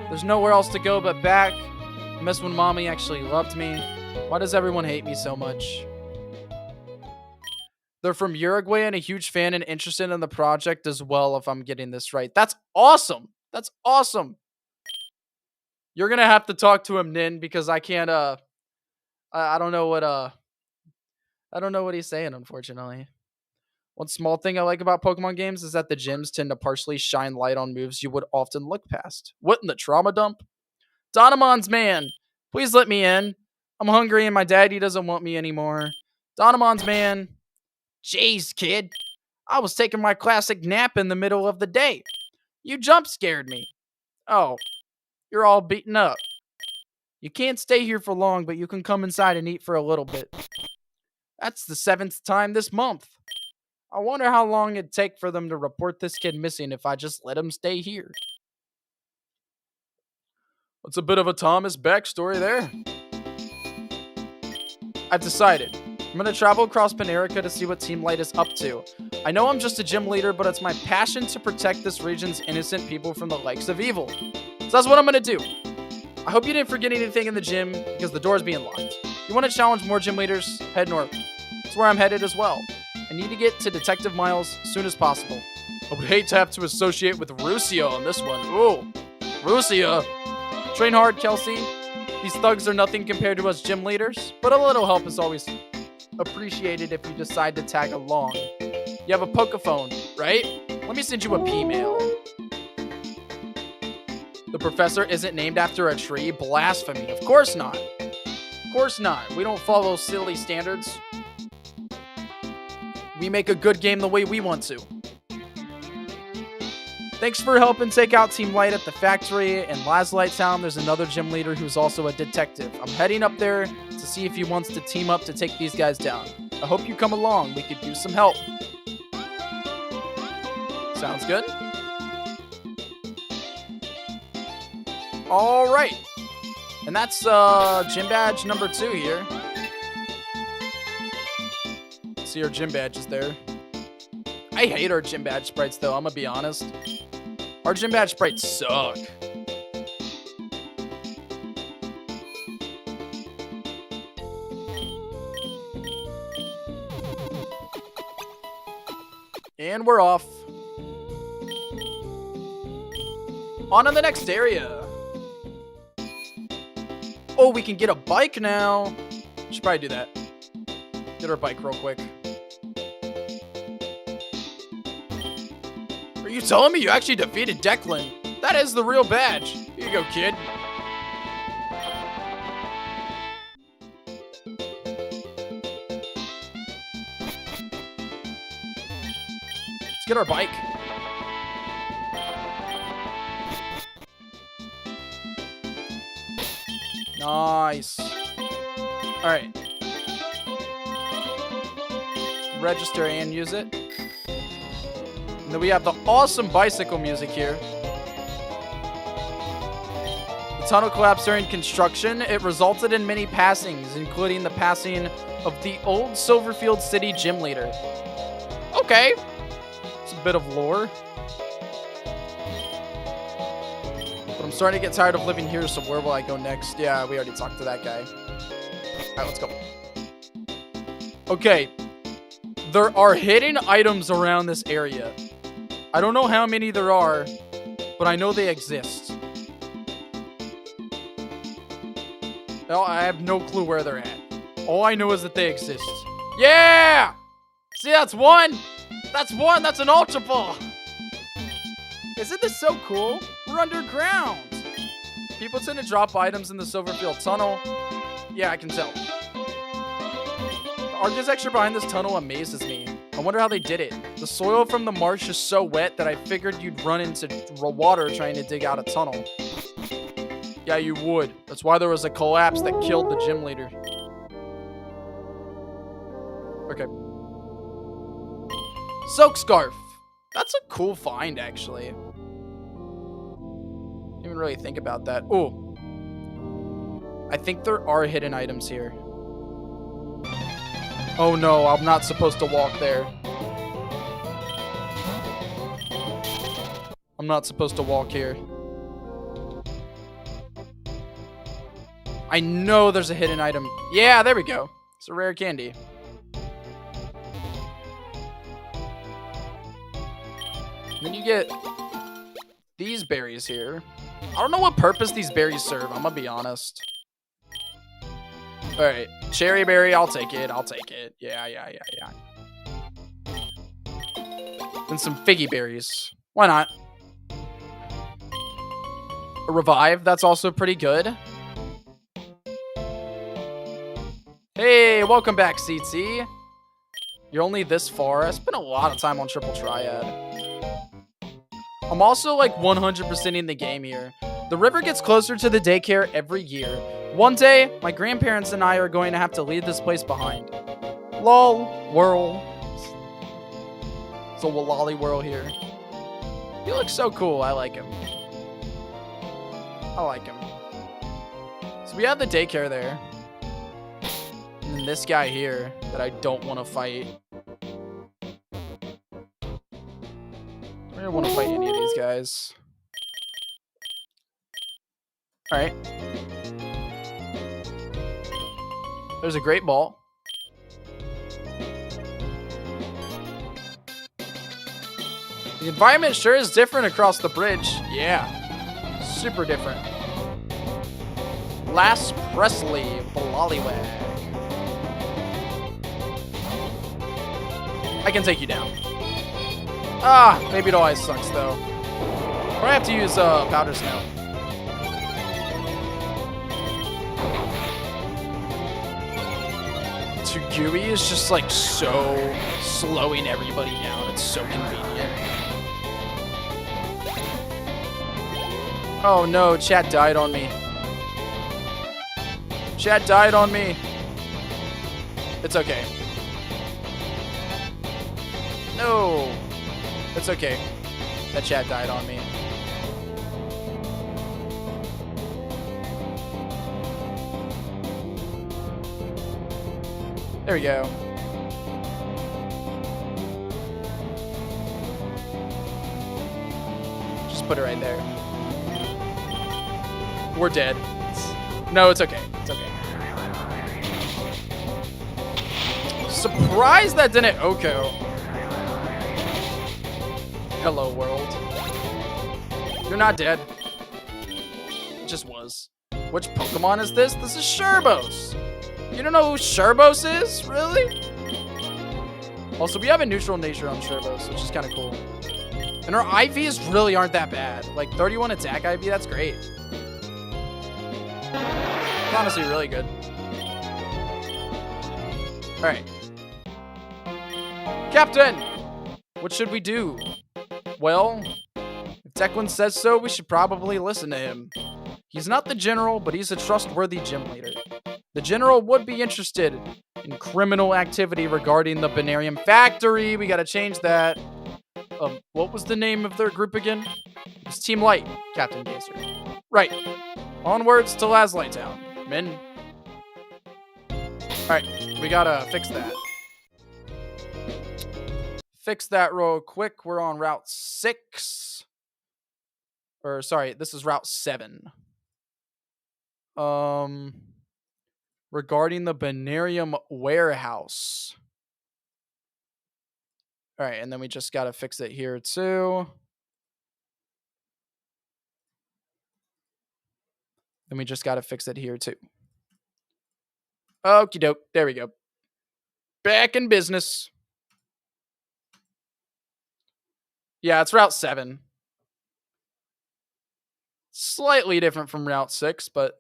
There's nowhere else to go but back. I miss when mommy actually loved me. Why does everyone hate me so much? They're from Uruguay and a huge fan and interested in the project as well, if I'm getting this right. That's awesome. That's awesome. You're going to have to talk to him, Nin, because I can't, I don't know what he's saying, unfortunately. One small thing I like about Pokemon games is that the gyms tend to partially shine light on moves you would often look past. What in the trauma dump? Donamon's man, please let me in. I'm hungry and my daddy doesn't want me anymore. Donamon's man. Jeez, kid. I was taking my classic nap in the middle of the day. You jump scared me. Oh, you're all beaten up. You can't stay here for long, but you can come inside and eat for a little bit. That's the 7th time this month. I wonder how long it'd take for them to report this kid missing if I just let him stay here. That's a bit of a Thomas backstory there. I've decided. I'm going to travel across Panerica to see what Team Light is up to. I know I'm just a gym leader, but it's my passion to protect this region's innocent people from the likes of evil. So that's what I'm going to do. I hope you didn't forget anything in the gym, because the door's being locked. You want to challenge more gym leaders? Head north. That's where I'm headed as well. I need to get to Detective Miles as soon as possible. I would hate to have to associate with Russia on this one. Ooh, Russia. Train hard, Kelsey. These thugs are nothing compared to us gym leaders, but a little help is always appreciated if you decide to tag along. You have a Pokephone, right? Let me send you a P-mail. The professor isn't named after a tree? Blasphemy. Of course not. Of course not. We don't follow silly standards. We make a good game the way we want to. Thanks for helping take out Team Light at the factory. In Lazlight Town, there's another gym leader who's also a detective. I'm heading up there to see if he wants to team up to take these guys down. I hope you come along. We could use some help. Sounds good. All right. And that's gym badge number 2 here. See our gym badges there. I hate our gym badge sprites, though. I'm gonna be honest. Our gym badge sprites suck. And we're off. On to the next area. Oh, we can get a bike now. Should probably do that. Get our bike real quick. Are you telling me you actually defeated Declan? That is the real badge. Here you go, kid. Let's get our bike. Nice. All right. Register and use it. And then we have the awesome bicycle music here. The tunnel collapsed during construction. It resulted in many passings, including the passing of the old Silverfield City gym leader. Okay. It's a bit of lore. But I'm starting to get tired of living here, so where will I go next? Yeah, we already talked to that guy. All right, let's go. Okay. There are hidden items around this area. I don't know how many there are, but I know they exist. Well, I have no clue where they're at. All I know is that they exist. Yeah! See, that's one! That's one! That's an Ultra Ball! Isn't this so cool? We're underground! People tend to drop items in the Silverfield Tunnel. Yeah, I can tell. The architecture behind this tunnel amazes me. I wonder how they did it. The soil from the marsh is so wet that I figured you'd run into water trying to dig out a tunnel. Yeah, you would. That's why there was a collapse that killed the gym leader. Okay. Silk Scarf. That's a cool find, actually. Didn't even really think about that. Ooh. I think there are hidden items here. Oh no, I'm not supposed to walk there. I'm not supposed to walk here. I know there's a hidden item. Yeah, there we go. It's a rare candy. Then you get these berries here. I don't know what purpose these berries serve, I'm gonna be honest. Alright, cherry berry, I'll take it, I'll take it. Yeah. Then some figgy berries. Why not? A revive, that's also pretty good. Hey, welcome back, CT. You're only this far. I spent a lot of time on Triple Triad. I'm also like 100%ing the game here. The river gets closer to the daycare every year. One day, my grandparents and I are going to have to leave this place behind. Lol, whirl. It's a Walali Whirl here. He looks so cool. I like him. I like him. So we have the daycare there. And then this guy here that I don't want to fight. I don't want to fight any of these guys. Alright. There's a great ball. The environment sure is different across the bridge. Yeah. Super different. Last Presley, Ballywag. I can take you down. Ah, maybe it always sucks though. Or I have to use powder snow. Tugui is just like so slowing everybody down. It's so convenient. Oh no, chat died on me. Chat died on me. It's okay. No. It's okay. That chat died on me. There we go. Just put it right there. We're dead. No, it's okay. It's okay. Surprised that didn't Oko. Hello, world. You're not dead. It just was. Which Pokemon is this? This is Sherbos. You don't know who Sherbos is? Really? Also, we have a neutral nature on Sherbos, which is kind of cool. And our IVs really aren't that bad. Like 31 attack IV, that's great. It's honestly really good. Alright. Captain! What should we do? Well, if Declan says so, we should probably listen to him. He's not the general, but he's a trustworthy gym leader. The general would be interested in criminal activity regarding the Banarium Factory. We gotta change that. What was the name of their group again? It's Team Light, Captain Gazer. Right. Onwards to Lasley Town. Men. Alright, we gotta fix that. Fix that real quick. We're on Route 6. Or, sorry, this is Route 7. Regarding the Banarium Warehouse. Alright, and then we just gotta fix it here too. Then we just gotta fix it here too. Okie doke. There we go. Back in business. Yeah, it's Route 7. Slightly different from Route 6, but...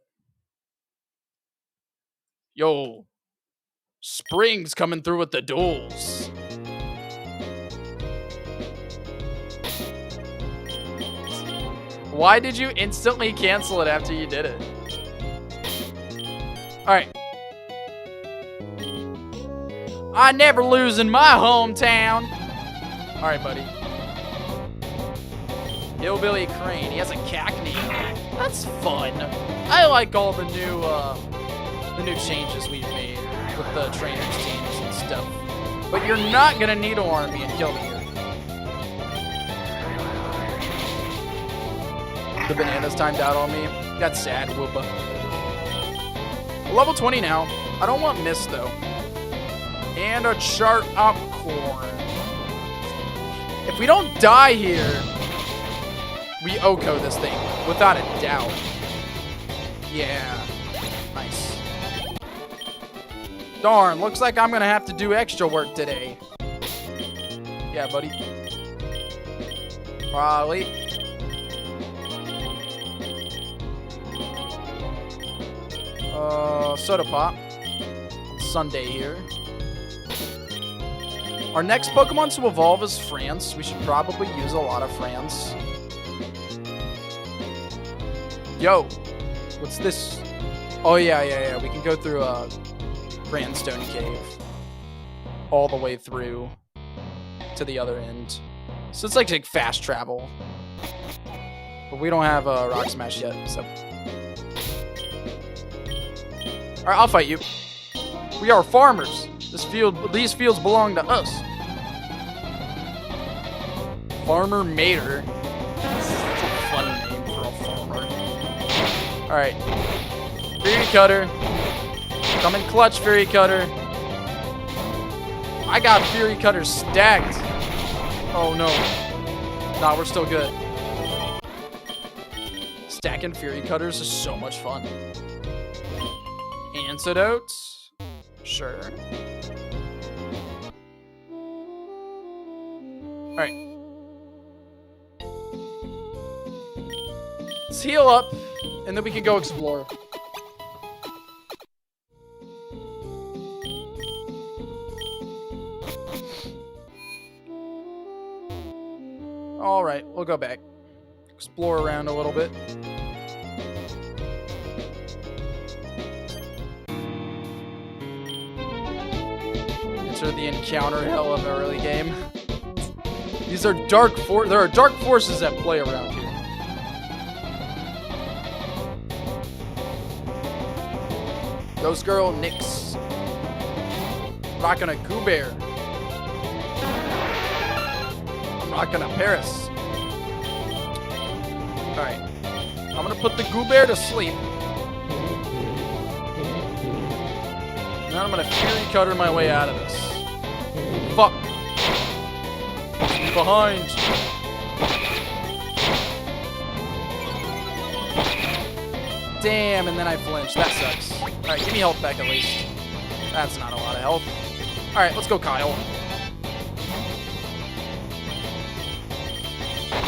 Yo. Spring's coming through with the duels. Why did you instantly cancel it after you did it? Alright. I never lose in my hometown. Alright, buddy. Hillbilly Crane. He has a cackney. That's fun. I like all the new changes we've made with the trainers teams and stuff. But you're not gonna needle arm me and kill me here. The bananas timed out on me. Got sad, whoopa. Level 20 now. I don't want mist though. And a chart up corn. If we don't die here, we Oko this thing, without a doubt. Yeah. Nice. Darn, looks like I'm gonna have to do extra work today. Yeah, buddy. Probably. Soda Pop. Sunday here. Our next Pokemon to evolve is France. We should probably use a lot of France. Yo, what's this? Oh, yeah. We can go through Brandstone Cave. All the way through to the other end. So it's like fast travel. But we don't have a Rock Smash yet, so. Alright, I'll fight you. We are farmers. These fields belong to us. Farmer Mater. That's a fun name for a farmer. Alright. Fury Cutter. Come in clutch, Fury Cutter. I got Fury Cutter stacked. Oh no. Nah, we're still good. Stacking Fury Cutters is so much fun. Antidotes? Sure. Alright. Let's heal up, and then we can go explore. Alright, we'll go back. Explore around a little bit. Enter the encounter hell of an early game. These are there are dark forces at play around here. Ghost Girl, Nyx. Rockin' a Goo Bear. I'm rocking a Paris. Alright. I'm gonna put the Goo Bear to sleep. Now I'm gonna Fury Cutter my way out of this. Fuck. Behind. Damn, and then I flinched. That sucks. Alright, give me health back at least. That's not a lot of health. Alright, let's go, Kyle.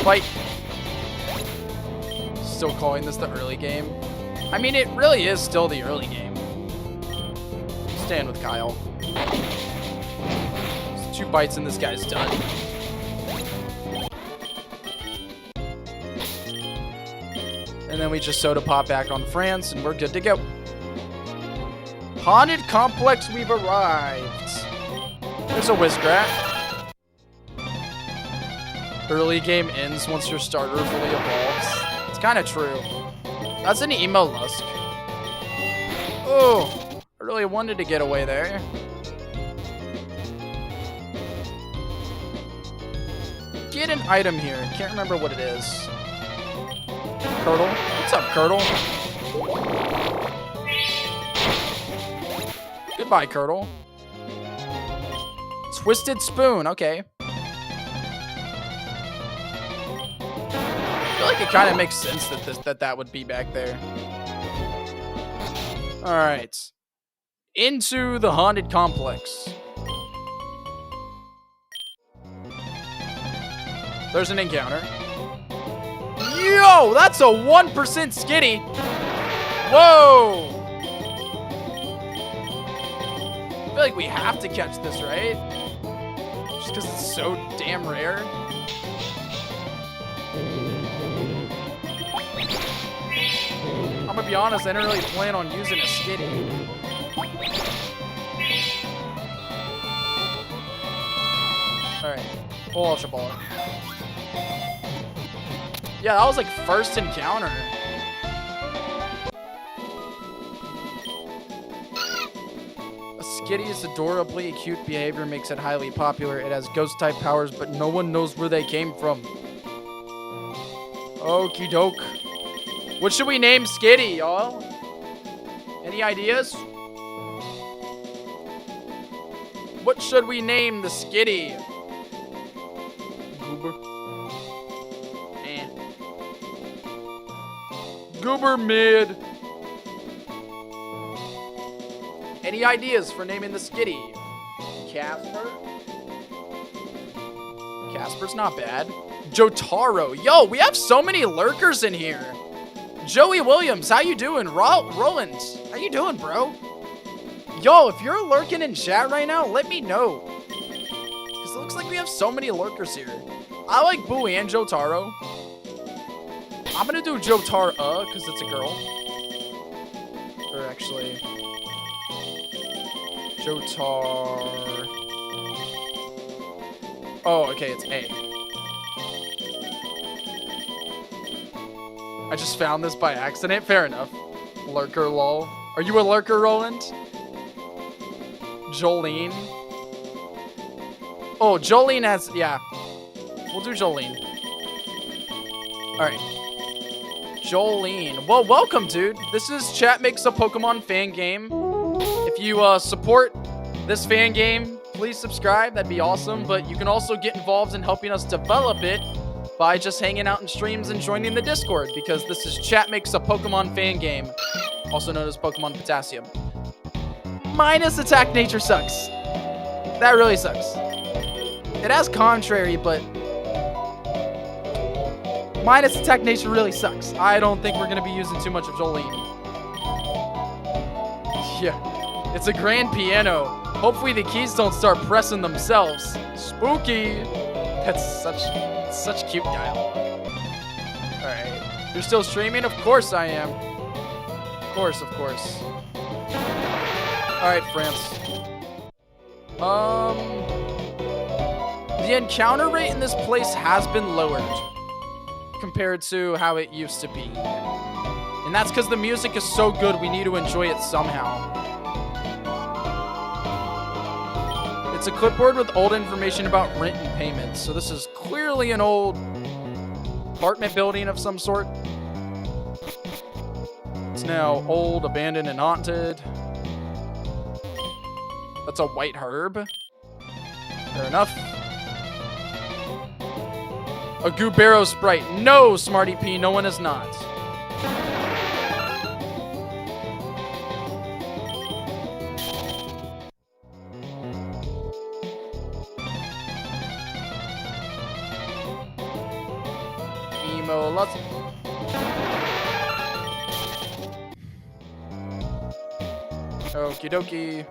Fight. Still calling this the early game. I mean, it really is still the early game. Stand with Kyle. Just 2 bites and this guy's done. And then we just soda pop back on France, and we're good to go. Haunted Complex, we've arrived. There's a Wizgrat. Early game ends once your starter fully evolves. It's kind of true. That's an emo Lusk. Oh, I really wanted to get away there. Get an item here. Can't remember what it is. Curdle. What's up, Curdle? Goodbye, Curdle. Twisted Spoon. Okay. I feel like it kind of makes sense that that would be back there. All right. Into the Haunted Complex. There's an encounter. Yo, that's a 1% skitty. Whoa. I feel like we have to catch this, right? Just because it's so damn rare. I'm gonna be honest, I didn't really plan on using a skitty. Alright, full Ultra Ball. Yeah, that was like first encounter. A Skitty's adorably cute behavior makes it highly popular. It has ghost-type powers, but no one knows where they came from. Okie doke. What should we name Skitty, y'all? Any ideas? What should we name the Skitty? Goober. Goober mid. Any ideas for naming the Skitty? Casper? Casper's not bad. Jotaro. Yo, we have so many lurkers in here. Joey Williams, how you doing? Roland, how you doing, bro? Yo, if you're lurking in chat right now, let me know. Because it looks like we have so many lurkers here. I like Boo and Jotaro. I'm gonna do Jotaro, because it's a girl. Or actually... Oh, okay, it's A. I just found this by accident. Fair enough. Lurker, lol. Are you a lurker, Roland? Jolene. Oh, Jolene has... Yeah. We'll do Jolene. Alright. Jolene. Well, welcome, dude. This is Chat Makes a Pokemon fan game. If you support this fan game, please subscribe. That'd be awesome. But you can also get involved in helping us develop it by just hanging out in streams and joining the Discord, because this is Chat Makes a Pokemon fan game, also known as Pokemon Potassium. Minus Attack Nature sucks. That really sucks. It has Contrary, but minus Attack Nature really sucks. I don't think we're going to be using too much of Jolene. Yeah, it's a grand piano. Hopefully the keys don't start pressing themselves. Spooky. That's such cute dialogue. Alright. You're still streaming? Of course I am. Of course. Alright, France. The encounter rate in this place has been lowered compared to how it used to be. And that's because the music is so good, we need to enjoy it somehow. It's a clipboard with old information about rent and payments. So this is clearly an old apartment building of some sort. It's now old, abandoned, and haunted. That's a white herb. Fair enough. A Goobero sprite. No, Smarty P, no one is not. Lots. Okie dokie.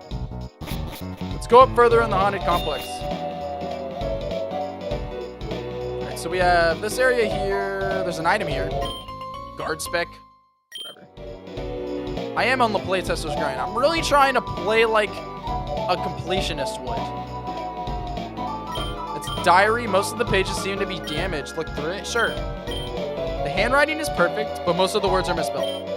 Let's go up further in the haunted complex. Alright, so we have this area here. There's an item here. Guard spec. Whatever. I am on the playtester's grind. I'm really trying to play like a completionist would. It's diary. Most of the pages seem to be damaged. Look through it. Sure. The handwriting is perfect, but most of the words are misspelled.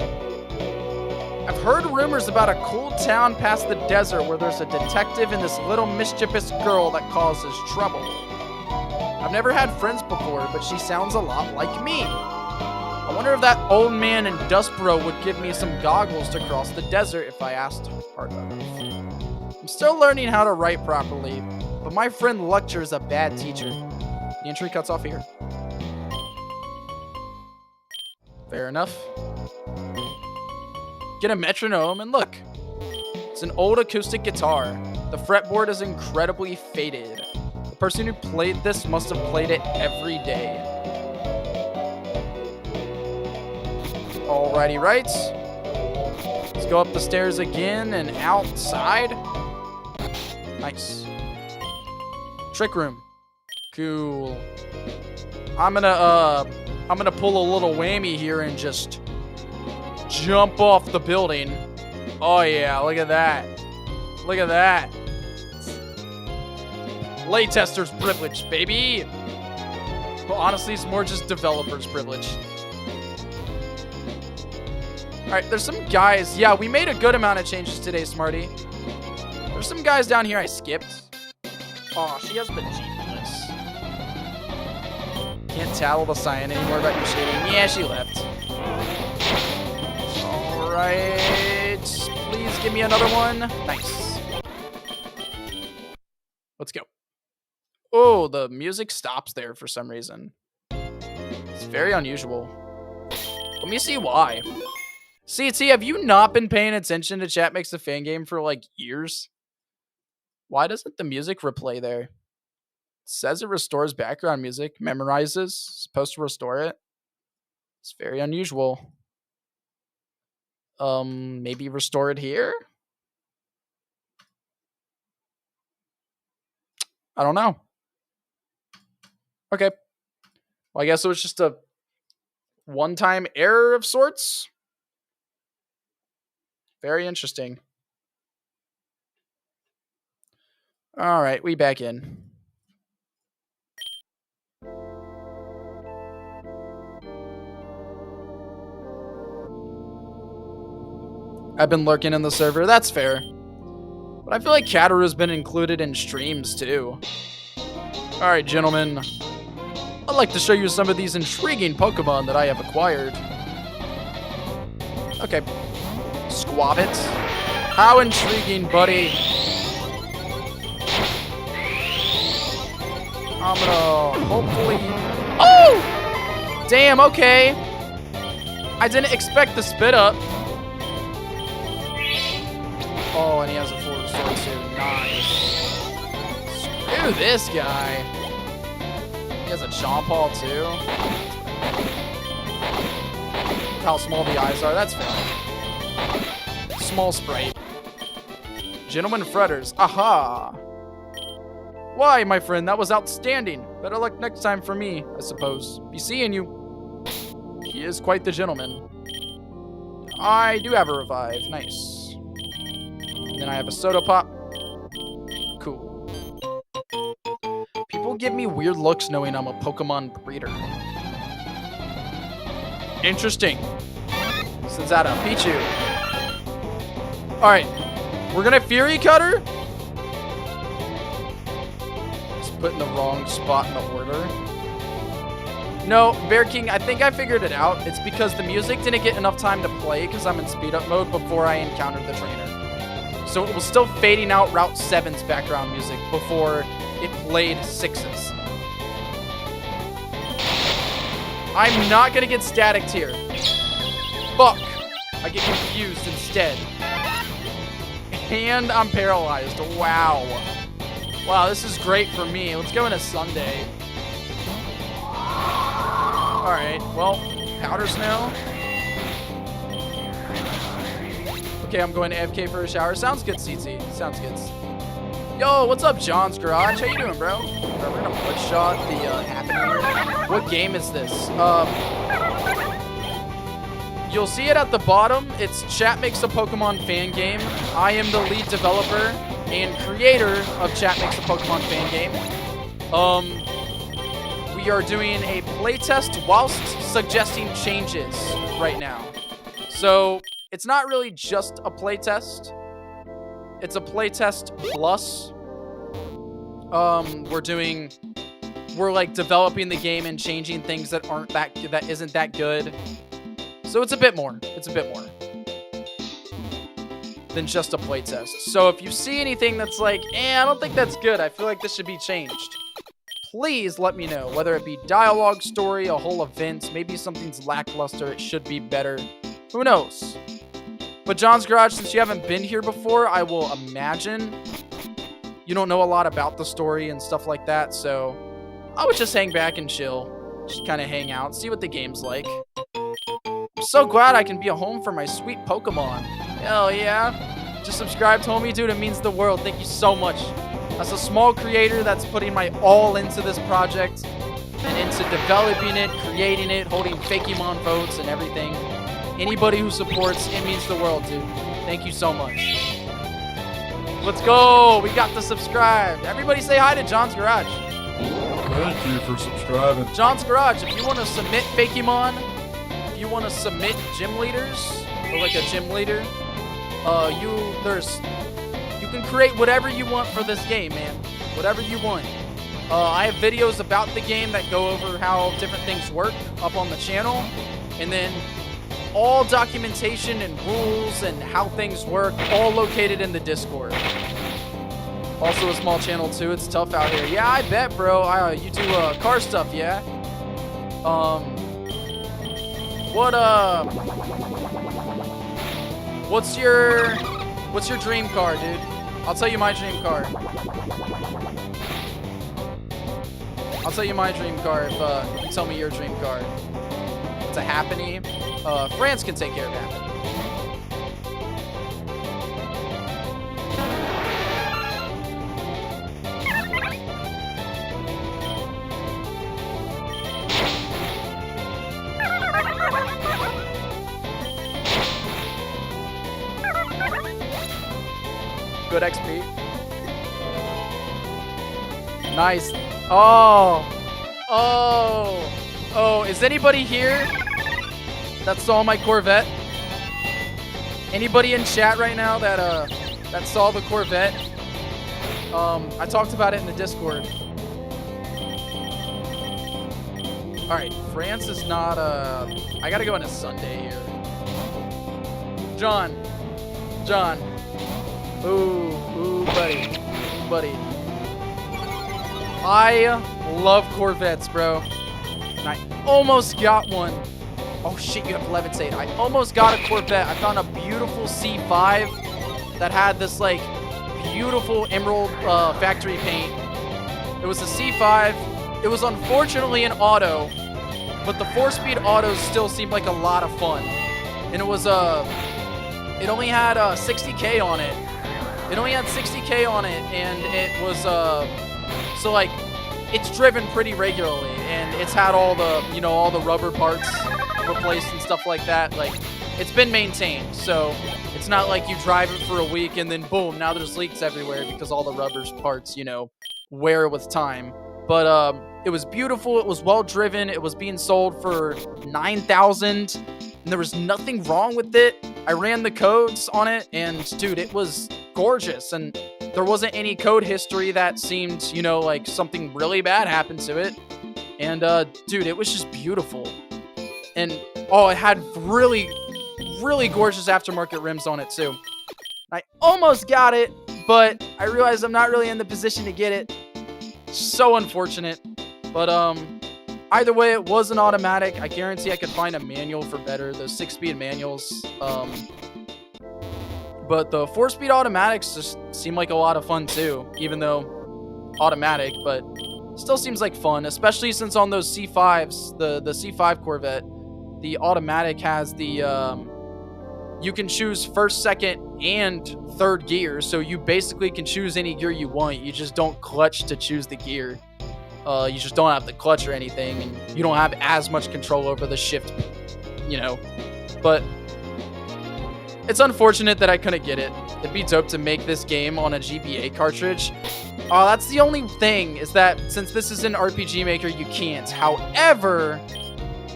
I've heard rumors about a cool town past the desert where there's a detective and this little mischievous girl that causes trouble. I've never had friends before, but she sounds a lot like me. I wonder if that old man in Dustboro would give me some goggles to cross the desert if I asked hard enough. I'm still learning how to write properly, but my friend Lecture is a bad teacher. The entry cuts off here. Fair enough. Get a metronome and look. It's an old acoustic guitar. The fretboard is incredibly faded. The person who played this must have played it every day. Alrighty, right. Let's go up the stairs again and outside. Nice. Trick room. Cool. I'm gonna pull a little whammy here and just jump off the building. Oh yeah, look at that. Look at that. Playtester's privilege, baby. Well, honestly, it's more just developer's privilege. Alright, there's some guys. Yeah, we made a good amount of changes today, Smarty. There's some guys down here I skipped. Oh, she has the genius. Can't tattle the sign anymore about you shading. Yeah, she left. Alright. Please give me another one. Nice. Let's go. Oh, the music stops there for some reason. It's very unusual. Let me see why. CT, have you not been paying attention to Chat Makes a Fan Game for like years? Why doesn't the music replay there? It says it restores background music, memorizes, supposed to restore it. It's very unusual. Maybe restore it here? I don't know. Okay. Well, I guess it was just a one-time error of sorts. Very interesting. All right, we back in. I've been lurking in the server. That's fair. But I feel like Kataru's been included in streams too. Alright, gentlemen. I'd like to show you some of these intriguing Pokemon that I have acquired. Okay. Squabbit. How intriguing, buddy. I'm gonna hopefully... Oh! Damn, okay. I didn't expect the spit up. Oh, and he has a full restore too. Nice. Screw this guy. He has a Chomp Ball too. How small the eyes are, that's fine. Small sprite. Gentleman Fretters. Aha! Why, my friend, that was outstanding. Better luck next time for me, I suppose. Be seeing you. He is quite the gentleman. I do have a revive. Nice. And then I have a soda pop. Cool. People give me weird looks knowing I'm a Pokemon breeder. Interesting. Since out a Pichu. Alright. We're gonna Fury Cutter. Just put in the wrong spot in the order. No, Bear King, I think I figured it out. It's because the music didn't get enough time to play because I'm in speed up mode before I encountered the trainer. So it was still fading out Route 7's background music before it played 6's. I'm not gonna get staticked here. Fuck. I get confused instead. And I'm paralyzed. Wow. Wow, this is great for me. Let's go into Sunday. Alright, well, powders now. Okay, I'm going to AFK for a shower. Sounds good, CT. Sounds good. Yo, what's up, John's Garage? How you doing, bro? We're gonna one-shot the happening here. What game is this? You'll see it at the bottom. It's Chat Makes a Pokemon fan game. I am the lead developer and creator of Chat Makes a Pokemon fan game. We are doing a playtest whilst suggesting changes right now. So it's not really just a playtest. It's a playtest plus. We're like developing the game and changing things that isn't that good. So it's a bit more. It's a bit more than just a playtest. So if you see anything that's like, I don't think that's good. I feel like this should be changed. Please let me know. Whether it be dialogue, story, a whole event, maybe something's lackluster. It should be better. Who knows? But John's Garage, since you haven't been here before, I will imagine you don't know a lot about the story and stuff like that. So I would just hang back and chill. Just kind of hang out, see what the game's like. I'm so glad I can be a home for my sweet Pokemon. Hell yeah. Just subscribed, homie. Dude, it means the world. Thank you so much. As a small creator that's putting my all into this project and into developing it, creating it, holding Fakemon votes and everything. Anybody who supports, it means the world, dude. Thank you so much. Let's go. We got the subscribe. Everybody say hi to John's Garage. Thank you for subscribing. John's Garage, if you want to submit Fakemon, if you want to submit gym leaders, or like a gym leader, you can create whatever you want for this game, man. Whatever you want. I have videos about the game that go over how different things work up on the channel. And then all documentation and rules and how things work, all located in the Discord. Also a small channel too. It's tough out here. Yeah, I bet, bro. You do car stuff, yeah? What's your dream car, dude? I'll tell you my dream car. I'll tell you my dream car if you tell me your dream car. It's a Happiny. France can take care of Happiny. Good XP. Nice. Oh, is anybody here that saw my Corvette Anybody in chat right now that saw the Corvette? I talked about it in the Discord. All right, France is not I gotta go on a Sunday here. John. Ooh, buddy. I love Corvettes, bro. And I almost got one. Oh shit, you have levitate. I almost got a Corvette. I found a beautiful C5 that had this like beautiful emerald factory paint. It was a C5. It was unfortunately an auto, but the 4-speed autos still seemed like a lot of fun. And it was it only had 60K on it. It only had 60K on it, and it was so like it's driven pretty regularly, and it's had all the all the rubber parts replaced and stuff like that. Like it's been maintained, so it's not like you drive it for a week and then boom, now there's leaks everywhere because all the rubber parts wear with time. But it was beautiful. It was well driven. It was being sold for 9,000, and there was nothing wrong with it. I ran the codes on it, and dude, it was gorgeous. And there wasn't any code history that seemed, like something really bad happened to it. And dude, it was just beautiful. And it had really, really gorgeous aftermarket rims on it too. I almost got it, but I realized I'm not really in the position to get it. So unfortunate. But either way, it was an automatic. I guarantee I could find a manual for better. Those 6-speed manuals. But the 4-speed automatics just seem like a lot of fun too, even though automatic, but still seems like fun, especially since on those C5s, the C5 Corvette, the automatic has the you can choose first, second, and third gear, so you basically can choose any gear you want. You just don't clutch to choose the gear. You just don't have the clutch or anything, and you don't have as much control over the shift, But it's unfortunate that I couldn't get it. It'd be dope to make this game on a GBA cartridge. That's the only thing, is that since this is an RPG Maker, you can't. However,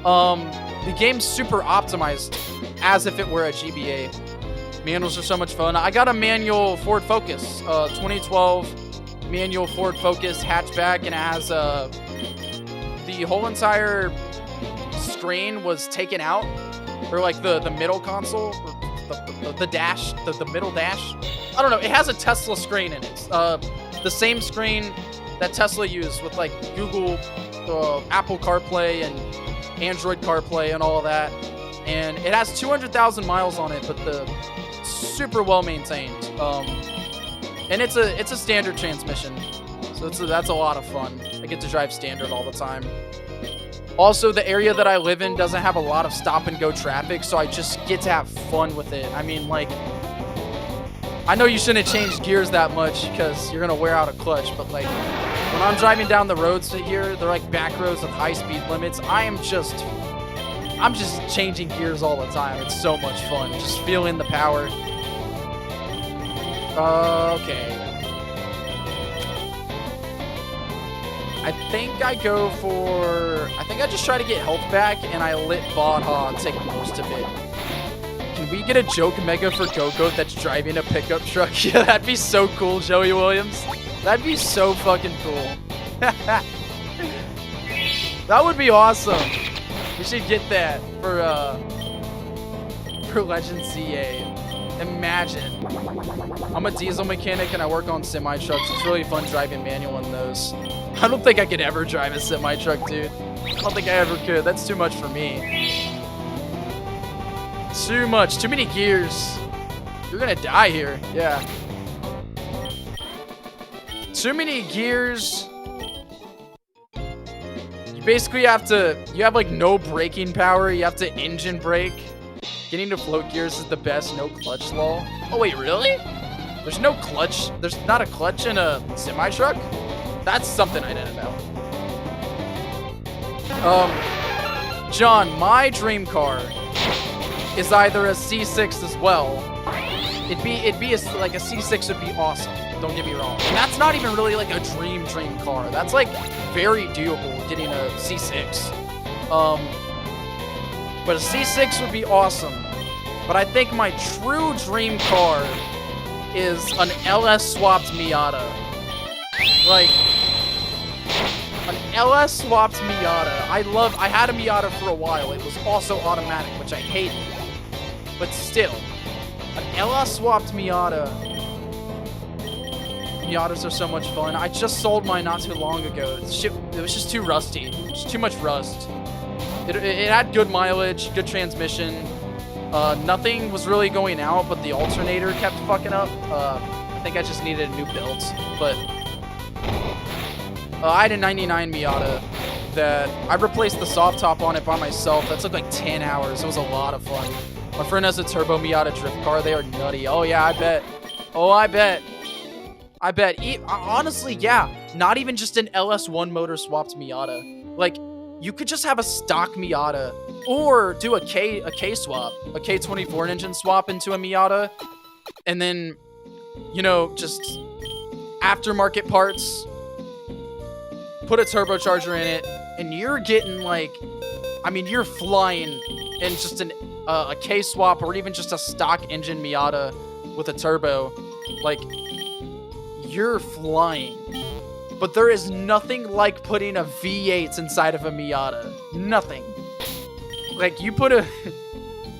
the game's super optimized as if it were a GBA. Manuals are so much fun. I got a manual Ford Focus, 2012 manual Ford Focus hatchback, and it has the whole entire screen was taken out, or like the middle console, or the dash, the middle dash. I don't know. It has a Tesla screen in it. The same screen that Tesla used with like Google, Apple CarPlay and Android CarPlay and all of that. And it has 200,000 miles on it, but super well maintained. And it's a standard transmission, so that's a lot of fun. I get to drive standard all the time. Also, the area that I live in doesn't have a lot of stop and go traffic, so I just get to have fun with it. I mean, like, I know you shouldn't change gears that much because you're gonna wear out a clutch, but like when I'm driving down the roads here, they're like back roads with high speed limits. I'm just changing gears all the time. It's so much fun, just feeling the power. Okay. I think I just try to get health back, and I lit Baja and take most of it. Can we get a joke mega for Go-Goat that's driving a pickup truck? Yeah, that'd be so cool, Joey Williams. That'd be so fucking cool. That would be awesome. We should get that for Legend CA. Imagine. I'm a diesel mechanic and I work on semi-trucks. It's really fun driving manual in those. I don't think I could ever drive a semi-truck, dude. I don't think I ever could. That's too much for me. Too much. Too many gears. You're gonna die here. Yeah. Too many gears. You basically have like no braking power. You have to engine brake. Getting to float gears is the best. No clutch law. Oh wait, really? There's no clutch. There's not a clutch in a semi-truck? That's something I didn't know. John, my dream car is either a C6 as well. It'd be like a C6 would be awesome. Don't get me wrong. And that's not even really like a dream car. That's like very doable, getting a C6. But a C6 would be awesome. But I think my true dream card is an LS swapped Miata. Like, an LS swapped Miata. I had a Miata for a while. It was also automatic, which I hated. But still, an LS swapped Miata. Miatas are so much fun. I just sold mine not too long ago. Shit, it was just too rusty. Just too much rust. It had good mileage, good transmission. Nothing was really going out, but the alternator kept fucking up. I think I just needed a new build. But I had a 99 Miata that I replaced the soft top on it by myself. That took like 10 hours. It was a lot of fun. My friend has a turbo Miata drift car. They are nutty. Oh yeah, I bet. Oh, I bet. Honestly, yeah. Not even just an LS1 motor swapped Miata. Like, you could just have a stock Miata or do a K swap, a K24 engine swap into a Miata, and then, you know, just aftermarket parts, put a turbocharger in it, and you're getting like, I mean, you're flying in just a K swap or even just a stock engine Miata with a turbo. Like, you're flying. But there is nothing like putting a V8 inside of a Miata. Nothing. Like, you put a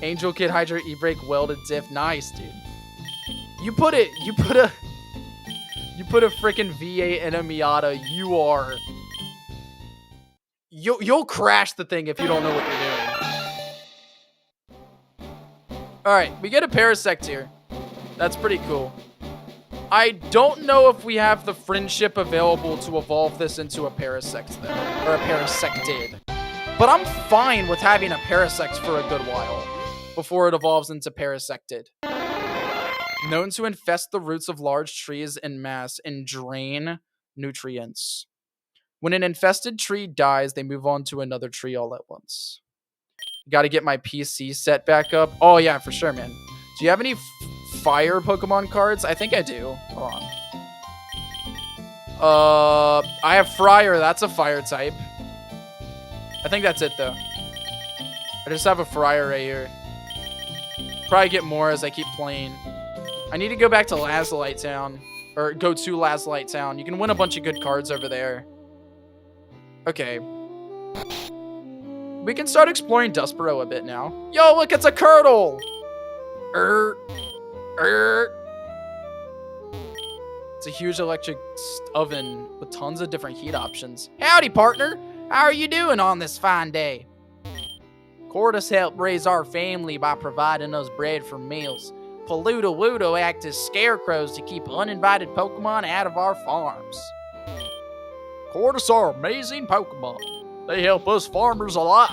Angel Kit Hydra E-brake welded diff. Nice, dude. You put a freaking V8 in a Miata. You'll crash the thing if you don't know what you're doing. Alright, we get a Parasect here. That's pretty cool. I don't know if we have the friendship available to evolve this into a Parasect, though. Or a Parasected. But I'm fine with having a Parasect for a good while before it evolves into Parasected. Known to infest the roots of large trees en masse and drain nutrients. When an infested tree dies, they move on to another tree all at once. Got to get my PC set back up. Oh, yeah, for sure, man. Do you have any fire Pokemon cards? I think I do. Hold on. I have Fryer. That's a fire type. I think that's it, though. I just have a Fryer right here. Probably get more as I keep playing. I need to go back to Lazulite Town. Or go to Lazulite Town. You can win a bunch of good cards over there. Okay. We can start exploring Dustboro a bit now. Yo, look, it's a Curdle! It's a huge electric oven with tons of different heat options. Howdy, partner! How are you doing on this fine day? Cordis helped raise our family by providing us bread for meals. Paluto Wudo act as scarecrows to keep uninvited Pokemon out of our farms. Cordis are amazing Pokemon. They help us farmers a lot.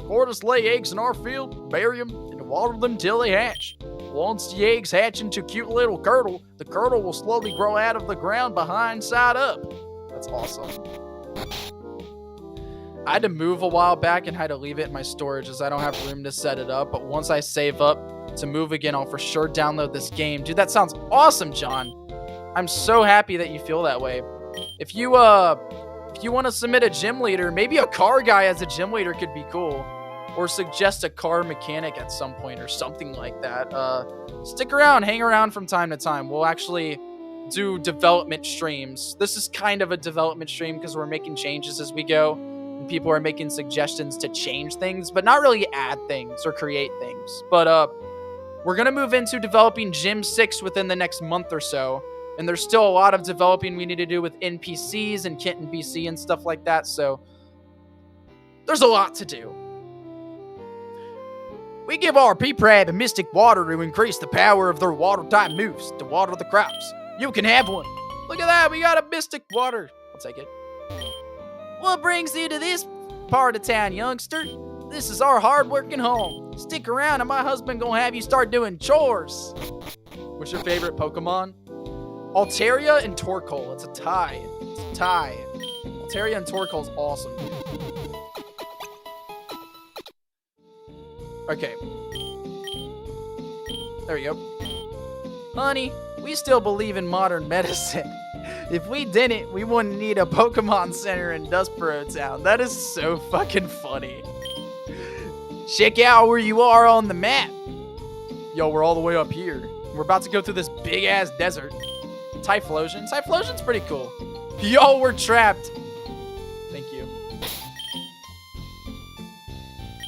Cordis lay eggs in our field, bury them, and water them till they hatch. Once the eggs hatch into a cute little Curdle, the Curdle will slowly grow out of the ground behind side up. That's awesome. I had to move a while back and had to leave it in my storage as I don't have room to set it up, but once I save up to move again, I'll for sure download this game. Dude, that sounds awesome, John. I'm so happy that you feel that way. If you want to submit a gym leader, maybe a car guy as a gym leader could be cool. Or suggest a car mechanic at some point or something like that. Stick around, hang around from time to time. We'll actually do development streams. This is kind of a development stream because we're making changes as we go. And people are making suggestions to change things, but not really add things or create things. But we're going to move into developing Gym 6 within the next month or so. And there's still a lot of developing we need to do with NPCs and Kit and BC and stuff like that. So there's a lot to do. We give our P-Prab a mystic water to increase the power of their water-type moves to water the crops. You can have one. Look at that, we got a mystic water. I'll take it. What brings you to this part of town, youngster? This is our hard-working home. Stick around and my husband gonna have you start doing chores. What's your favorite Pokemon? Altaria and Torkoal. It's a tie. Altaria and Torkoal is awesome. Okay. There we go. Honey, we still believe in modern medicine. If we didn't, we wouldn't need a Pokemon Center in Dustboro Town. That is so fucking funny. Check out where you are on the map. Yo, we're all the way up here. We're about to go through this big-ass desert. Typhlosion. Typhlosion's pretty cool. Yo, we're trapped. Thank you.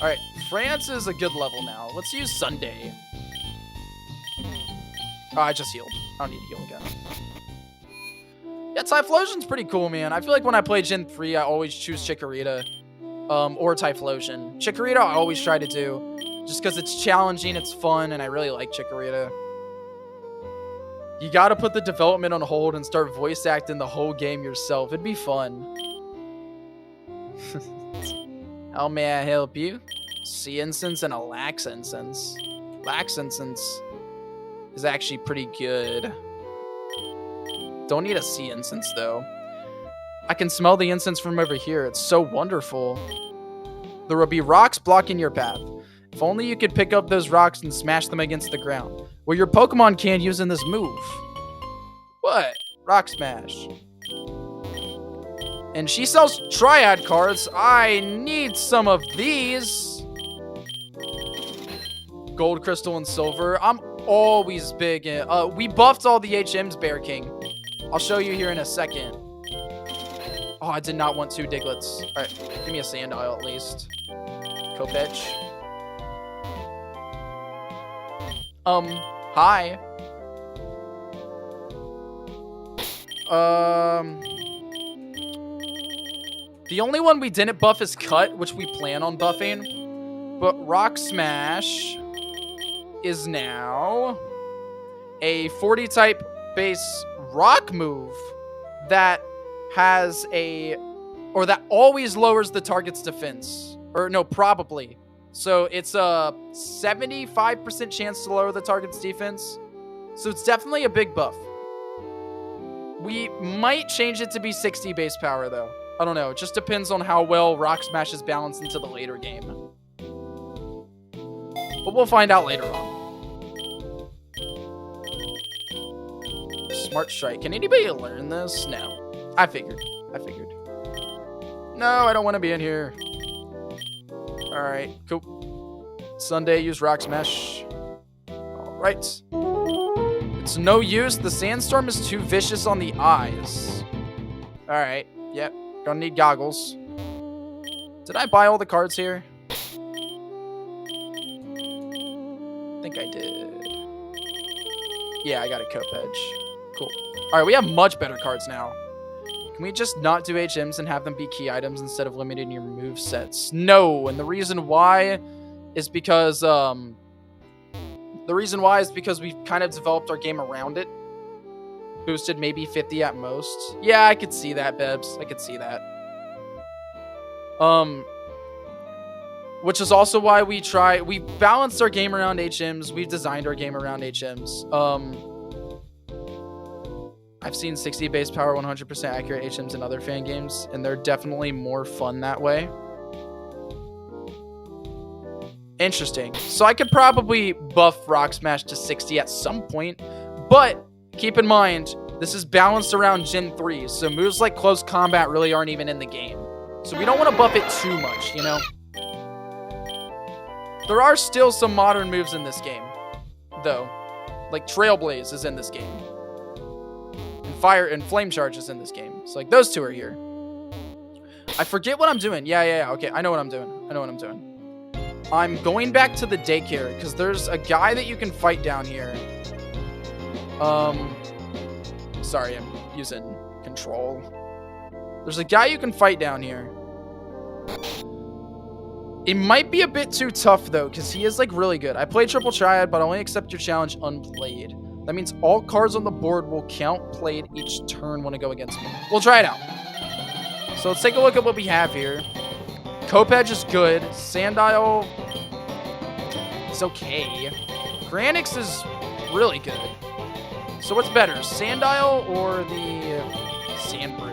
All right, France is a good level now. Let's use Sunday. Oh, I just healed. I don't need to heal again. Yeah, Typhlosion's pretty cool, man. I feel like when I play Gen 3, I always choose Chikorita or Typhlosion. Chikorita I always try to do just because it's challenging, it's fun, and I really like Chikorita. You gotta put the development on hold and start voice acting the whole game yourself. It'd be fun. How may I help you? Sea Incense and a Lax Incense. Lax Incense is actually pretty good. Don't need a Sea Incense, though. I can smell the incense from over here. It's so wonderful. There will be rocks blocking your path. If only you could pick up those rocks and smash them against the ground. Well, your Pokemon can't use in this move. What? Rock Smash. And she sells Triad cards. I need some of these. Gold, Crystal, and Silver. I'm always big in... we buffed all the HMs, Bear King. I'll show you here in a second. Oh, I did not want 2 Diglets. All right, give me a Sandile at least. Kopech. Hi. The only one we didn't buff is Cut, which we plan on buffing. But Rock Smash is now a 40 type base rock move that has or that always lowers the target's defense. Or no, probably. So it's a 75% chance to lower the target's defense. So it's definitely a big buff. We might change it to be 60 base power, though. I don't know. It just depends on how well Rock Smash is balanced into the later game. But we'll find out later on. Smart Strike. Can anybody learn this? No. I figured. No, I don't want to be in here. Alright, cool. Sunday, use Rock Smash. Alright. It's no use. The Sandstorm is too vicious on the eyes. Alright, yep. Gonna need goggles. Did I buy all the cards here? I think I did. Yeah, I got a Kopech. Cool. Alright, we have much better cards now. Can we just not do HMs and have them be key items instead of limiting your move sets? No, and the reason why is because we've kind of developed our game around it. Boosted maybe 50 at most. Yeah, I could see that, Bebs. I could see that. Which is also why we balanced our game around HMs. We've designed our game around HMs. I've seen 60 base power, 100% accurate HMs in other fan games, and they're definitely more fun that way. Interesting. So I could probably buff Rock Smash to 60 at some point, but keep in mind, this is balanced around Gen 3, so moves like Close Combat really aren't even in the game. So we don't want to buff it too much, you know? There are still some modern moves in this game, though. Like Trailblaze is in this game. Fire and Flame Charge is in this game. So like those two are here. I forget what I'm doing. Yeah. Okay, I know what I'm doing. I'm going back to the daycare because there's a guy that you can fight down here. Sorry, I'm using control. There's a guy you can fight down here. It might be a bit too tough though because he is like really good. I played Triple Triad, but I only accept your challenge unplayed. That means all cards on the board will count played each turn when I go against me. We'll try it out. So let's take a look at what we have here. Kopech is good. Sandile is okay. Granix is really good. So what's better, Sandile or the Sandbrew?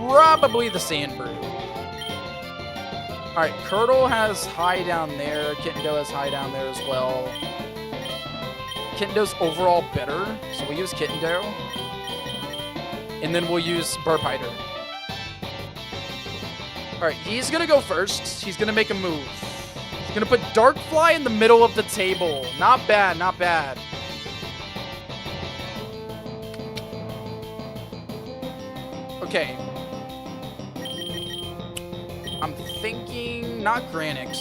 Probably the Sandbrew. Alright, Curdle has high down there. Kittindo has high down there as well. Kittindo's overall better, so we'll use Kittindo. And then we'll use Burpiter. Alright, he's gonna go first. He's gonna make a move. He's Gonna put Darkfly in the middle of the table. Not bad, not bad. Okay. I'm thinking not Granix.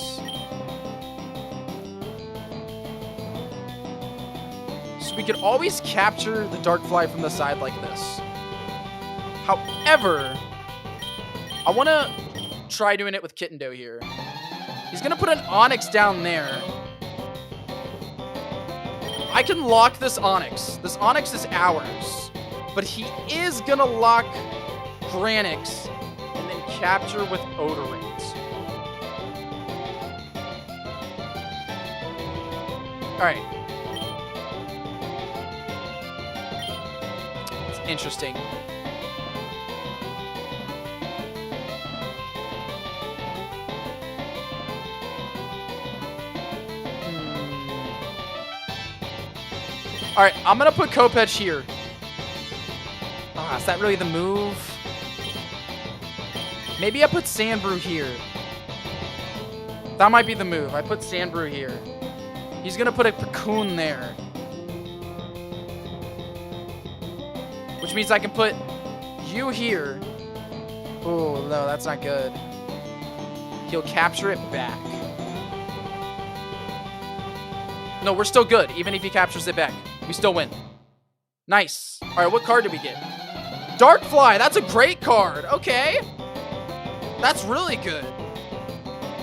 So we could always capture the Darkfly from the side like this. However, I want to try doing it with Kittendo here. He's going to put an Onix down there. I can lock this Onix. This Onix is ours. But he is going to lock Granix and then capture with Odorant. Alright. It's interesting. Alright, I'm gonna put Kopech here. Is that really the move? Maybe I put Sandbrew here. That might be the move. I put Sandbrew here. He's gonna put a Cocoon there. Which means I can put you here. Oh, no, that's not good. He'll capture it back. No, we're still good, even if he captures it back. We still win. Nice. All right, what card did we get? Darkfly, that's a great card. Okay. That's really good.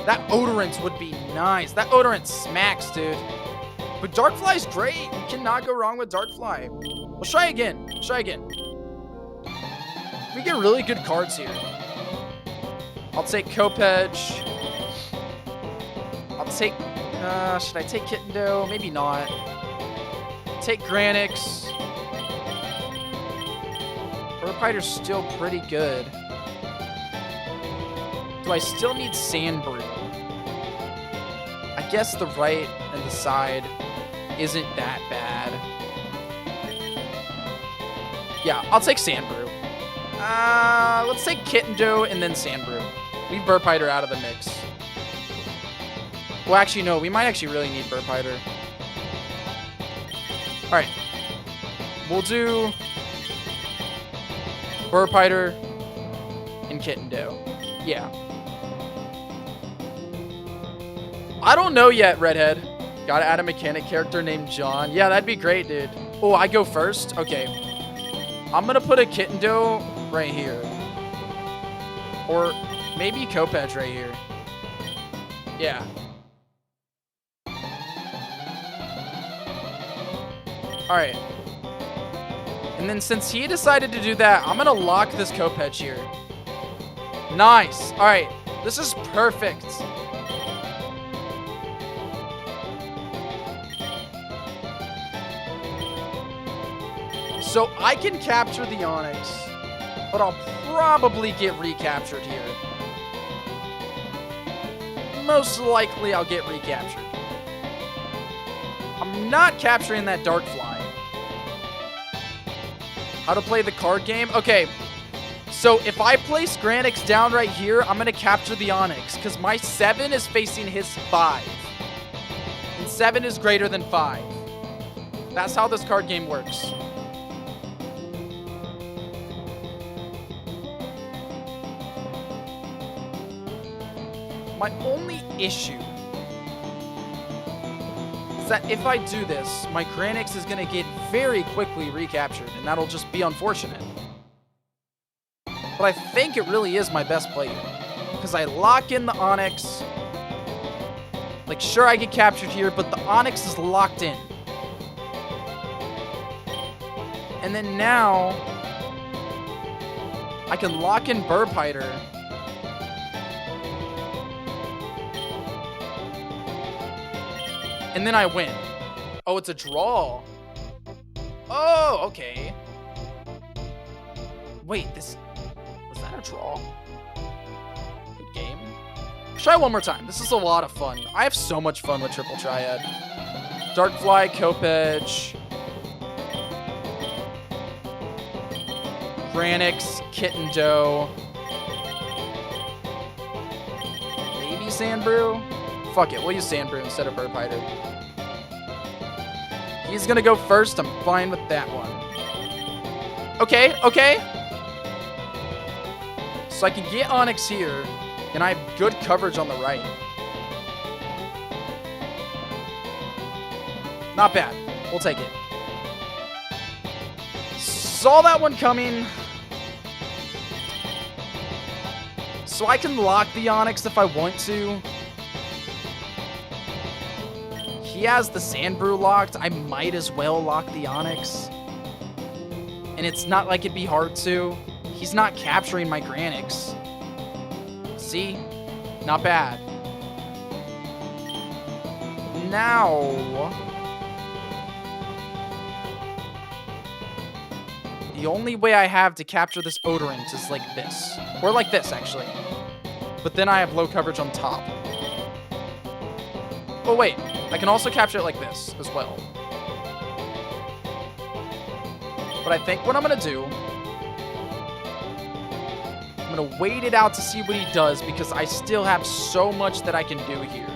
That Odorant would be nice. That Odorant smacks, dude. But Darkfly's great. You cannot go wrong with Darkfly. Let's try again. Let's try again. We get really good cards here. I'll take Kopech. I'll take... should I take Kittendo? Maybe not. Take Granix. Burpider's still pretty good. Do I still need Sandbrew? I guess the right and the side isn't that bad. Yeah, I'll take Sandbrew. Let's take Kittendo and then Sandbrew. Leave Burpider out of the mix. Well, actually, no. We might actually really need Burpider. Alright. We'll do Burpider and Kittendo. Yeah. I don't know yet, Redhead. Gotta add a mechanic character named John. Yeah, that'd be great, dude. Oh, I go first? Okay. I'm gonna put a Kittendo right here. Or maybe Kopech right here. Yeah. Alright. And then since he decided to do that, I'm gonna lock this Kopech here. Nice. Alright. This is perfect. So I can capture the Onix, but I'll probably get recaptured here. Most likely I'll get recaptured. I'm not capturing that Darkfly. How to play the card game? Okay, so if I place Granix down right here, I'm going to capture the Onix, because my 7 is facing his 5. And 7 is greater than 5. That's how this card game works. My only issue is that if I do this, my Granix is going to get very quickly recaptured, and that'll just be unfortunate. But I think it really is my best play here, because I lock in the Onix. Like, sure, I get captured here, but the Onix is locked in. And then now, I can lock in Burpider. And then I win. Oh, it's a draw. Oh, okay. Wait, was that a draw? Good game. Try one more time. This is a lot of fun. I have so much fun with Triple Triad. Darkfly, Kopech, Granix, Kittendo, maybe Sandbrew. Fuck it, we'll use Sandbrew instead of Burpider. He's gonna go first. I'm fine with that one. Okay, okay. So I can get Onix here, and I have good coverage on the right. Not bad. We'll take it. Saw that one coming. So I can lock the Onix if I want to. He has the Sandbrew locked. I might as well lock the Onix. And it's not like it'd be hard to. He's not capturing my Granix. See? Not bad. Now... the only way I have to capture this Odorant is like this. Or like this, actually. But then I have low coverage on top. Oh, wait. I can also capture it like this as well. But I think what I'm going to do... I'm going to wait it out to see what he does because I still have so much that I can do here.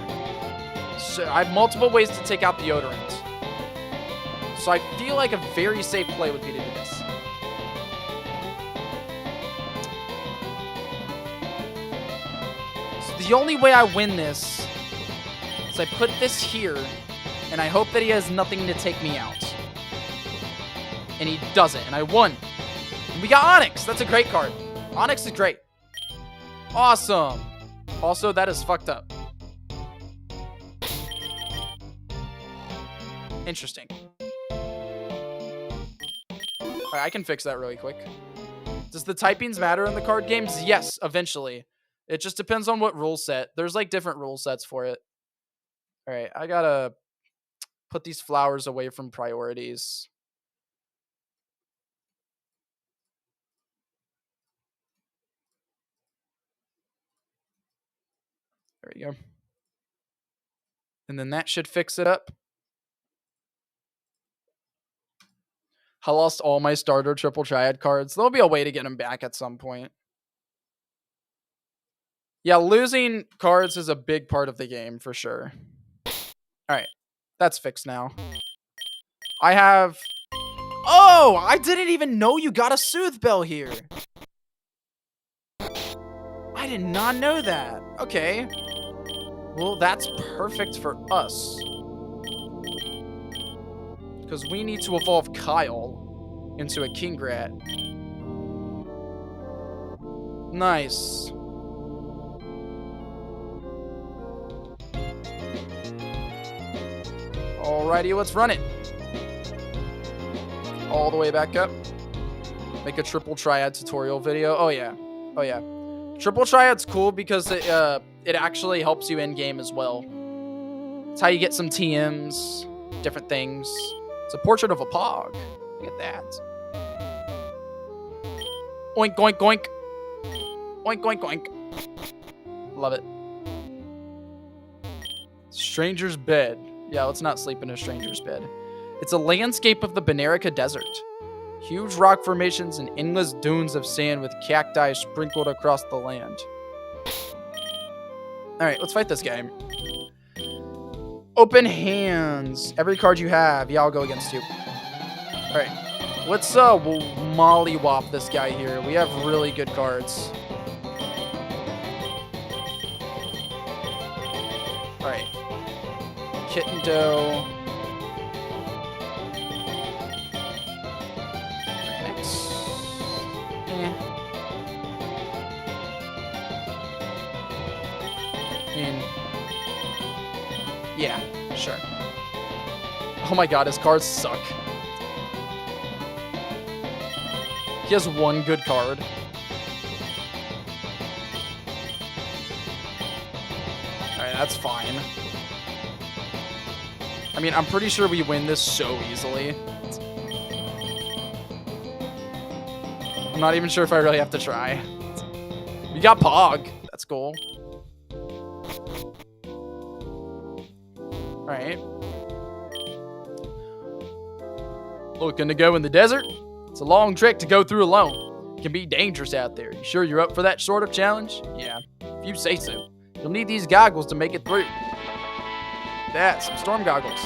So I have multiple ways to take out the Odorant. So I feel like a very safe play would be to do this. The only way I win this is I put this here, and I hope that he has nothing to take me out. And he doesn't, and I won. And we got Onix. That's a great card. Onix is great. Awesome. Also, that is fucked up. Interesting. Alright, I can fix that really quick. Does the typings matter in the card games? Yes, eventually. It just depends on what rule set. There's like different rule sets for it. All right, I gotta put these flowers away from priorities. There we go. And then that should fix it up. I lost all my starter triple triad cards. There'll be a way to get them back at some point. Yeah, losing cards is a big part of the game for sure. Alright, that's fixed now. I have... Oh, I didn't even know you got a Soothe Bell here. I did not know that. Okay. Well, that's perfect for us. Because we need to evolve Kyle into a Kingrat. Nice. Alrighty, let's run it. All the way back up. Make a triple triad tutorial video. Oh yeah. Oh yeah. Triple triad's cool because it actually helps you in game as well. It's how you get some TMs, different things. It's a portrait of a Pog. Look at that. Oink, oink, oink. Oink, oink, oink. Love it. Stranger's bed. Yeah, let's not sleep in a stranger's bed. It's a landscape of the Banerica Desert. Huge rock formations and endless dunes of sand with cacti sprinkled across the land. Alright, let's fight this guy. Open hands. Every card you have. Yeah, I'll go against you. Alright. Let's mollywop this guy here. We have really good cards. Alright. Kitten Doe. Yeah, sure. Oh my god, his cards suck. He has one good card. Alright, that's fine. I mean, I'm pretty sure we win this so easily. I'm not even sure if I really have to try. We got Pog. That's cool. Alright. Looking to go in the desert? It's a long trek to go through alone. It can be dangerous out there. You sure you're up for that sort of challenge? Yeah, if you say so. You'll need these goggles to make it through. Take that, some storm goggles.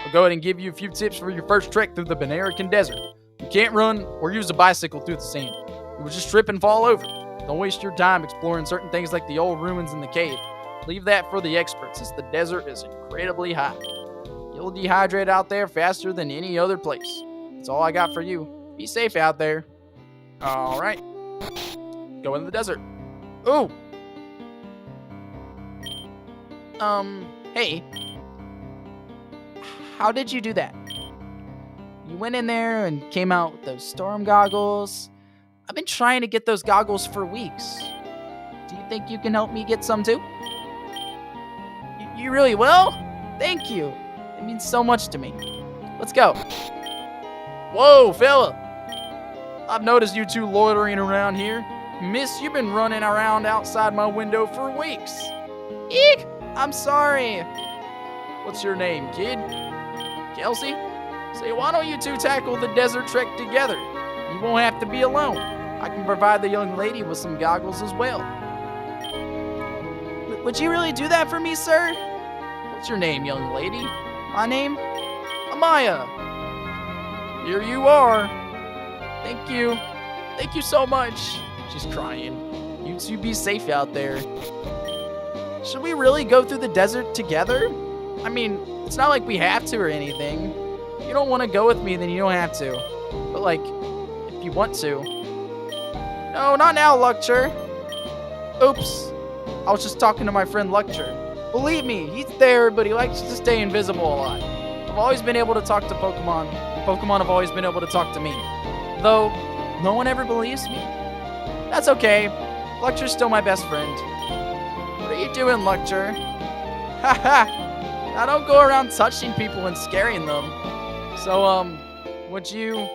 I'll go ahead and give you a few tips for your first trek through the Banarican Desert. You can't run or use a bicycle through the sand. You will just trip and fall over. Don't waste your time exploring certain things like the old ruins in the cave. Leave that for the experts, since the desert is incredibly hot. You'll dehydrate out there faster than any other place. That's all I got for you. Be safe out there. Alright. Go into the desert. Ooh! Hey. How did you do that? You went in there and came out with those storm goggles. I've been trying to get those goggles for weeks. Do you think you can help me get some too? You really will? Thank you. It means so much to me. Let's go. Whoa, fella. I've noticed you two loitering around here. Miss, you've been running around outside my window for weeks. Eek! I'm sorry. What's your name, kid? Kelsey? Say, why don't you two tackle the desert trek together? You won't have to be alone. I can provide the young lady with some goggles as well. Would you really do that for me, sir? What's your name, young lady? My name? Amaya. Here you are. Thank you. Thank you so much. She's crying. You two be safe out there. Should we really go through the desert together? I mean, it's not like we have to or anything. If you don't want to go with me, then you don't have to. But like, if you want to. No, not now, Luckcher. Oops. I was just talking to my friend Luckcher. Believe me, he's there, but he likes to stay invisible a lot. I've always been able to talk to Pokemon. Pokemon have always been able to talk to me. Though, no one ever believes me. That's okay. Luckcher's still my best friend. What are you doing, Luckcher? Haha! Now don't go around touching people and scaring them. So, would you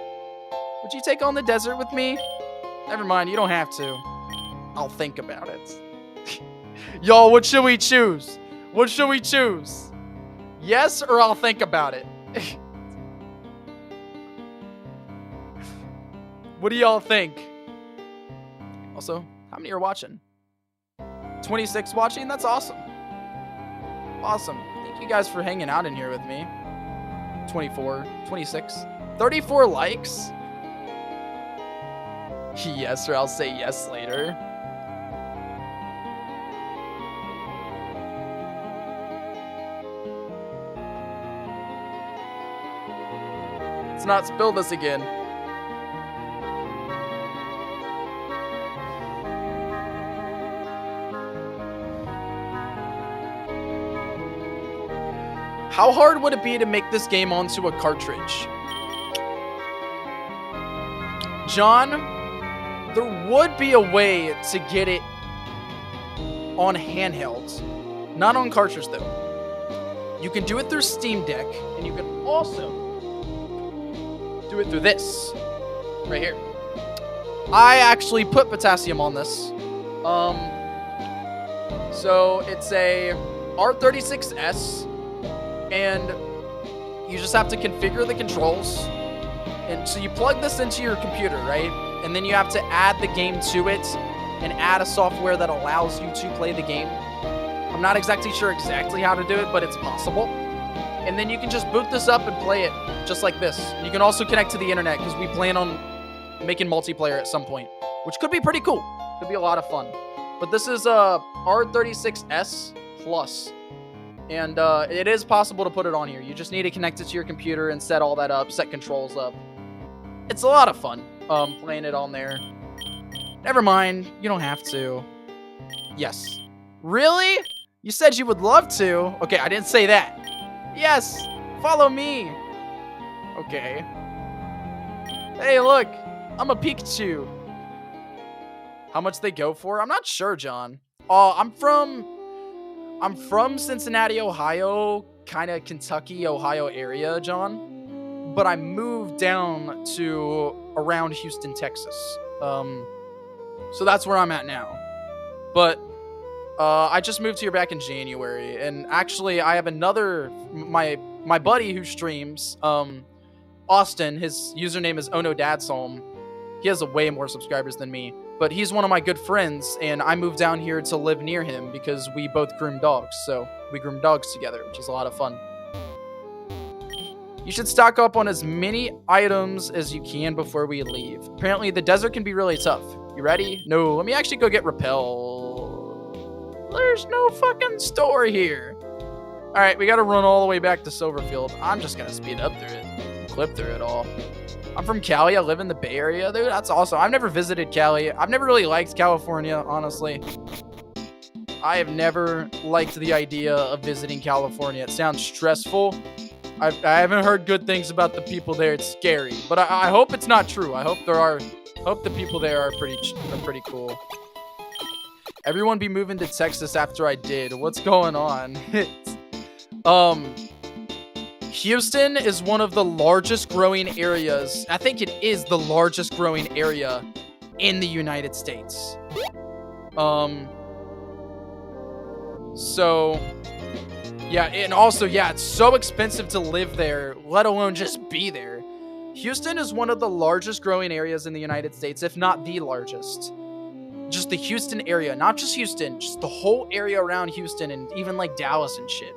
take on the desert with me? Never mind, you don't have to. I'll think about it. Y'all, what should we choose? What should we choose? Yes, or I'll think about it. What do y'all think? Also, how many are watching? 26 watching? That's awesome. Awesome. Thank you guys for hanging out in here with me. 24, 26, 34 likes. Yes, or I'll say yes later. Let's not spill this again. How hard would it be to make this game onto a cartridge? John, there would be a way to get it on handhelds. Not on cartridge, though. You can do it through Steam Deck, and you can also do it through this. Right here. I actually put potassium on this. So it's a R36S. And you just have to configure the controls. And so you plug this into your computer, right? And then you have to add the game to it and add a software that allows you to play the game. I'm not exactly sure how to do it, but it's possible. And then you can just boot this up and play it just like this. You can also connect to the internet because we plan on making multiplayer at some point, which could be pretty cool. Could be a lot of fun. But this is a R36S Plus. And it is possible to put it on here. You just need to connect it to your computer and set all that up, set controls up. It's a lot of fun playing it on there. Never mind, you don't have to. Yes. Really? You said you would love to. Okay, I didn't say that. Yes, follow me. Okay. Hey, look, I'm a Pikachu. How much they go for? I'm not sure, John. Oh, I'm from Cincinnati, Ohio, kind of Kentucky, Ohio area, John. But I moved down to around Houston, Texas. So that's where I'm at now. But I just moved here back in January. And actually, I have another, my buddy who streams, Austin, his username is OhNoDadSolm. He has way more subscribers than me. but he's one of my good friends, and I moved down here to live near him because we both groom dogs. So we groom dogs together, which is a lot of fun. You should stock up on as many items as you can before we leave. Apparently, the desert can be really tough. You ready? No, let me actually go get Repel. There's no fucking store here. All right, we got to run all the way back to Silverfield. I'm just going to speed up through it, clip through it all. I'm from Cali. I live in the Bay Area. Dude, that's awesome. I've never visited Cali. I've never really liked California, honestly. I have never liked the idea of visiting California. It sounds stressful. I haven't heard good things about the people there. It's scary, but I hope it's not true. I hope the people there are pretty cool. Everyone be moving to Texas after I did. What's going on? Houston is one of the largest growing areas. I think it is the largest growing area in the United States. So, yeah, and also, yeah, it's so expensive to live there, let alone just be there. Houston is one of the largest growing areas in the United States, if not the largest. Just the Houston area, not just Houston, just the whole area around Houston and even like Dallas and shit.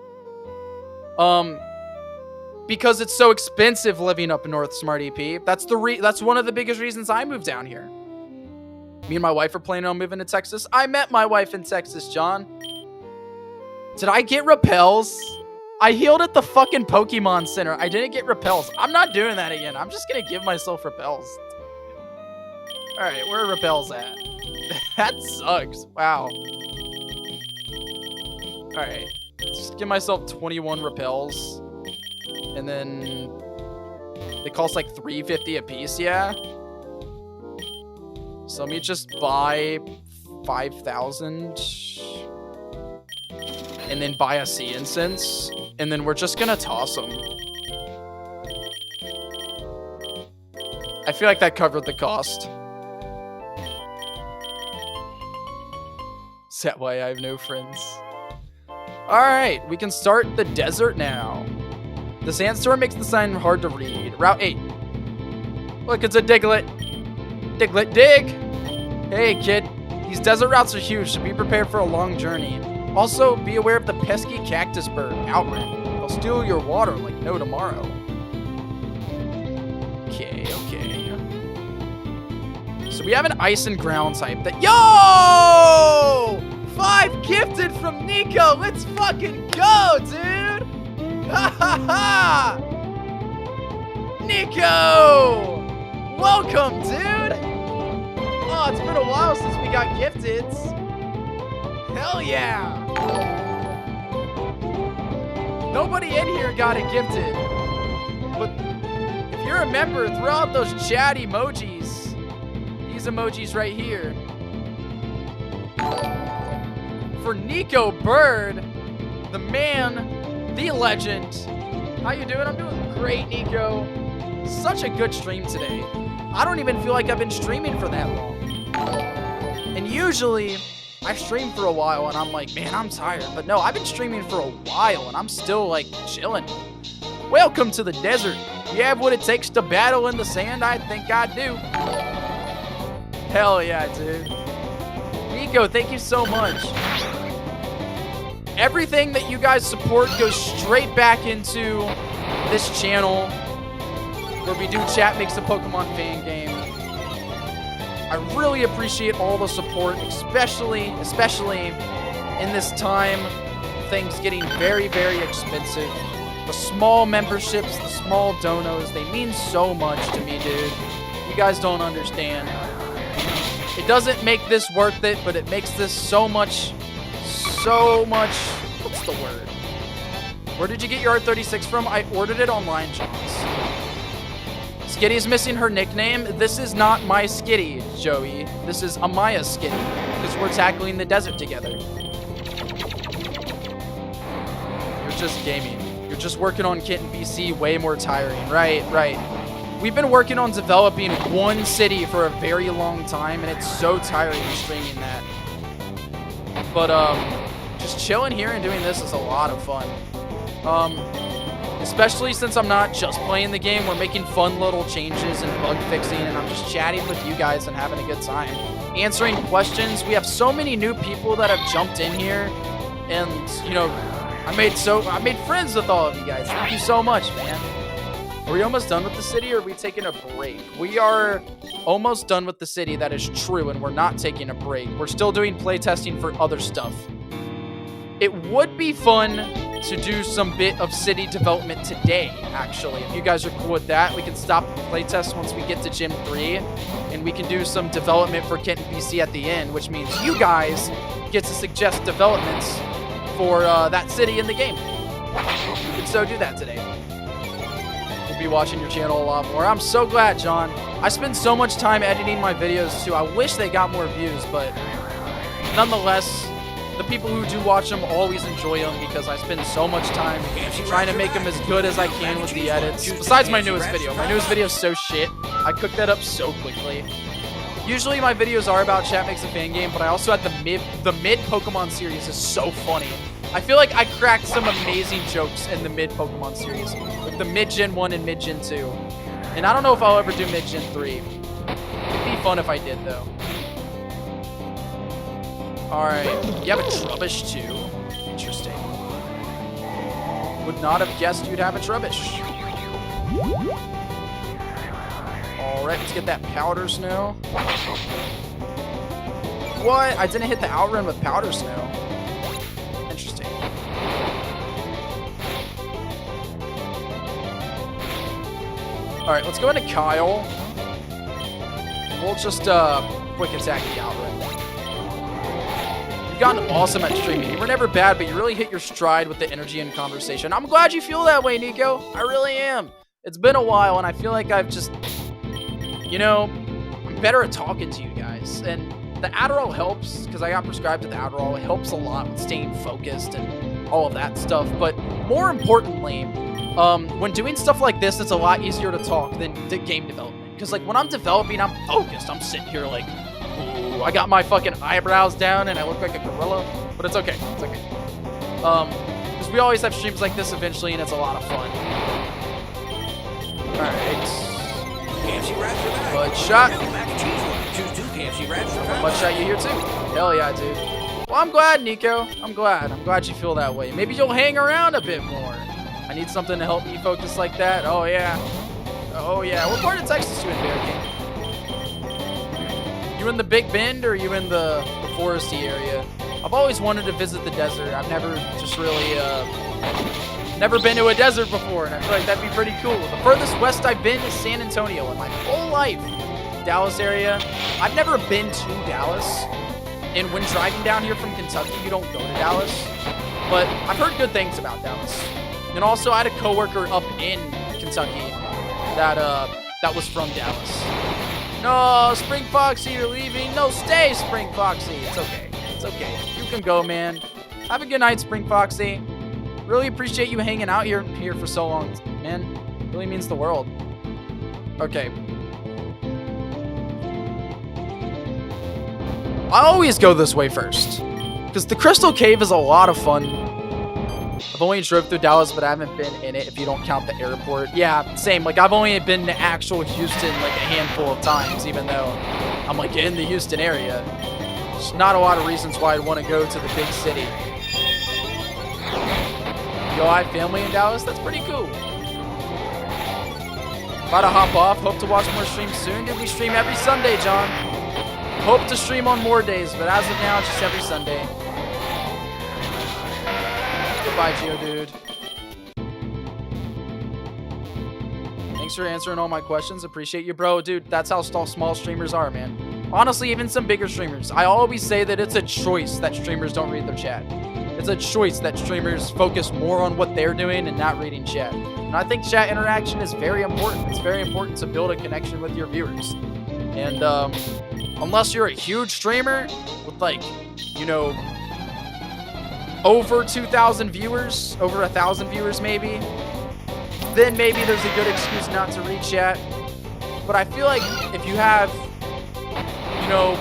Because it's so expensive living up north, Smart EP. That's one of the biggest reasons I moved down here. Me and my wife are planning on moving to Texas. I met my wife in Texas, John. Did I get repels? I healed at the fucking Pokemon Center. I didn't get repels. I'm not doing that again. I'm just gonna give myself repels. Alright, where are repels at? That sucks. Wow. Alright. Just give myself 21 repels. And then they cost like $3.50 a piece, yeah? So let me just buy 5,000 and then buy a sea incense, and then we're just gonna toss them. I feel like that covered the cost. Is that why I have no friends? Alright, we can start the desert now. The sandstorm makes the sign hard to read. Route 8. Look, it's a Diglett. Diglett, dig! Hey, kid. These desert routes are huge, so be prepared for a long journey. Also, be aware of the pesky cactus bird, Outran. They'll steal your water like no tomorrow. Okay. So we have an ice and ground type that... Yo! 5 gifted from Nico! Let's fucking go, dude! Ha ha ha! Nico! Welcome, dude! Oh, it's been a while since we got gifted. Hell yeah! Nobody in here got it gifted. But if you remember, throw out those chat emojis. These emojis right here. For Nico Bird, the man, the legend. How you doing? I'm doing great, Nico. Such a good stream today. I don't even feel like I've been streaming for that long. And usually, I stream for a while and I'm like, man, I'm tired. But no, I've been streaming for a while and I'm still like chilling. Welcome to the desert. You have what it takes to battle in the sand? I think I do. Hell yeah, dude. Nico, thank you so much. Everything that you guys support goes straight back into this channel where we do Chat Makes a Pokemon fan game. I really appreciate all the support, especially in this time, things getting very, very expensive. The small memberships, the small donos, they mean so much to me, dude. You guys don't understand. It doesn't make this worth it, but it makes this so much, what's the word? Where did you get your R36 from? I ordered it online, Johns. Skitty's missing her nickname. This is not my Skitty, Joey. This is Amaya's Skitty, because we're tackling the desert together. You're just gaming. You're just working on Kitten BC, way more tiring. Right. We've been working on developing one city for a very long time, and it's so tiring streaming that. But, just chilling here and doing this is a lot of fun. Especially since I'm not just playing the game, we're making fun little changes and bug fixing, and I'm just chatting with you guys and having a good time. answering questions. We have so many new people that have jumped in here, and you know, I made friends with all of you guys. Thank you so much, man. Are we almost done with the city, or are we taking a break? We are almost done with the city. That is true, and we're not taking a break. We're still doing playtesting for other stuff. It would be fun to do some bit of city development today, actually. If you guys are cool with that, we can stop the playtest once we get to Gym 3, and we can do some development for Kent and BC at the end, which means you guys get to suggest developments for that city in the game. We can so do that today. We'll be watching your channel a lot more. I'm so glad, John. I spend so much time editing my videos, too. I wish they got more views, but nonetheless, the people who do watch them always enjoy them because I spend so much time trying to make them as good as I can with the edits. Besides my newest video. My newest video is so shit. I cooked that up so quickly. Usually my videos are about Chat Makes a Fan Game, but I also had the mid Pokemon series is so funny. I feel like I cracked some amazing jokes in the mid Pokemon series. Like the mid Gen 1 and mid Gen 2. And I don't know if I'll ever do mid Gen 3. It'd be fun if I did though. Alright, you have a Trubbish too. Interesting. Would not have guessed you'd have a Trubbish. Alright, let's get that Powder Snow. What? I didn't hit the outrun with Powder Snow. Interesting. Alright, let's go into Kyle. We'll just quick attack the outrun. You've gotten awesome at streaming. You were never bad, but you really hit your stride with the energy and conversation. I'm glad you feel that way, Nico. I really am. It's been a while, and I feel like I've just, you know, I'm better at talking to you guys. And the Adderall helps, because I got prescribed to the Adderall. It helps a lot with staying focused and all of that stuff. But more importantly, when doing stuff like this, it's a lot easier to talk than the game development. Because, like, when I'm developing, I'm focused. I'm sitting here like, ooh, I got my fucking eyebrows down and I look like a gorilla. But it's okay. It's okay. Because we always have streams like this eventually, and it's a lot of fun. Alright. KFC wraps are back. Good shot. New mac and cheese one. Choose 2 KFC wraps for $5. Much shot you here too. Hell yeah, dude. Well, I'm glad, Nico. I'm glad you feel that way. Maybe you'll hang around a bit more. I need something to help me focus like that. Oh yeah. Oh yeah. What part of Texas you in, Bear King? You in the Big Bend or you in the foresty area? I've always wanted to visit the desert. I've never just really never been to a desert before, and I feel like that'd be pretty cool. The furthest west I've been is San Antonio in my whole life. Dallas area. I've never been to Dallas, and when driving down here from Kentucky, you don't go to Dallas, but I've heard good things about Dallas. And also, I had a coworker up in Kentucky that was from Dallas. No, Spring Foxy, you're leaving. No, stay, Spring Foxy. It's okay. It's okay. You can go, man. Have a good night, Spring Foxy. Really appreciate you hanging out here for so long, man. Really means the world. Okay. I always go this way first, because the Crystal Cave is a lot of fun. I've only drove through Dallas, but I haven't been in it if you don't count the airport. Yeah, same. Like, I've only been to actual Houston like a handful of times, even though I'm like in the Houston area. There's not a lot of reasons why I'd want to go to the big city. Yo, I have family in Dallas. That's pretty cool. About to hop off. Hope to watch more streams soon. Dude, we stream every Sunday, John. Hope to stream on more days, but as of now, it's just every Sunday. Goodbye, Geodude. Thanks for answering all my questions. Appreciate you, bro. Dude, that's how small streamers are, man. Honestly, even some bigger streamers. I always say that it's a choice that streamers don't read their chat. It's a choice that streamers focus more on what they're doing and not reading chat. And I think chat interaction is very important. It's very important to build a connection with your viewers. And unless you're a huge streamer with, like, you know, over 2,000 viewers, over 1,000 viewers maybe, then maybe there's a good excuse not to read chat. But I feel like if you have, you know,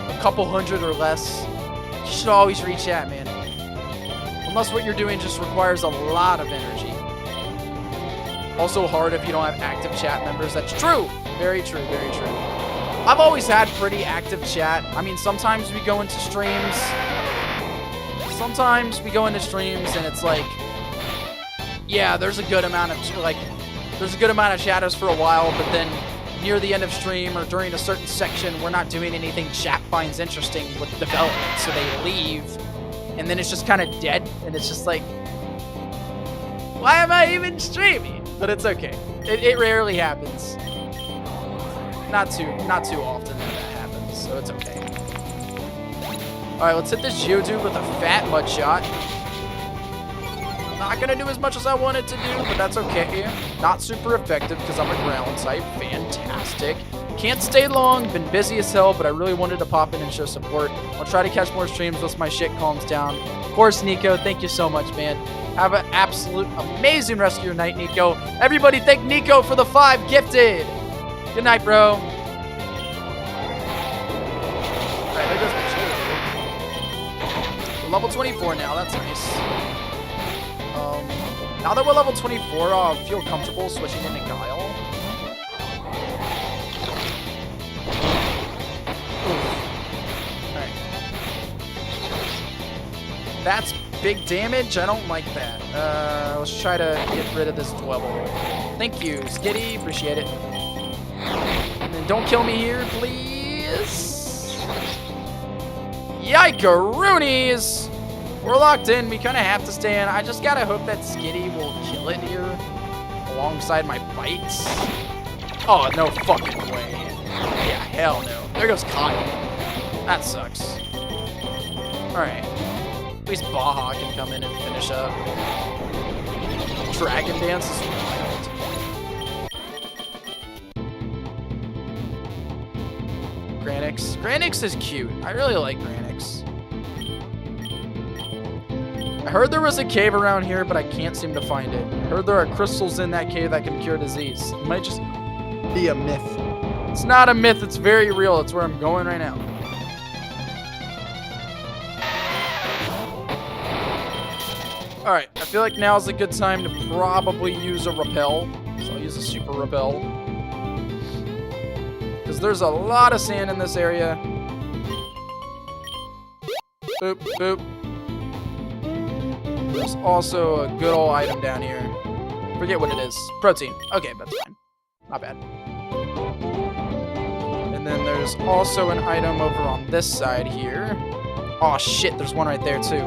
a couple hundred or less, you should always read chat, man. Unless what you're doing just requires a lot of energy. Also hard if you don't have active chat members. That's true. Very true, very true. I've always had pretty active chat. I mean, sometimes we go into streams. Sometimes we go into streams and it's like, yeah, there's a good amount of shadows for a while, but then near the end of stream or during a certain section, we're not doing anything chat finds interesting with development, so they leave, and then it's just kind of dead, and it's just like, why am I even streaming? But it's okay. It rarely happens. Not too often that happens, so it's okay. All right, let's hit this Geodude with a fat mud shot. Not gonna do as much as I wanted to do, but that's okay. Not super effective because I'm a ground type. Fantastic. Can't stay long, been busy as hell, but I really wanted to pop in and show support. I'll try to catch more streams once my shit calms down. Of course, Nico, thank you so much, man. Have an absolute amazing rest of your night, Nico. Everybody thank Nico for the 5 gifted. Good night, bro. Alright, there goes my Geodude. We're level 24 now, that's nice. Now that we're level 24, I feel comfortable switching into Guile. Alright. That's big damage. I don't like that. Let's try to get rid of this Dwebble. Thank you, Skitty. Appreciate it. And then don't kill me here, please. Yikeroonies! We're locked in. We kind of have to stay in. I just gotta hope that Skitty will kill it here alongside my bites. Oh, no fucking way. Yeah, hell no. There goes Kyle. That sucks. Alright. At least Baja can come in and finish up. Dragon Dance is wild. Granix. Granix is cute. I really like Granix. I heard there was a cave around here, but I can't seem to find it. I heard there are crystals in that cave that can cure disease. It might just be a myth. It's not a myth, it's very real. It's where I'm going right now. Alright, I feel like now's a good time to probably use a repel. So I'll use a super repel. Because there's a lot of sand in this area. Boop, boop. There's also a good old item down here. Forget what it is. Protein. Okay, that's fine. Not bad. And then there's also an item over on this side here. Oh shit, there's one right there too.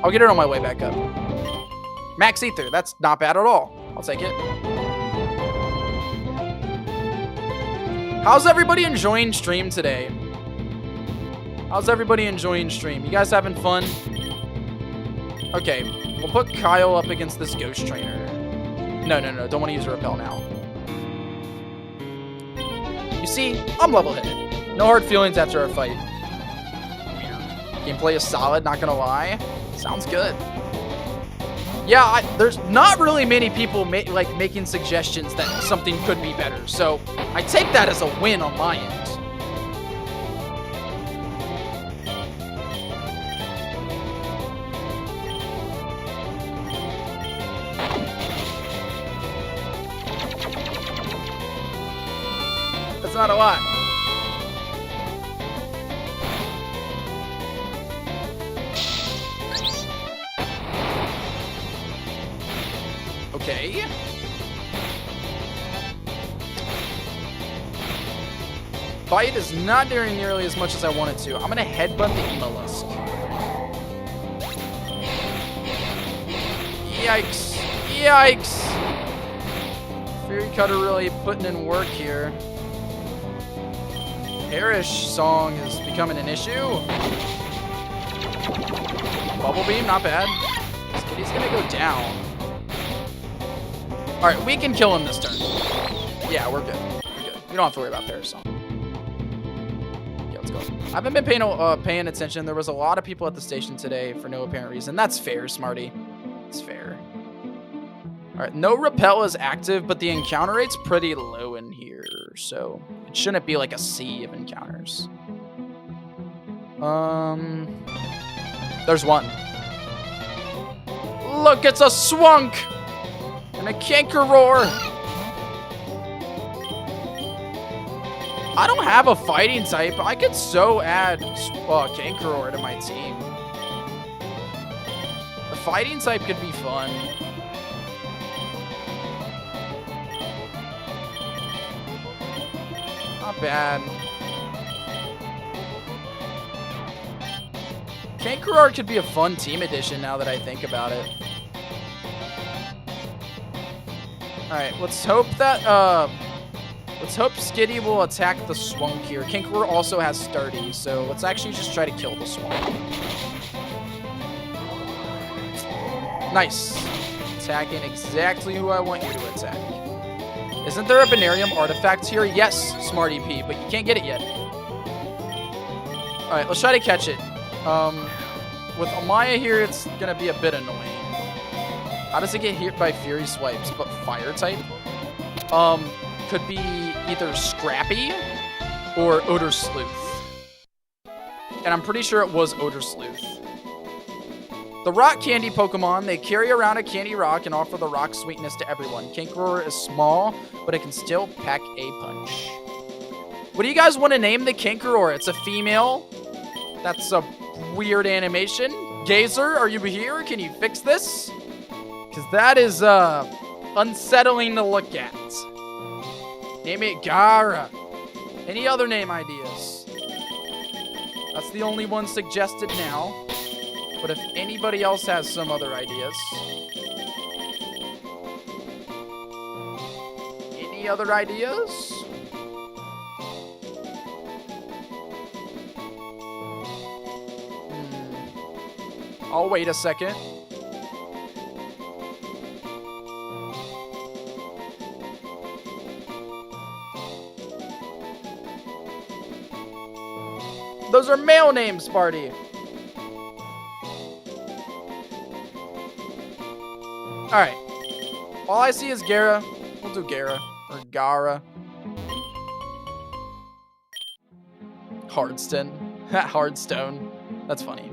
I'll get it on my way back up. Max Ether, that's not bad at all. I'll take it. How's everybody enjoying stream today? How's everybody enjoying stream? You guys having fun? Okay, we'll put Kyle up against this Ghost Trainer. No, don't want to use a repel now. You see, I'm level-headed. No hard feelings after our fight. Weird. Gameplay is solid, not gonna lie. Sounds good. Yeah, there's not really many people making suggestions that something could be better, so I take that as a win on my end. That's not a lot. Okay. Bite is not doing nearly as much as I wanted to. I'm gonna headbutt the Emollusk. Yikes. Yikes. Fury Cutter really putting in work here. Perish Song is becoming an issue. Bubble Beam, not bad. Skitty's gonna go down. Alright, we can kill him this turn. Yeah, we're good. We're good. We don't have to worry about Perish Song. Yeah, let's go. I haven't been paying attention. There was a lot of people at the station today for no apparent reason. That's fair, Smarty. It's fair. Alright, no repel is active, but the encounter rate's pretty low in here, so it shouldn't be like a sea of encounters. There's one. Look, it's a Swunk! And a Canker Roar! I don't have a fighting type. I could so add Kangaroo to my team. The fighting type could be fun. Not bad. Kangaroo could be a fun team addition now that I think about it. Alright, let's hope that, let's hope Skitty will attack the Swunk here. Kangaroo also has Sturdy, so let's actually just try to kill the Swunk. Nice. Attacking exactly who I want you to attack. Isn't there a Banarium artifact here? Yes, Smarty P, but you can't get it yet. Alright, let's try to catch it. With Amaya here, it's gonna be a bit annoying. How does it get hit by Fury Swipes? But Fire type? Could be either Scrappy or Odor Sleuth. And I'm pretty sure it was Odor Sleuth. The Rock Candy Pokemon, they carry around a candy rock and offer the rock sweetness to everyone. Kangaroo is small, but it can still pack a punch. What do you guys want to name the Kangaroo? It's a female. That's a weird animation. Gazer, are you here? Can you fix this? Because that is unsettling to look at. Name it Gara. Any other name ideas? That's the only one suggested now. But if anybody else has some other ideas. Any other ideas? I'll wait a second. Those are male names, Sparty. Alright. All I see is Gara. We'll do Gara. Or Gara. Hardstone. Hardstone. That's funny.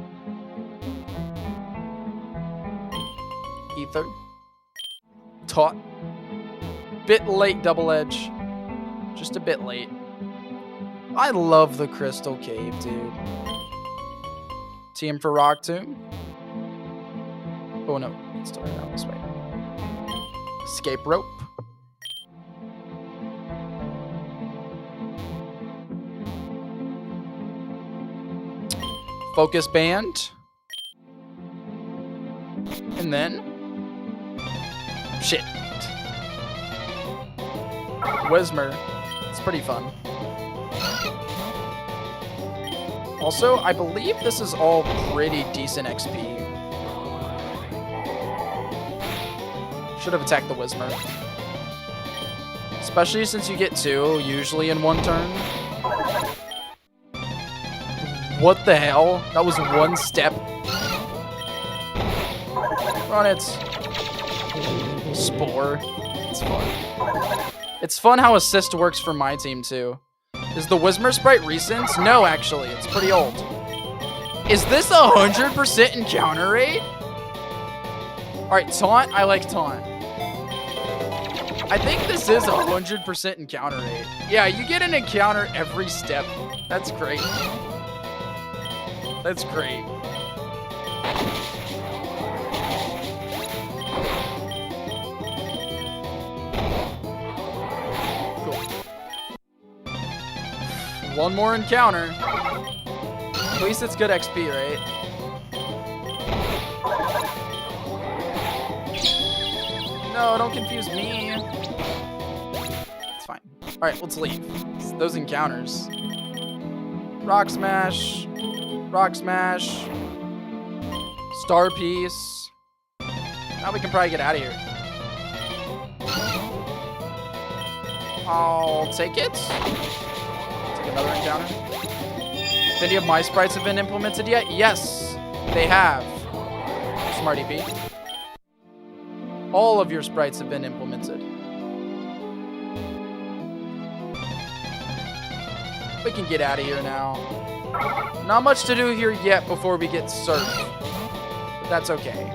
Ether. Taught. Bit late, Double Edge. Just a bit late. I love the Crystal Cave, dude. Team for Rock Tomb. Oh no, it's still around this way. Escape Rope. Focus Band. And then... Shit. Whismer. It's pretty fun. Also, I believe this is all pretty decent XP. Should have attacked the Whismer. Especially since you get two, usually in one turn. What the hell? That was one step. Run it. Spore. It's fun. It's fun how Assist works for my team, too. Is the Whismer sprite recent? No, actually. It's pretty old. Is this 100% encounter rate? Alright, Taunt. I like Taunt. I think this is 100% encounter rate. Yeah, you get an encounter every step. That's great. That's great. One more encounter. At least it's good XP, right? No, don't confuse me. It's fine. Alright, let's leave. It's those encounters. Rock Smash. Rock Smash. Star Piece. Now we can probably get out of here. I'll take it. Another encounter. Did any of my sprites have been implemented yet? Yes, they have. Smarty P. All of your sprites have been implemented. We can get out of here now. Not much to do here yet before we get Surf. But that's okay.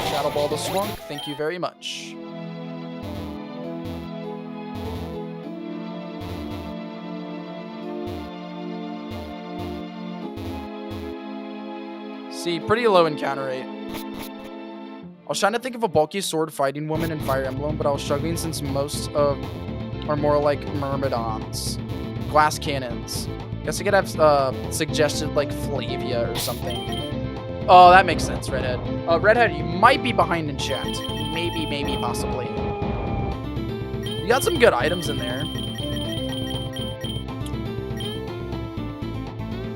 Shadow Ball the Swunk, thank you very much. See, pretty low encounter rate. I was trying to think of a bulky sword fighting woman in Fire Emblem, but I was struggling since most of are more like myrmidons. Glass cannons. Guess I could have suggested like Flavia or something. Oh, that makes sense, Redhead. Redhead, you might be behind in chat. Maybe, possibly. You got some good items in there.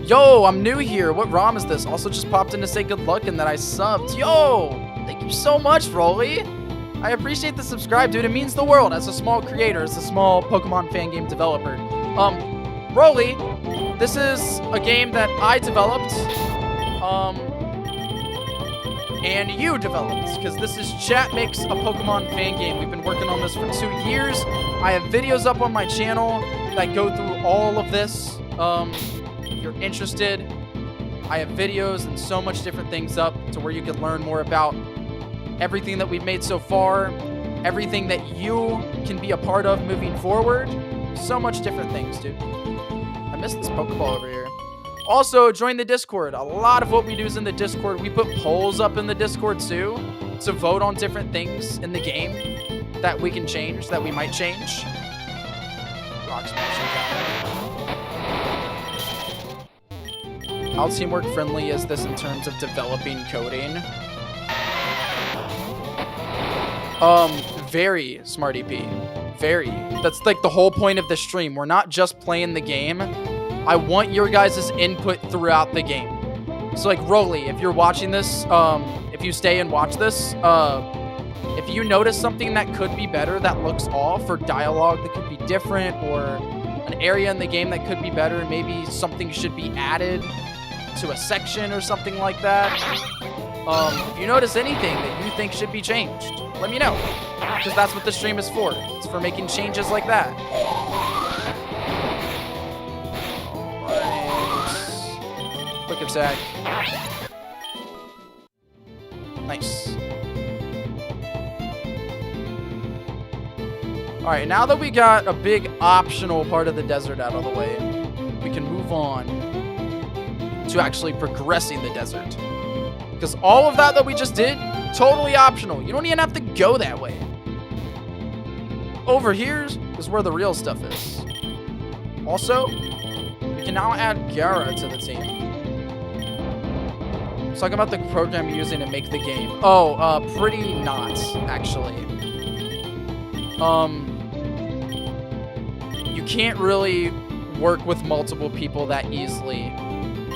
Yo, I'm new here. What ROM is this? Also just popped in to say good luck and that I subbed. Yo, thank you so much, Rolly. I appreciate the subscribe, dude. It means the world as a small creator, as a small Pokemon fan game developer. Rolly, this is a game that I developed, and you developed, because this is Chat Makes a Pokemon fan game. We've been working on this for 2 years. I have videos up on my channel that go through all of this. If you're interested, I have videos and so much different things up to where you can learn more about everything that we've made so far, everything that you can be a part of moving forward. So much different things, dude. I missed this Pokeball over here. Also, join the Discord. A lot of what we do is in the Discord. We put polls up in the Discord too to vote on different things in the game that we can change, that we might change. Rock Smash. How teamwork friendly is this in terms of developing coding? Very, Smart EP. Very. That's like the whole point of the stream. We're not just playing the game. I want your guys' input throughout the game. So like, Rolly, if you're watching this, if you stay and watch this, if you notice something that could be better, that looks off, or dialogue that could be different, or an area in the game that could be better, maybe something should be added to a section or something like that. If you notice anything that you think should be changed, let me know, because that's what the stream is for. It's for making changes like that. Right. Quick attack. Nice. Alright, now that we got a big optional part of the desert out of the way, we can move on to actually progressing the desert. Because all of that we just did, totally optional. You don't even have to go that way. Over here is where the real stuff is. Also, we can now add Gara to the team. Let's talk about the program you're using to make the game. Oh, pretty not, actually. You can't really work with multiple people that easily.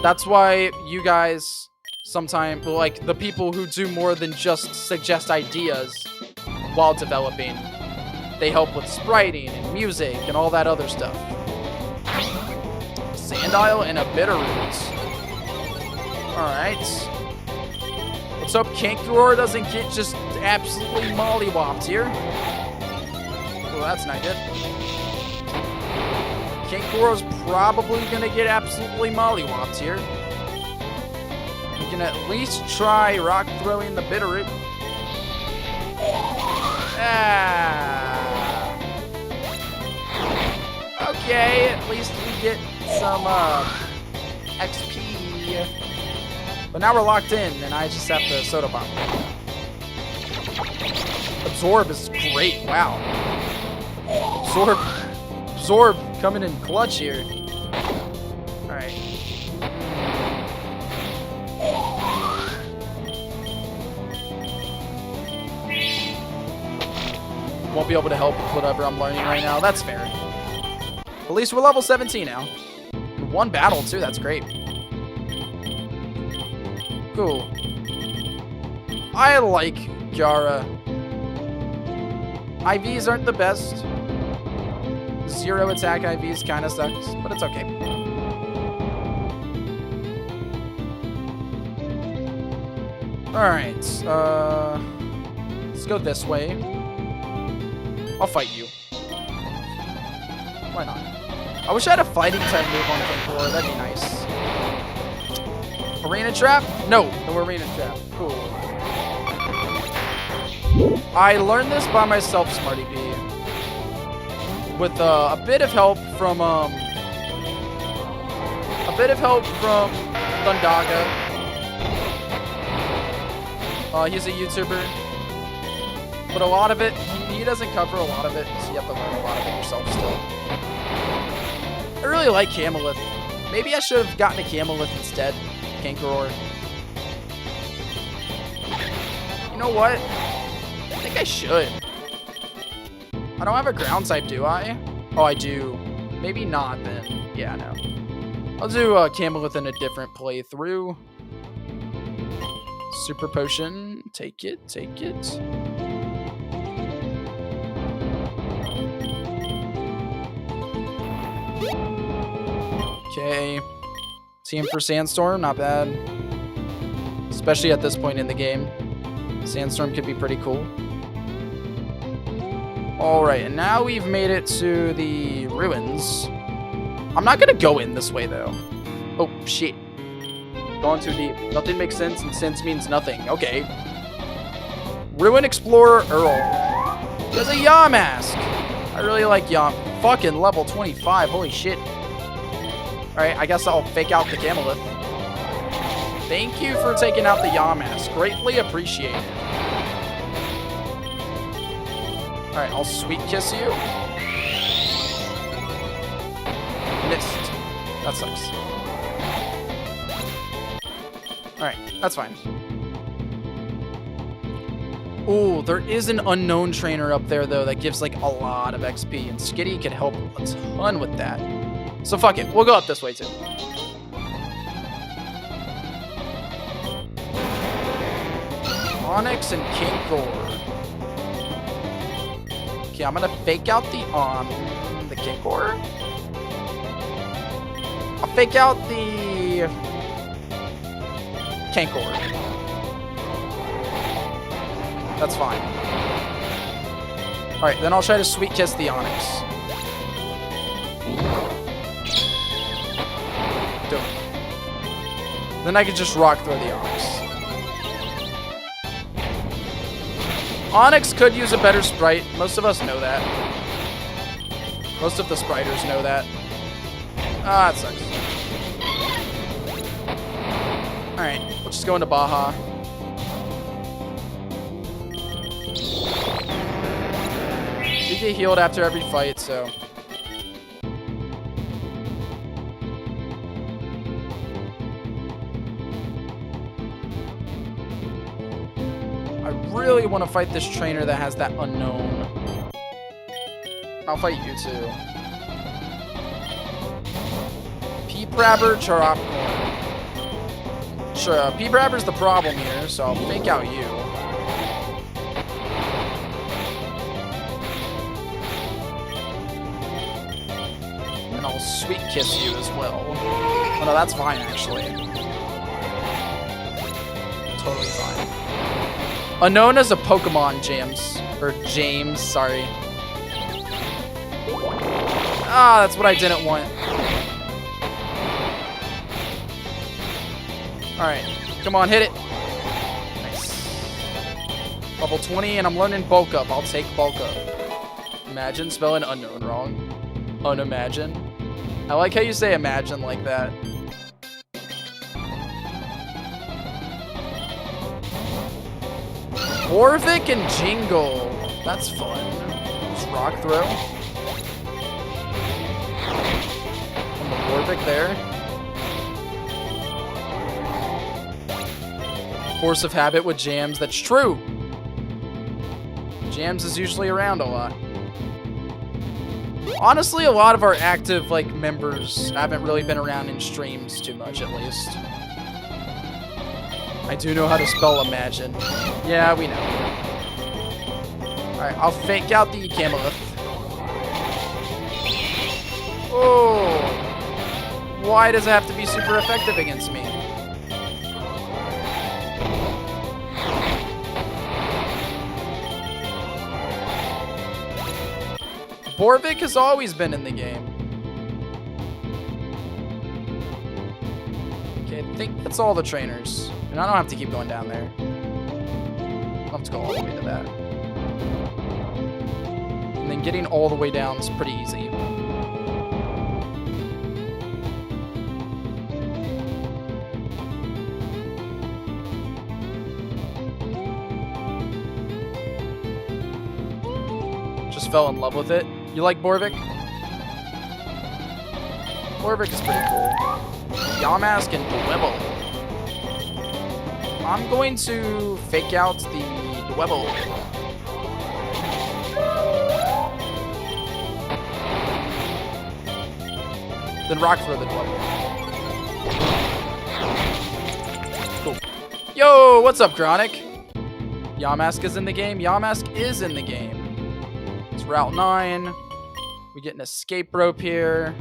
That's why you guys sometimes, like, the people who do more than just suggest ideas while developing, they help with spriting and music and all that other stuff. Sandile and a Bitterroot. Alright. Let's hope Kangaroo doesn't get just absolutely mollywopped here. Oh, that's not good. Kangaro's probably gonna get absolutely mollywopped here. We can at least try rock throwing the Bitterroot. Okay, at least we get some XP. But now we're locked in, and I just have to Soda Bomb. Absorb is great. Wow. Absorb coming in clutch here. Alright. Won't be able to help with whatever I'm learning right now. That's fair. At least we're level 17 now. One battle, too. That's great. Cool. I like Gara. IVs aren't the best. Zero attack IVs kind of sucks, but it's okay. Alright, let's go this way. I'll fight you. Why not? I wish I had a fighting type move on King. That'd be nice. Arena Trap? No Arena Trap. Cool. I learned this by myself, Smarty B. With a bit of help from Thundaga He's a YouTuber, but a lot of it, he doesn't cover a lot of it, so you have to learn a lot of it yourself still. I really like Camelith. Maybe I should have gotten a Camelith instead. Kangaroo. You know what? I think I should. I don't have a ground type, do I? Oh, I do. Maybe not then. Yeah, no. I'll do Camelith in a different playthrough. Super potion. Take it, take it. Okay. Team for Sandstorm, not bad. Especially at this point in the game. Sandstorm could be pretty cool. Alright, and now we've made it to the ruins. I'm not gonna go in this way, though. Oh, shit. Going too deep. Nothing makes sense, and sense means nothing. Okay. Ruin Explorer Earl. There's a Yamask. I really like Yam. Fucking level 25. Holy shit. Alright, I guess I'll fake out the Camelith. Thank you for taking out the Yamask. Greatly appreciated. Alright, I'll sweet kiss you. Missed. That sucks. Alright, that's fine. Ooh, there is an unknown trainer up there, though, that gives, like, a lot of XP, and Skitty could help a ton with that. So fuck it, we'll go up this way, too. Onyx and Kinkor. Okay, I'm gonna fake out the Kinkor. I'll fake out the Kinkor. That's fine. Alright, then I'll try to sweet kiss the Onyx. Dope. Then I can just rock through the Onyx. Onyx could use a better sprite. Most of us know that. Most of the spriters know that. Ah, that sucks. Alright, we'll just go into Baja. We get healed after every fight, so... I really want to fight this trainer that has that unknown. I'll fight you too. P-Brabber, Charopcorn. Sure, P-Brabber's the problem here, so I'll fake out you. And I'll sweet kiss you as well. Oh no, that's fine actually. Totally fine. Unknown as a Pokemon, James, sorry. Ah, that's what I didn't want. Alright, come on, hit it. Nice. Level 20, and I'm learning Bulk Up. I'll take Bulk Up. Imagine spelling unknown wrong. Unimagine. I like how you say imagine like that. Orvik and Jingle. That's fun. Just rock throw. And the Orvik there. Force of habit with Jams. That's true. Jams is usually around a lot. Honestly, a lot of our active members haven't really been around in streams too much, at least. I do know how to spell imagine. Yeah, we know. Alright, I'll fake out the Camelith. Oh! Why does it have to be super effective against me? Borvik has always been in the game. Okay, I think that's all the trainers. And I don't have to keep going down there. I'll have to go all the way to that. And then getting all the way down is pretty easy. fell in love with it. You like Borvik? Borvik is pretty cool. Yamask and Dwebble. I'm going to fake out the Dwebble. Then rock throw the Dwebble. Cool. Yo, what's up, Chronic? Yamask is in the game. Yamask is in the game. It's Route 9. We get an escape rope here.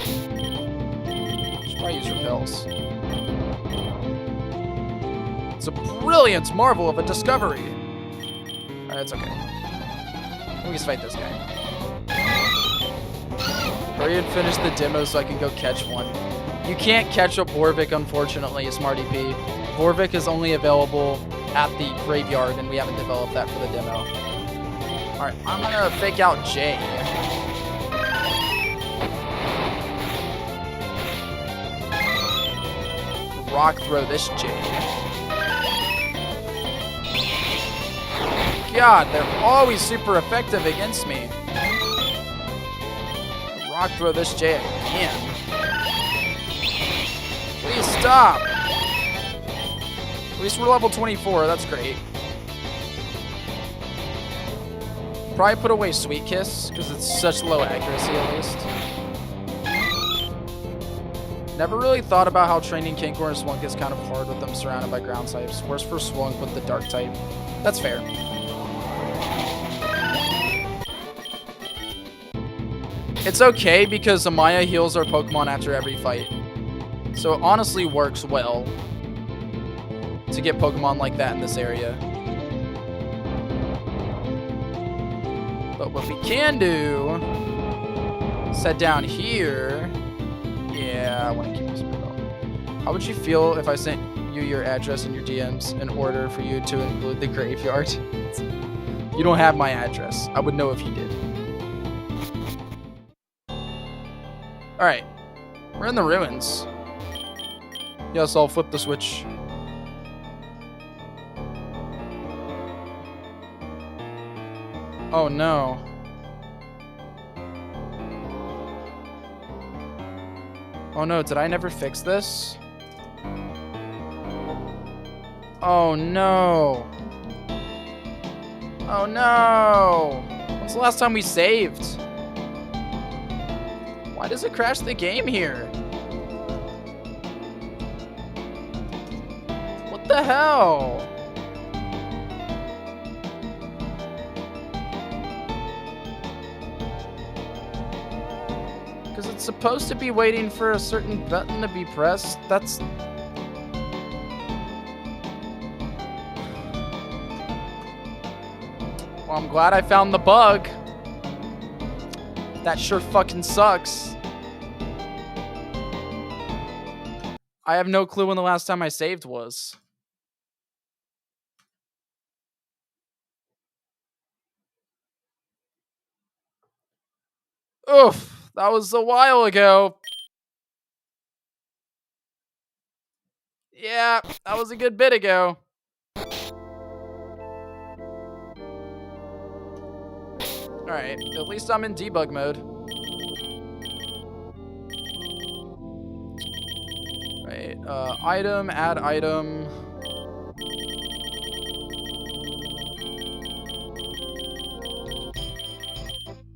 Should probably use repels. It's a brilliant marvel of a discovery. Alright, it's okay. We just fight this guy. Hurry and finish the demo so I can go catch one. You can't catch a Borvik, unfortunately, Smarty P. Borvik is only available at the graveyard, and we haven't developed that for the demo. Alright, I'm gonna fake out Jay. Rock throw this Jay. God, they're always super effective against me. Rock throw this Jay again. Please stop. At least we're level 24, that's great. Probably put away Sweet Kiss, because it's such low accuracy at least. Never really thought about how training Kinkor and Swunk is kind of hard with them surrounded by ground types. Worse for Swunk with the dark type. That's fair. It's okay because Amaya heals our Pokemon after every fight. So it honestly works well to get Pokemon like that in this area. But what we can do is head down here. Yeah, I want to keep this real. How would you feel if I sent you your address and your DMs in order for you to include the graveyard? You don't have my address. I would know if you did. Alright, we're in the ruins. Yes, I'll flip the switch. Oh no. Oh no, did I never fix this? Oh no. Oh no. When's the last time we saved? Why does it crash the game here? What the hell? Because it's supposed to be waiting for a certain button to be pressed. That's... Well, I'm glad I found the bug. That sure fucking sucks. I have no clue when the last time I saved was. Oof, that was a while ago. Yeah, that was a good bit ago. Alright, at least I'm in debug mode. Right, item, add item.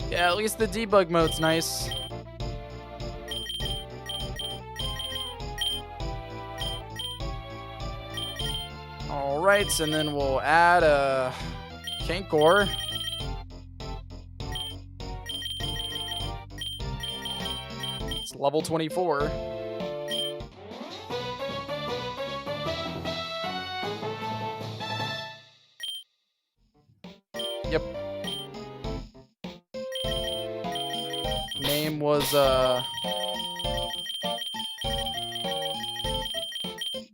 Yeah, at least the debug mode's nice. Alright, and then we'll add a Kinkor. It's level 24. Yep. Name was,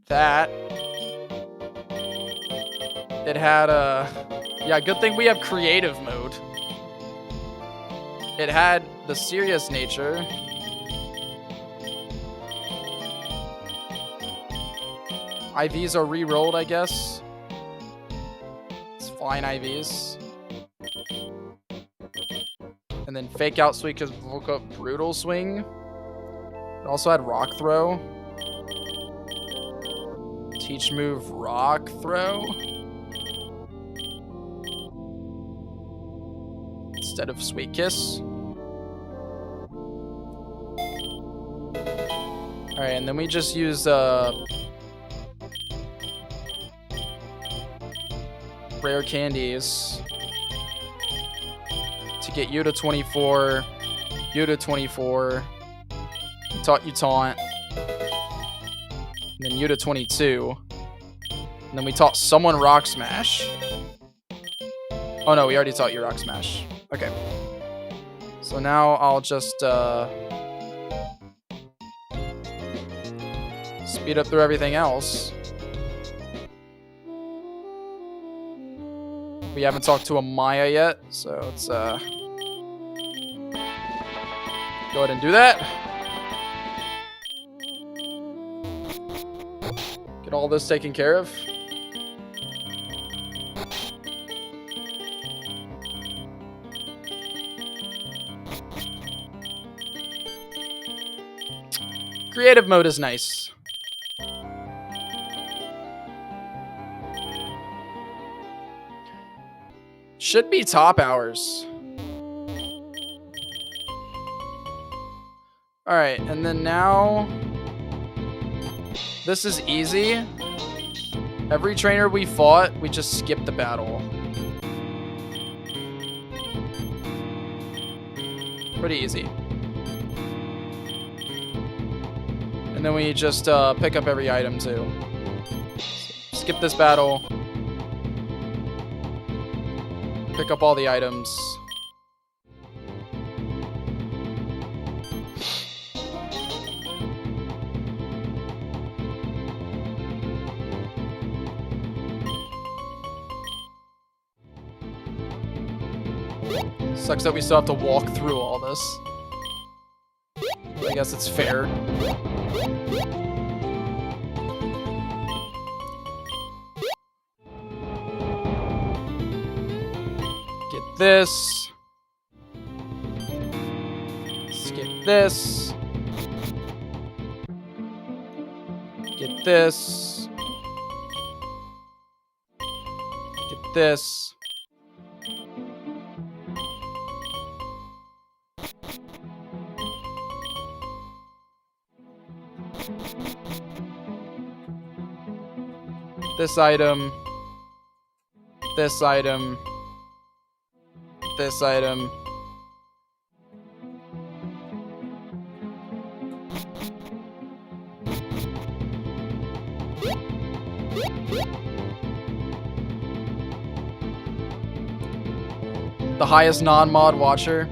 that. It had, yeah, good thing we have creative mode. It had the serious nature. IVs are re-rolled, I guess. It's flying IVs. And then fake out so we could look up brutal swing. It also had rock throw. Teach move rock throw. Instead of sweet kiss. Alright, and then we just use rare candies to get you to 24, you to 24, taught you taunt, and then you to 22, and then we taught someone rock smash. Oh no, we already taught you rock smash. Okay. So now I'll just speed up through everything else. We haven't talked to Amaya yet, so let's go ahead and do that. Get all this taken care of. Creative mode is nice. Should be top hours. Alright, and then now... This is easy. Every trainer we fought, we just skipped the battle. Pretty easy. And then we just pick up every item too. Skip this battle. Pick up all the items. Sucks that we still have to walk through all this. I guess it's fair. Get this. Skip this. Get this. Get this. This item. This item. This item. The highest non-mod watcher.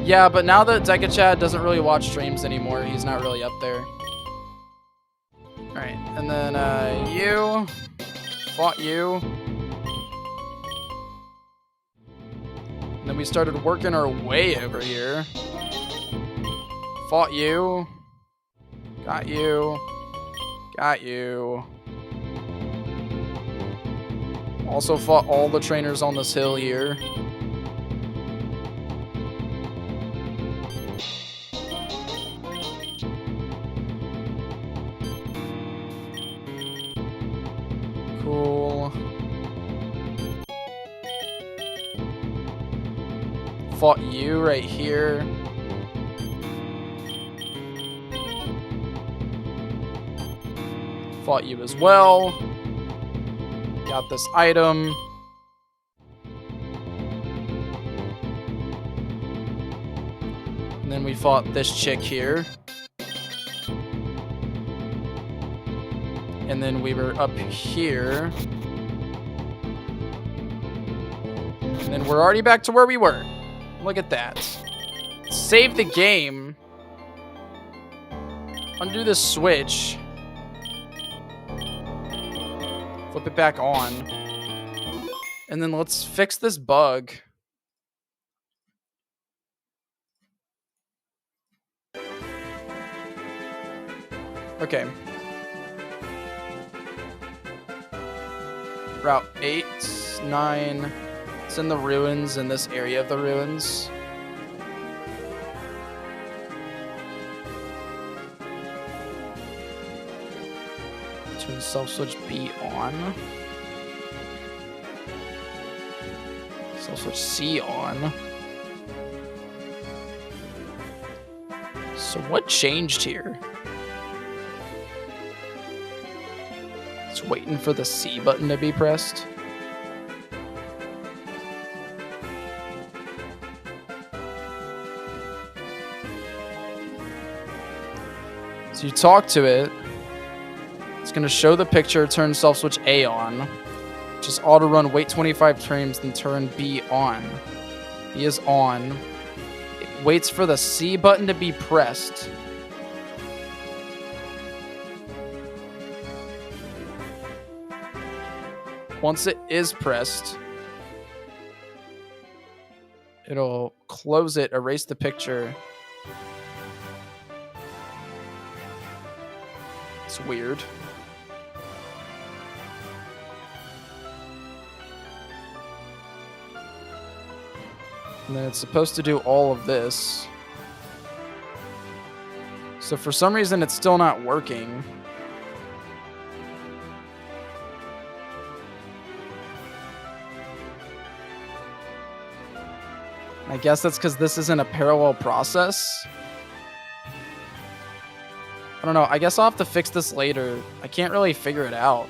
Yeah, but now that tyKenter doesn't really watch streams anymore, he's not really up there. Alright, and then you. Fought you. And then we started working our way over here. Fought you. Got you. Got you. Also fought all the trainers on this hill here. Cool. Fought you right here. Fought you as well. Got this item. And then we fought this chick here. And then we were up here. And then we're already back to where we were. Look at that. Save the game. Undo the switch. Flip it back on. And then let's fix this bug. Okay. Route 8, 9. It's in the ruins, in this area of the ruins. Turn self switch B on. Self switch C on. So what changed here? It's waiting for the C button to be pressed. So you talk to it. It's going to show the picture, turn self switch A on. Just auto run, wait 25 frames, then turn B on. B is on. It waits for the C button to be pressed. Once it is pressed, it'll close it, erase the picture. It's weird. And then it's supposed to do all of this. So for some reason, it's still not working. I guess that's because this isn't a parallel process. I don't know. I guess I'll have to fix this later. I can't really figure it out.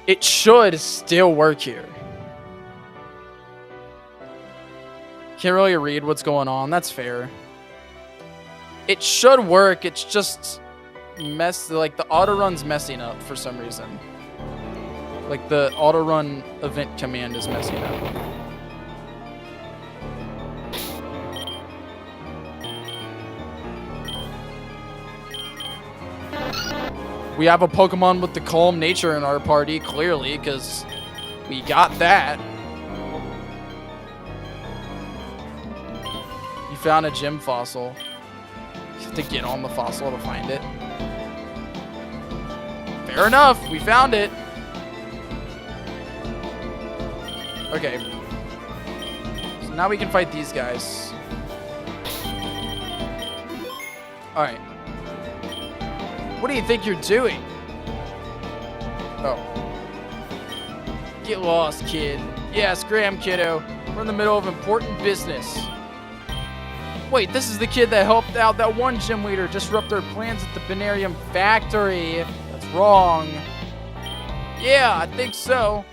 It should still work here. Can't really read what's going on. That's fair. It should work. It's just like the auto run's messing up for some reason. Like the auto run event command is messing up. We have a Pokemon with the calm nature in our party, clearly, because we got that. You found a gym fossil. You have to get on the fossil to find it. Fair enough, we found it. Okay. So now we can fight these guys. Alright. What do you think you're doing? Oh. Get lost, kid. Yeah, scram, kiddo. We're in the middle of important business. Wait, this is the kid that helped out that one gym leader disrupt their plans at the Banarium factory. That's wrong. Yeah, I think so.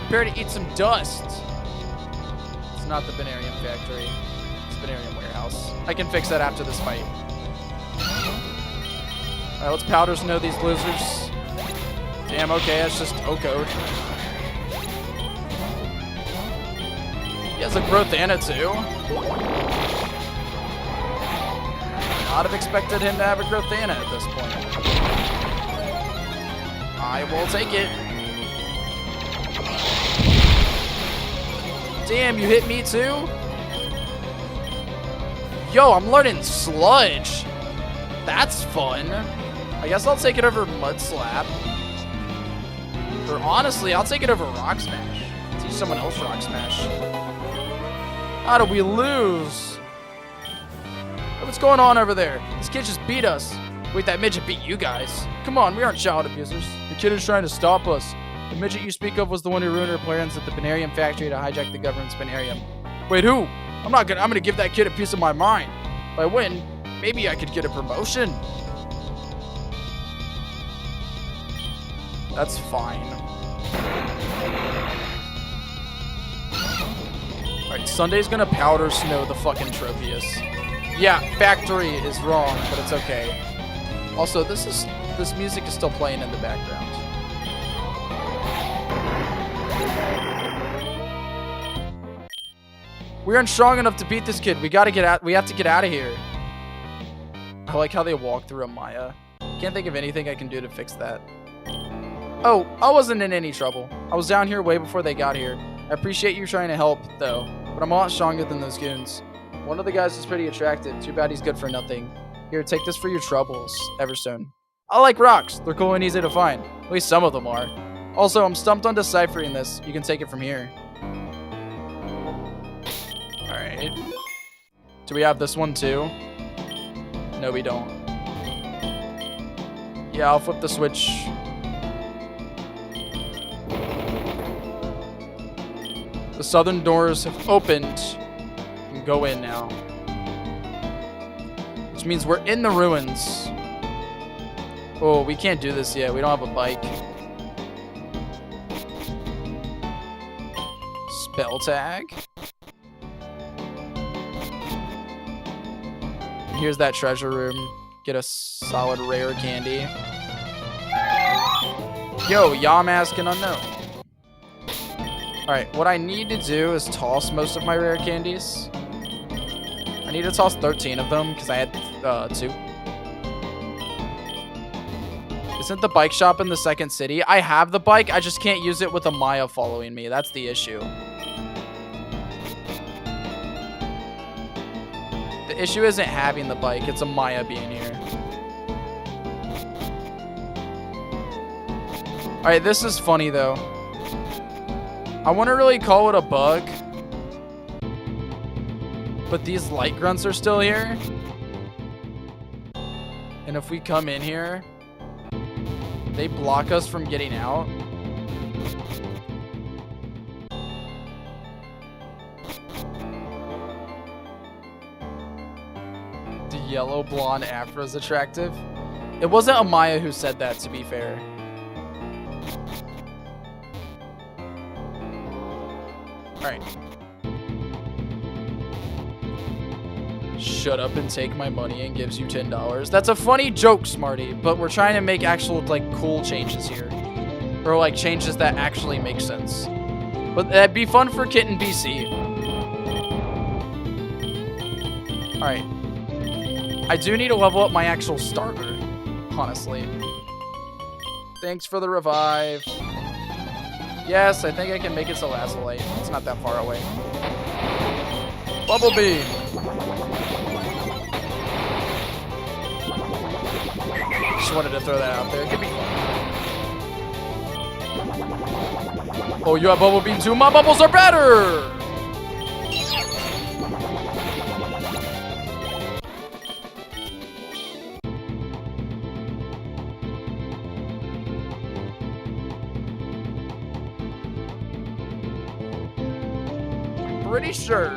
Prepare to eat some dust. It's not the Banarium factory. It's Banarium warehouse. I can fix that after this fight. Alright, let's powder snow these losers. Damn, okay, that's just O-code. He has a growth Anna too. Not have expected him to have a growth Anna at this point. I will take it. Damn, you hit me too? Yo, I'm learning Sludge. That's fun. I guess I'll take it over Mud Slap. Or honestly, I'll take it over Rock Smash. Teach someone else Rock Smash. How did we lose? Hey, what's going on over there? This kid just beat us. Wait, that midget beat you guys. Come on, we aren't child abusers. The kid is trying to stop us. The midget you speak of was the one who ruined our plans at the Banarium factory to hijack the government's Banarium. Wait, who? I'm gonna give that kid a piece of my mind. If I win, maybe I could get a promotion. That's fine. Alright, Sunday's gonna powder snow the fucking Tropius. Yeah, factory is wrong, but it's okay. Also, this music is still playing in the background. We aren't strong enough to beat this kid. We have to get out of here. I like how they walk through a Maya. Can't think of anything I can do to fix that. Oh, I wasn't in any trouble. I was down here way before they got here. I appreciate you trying to help, though, but I'm a lot stronger than those goons. One of the guys is pretty attractive. Too bad he's good for nothing. Here, take this for your troubles, Everstone. I like rocks. They're cool and easy to find. At least some of them are. Also, I'm stumped on deciphering this. You can take it from here. Alright. Do we have this one too? No, we don't. Yeah, I'll flip the switch. The southern doors have opened. We can go in now. Which means we're in the ruins. Oh, we can't do this yet. We don't have a bike. Spell tag. Here's that treasure room. Get a solid rare candy. Yo, Yam asking unknown. Alright, what I need to do is toss most of my rare candies. I need to toss 13 of them because I had 2. Isn't the bike shop in the second city? I have the bike, I just can't use it with Amaya following me. That's the issue. The issue isn't having the bike, it's Amaya being here. Alright, this is funny though. I wouldn't really call it a bug. But these light grunts are still here. And if we come in here, they block us from getting out. The yellow blonde afro is attractive. It wasn't Amaya who said that, to be fair. Alright. Shut up and take my money and gives you $10. That's a funny joke, Smarty, but we're trying to make actual, like, cool changes here. Or, like, changes that actually make sense. But that'd be fun for Kitten BC. Alright. I do need to level up my actual starter, honestly. Thanks for the revive. Yes, I think I can make it to Lazulite. It's not that far away. Bubble Beam. Just wanted to throw that out there. It could be fun. Oh, you have Bubble Beam too? My bubbles are better! Pretty sure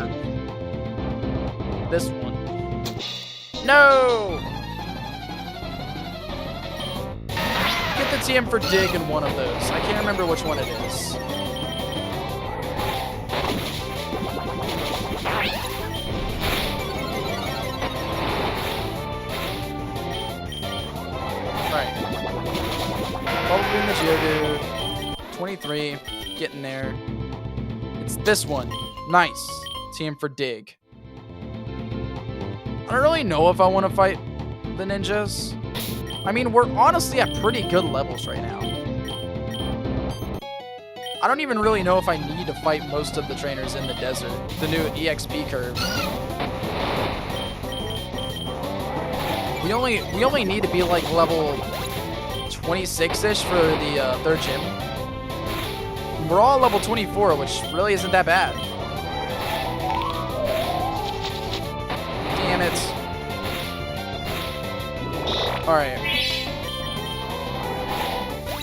this one. No! Get the TM for dig in one of those. I can't remember which one it is. Alright. Probably in the Geodude. 23. Getting there. It's this one. Nice. Team for dig. I don't really know if I want to fight the ninjas. I mean, we're honestly at pretty good levels right now. I don't even really know if I need to fight most of the trainers in the desert. The new EXP curve. We only need to be like level 26-ish for the third gym. We're all level 24, which really isn't that bad. Damn it. Alright.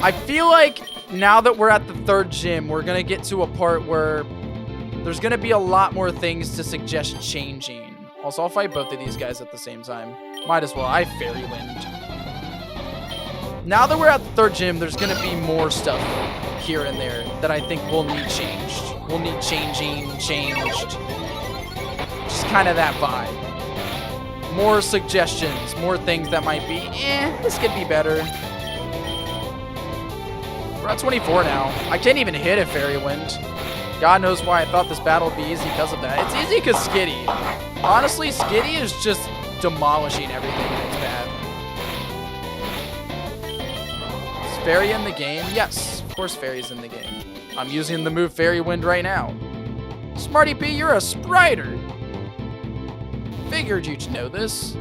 I feel like now that we're at the third gym, we're going to get to a part where there's going to be a lot more things to suggest changing. Also, I'll fight both of these guys at the same time. Might as well. I Fairy Wind. Now that we're at the third gym, there's going to be more stuff here and there that I think will need changed. Will need changed. Just kind of that vibe. More suggestions, more things that might be, this could be better. We're at 24 now. I can't even hit a Fairy Wind. God knows why I thought this battle would be easy because of that. It's easy because Skitty. Honestly, Skitty is just demolishing everything that's bad. Is Fairy in the game? Yes, of course Fairy's in the game. I'm using the move Fairy Wind right now. Smarty P, you're a spriter. Figured you'd know this.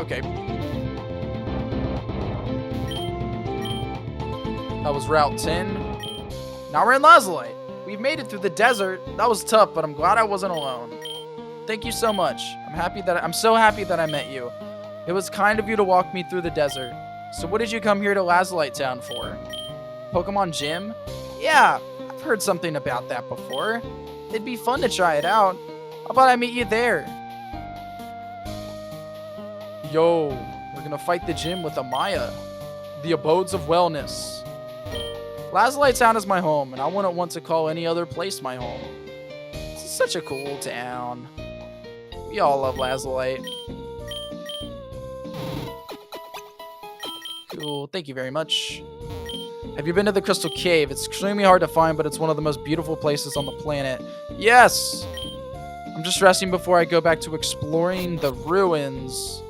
Okay. That was Route 10. Now we're in Lazulite. We've made it through the desert. That was tough, but I'm glad I wasn't alone. Thank you so much. I'm so happy that I met you. It was kind of you to walk me through the desert. So what did you come here to Lazulite Town for? Pokemon Gym? Yeah, I've heard something about that before. It'd be fun to try it out. How about I meet you there? Yo, we're gonna fight the gym with Amaya. The abodes of wellness. Lazulite Town is my home, and I wouldn't want to call any other place my home. This is such a cool town. We all love Lazulite. Cool, thank you very much. Have you been to the Crystal Cave? It's extremely hard to find, but it's one of the most beautiful places on the planet. Yes! I'm just resting before I go back to exploring the ruins.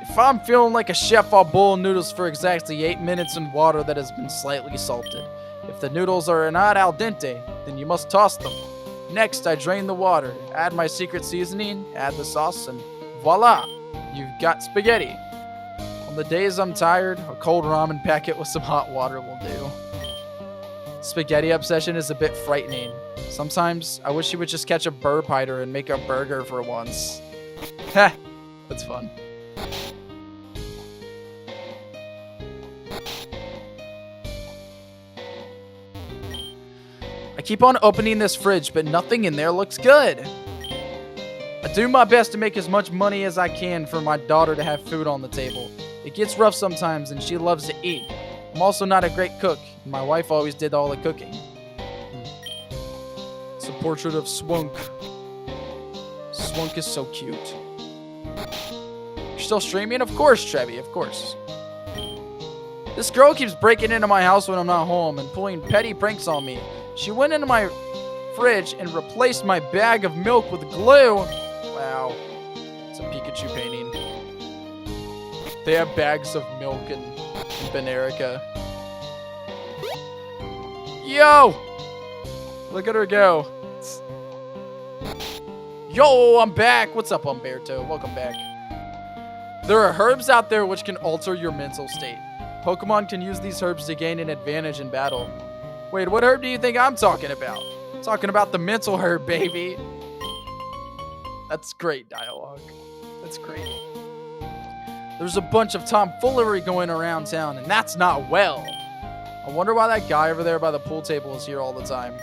If I'm feeling like a chef, I'll boil noodles for exactly 8 minutes in water that has been slightly salted. If the noodles are not al dente, then you must toss them. Next, I drain the water, add my secret seasoning, add the sauce, and voila! You've got spaghetti. On the days I'm tired, a cold ramen packet with some hot water will do. Spaghetti obsession is a bit frightening. Sometimes, I wish you would just catch a burp hider and make a burger for once. Heh, that's fun. I keep on opening this fridge, but nothing in there looks good. I do my best to make as much money as I can for my daughter to have food on the table. It gets rough sometimes, and she loves to eat. I'm also not a great cook. My wife always did all the cooking. It's a portrait of Swunk. Swunk is so cute. You're still streaming? Of course, Trevi, of course. This girl keeps breaking into my house when I'm not home and pulling petty pranks on me. She went into my fridge and replaced my bag of milk with glue. Wow. It's a Pikachu painting. They have bags of milk in Benerica. Yo! Look at her go. Yo, I'm back. What's up, Umberto? Welcome back. There are herbs out there which can alter your mental state. Pokemon can use these herbs to gain an advantage in battle. Wait, what herb do you think I'm talking about? I'm talking about the mental herb, baby. That's great dialogue. That's great. There's a bunch of tomfoolery going around town, and that's not well. I wonder why that guy over there by the pool table is here all the time.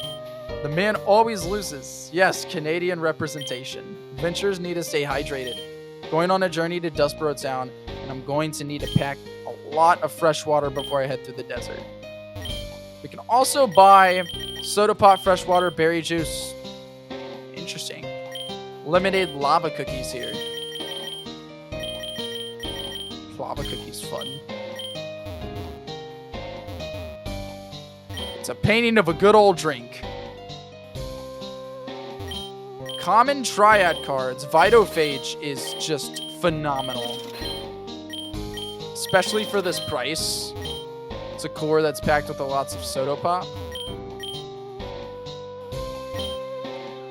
The man always loses. Yes, Canadian representation. Adventurers need to stay hydrated. Going on a journey to Dustboro Town, and I'm going to need to pack a lot of fresh water before I head through the desert. We can also buy soda pop, freshwater, berry juice. Interesting. Limited lava cookies here. Lava cookies fun. It's a painting of a good old drink. Common Triad cards. Vitophage is just phenomenal. Especially for this price. It's a core that's packed with lots of soda pop.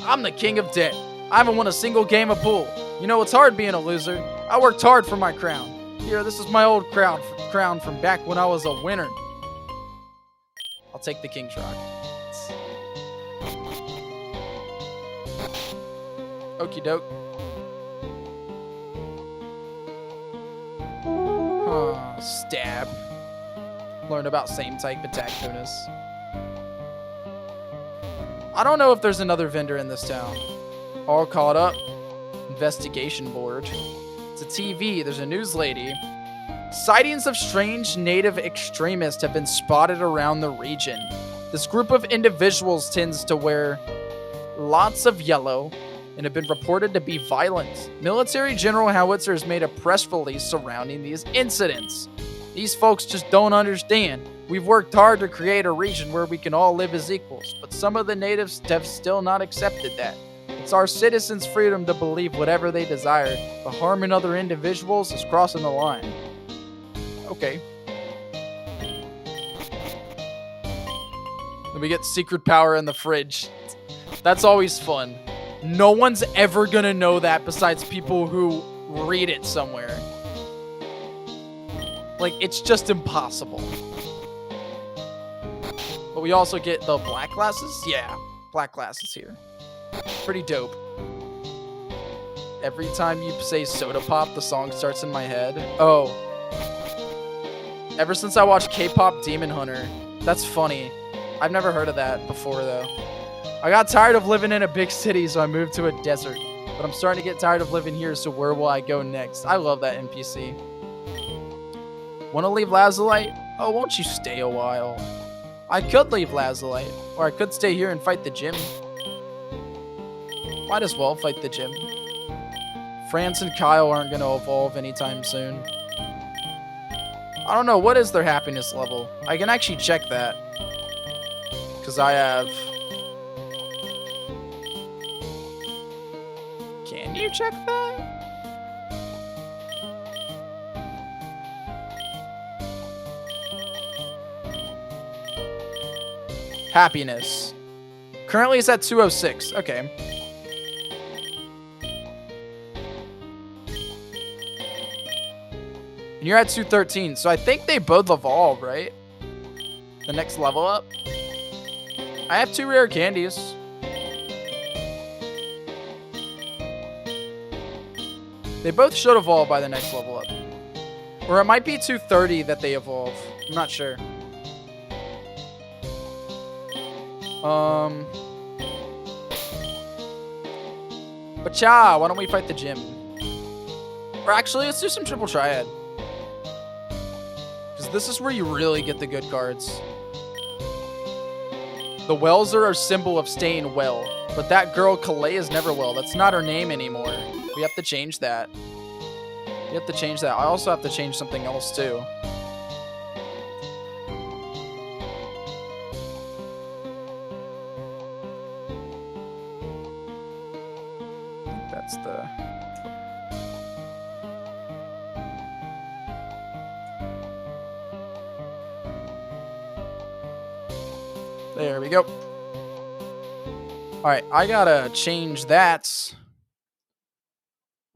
I'm the king of debt. I haven't won a single game of pool. You know, it's hard being a loser. I worked hard for my crown. Here, this is my old crown from back when I was a winner. I'll take the King's Rock. Okie doke. Stab. Learn about same type attack bonus. I don't know if there's another vendor in this town. All caught up. Investigation board. It's a TV. There's a news lady. Sightings of strange native extremists have been spotted around the region. This group of individuals tends to wear lots of yellow and have been reported to be violent. Military General Howitzer has made a press release surrounding these incidents. These folks just don't understand. We've worked hard to create a region where we can all live as equals, but some of the natives have still not accepted that. It's our citizens' freedom to believe whatever they desire, but harming other individuals is crossing the line. Okay. Then we get secret power in the fridge. That's always fun. No one's ever gonna know that besides people who read it somewhere. Like, it's just impossible. But we also get the black glasses? Yeah. Black glasses here. Pretty dope. Every time you say Soda Pop, the song starts in my head. Oh. Ever since I watched K-Pop Demon Hunter. That's funny. I've never heard of that before, though. I got tired of living in a big city, so I moved to a desert. But I'm starting to get tired of living here, so where will I go next? I love that NPC. Want to leave Lazulite? Oh, won't you stay a while? I could leave Lazulite, or I could stay here and fight the gym. Might as well fight the gym. France and Kyle aren't going to evolve anytime soon. I don't know, what is their happiness level? I can actually check that. Because I have... Can you check that? Happiness. Currently it's at 206. Okay. And you're at 213, so I think they both evolve, right? The next level up. I have 2 rare candies. They both should evolve by the next level up. Or it might be 230 that they evolve. I'm not sure. But yeah, why don't we fight the gym? Or actually, let's do some triple triad. Because this is where you really get the good cards. The wells are a symbol of staying well. But that girl, Calais, is never well. That's not her name anymore. We have to change that. We have to change that. I also have to change something else, too. That's the... There we go. Alright, I gotta change that.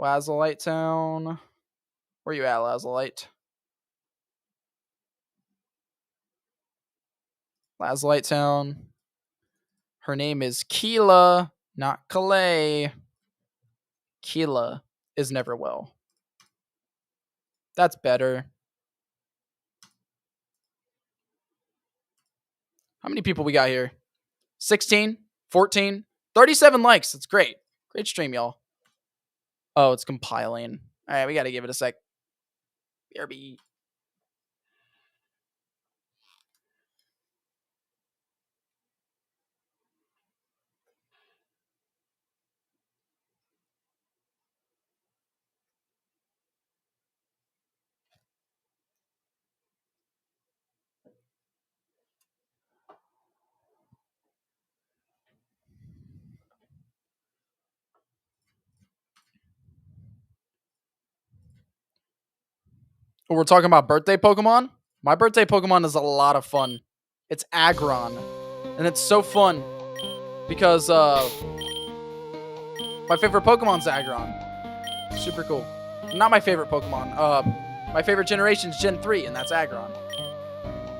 Lazulite Town. Where you at, Lazulite? Lazulite Town. Her name is Keela, not Calais. Keela is never well. That's better. How many people we got here? 16, 14, 37 likes. That's great. Great stream, y'all. Oh, it's compiling. All right, we got to give it a sec. BRB. We're talking about birthday Pokemon. My birthday Pokemon is a lot of fun. It's Aggron. And it's so fun because my favorite Pokemon's Aggron. Super cool. Not my favorite Pokemon. My favorite generation is Gen 3, and that's Aggron.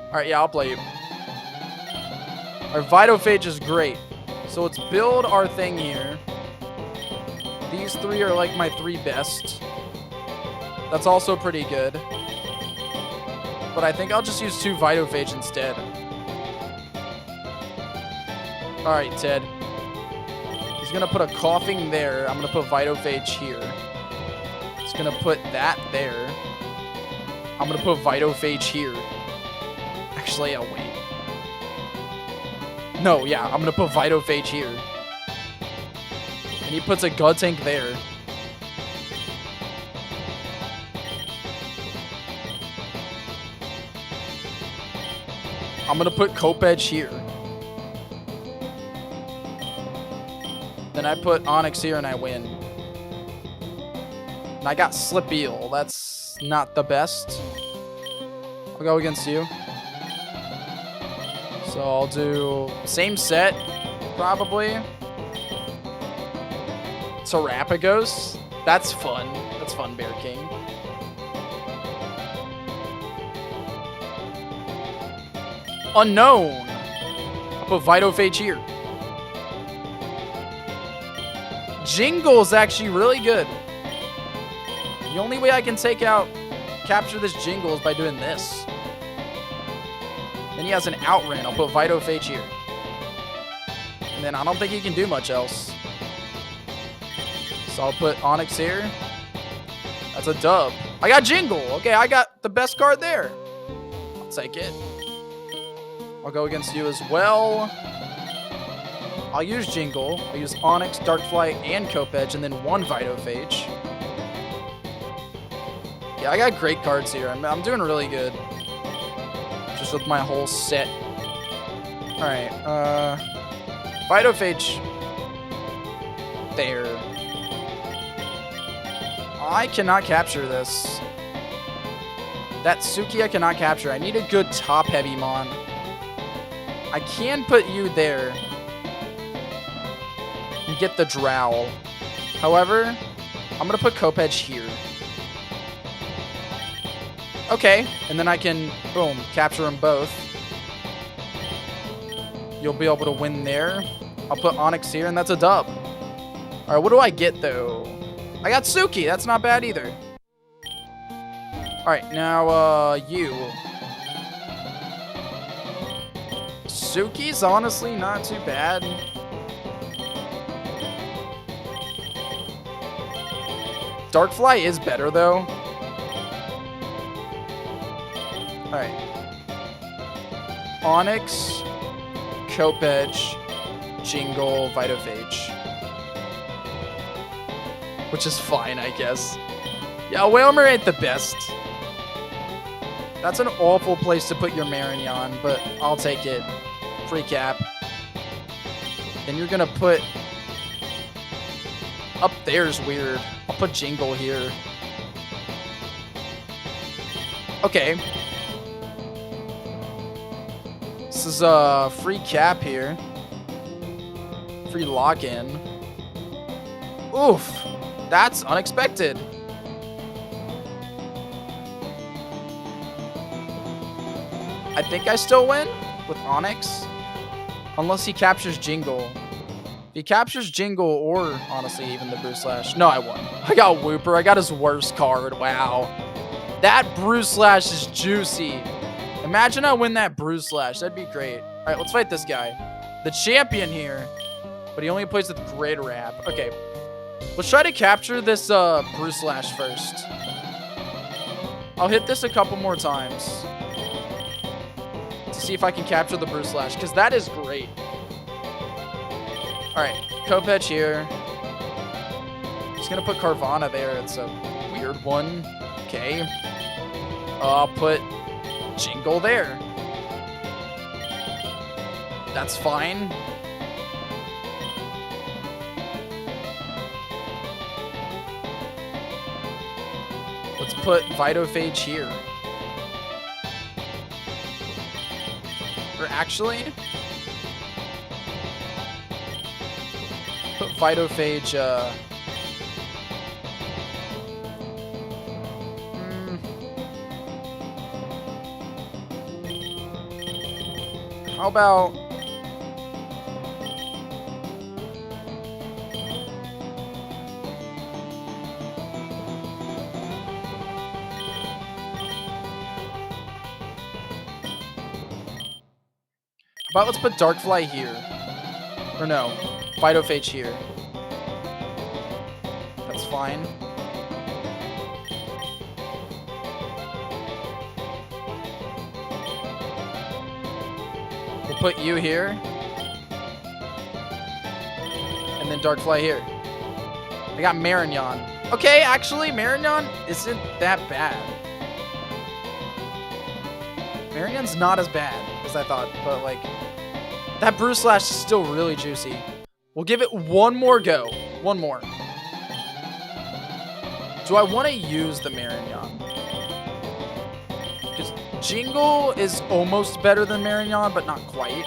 Alright, yeah, I'll play you. Our Vitophage is great. So let's build our thing here. These 3 are like my 3 best. That's also pretty good. But I think I'll just use 2 Vitophage instead. Alright, Ted. He's going to put a Coughing there. I'm going to put Vitophage here. He's going to put that there. I'm going to put Vitophage here. Actually, I'll wait. No, yeah, I'm going to put Vitophage here. And he puts a God Tank there. I'm going to put Copedge here. Then I put Onyx here and I win. And I got Slipeel. That's not the best. I'll go against you. So I'll do same set, probably. Terrapagos. That's fun. That's fun, Bear King. Unknown. I'll put Vitophage here. Jingle's actually really good. The only way I can capture this Jingle is by doing this. Then he has an Outrun. I'll put Vitophage here. And then I don't think he can do much else. So I'll put Onix here. That's a dub. I got Jingle. Okay, I got the best card there. I'll take it. I'll go against you as well. I'll use Jingle. I'll use Onix, Darkfly, and Copedge, and then one Vitophage. Yeah, I got great cards here. I'm doing really good. Just with my whole set. Alright, Vitophage. There. I cannot capture this. That Suki I cannot capture. I need a good top-heavy mon. I can put you there. And get the Drowl. However, I'm going to put Copedge here. Okay, and then I can, boom, capture them both. You'll be able to win there. I'll put Onix here, and that's a dub. All right, what do I get, though? I got Suki. That's not bad, either. All right, now, you. Suki's honestly not too bad. Darkfly is better, though. Alright. Onix, Copedge, Jingle, Vitophage. Which is fine, I guess. Yeah, Whalmer ain't the best. That's an awful place to put your Marignon, but I'll take it. Free cap. Then you're gonna put... Up there's weird. I'll put Jingle here. Okay. This is a free cap here. Free lock-in. Oof. That's unexpected. I think I still win with Onix. Unless he captures Jingle. If he captures Jingle or, honestly, even the Bruce Slash. No, I won. I got Wooper. I got his worst card. Wow. That Bruce Slash is juicy. Imagine I win that Bruce Slash. That'd be great. All right, let's fight this guy. The champion here. But he only plays with Great Rap. Okay. Let's try to capture this Bruce Slash first. I'll hit this a couple more times. To see if I can capture the Bruce Slash. Because that is great. Alright. Copedge here. Just going to put Carvana there. It's a weird one. Okay. I'll put Jingle there. That's fine. Let's put Vitophage here. Or actually, put Vitophage, how about let's put Darkfly here. Or no, Vitophage here. That's fine. We'll put you here. And then Darkfly here. I got Marignon. Okay, actually, Marignon isn't that bad. Marignon's not as bad as I thought, but like, that Bruce Slash is still really juicy. We'll give it one more go. One more. Do I want to use the Marignon? Because Jingle is almost better than Marignon, but not quite.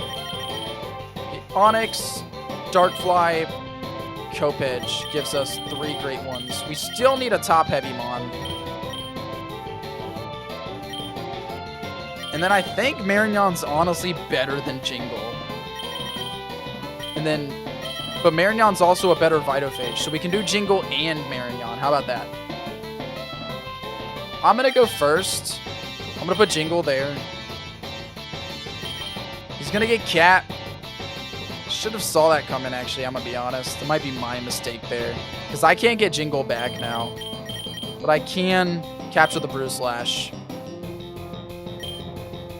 Onix, Darkfly, Copedge gives us 3 great ones. We still need a top-heavy mon. And then I think Marignon's honestly better than Jingle. And then But Marignon's also a better Vitophage, so we can do Jingle and Marignon. How about that? I'm going to go first. I'm going to put Jingle there. He's going to get Cat. Should have saw that coming, actually. I'm going to be honest. It might be my mistake there. Because I can't get Jingle back now. But I can capture the Bruislash.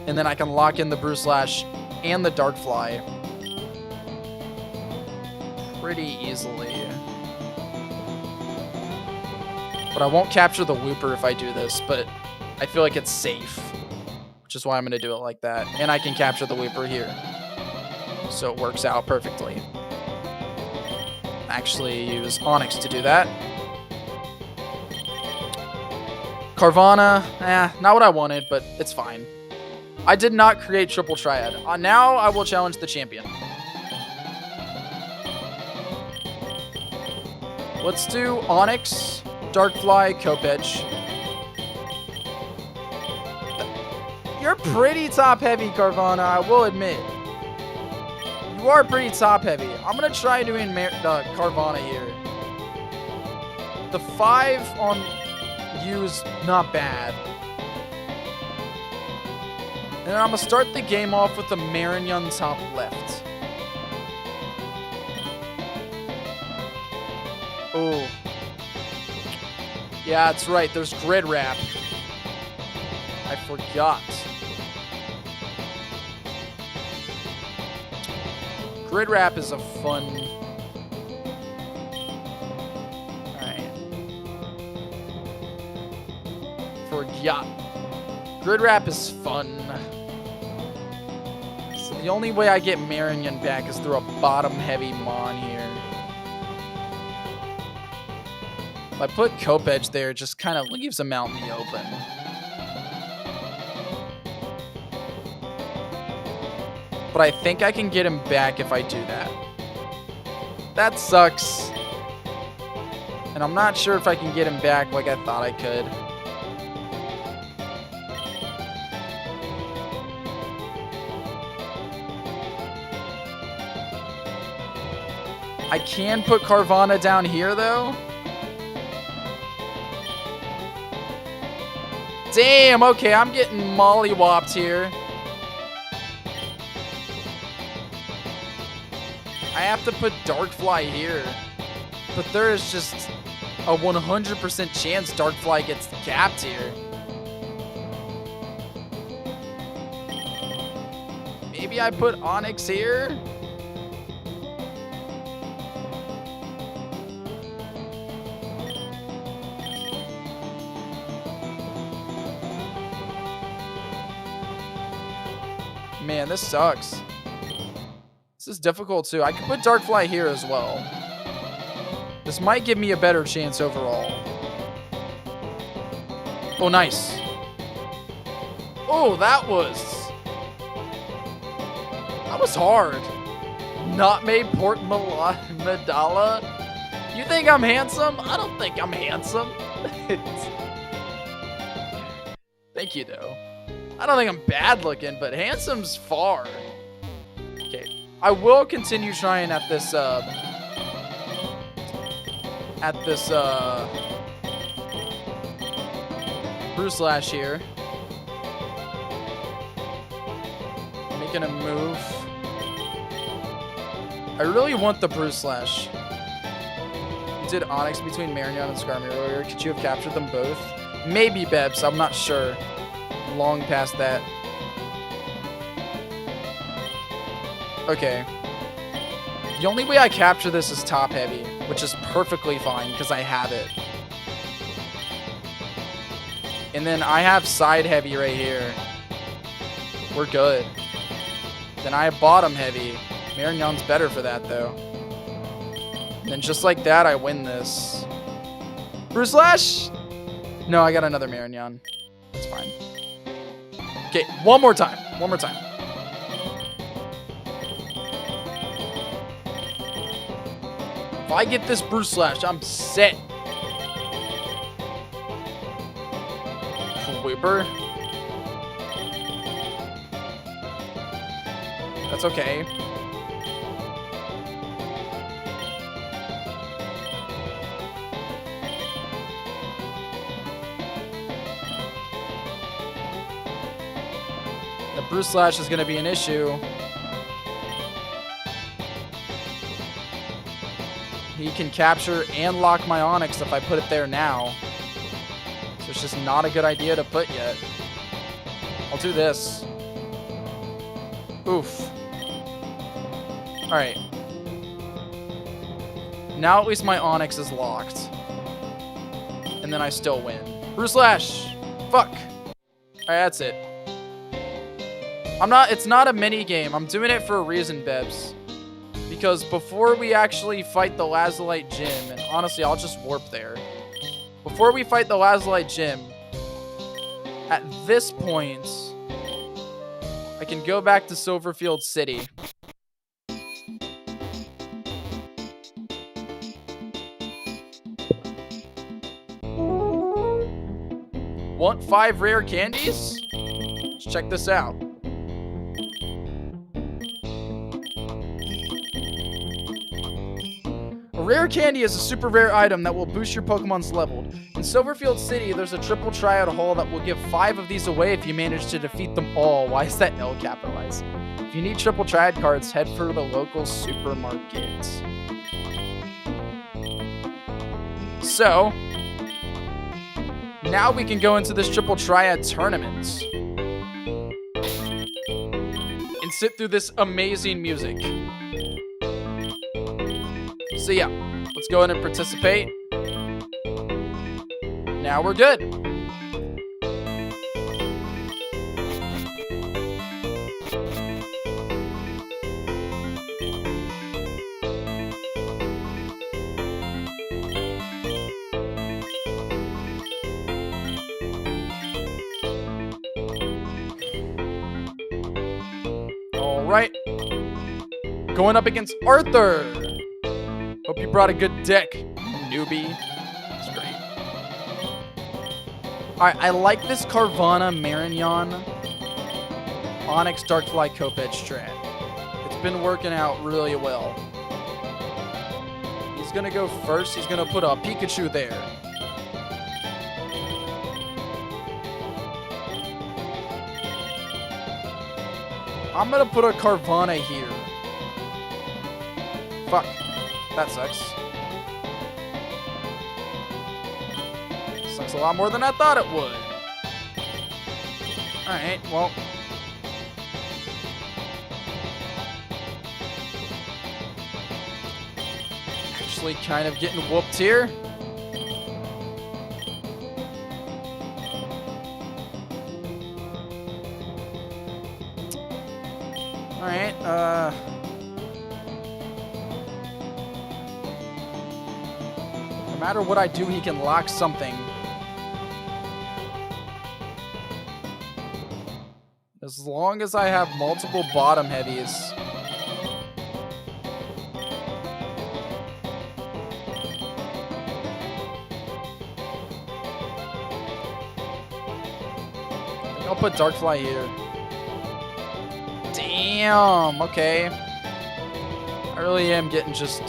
And then I can lock in the Bruislash and the Darkfly pretty easily. But I won't capture the Wooper if I do this, but I feel like it's safe, which is why I'm going to do it like that. And I can capture the Wooper here. So it works out perfectly. Actually use Onix to do that. Carvanha, not what I wanted, but it's fine. I did not create Triple Triad. Now I will challenge the champion. Let's do Onix, Darkfly, Kopech. You're pretty top-heavy, Carvanha, I will admit. You are pretty top-heavy. I'm going to try doing Carvanha here. The 5 on U's not bad. And I'm going to start the game off with the Marignon top left. Oh. Yeah, that's right. There's Grid Wrap. I forgot. Grid Wrap is a fun... Alright. Forgot. Grid Wrap is fun. So the only way I get Marignon back is through a bottom-heavy Mon here. If I put Kopech there, it just kind of leaves him out in the open. But I think I can get him back if I do that. That sucks. And I'm not sure if I can get him back like I thought I could. I can put Carvanha down here, though. Damn, okay, I'm getting mollywopped here. I have to put Darkfly here. But there is just a 100% chance Darkfly gets capped here. Maybe I put Onix here? Man, this sucks. This is difficult too. I could put Darkfly here as well. This might give me a better chance overall. Oh, nice. Oh, that was hard. Not made Port Medalla. You think I'm handsome? I don't think I'm handsome. Thank you, though. I don't think I'm bad looking, but handsome's far. Okay, I will continue trying at this, Bruislash here. Making a move. I really want the Bruislash. You did Onix between Marignon and Skarmory earlier. Could you have captured them both? Maybe Bebs, I'm not sure. Long past that. Okay. The only way I capture this is top heavy, which is perfectly fine because I have it. And then I have side heavy right here. We're good. Then I have bottom heavy. Marignon's better for that though. And then just like that, I win this. Bruislash? No, I got another Marignon. It's fine. Okay, one more time. One more time. If I get this Bruislash, I'm set. Whipper. That's okay. Bruce Slash is going to be an issue. He can capture and lock my Onyx if I put it there now. So it's just not a good idea to put yet. I'll do this. Oof. Alright. Now at least my Onyx is locked. And then I still win. Bruce Slash! Fuck! Alright, that's it. It's not a mini game. I'm doing it for a reason, Bebs. Because before we actually fight the Lazulite Gym, and honestly, I'll just warp there. Before we fight the Lazulite Gym, at this point, I can go back to Silverfield City. Want 5 rare candies? Let's check this out. A rare candy is a super rare item that will boost your Pokemon's level. In Silverfield City, there's a triple triad hall that will give 5 of these away if you manage to defeat them all. Why is that L capitalized? If you need triple triad cards, head for the local supermarket. So, now we can go into this triple triad tournament and sit through this amazing music. So yeah, let's go ahead and participate. Now we're good. All right. Going up against Arthur. Hope you brought a good deck, newbie. That's great. Alright, I like this Carvana Marignon Onyx Darkfly Copic strat. It's been working out really well. He's gonna go first. He's gonna put a Pikachu there. I'm gonna put a Carvana here. Fuck. That sucks. Sucks a lot more than I thought it would. Alright, well. Actually kind of getting whooped here. Alright, no matter what I do, he can lock something. As long as I have multiple bottom heavies. I think I'll put Darkfly here. Damn, okay. I really am getting just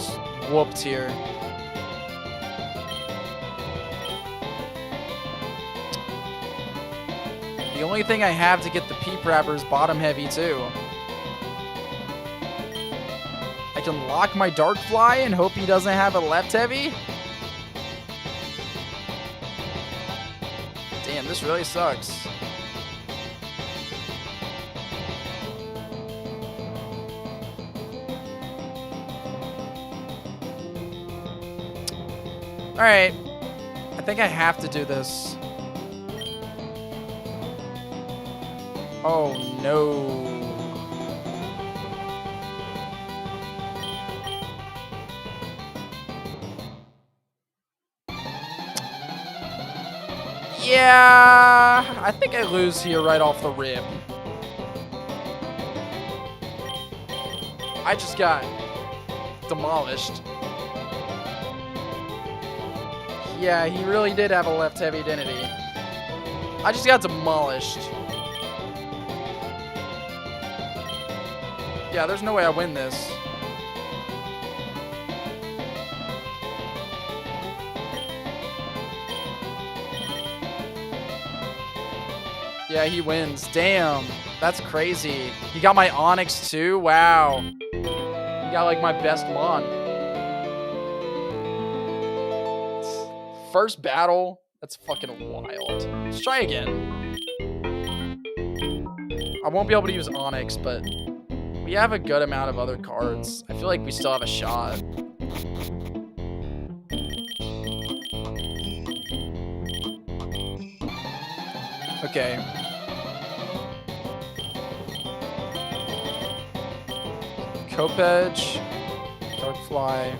whooped here. The only thing I have to get the Peep Wrapper is bottom heavy too. I can lock my Darkfly and hope he doesn't have a left heavy. Damn, this really sucks. Alright. I think I have to do this. Oh no. Yeah, I think I lose here right off the rip. I just got demolished. Yeah, he really did have a left heavy, didn't he? I just got demolished. Yeah, there's no way I win this. Yeah, he wins. Damn. That's crazy. You got my Onyx too? Wow. You got like my best Mon. First battle. That's fucking wild. Let's try again. I won't be able to use Onyx, but we have a good amount of other cards. I feel like we still have a shot. Okay. Copedge, Darkfly.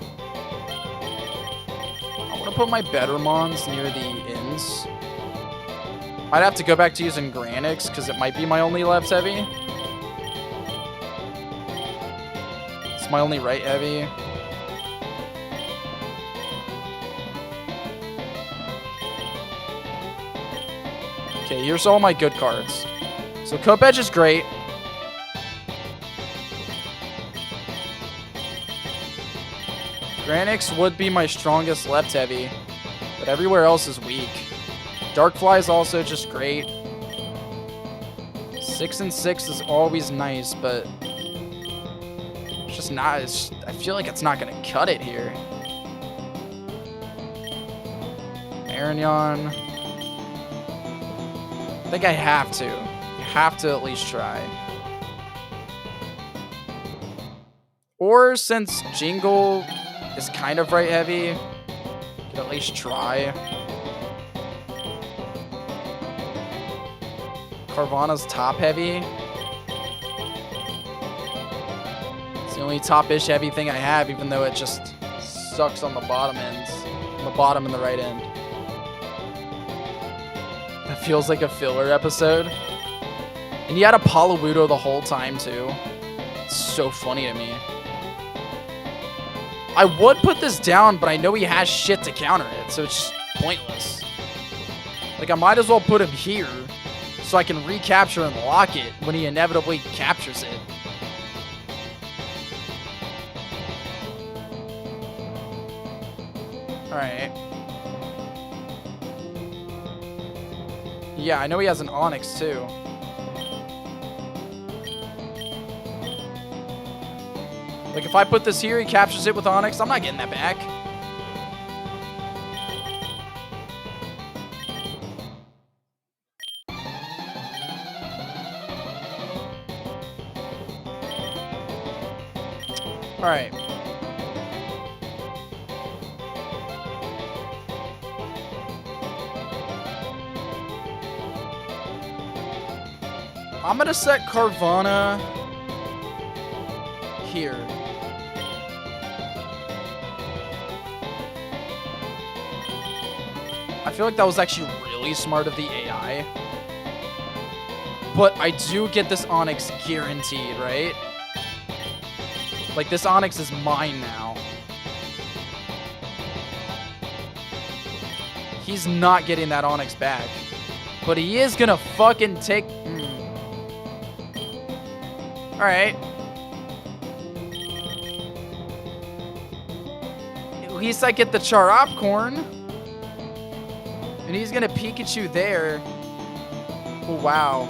I want to put my better mons near the inns. I'd have to go back to using Granix because it might be my only left heavy. It's my only right heavy. Okay, here's all my good cards. So Copedge is great. Granix would be my strongest left heavy, but everywhere else is weak. Darkfly is also just great. 6 and 6 is always nice, but it's just not. I feel like it's not gonna cut it here. Arignon. I think I have to. You have to at least try. Or since Jingle is kind of right heavy, you could at least try. Carvana's top heavy. It's the only top-ish heavy thing I have, even though it just sucks on the bottom ends. On the bottom and the right end. That feels like a filler episode. And he had a Palawudo the whole time, too. It's so funny to me. I would put this down, but I know he has shit to counter it, so it's just pointless. Like, I might as well put him here so I can recapture and lock it when he inevitably captures it. Alright. Yeah, I know he has an Onyx, too. Like, if I put this here, he captures it with Onyx. I'm not getting that back. All right. I'm going to set Carvana here. I feel like that was actually really smart of the AI. But I do get this Onyx guaranteed, right? Like, this Onyx is mine now. He's not getting that Onyx back. But he is gonna fucking take... Alright. At least I get the Charopcorn. And he's gonna Pikachu there. Oh, wow.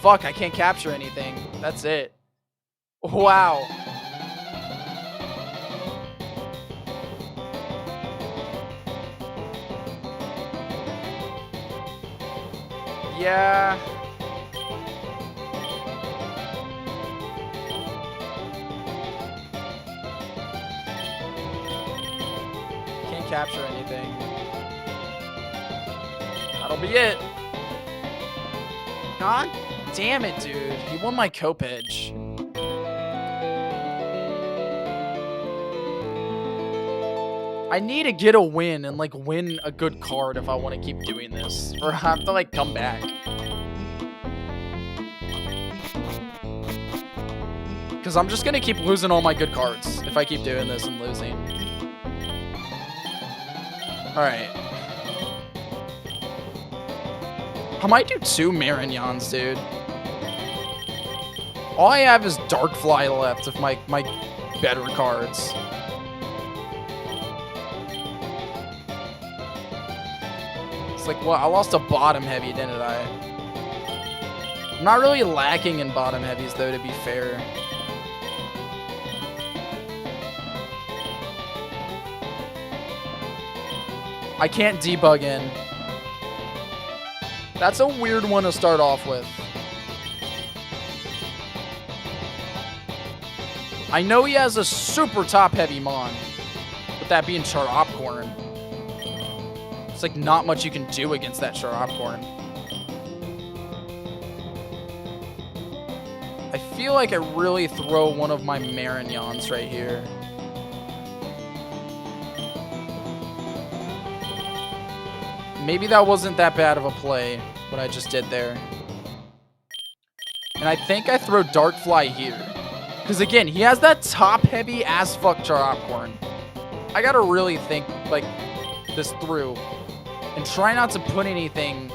Fuck, I can't capture anything. That's it. Wow. Yeah. Can't capture anything. That'll be it. God damn it, dude. He won my Copedge. I need to get a win and, like, win a good card if I want to keep doing this. Or I have to, like, come back. Because I'm just going to keep losing all my good cards if I keep doing this and losing. Alright. I might do 2 Marignons, dude. All I have is Darkfly left of my better cards. It's like, what? I lost a bottom heavy, didn't I? I'm not really lacking in bottom heavies, though, to be fair. I can't debug in. That's a weird one to start off with. I know he has a super top-heavy Mon, with that being Charopcorn. It's like not much you can do against that Charopcorn. I feel like I really throw one of my Marignons right here. Maybe that wasn't that bad of a play, what I just did there. And I think I throw Darkfly here. Because again, he has that top-heavy as-fuck Charopcorn. I gotta really think, like, this through. And try not to put anything...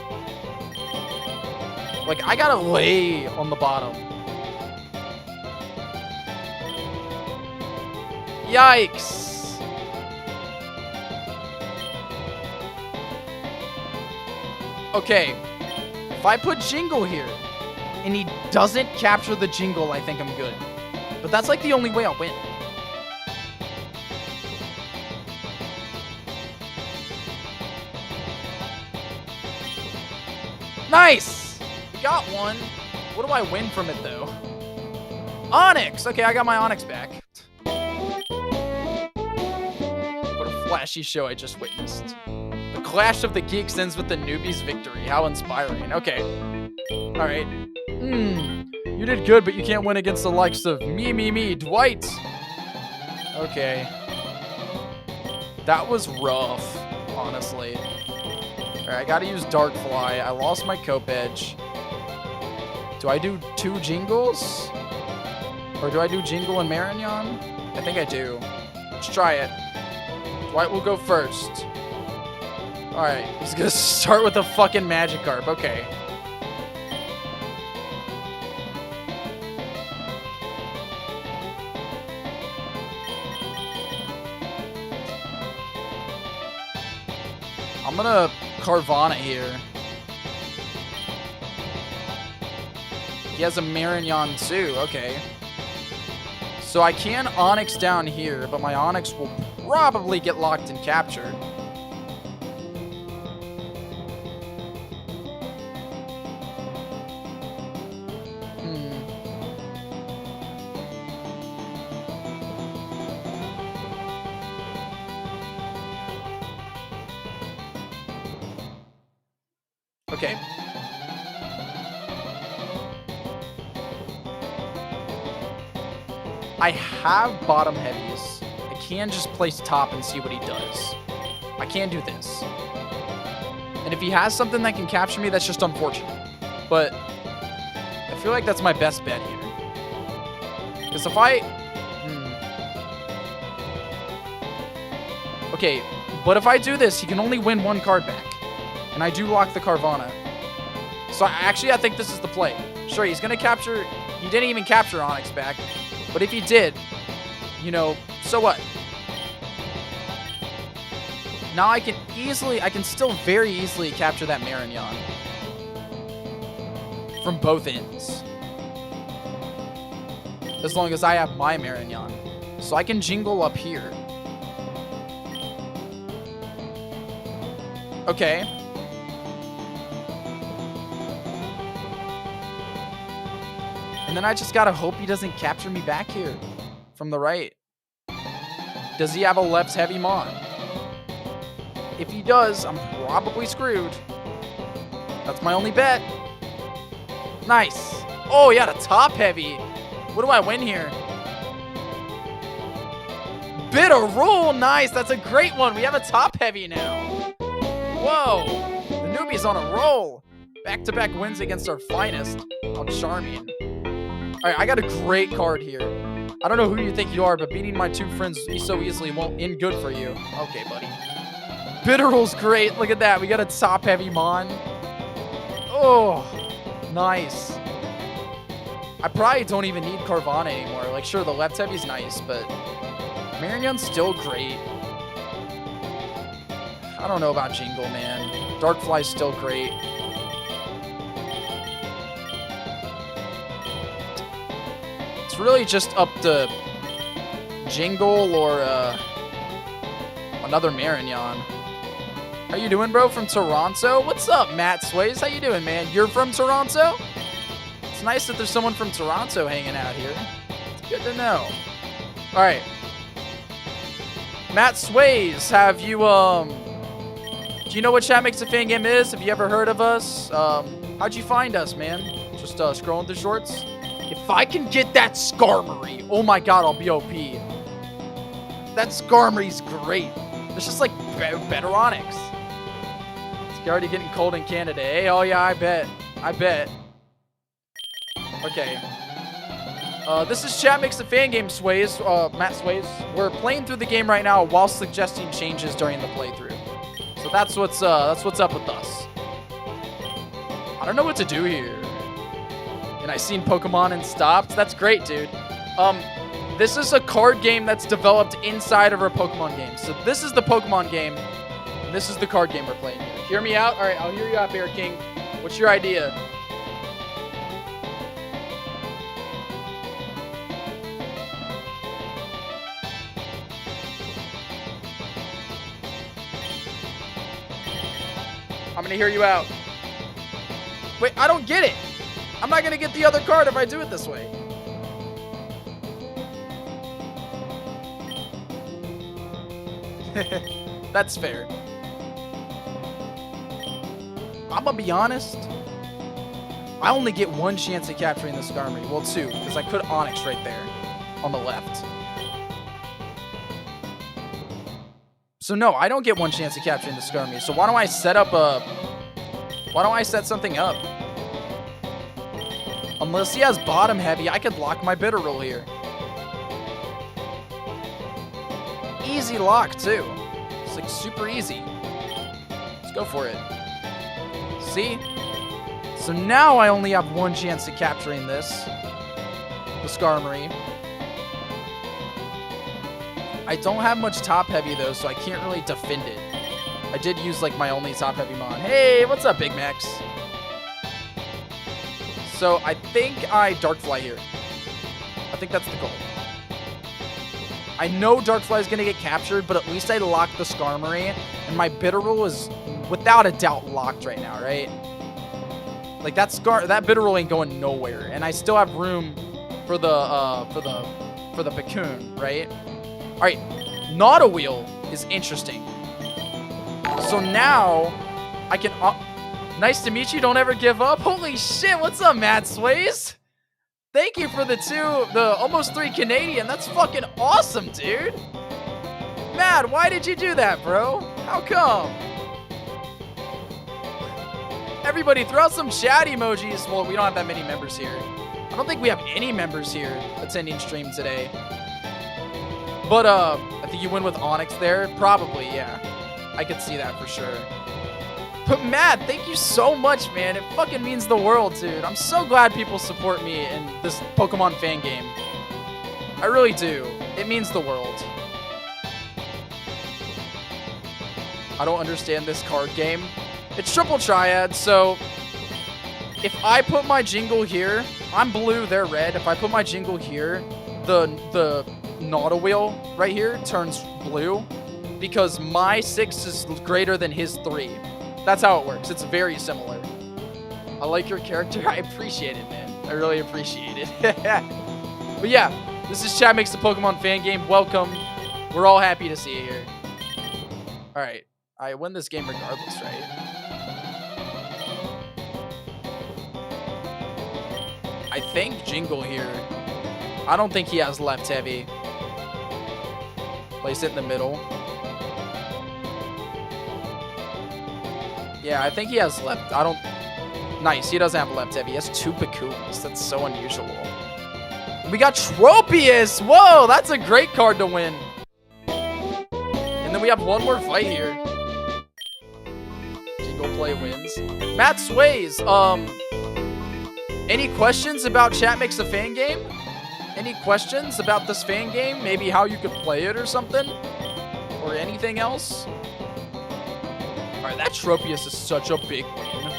Like, I gotta lay on the bottom. Yikes! Okay, if I put Jingle here, and he doesn't capture the Jingle, I think I'm good. But that's like the only way I'll win. Nice! We got one. What do I win from it, though? Onyx! Okay, I got my Onyx back. What a flashy show I just witnessed. The Clash of the Geeks ends with the newbie's victory. How inspiring. Okay. Alright. You did good, but you can't win against the likes of me, Dwight. Okay. That was rough, honestly. Alright, I gotta use Darkfly. I lost my Cope Edge. Do I do 2 Jingles? Or do I do Jingle and Marignon? I think I do. Let's try it. Dwight will go first. Alright, he's gonna start with a fucking Magikarp. Okay. I'm gonna Carvana here. He has a Marignon too. Okay. So I can Onyx down here, but my Onyx will probably get locked and captured. Okay. I have bottom heavies. I can just place top and see what he does. I can do this. And if he has something that can capture me, that's just unfortunate. But I feel like that's my best bet here. Because if I... Okay, but if I do this, he can only win 1 card back. And I do lock the Carvana. So actually, I think this is the play. Sure, he's going to capture... He didn't even capture Onyx back. But if he did, you know, so what? Now I can still very easily capture that Marignon. From both ends. As long as I have my Marignon. So I can Jingle up here. Okay. And then I just gotta hope he doesn't capture me back here from the right. Does he have a left heavy Mon? If he does, I'm probably screwed. That's my only bet. Nice. Oh, he had a top heavy. What do I win here? Bitter roll. Nice. That's a great one. We have a top heavy now. Whoa. The newbie's on a roll. Back-to-back wins against our finest. How charming. All right, I got a great card here. I don't know who you think you are, but beating my 2 friends so easily won't end good for you. Okay, buddy. Bitterroll's great. Look at that. We got a top-heavy Mon. Oh, nice. I probably don't even need Carvana anymore. Like, sure, the left heavy's nice, but Marignon's still great. I don't know about Jingle, man. Darkfly's still great. It's really just up to Jingle or another Marignon. How you doing, bro? From Toronto? What's up, Matt Sways? How you doing, man? You're from Toronto? It's nice that there's someone from Toronto hanging out here. It's good to know. All right. Matt Sways, have you, do you know what Chat Makes a Fan Game is? Have you ever heard of us? How'd you find us, man? Just scrolling through shorts? If I can get that Skarmory, oh my god, I'll be OP. That Skarmory's great. It's just like better Onyx. It's already getting cold in Canada, eh? Oh yeah, I bet. I bet. Okay. This is Chat Makes a Fan Game, Sways. Matt Sways. We're playing through the game right now while suggesting changes during the playthrough. So that's what's up with us. I don't know what to do here. And I seen Pokemon and stopped. That's great, dude. This is a card game that's developed inside of our Pokemon game. So this is the Pokemon game, and this is the card game we're playing here. Hear me out? All right, I'll hear you out, Bear King. What's your idea? I'm gonna hear you out. Wait, I don't get it. I'm not gonna get the other card if I do it this way. That's fair. I'm gonna be honest. I only get one chance at capturing the Skarmory. Well, two, because I put Onyx right there on the left. So no, I don't get one chance at capturing the Skarmory. So why don't I set up a... Why don't I set something up? Unless he has bottom heavy, I could block my Bitterroll here. Easy lock, too. It's like super easy. Let's go for it. See? So now I only have one chance at capturing this. The Skarmory. I don't have much top heavy, though, so I can't really defend it. I did use, like, my only top heavy mon. Hey, what's up, Big Max? So I think I Darkfly here. I think that's the goal. I know Darkfly is going to get captured, but at least I locked the Skarmory, and my Bitterroll is without a doubt locked right now, right? Like that Bitterroll ain't going nowhere, and I still have room for the Cocoon, right? All right, Nautowheel is interesting. So now I can. Nice to meet you. Don't ever give up. Holy shit! What's up, Matt Sways? Thank you for the almost 3 Canadian. That's fucking awesome, dude. Matt, why did you do that, bro? How come? Everybody, throw out some chat emojis. Well, we don't have that many members here. I don't think we have any members here attending stream today. But I think you win with Onyx there. Probably, yeah. I could see that for sure. But Matt, thank you so much, man. It fucking means the world, dude. I'm so glad people support me in this Pokemon fan game. I really do. It means the world. I don't understand this card game. It's triple triad, so if I put my Jingle here, I'm blue, they're red. If I put my Jingle here, the Nautowheel right here turns blue because my 6 is greater than his 3. That's how it works. It's very similar. I like your character. I appreciate it, man. I really appreciate it. But yeah, this is Chat Makes the Pokemon fan game. Welcome. We're all happy to see you here. All right. I win this game regardless, right? I think Jingle here. I don't think he has left heavy. Place it in the middle. Yeah, I think he has left. I don't... Nice. He doesn't have left heavy. He has 2 Picoops. That's so unusual. We got Tropius. Whoa, that's a great card to win. And then we have one more fight here. Jingle play wins. Matt Sways. Any questions about Chat Makes a Fan Game? Any questions about this fan game? Maybe how you could play it or something? Or anything else? All Alright, that Tropius is such a big win.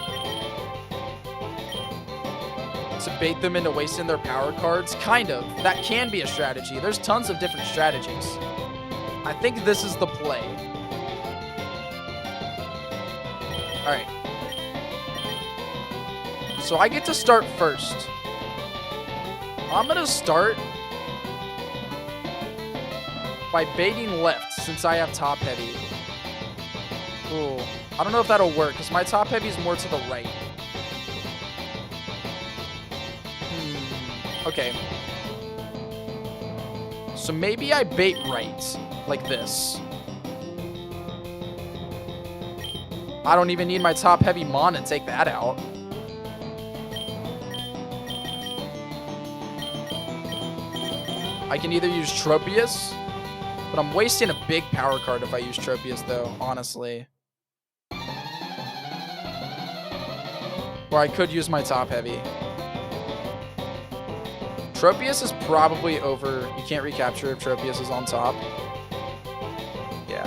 To bait them into wasting their power cards? Kind of. That can be a strategy. There's tons of different strategies. I think this is the play. Alright. So I get to start first. I'm going to start by baiting left since I have top heavy. Ooh. I don't know if that'll work because my top heavy is more to the right. Okay. So maybe I bait right, like this. I don't even need my top heavy mon to take that out. I can either use Tropius, but I'm wasting a big power card if I use Tropius though, honestly. Or I could use my top heavy. Tropius is probably over. You can't recapture if Tropius is on top. Yeah.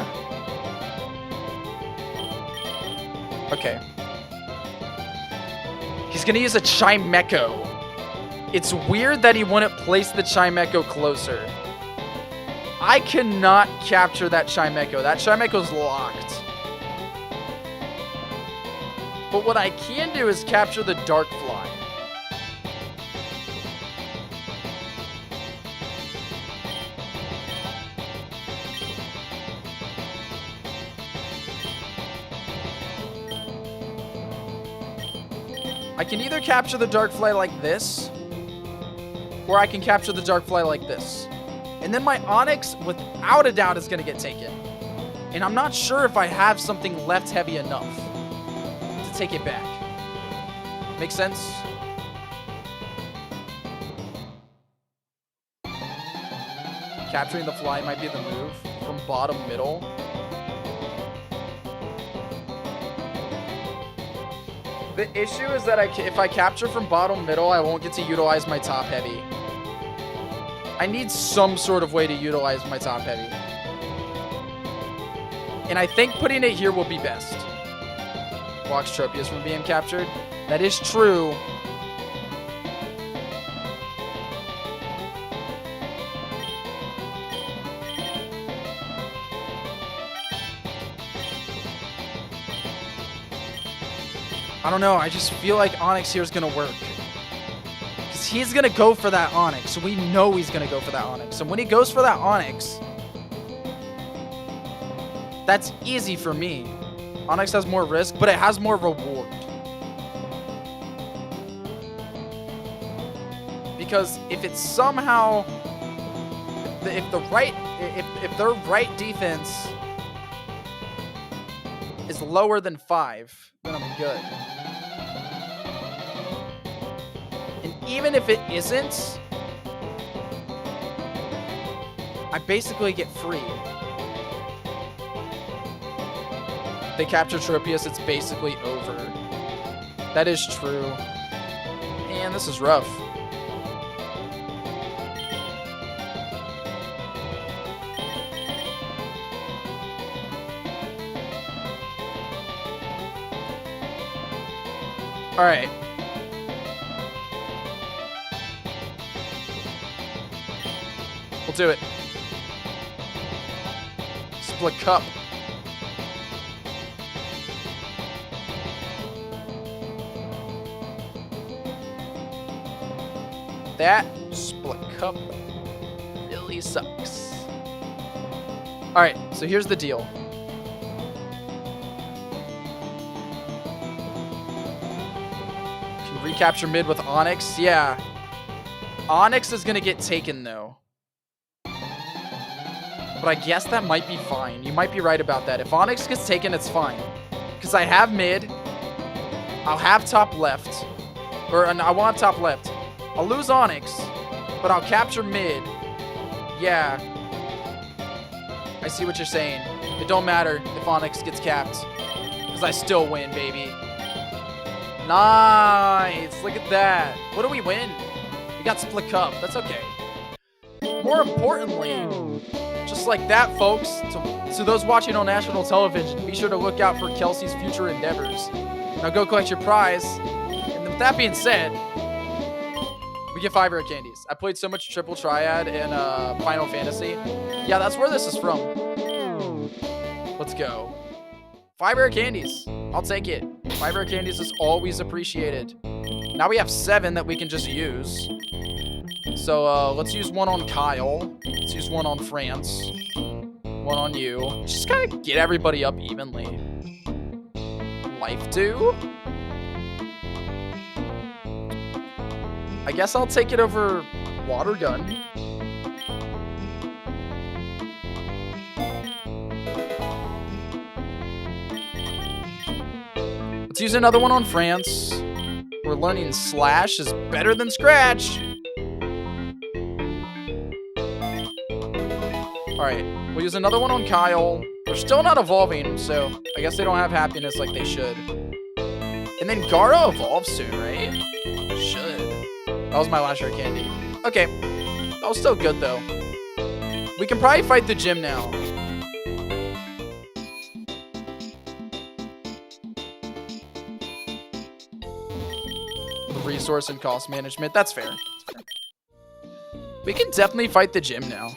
Okay. He's gonna use a Chimecho. It's weird that he wouldn't place the Chimecho closer. I cannot capture that Chimecho. That Chimecho's locked. But what I can do is capture the Dark Fly. I can either capture the Dark Fly like this, or I can capture the Dark Fly like this. And then my Onyx, without a doubt, is going to get taken. And I'm not sure if I have something left heavy enough to take it back. Make sense? Capturing the fly might be the move from bottom middle. The issue is that if I capture from bottom middle, I won't get to utilize my top heavy. I need some sort of way to utilize my top heavy. And I think putting it here will be best. Blocks Tropius from being captured. That is true. I don't know. I just feel like Onyx here is going to work. Because he's going to go for that Onyx. So we know he's going to go for that Onyx. And when he goes for that Onyx, that's easy for me. Onyx has more risk, but it has more reward. Because if it's somehow... If their right defense is lower than 5, then I'm good. And even if it isn't, I basically get free. If they capture Tropius, it's basically over. That is true. Man, this is rough. All right. We'll do it. Split cup. That split cup really sucks. All right, so here's the deal. Recapture mid with Onyx. Yeah. Onyx is going to get taken, though. But I guess that might be fine. You might be right about that. If Onyx gets taken, it's fine. Because I have mid. I'll have top left. Or I want top left. I'll lose Onyx, but I'll capture mid. Yeah. I see what you're saying. It don't matter if Onyx gets capped. Because I still win, baby. Nice. Look at that. What do we win? We got split cup. That's okay. more importantly, just like that, folks, to those watching on national television, be sure to look out for Kelsey's future endeavors. Now go collect your prize. And with that being said, we get 5 rare candies. I played so much Triple Triad in Final Fantasy. Yeah, that's where this is from. Let's go. 5 rare candies. I'll take it. 5 rare candies is always appreciated. Now we have 7 that we can just use. So let's use one on Kyle. Let's use one on France. One on you. Just kind of get everybody up evenly. Life 2? I guess I'll take it over Water Gun. Let's use another one on France. We're learning Slash is better than Scratch. Alright, we'll use another one on Kyle. They're still not evolving, so I guess they don't have happiness like they should. And then Gara evolves soon, right? Should. That was my last rare candy. Okay, that was still good though. We can probably fight the gym now. Resource and cost management. That's fair. We can definitely fight the gym now.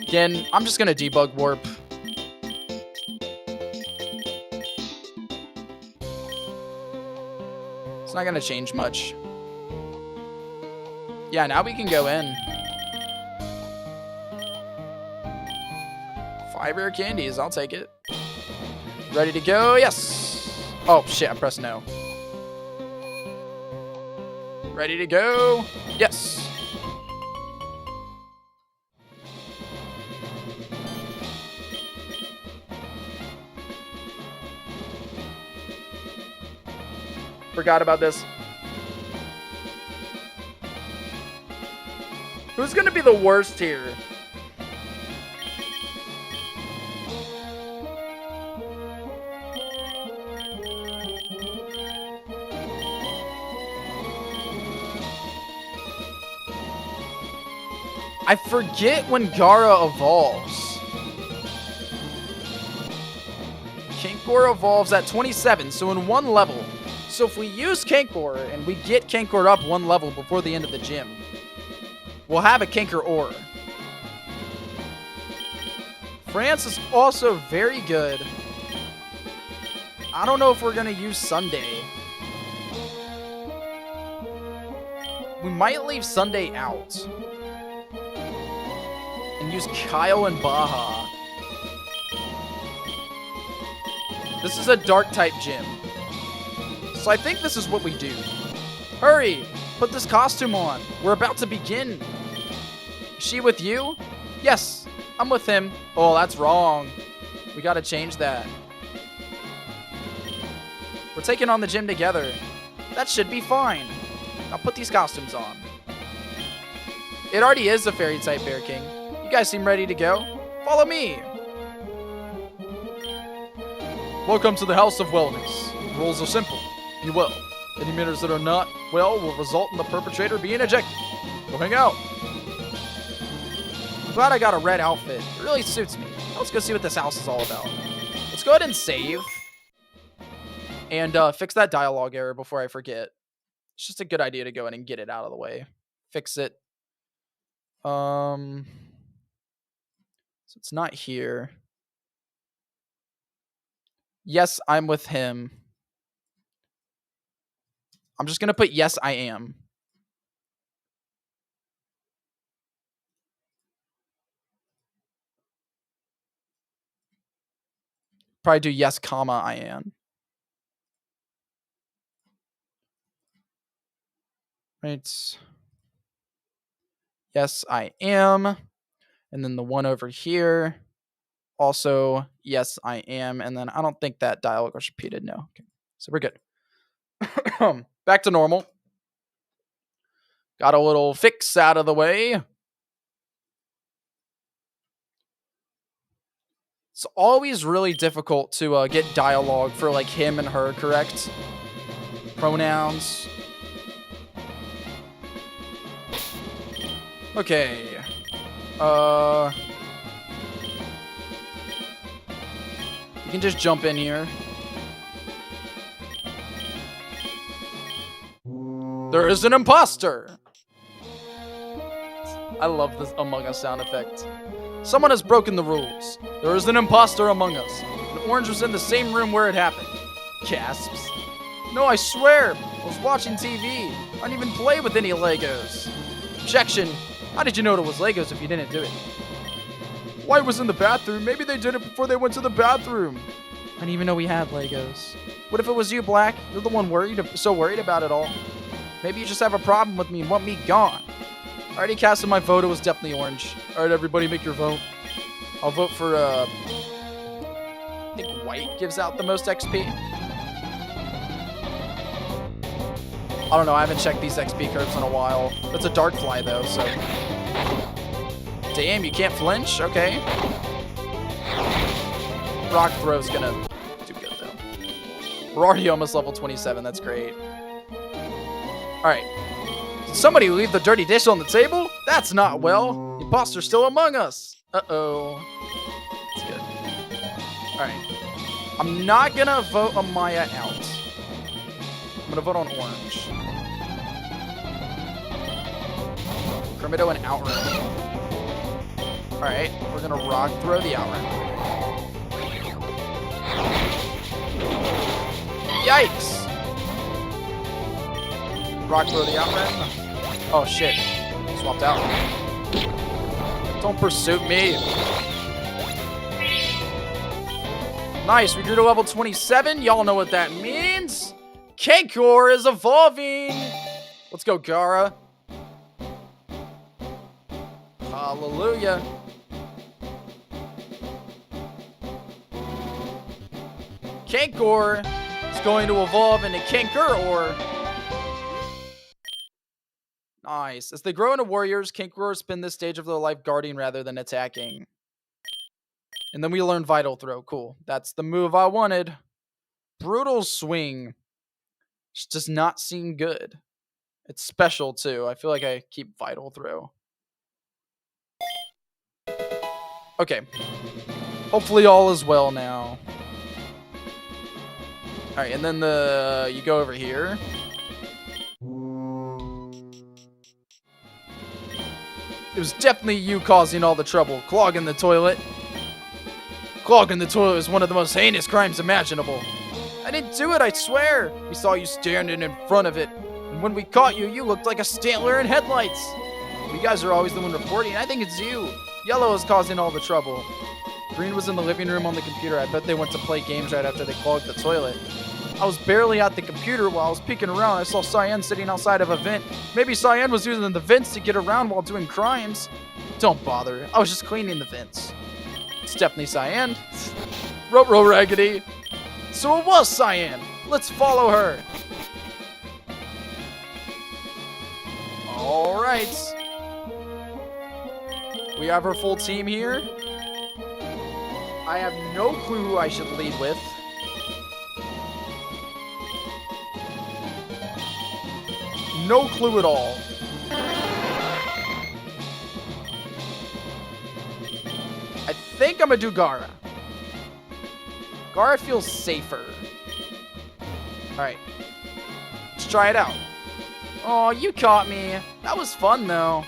Again, I'm just gonna debug warp. It's not gonna change much. Yeah, now we can go in. 5 rare candies. I'll take it. Ready to go? Yes. Oh, shit, I pressed no. Ready to go? Yes. Forgot about this. Who's gonna be the worst here? I forget when Gara evolves. Kankor evolves at 27, so in 1 level. So if we use Kankor and we get Kankor up 1 level before the end of the gym, we'll have a Kankor ore. France is also very good. I don't know if we're going to use Sunday. We might leave Sunday out. And use Kyle and Baja. This is a dark type gym. So I think this is what we do. Hurry! Put this costume on. We're about to begin. Is she with you? Yes, I'm with him. Oh, that's wrong. We gotta change that. We're taking on the gym together. That should be fine. Now put these costumes on. It already is a fairy type Bear King. You guys seem ready to go? Follow me! Welcome to the House of Wellness. Rules are simple. Be well. Any manners that are not well will result in the perpetrator being ejected. Go hang out. I'm glad I got a red outfit. It really suits me. Let's go see what this house is all about. Let's go ahead and save. And fix that dialogue error before I forget. It's just a good idea to go in and get it out of the way. Fix it. So it's not here. Yes, I'm with him. I'm just going to put yes, I am. Probably do yes, comma, I am. Right. Yes, I am. And then the one over here. Also, yes, I am. And then I don't think that dialogue was repeated. No. Okay. So we're good. Back to normal. Got a little fix out of the way. It's always really difficult to get dialogue for like him and her correct. Pronouns. Okay. You can just jump in here. There is an imposter. I love this Among Us sound effect. Someone has broken the rules. There is an imposter among us. And Orange was in the same room where it happened. Gasps. No, I swear. I was watching TV. I didn't even play with any Legos. Objection. How did you know it was Legos if you didn't do it? White was in the bathroom. Maybe they did it before they went to the bathroom. I didn't even know we had Legos. What if it was you, Black? You're the one so worried about it all. Maybe you just have a problem with me and want me gone. I already casted my vote. It was definitely Orange. All right, everybody, make your vote. I'll vote for, I think White gives out the most XP. I don't know. I haven't checked these XP curves in a while. It's a dark fly, though, so. Damn, you can't flinch? Okay. Rock throw's gonna do good, though. We're already almost level 27. That's great. All right. Did somebody leave the dirty dish on the table? That's not well. The imposter's still among us. Uh-oh. That's good. All right. I'm not gonna vote Amaya out. I'm gonna vote on Orange. Kermito and Outrun. All right. We're gonna rock throw the Outrun. Yikes. Rock throw the Outrun. Oh shit. Swapped out. Don't pursue me. Nice. We grew to level 27. Y'all know what that means. K-Core is evolving. Let's go, Gara. Hallelujah. K-Core is going to evolve into Kinker. Nice. As they grow into warriors, Kinkroars spend this stage of their life guarding rather than attacking. And then we learn Vital Throw. Cool. That's the move I wanted. Brutal Swing. Just does not seem good. It's special, too. I feel like I keep Vital Throw. Okay. Hopefully all is well now. Alright, and then you go over here. It was definitely you causing all the trouble. Clogging the toilet. Clogging the toilet is one of the most heinous crimes imaginable. I didn't do it, I swear. We saw you standing in front of it. And when we caught you, you looked like a Stantler in headlights. You guys are always the one reporting. I think it's you. Yellow is causing all the trouble. Green was in the living room on the computer. I bet they went to play games right after they clogged the toilet. I was barely at the computer while I was peeking around. I saw Cyan sitting outside of a vent. Maybe Cyan was using the vents to get around while doing crimes. Don't bother. I was just cleaning the vents. It's definitely Cyan. Ruh-roh, Raggedy. So it was Cyan. Let's follow her. All right. We have our full team here. I have no clue who I should lead with. No clue at all. I think I'm gonna do Gara. Gara feels safer. Alright. Let's try it out. Oh, you caught me. That was fun, though.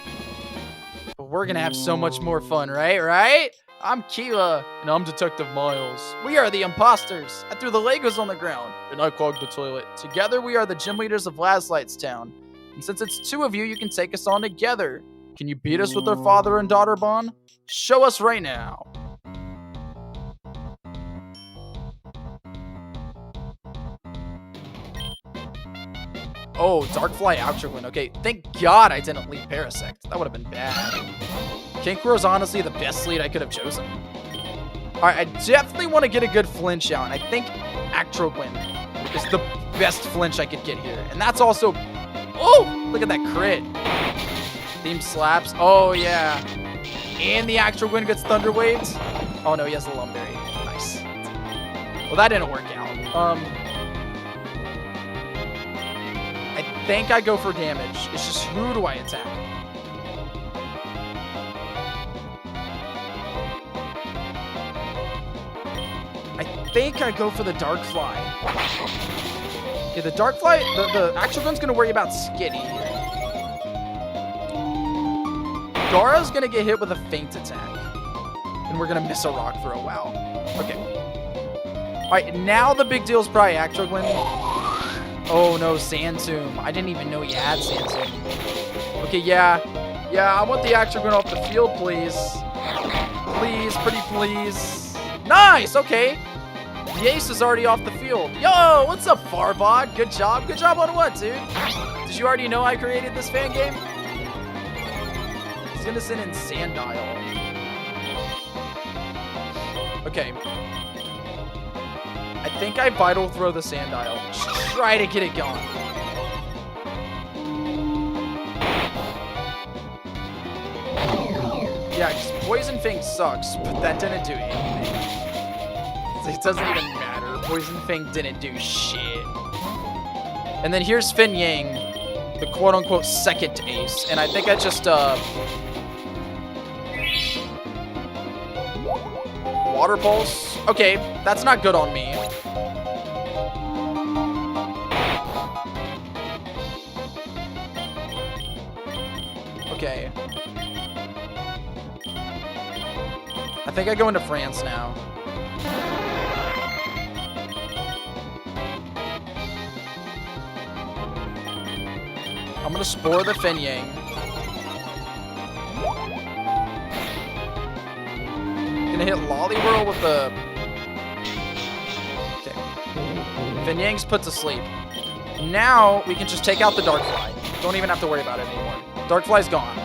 But we're gonna have so much more fun, right? I'm Keela. And I'm Detective Miles. We are the imposters. I threw the Legos on the ground. And I clogged the toilet. Together, we are the gym leaders of Lazlight's Town. And since it's two of you, you can take us on together. Can you beat us with our father and daughter bond? Show us right now. Oh, Darkfly Outrun. Okay, thank God I didn't lead Parasect. That would have been bad. Kinkro is honestly the best lead I could have chosen. Alright, I definitely want to get a good flinch out, and I think Outrun is the best flinch I could get here. And that's also... Oh, look at that crit. Theme slaps. Oh, yeah. And the Outrun gets Thunder Waves. Oh, no, he has the Lumberry. Nice. Well, that didn't work out. I think I go for damage. It's just who do I attack? think I go for the Dark Fly. Yeah, the Dark Fly, the actual gun's gonna worry about Skitty here. Dara's gonna get hit with a feint attack. And we're gonna miss a rock throw. Wow. Okay. Alright, now the big deal is probably Actrogwin. Oh no, Sand Tomb. I didn't even know he had Sand Tomb. Okay, yeah. Yeah, I want the Actrogwin off the field, please. Please, pretty please. Nice, okay. The ace is already off the field. Yo, what's up, Farbod? Good job. Good job on what, dude? Did you already know I created this fan game? He's innocent in Sandile. Okay. I think I Vital Throw the Sandile. Just try to get it going. Yeah, because Poison Fang sucks, but that didn't do anything. It doesn't even matter. Poison Fang didn't do shit. And then here's Fin Yang, the quote-unquote second ace. And I think I just, Water Pulse? Okay, that's not good on me. Okay. I think I go into France now. I'm gonna Spore the Fin Yang. Gonna hit Lollywhirl with the... Okay. Fin Yang's put to sleep. Now, we can just take out the Dark Fly. Don't even have to worry about it anymore. Dark Fly's gone.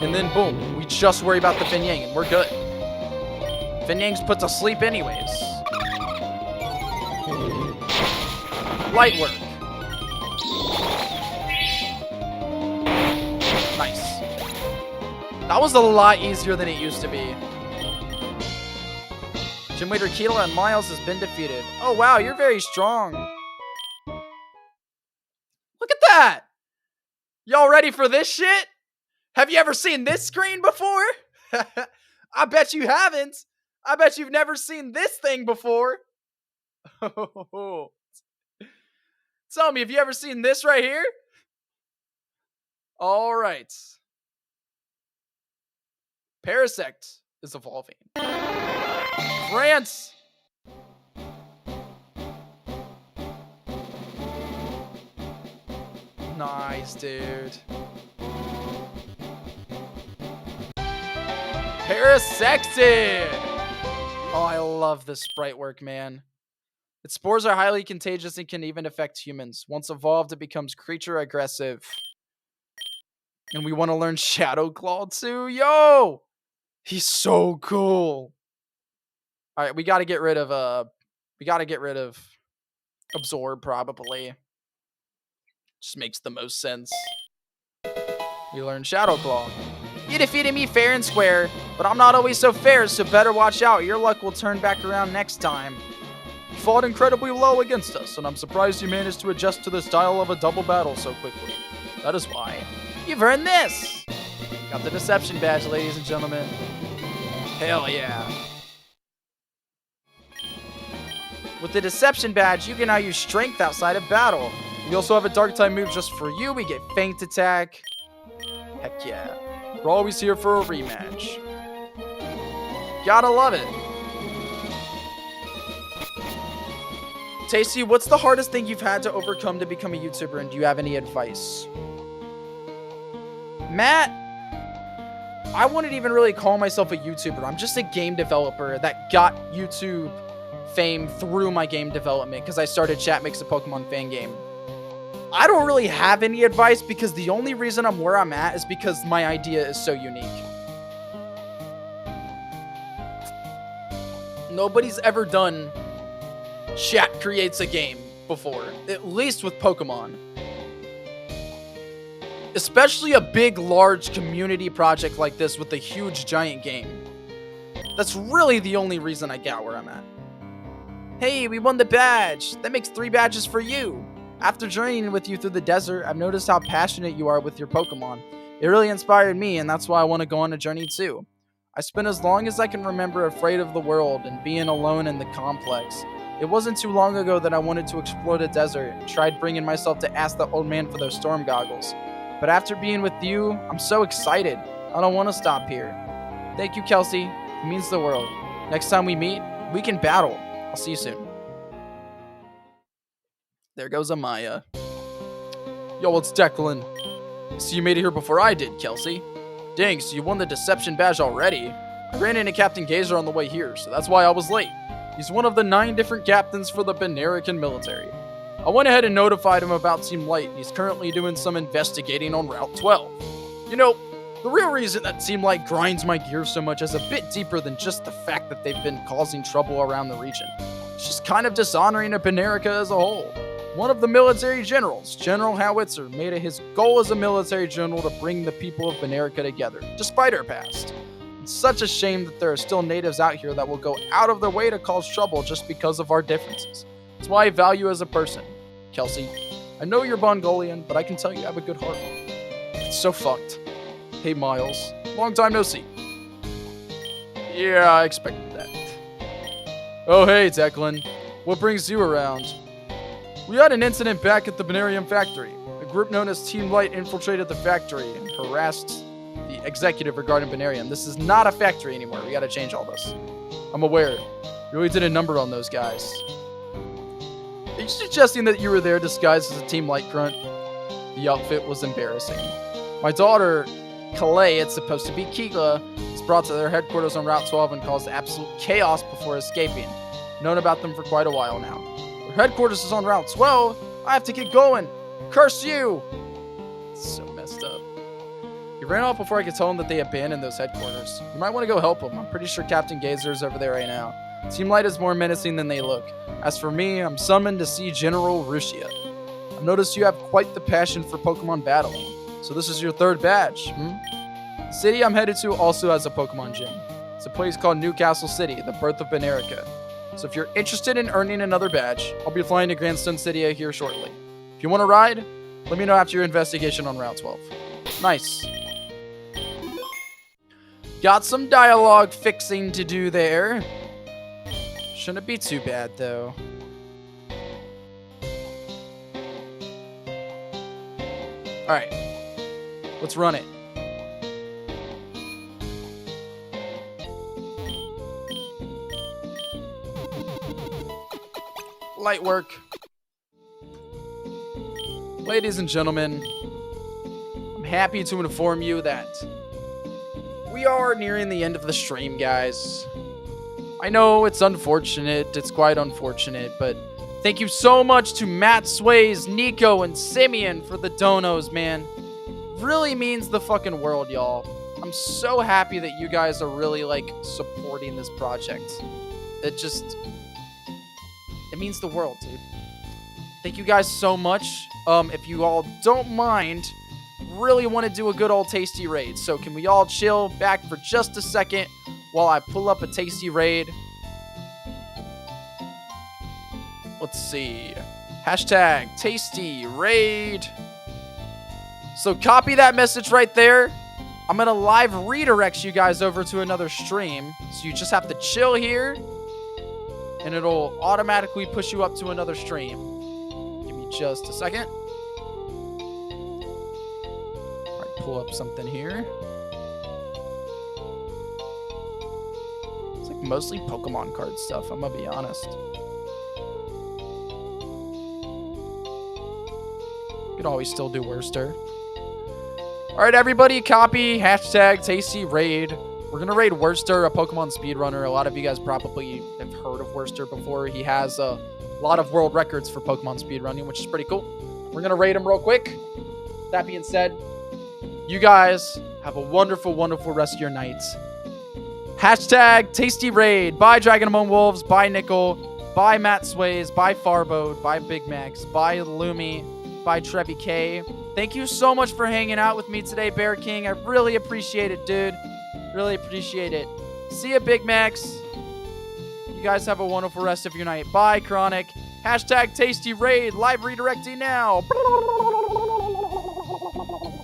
And then, boom, we just worry about the Fin Yang, and we're good. Fin Yang's put to sleep anyways. Light work. Nice. That was a lot easier than it used to be. Gym Leader Keela and Miles has been defeated. Oh, wow, you're very strong. Look at that! Y'all ready for this shit? Have you ever seen this screen before? I bet you haven't. I bet you've never seen this thing before. Tell me, have you ever seen this right here? All right. Parasect is evolving. France. Nice, dude. Parasected! Oh, I love this sprite work, man. Its spores are highly contagious and can even affect humans. Once evolved, it becomes creature aggressive. And we want to learn Shadow Claw too? Yo! He's so cool. Alright, we gotta get rid of Absorb, probably. Just makes the most sense. We learn Shadow Claw. You defeated me fair and square, but I'm not always so fair, so better watch out. Your luck will turn back around next time. You fought incredibly low against us, and I'm surprised you managed to adjust to the style of a double battle so quickly. That is why. You've earned this! Got the Deception Badge, ladies and gentlemen. Hell yeah. With the Deception Badge, you can now use Strength outside of battle. We also have a Dark type move just for you. We get Feint Attack. Heck yeah. We're always here for a rematch. Gotta love it. Tasty, what's the hardest thing you've had to overcome to become a YouTuber, and do you have any advice? Matt, I wouldn't even really call myself a YouTuber. I'm just a game developer that got YouTube fame through my game development because I started Chatmix, a Pokemon fan game. I don't really have any advice because the only reason I'm where I'm at is because my idea is so unique. Nobody's ever done Chat creates a game before, at least with Pokemon. Especially a big, large community project like this with a huge, giant game. That's really the only reason I got where I'm at. Hey, we won the badge. That makes 3 badges for you. After journeying with you through the desert, I've noticed how passionate you are with your Pokemon. It really inspired me, and that's why I want to go on a journey too. I spent as long as I can remember afraid of the world and being alone in the complex. It wasn't too long ago that I wanted to explore the desert and tried bringing myself to ask the old man for those storm goggles. But after being with you, I'm so excited. I don't want to stop here. Thank you, Kelsey. It means the world. Next time we meet, we can battle. I'll see you soon. There goes Amaya. Yo, it's Declan. So you made it here before I did, Kelsey. Dang, so you won the Deception Badge already? I ran into Captain Gazer on the way here, so that's why I was late. He's one of the 9 different captains for the Benerican military. I went ahead and notified him about Team Light, and he's currently doing some investigating on Route 12. You know, the real reason that Team Light grinds my gears so much is a bit deeper than just the fact that they've been causing trouble around the region. It's just kind of dishonoring of Benerica as a whole. One of the military generals, General Howitzer, made it his goal as a military general to bring the people of Benerica together, despite our past. It's such a shame that there are still natives out here that will go out of their way to cause trouble just because of our differences. It's why I value you as a person. Kelsey, I know you're Mongolian, but I can tell you have a good heart. It's so fucked. Hey, Miles. Long time no see. Yeah, I expected that. Oh, hey, Declan. What brings you around? We had an incident back at the Benerium factory. A group known as Team Light infiltrated the factory and harassed the executive regarding Benerium. This is not a factory anymore. We gotta change all this. I'm aware. You really did a number on those guys. Are you suggesting that you were there disguised as a Team Light grunt? The outfit was embarrassing. My daughter, Calais, it's supposed to be Kigla, was brought to their headquarters on Route 12 and caused absolute chaos before escaping. Known about them for quite a while now. Their headquarters is on Route 12. I have to get going. Curse you! It's so messed up. He ran off before I could tell him that they abandoned those headquarters. You might want to go help him. I'm pretty sure Captain Gazer is over there right now. Team Light is more menacing than they look. As for me, I'm summoned to see General Rushia. I've noticed you have quite the passion for Pokemon battling. So this is your 3rd badge, The city I'm headed to also has a Pokemon gym. It's a place called Newcastle City, the birth of Benerica. So if you're interested in earning another badge, I'll be flying to Grandstone City here shortly. If you want to ride, let me know after your investigation on Route 12. Nice. Got some dialogue fixing to do there. Shouldn't be too bad, though. Alright. Let's run it. Light work. Ladies and gentlemen, I'm happy to inform you that we are nearing the end of the stream, guys. I know it's unfortunate, it's quite unfortunate, but thank you so much to Matt Sways, Nico, and Simeon for the donos, man. Really means the fucking world, y'all. I'm so happy that you guys are really, supporting this project. It means the world, dude. Thank you guys so much. If you all don't mind, really want to do a good old tasty raid. So can we all chill back for just a second while I pull up a tasty raid? Let's see. Hashtag tasty raid. So copy that message right there. I'm going to live redirect you guys over to another stream. So you just have to chill here. And it'll automatically push you up to another stream. Give me just a second. Alright, pull up something here. It's mostly Pokemon card stuff, I'm gonna be honest. You could always still do Worcester. Alright, everybody, copy hashtag tasty raid. We're going to raid Worcester, a Pokemon speedrunner. A lot of you guys probably have heard of Worcester before. He has a lot of world records for Pokemon speedrunning, which is pretty cool. We're going to raid him real quick. That being said, you guys have a wonderful, wonderful rest of your night. Hashtag tasty raid. Bye, Dragon Among Wolves. Bye, Nickel. Bye, Matt Sways. Bye, Farbode. Bye, Big Max. Bye, Lumi. Bye, Trevi K. Thank you so much for hanging out with me today, Bear King. I really appreciate it, dude. Really appreciate it. See ya, Big Max. You guys have a wonderful rest of your night. Bye, Chronic. Hashtag tasty raid. Live redirecting now.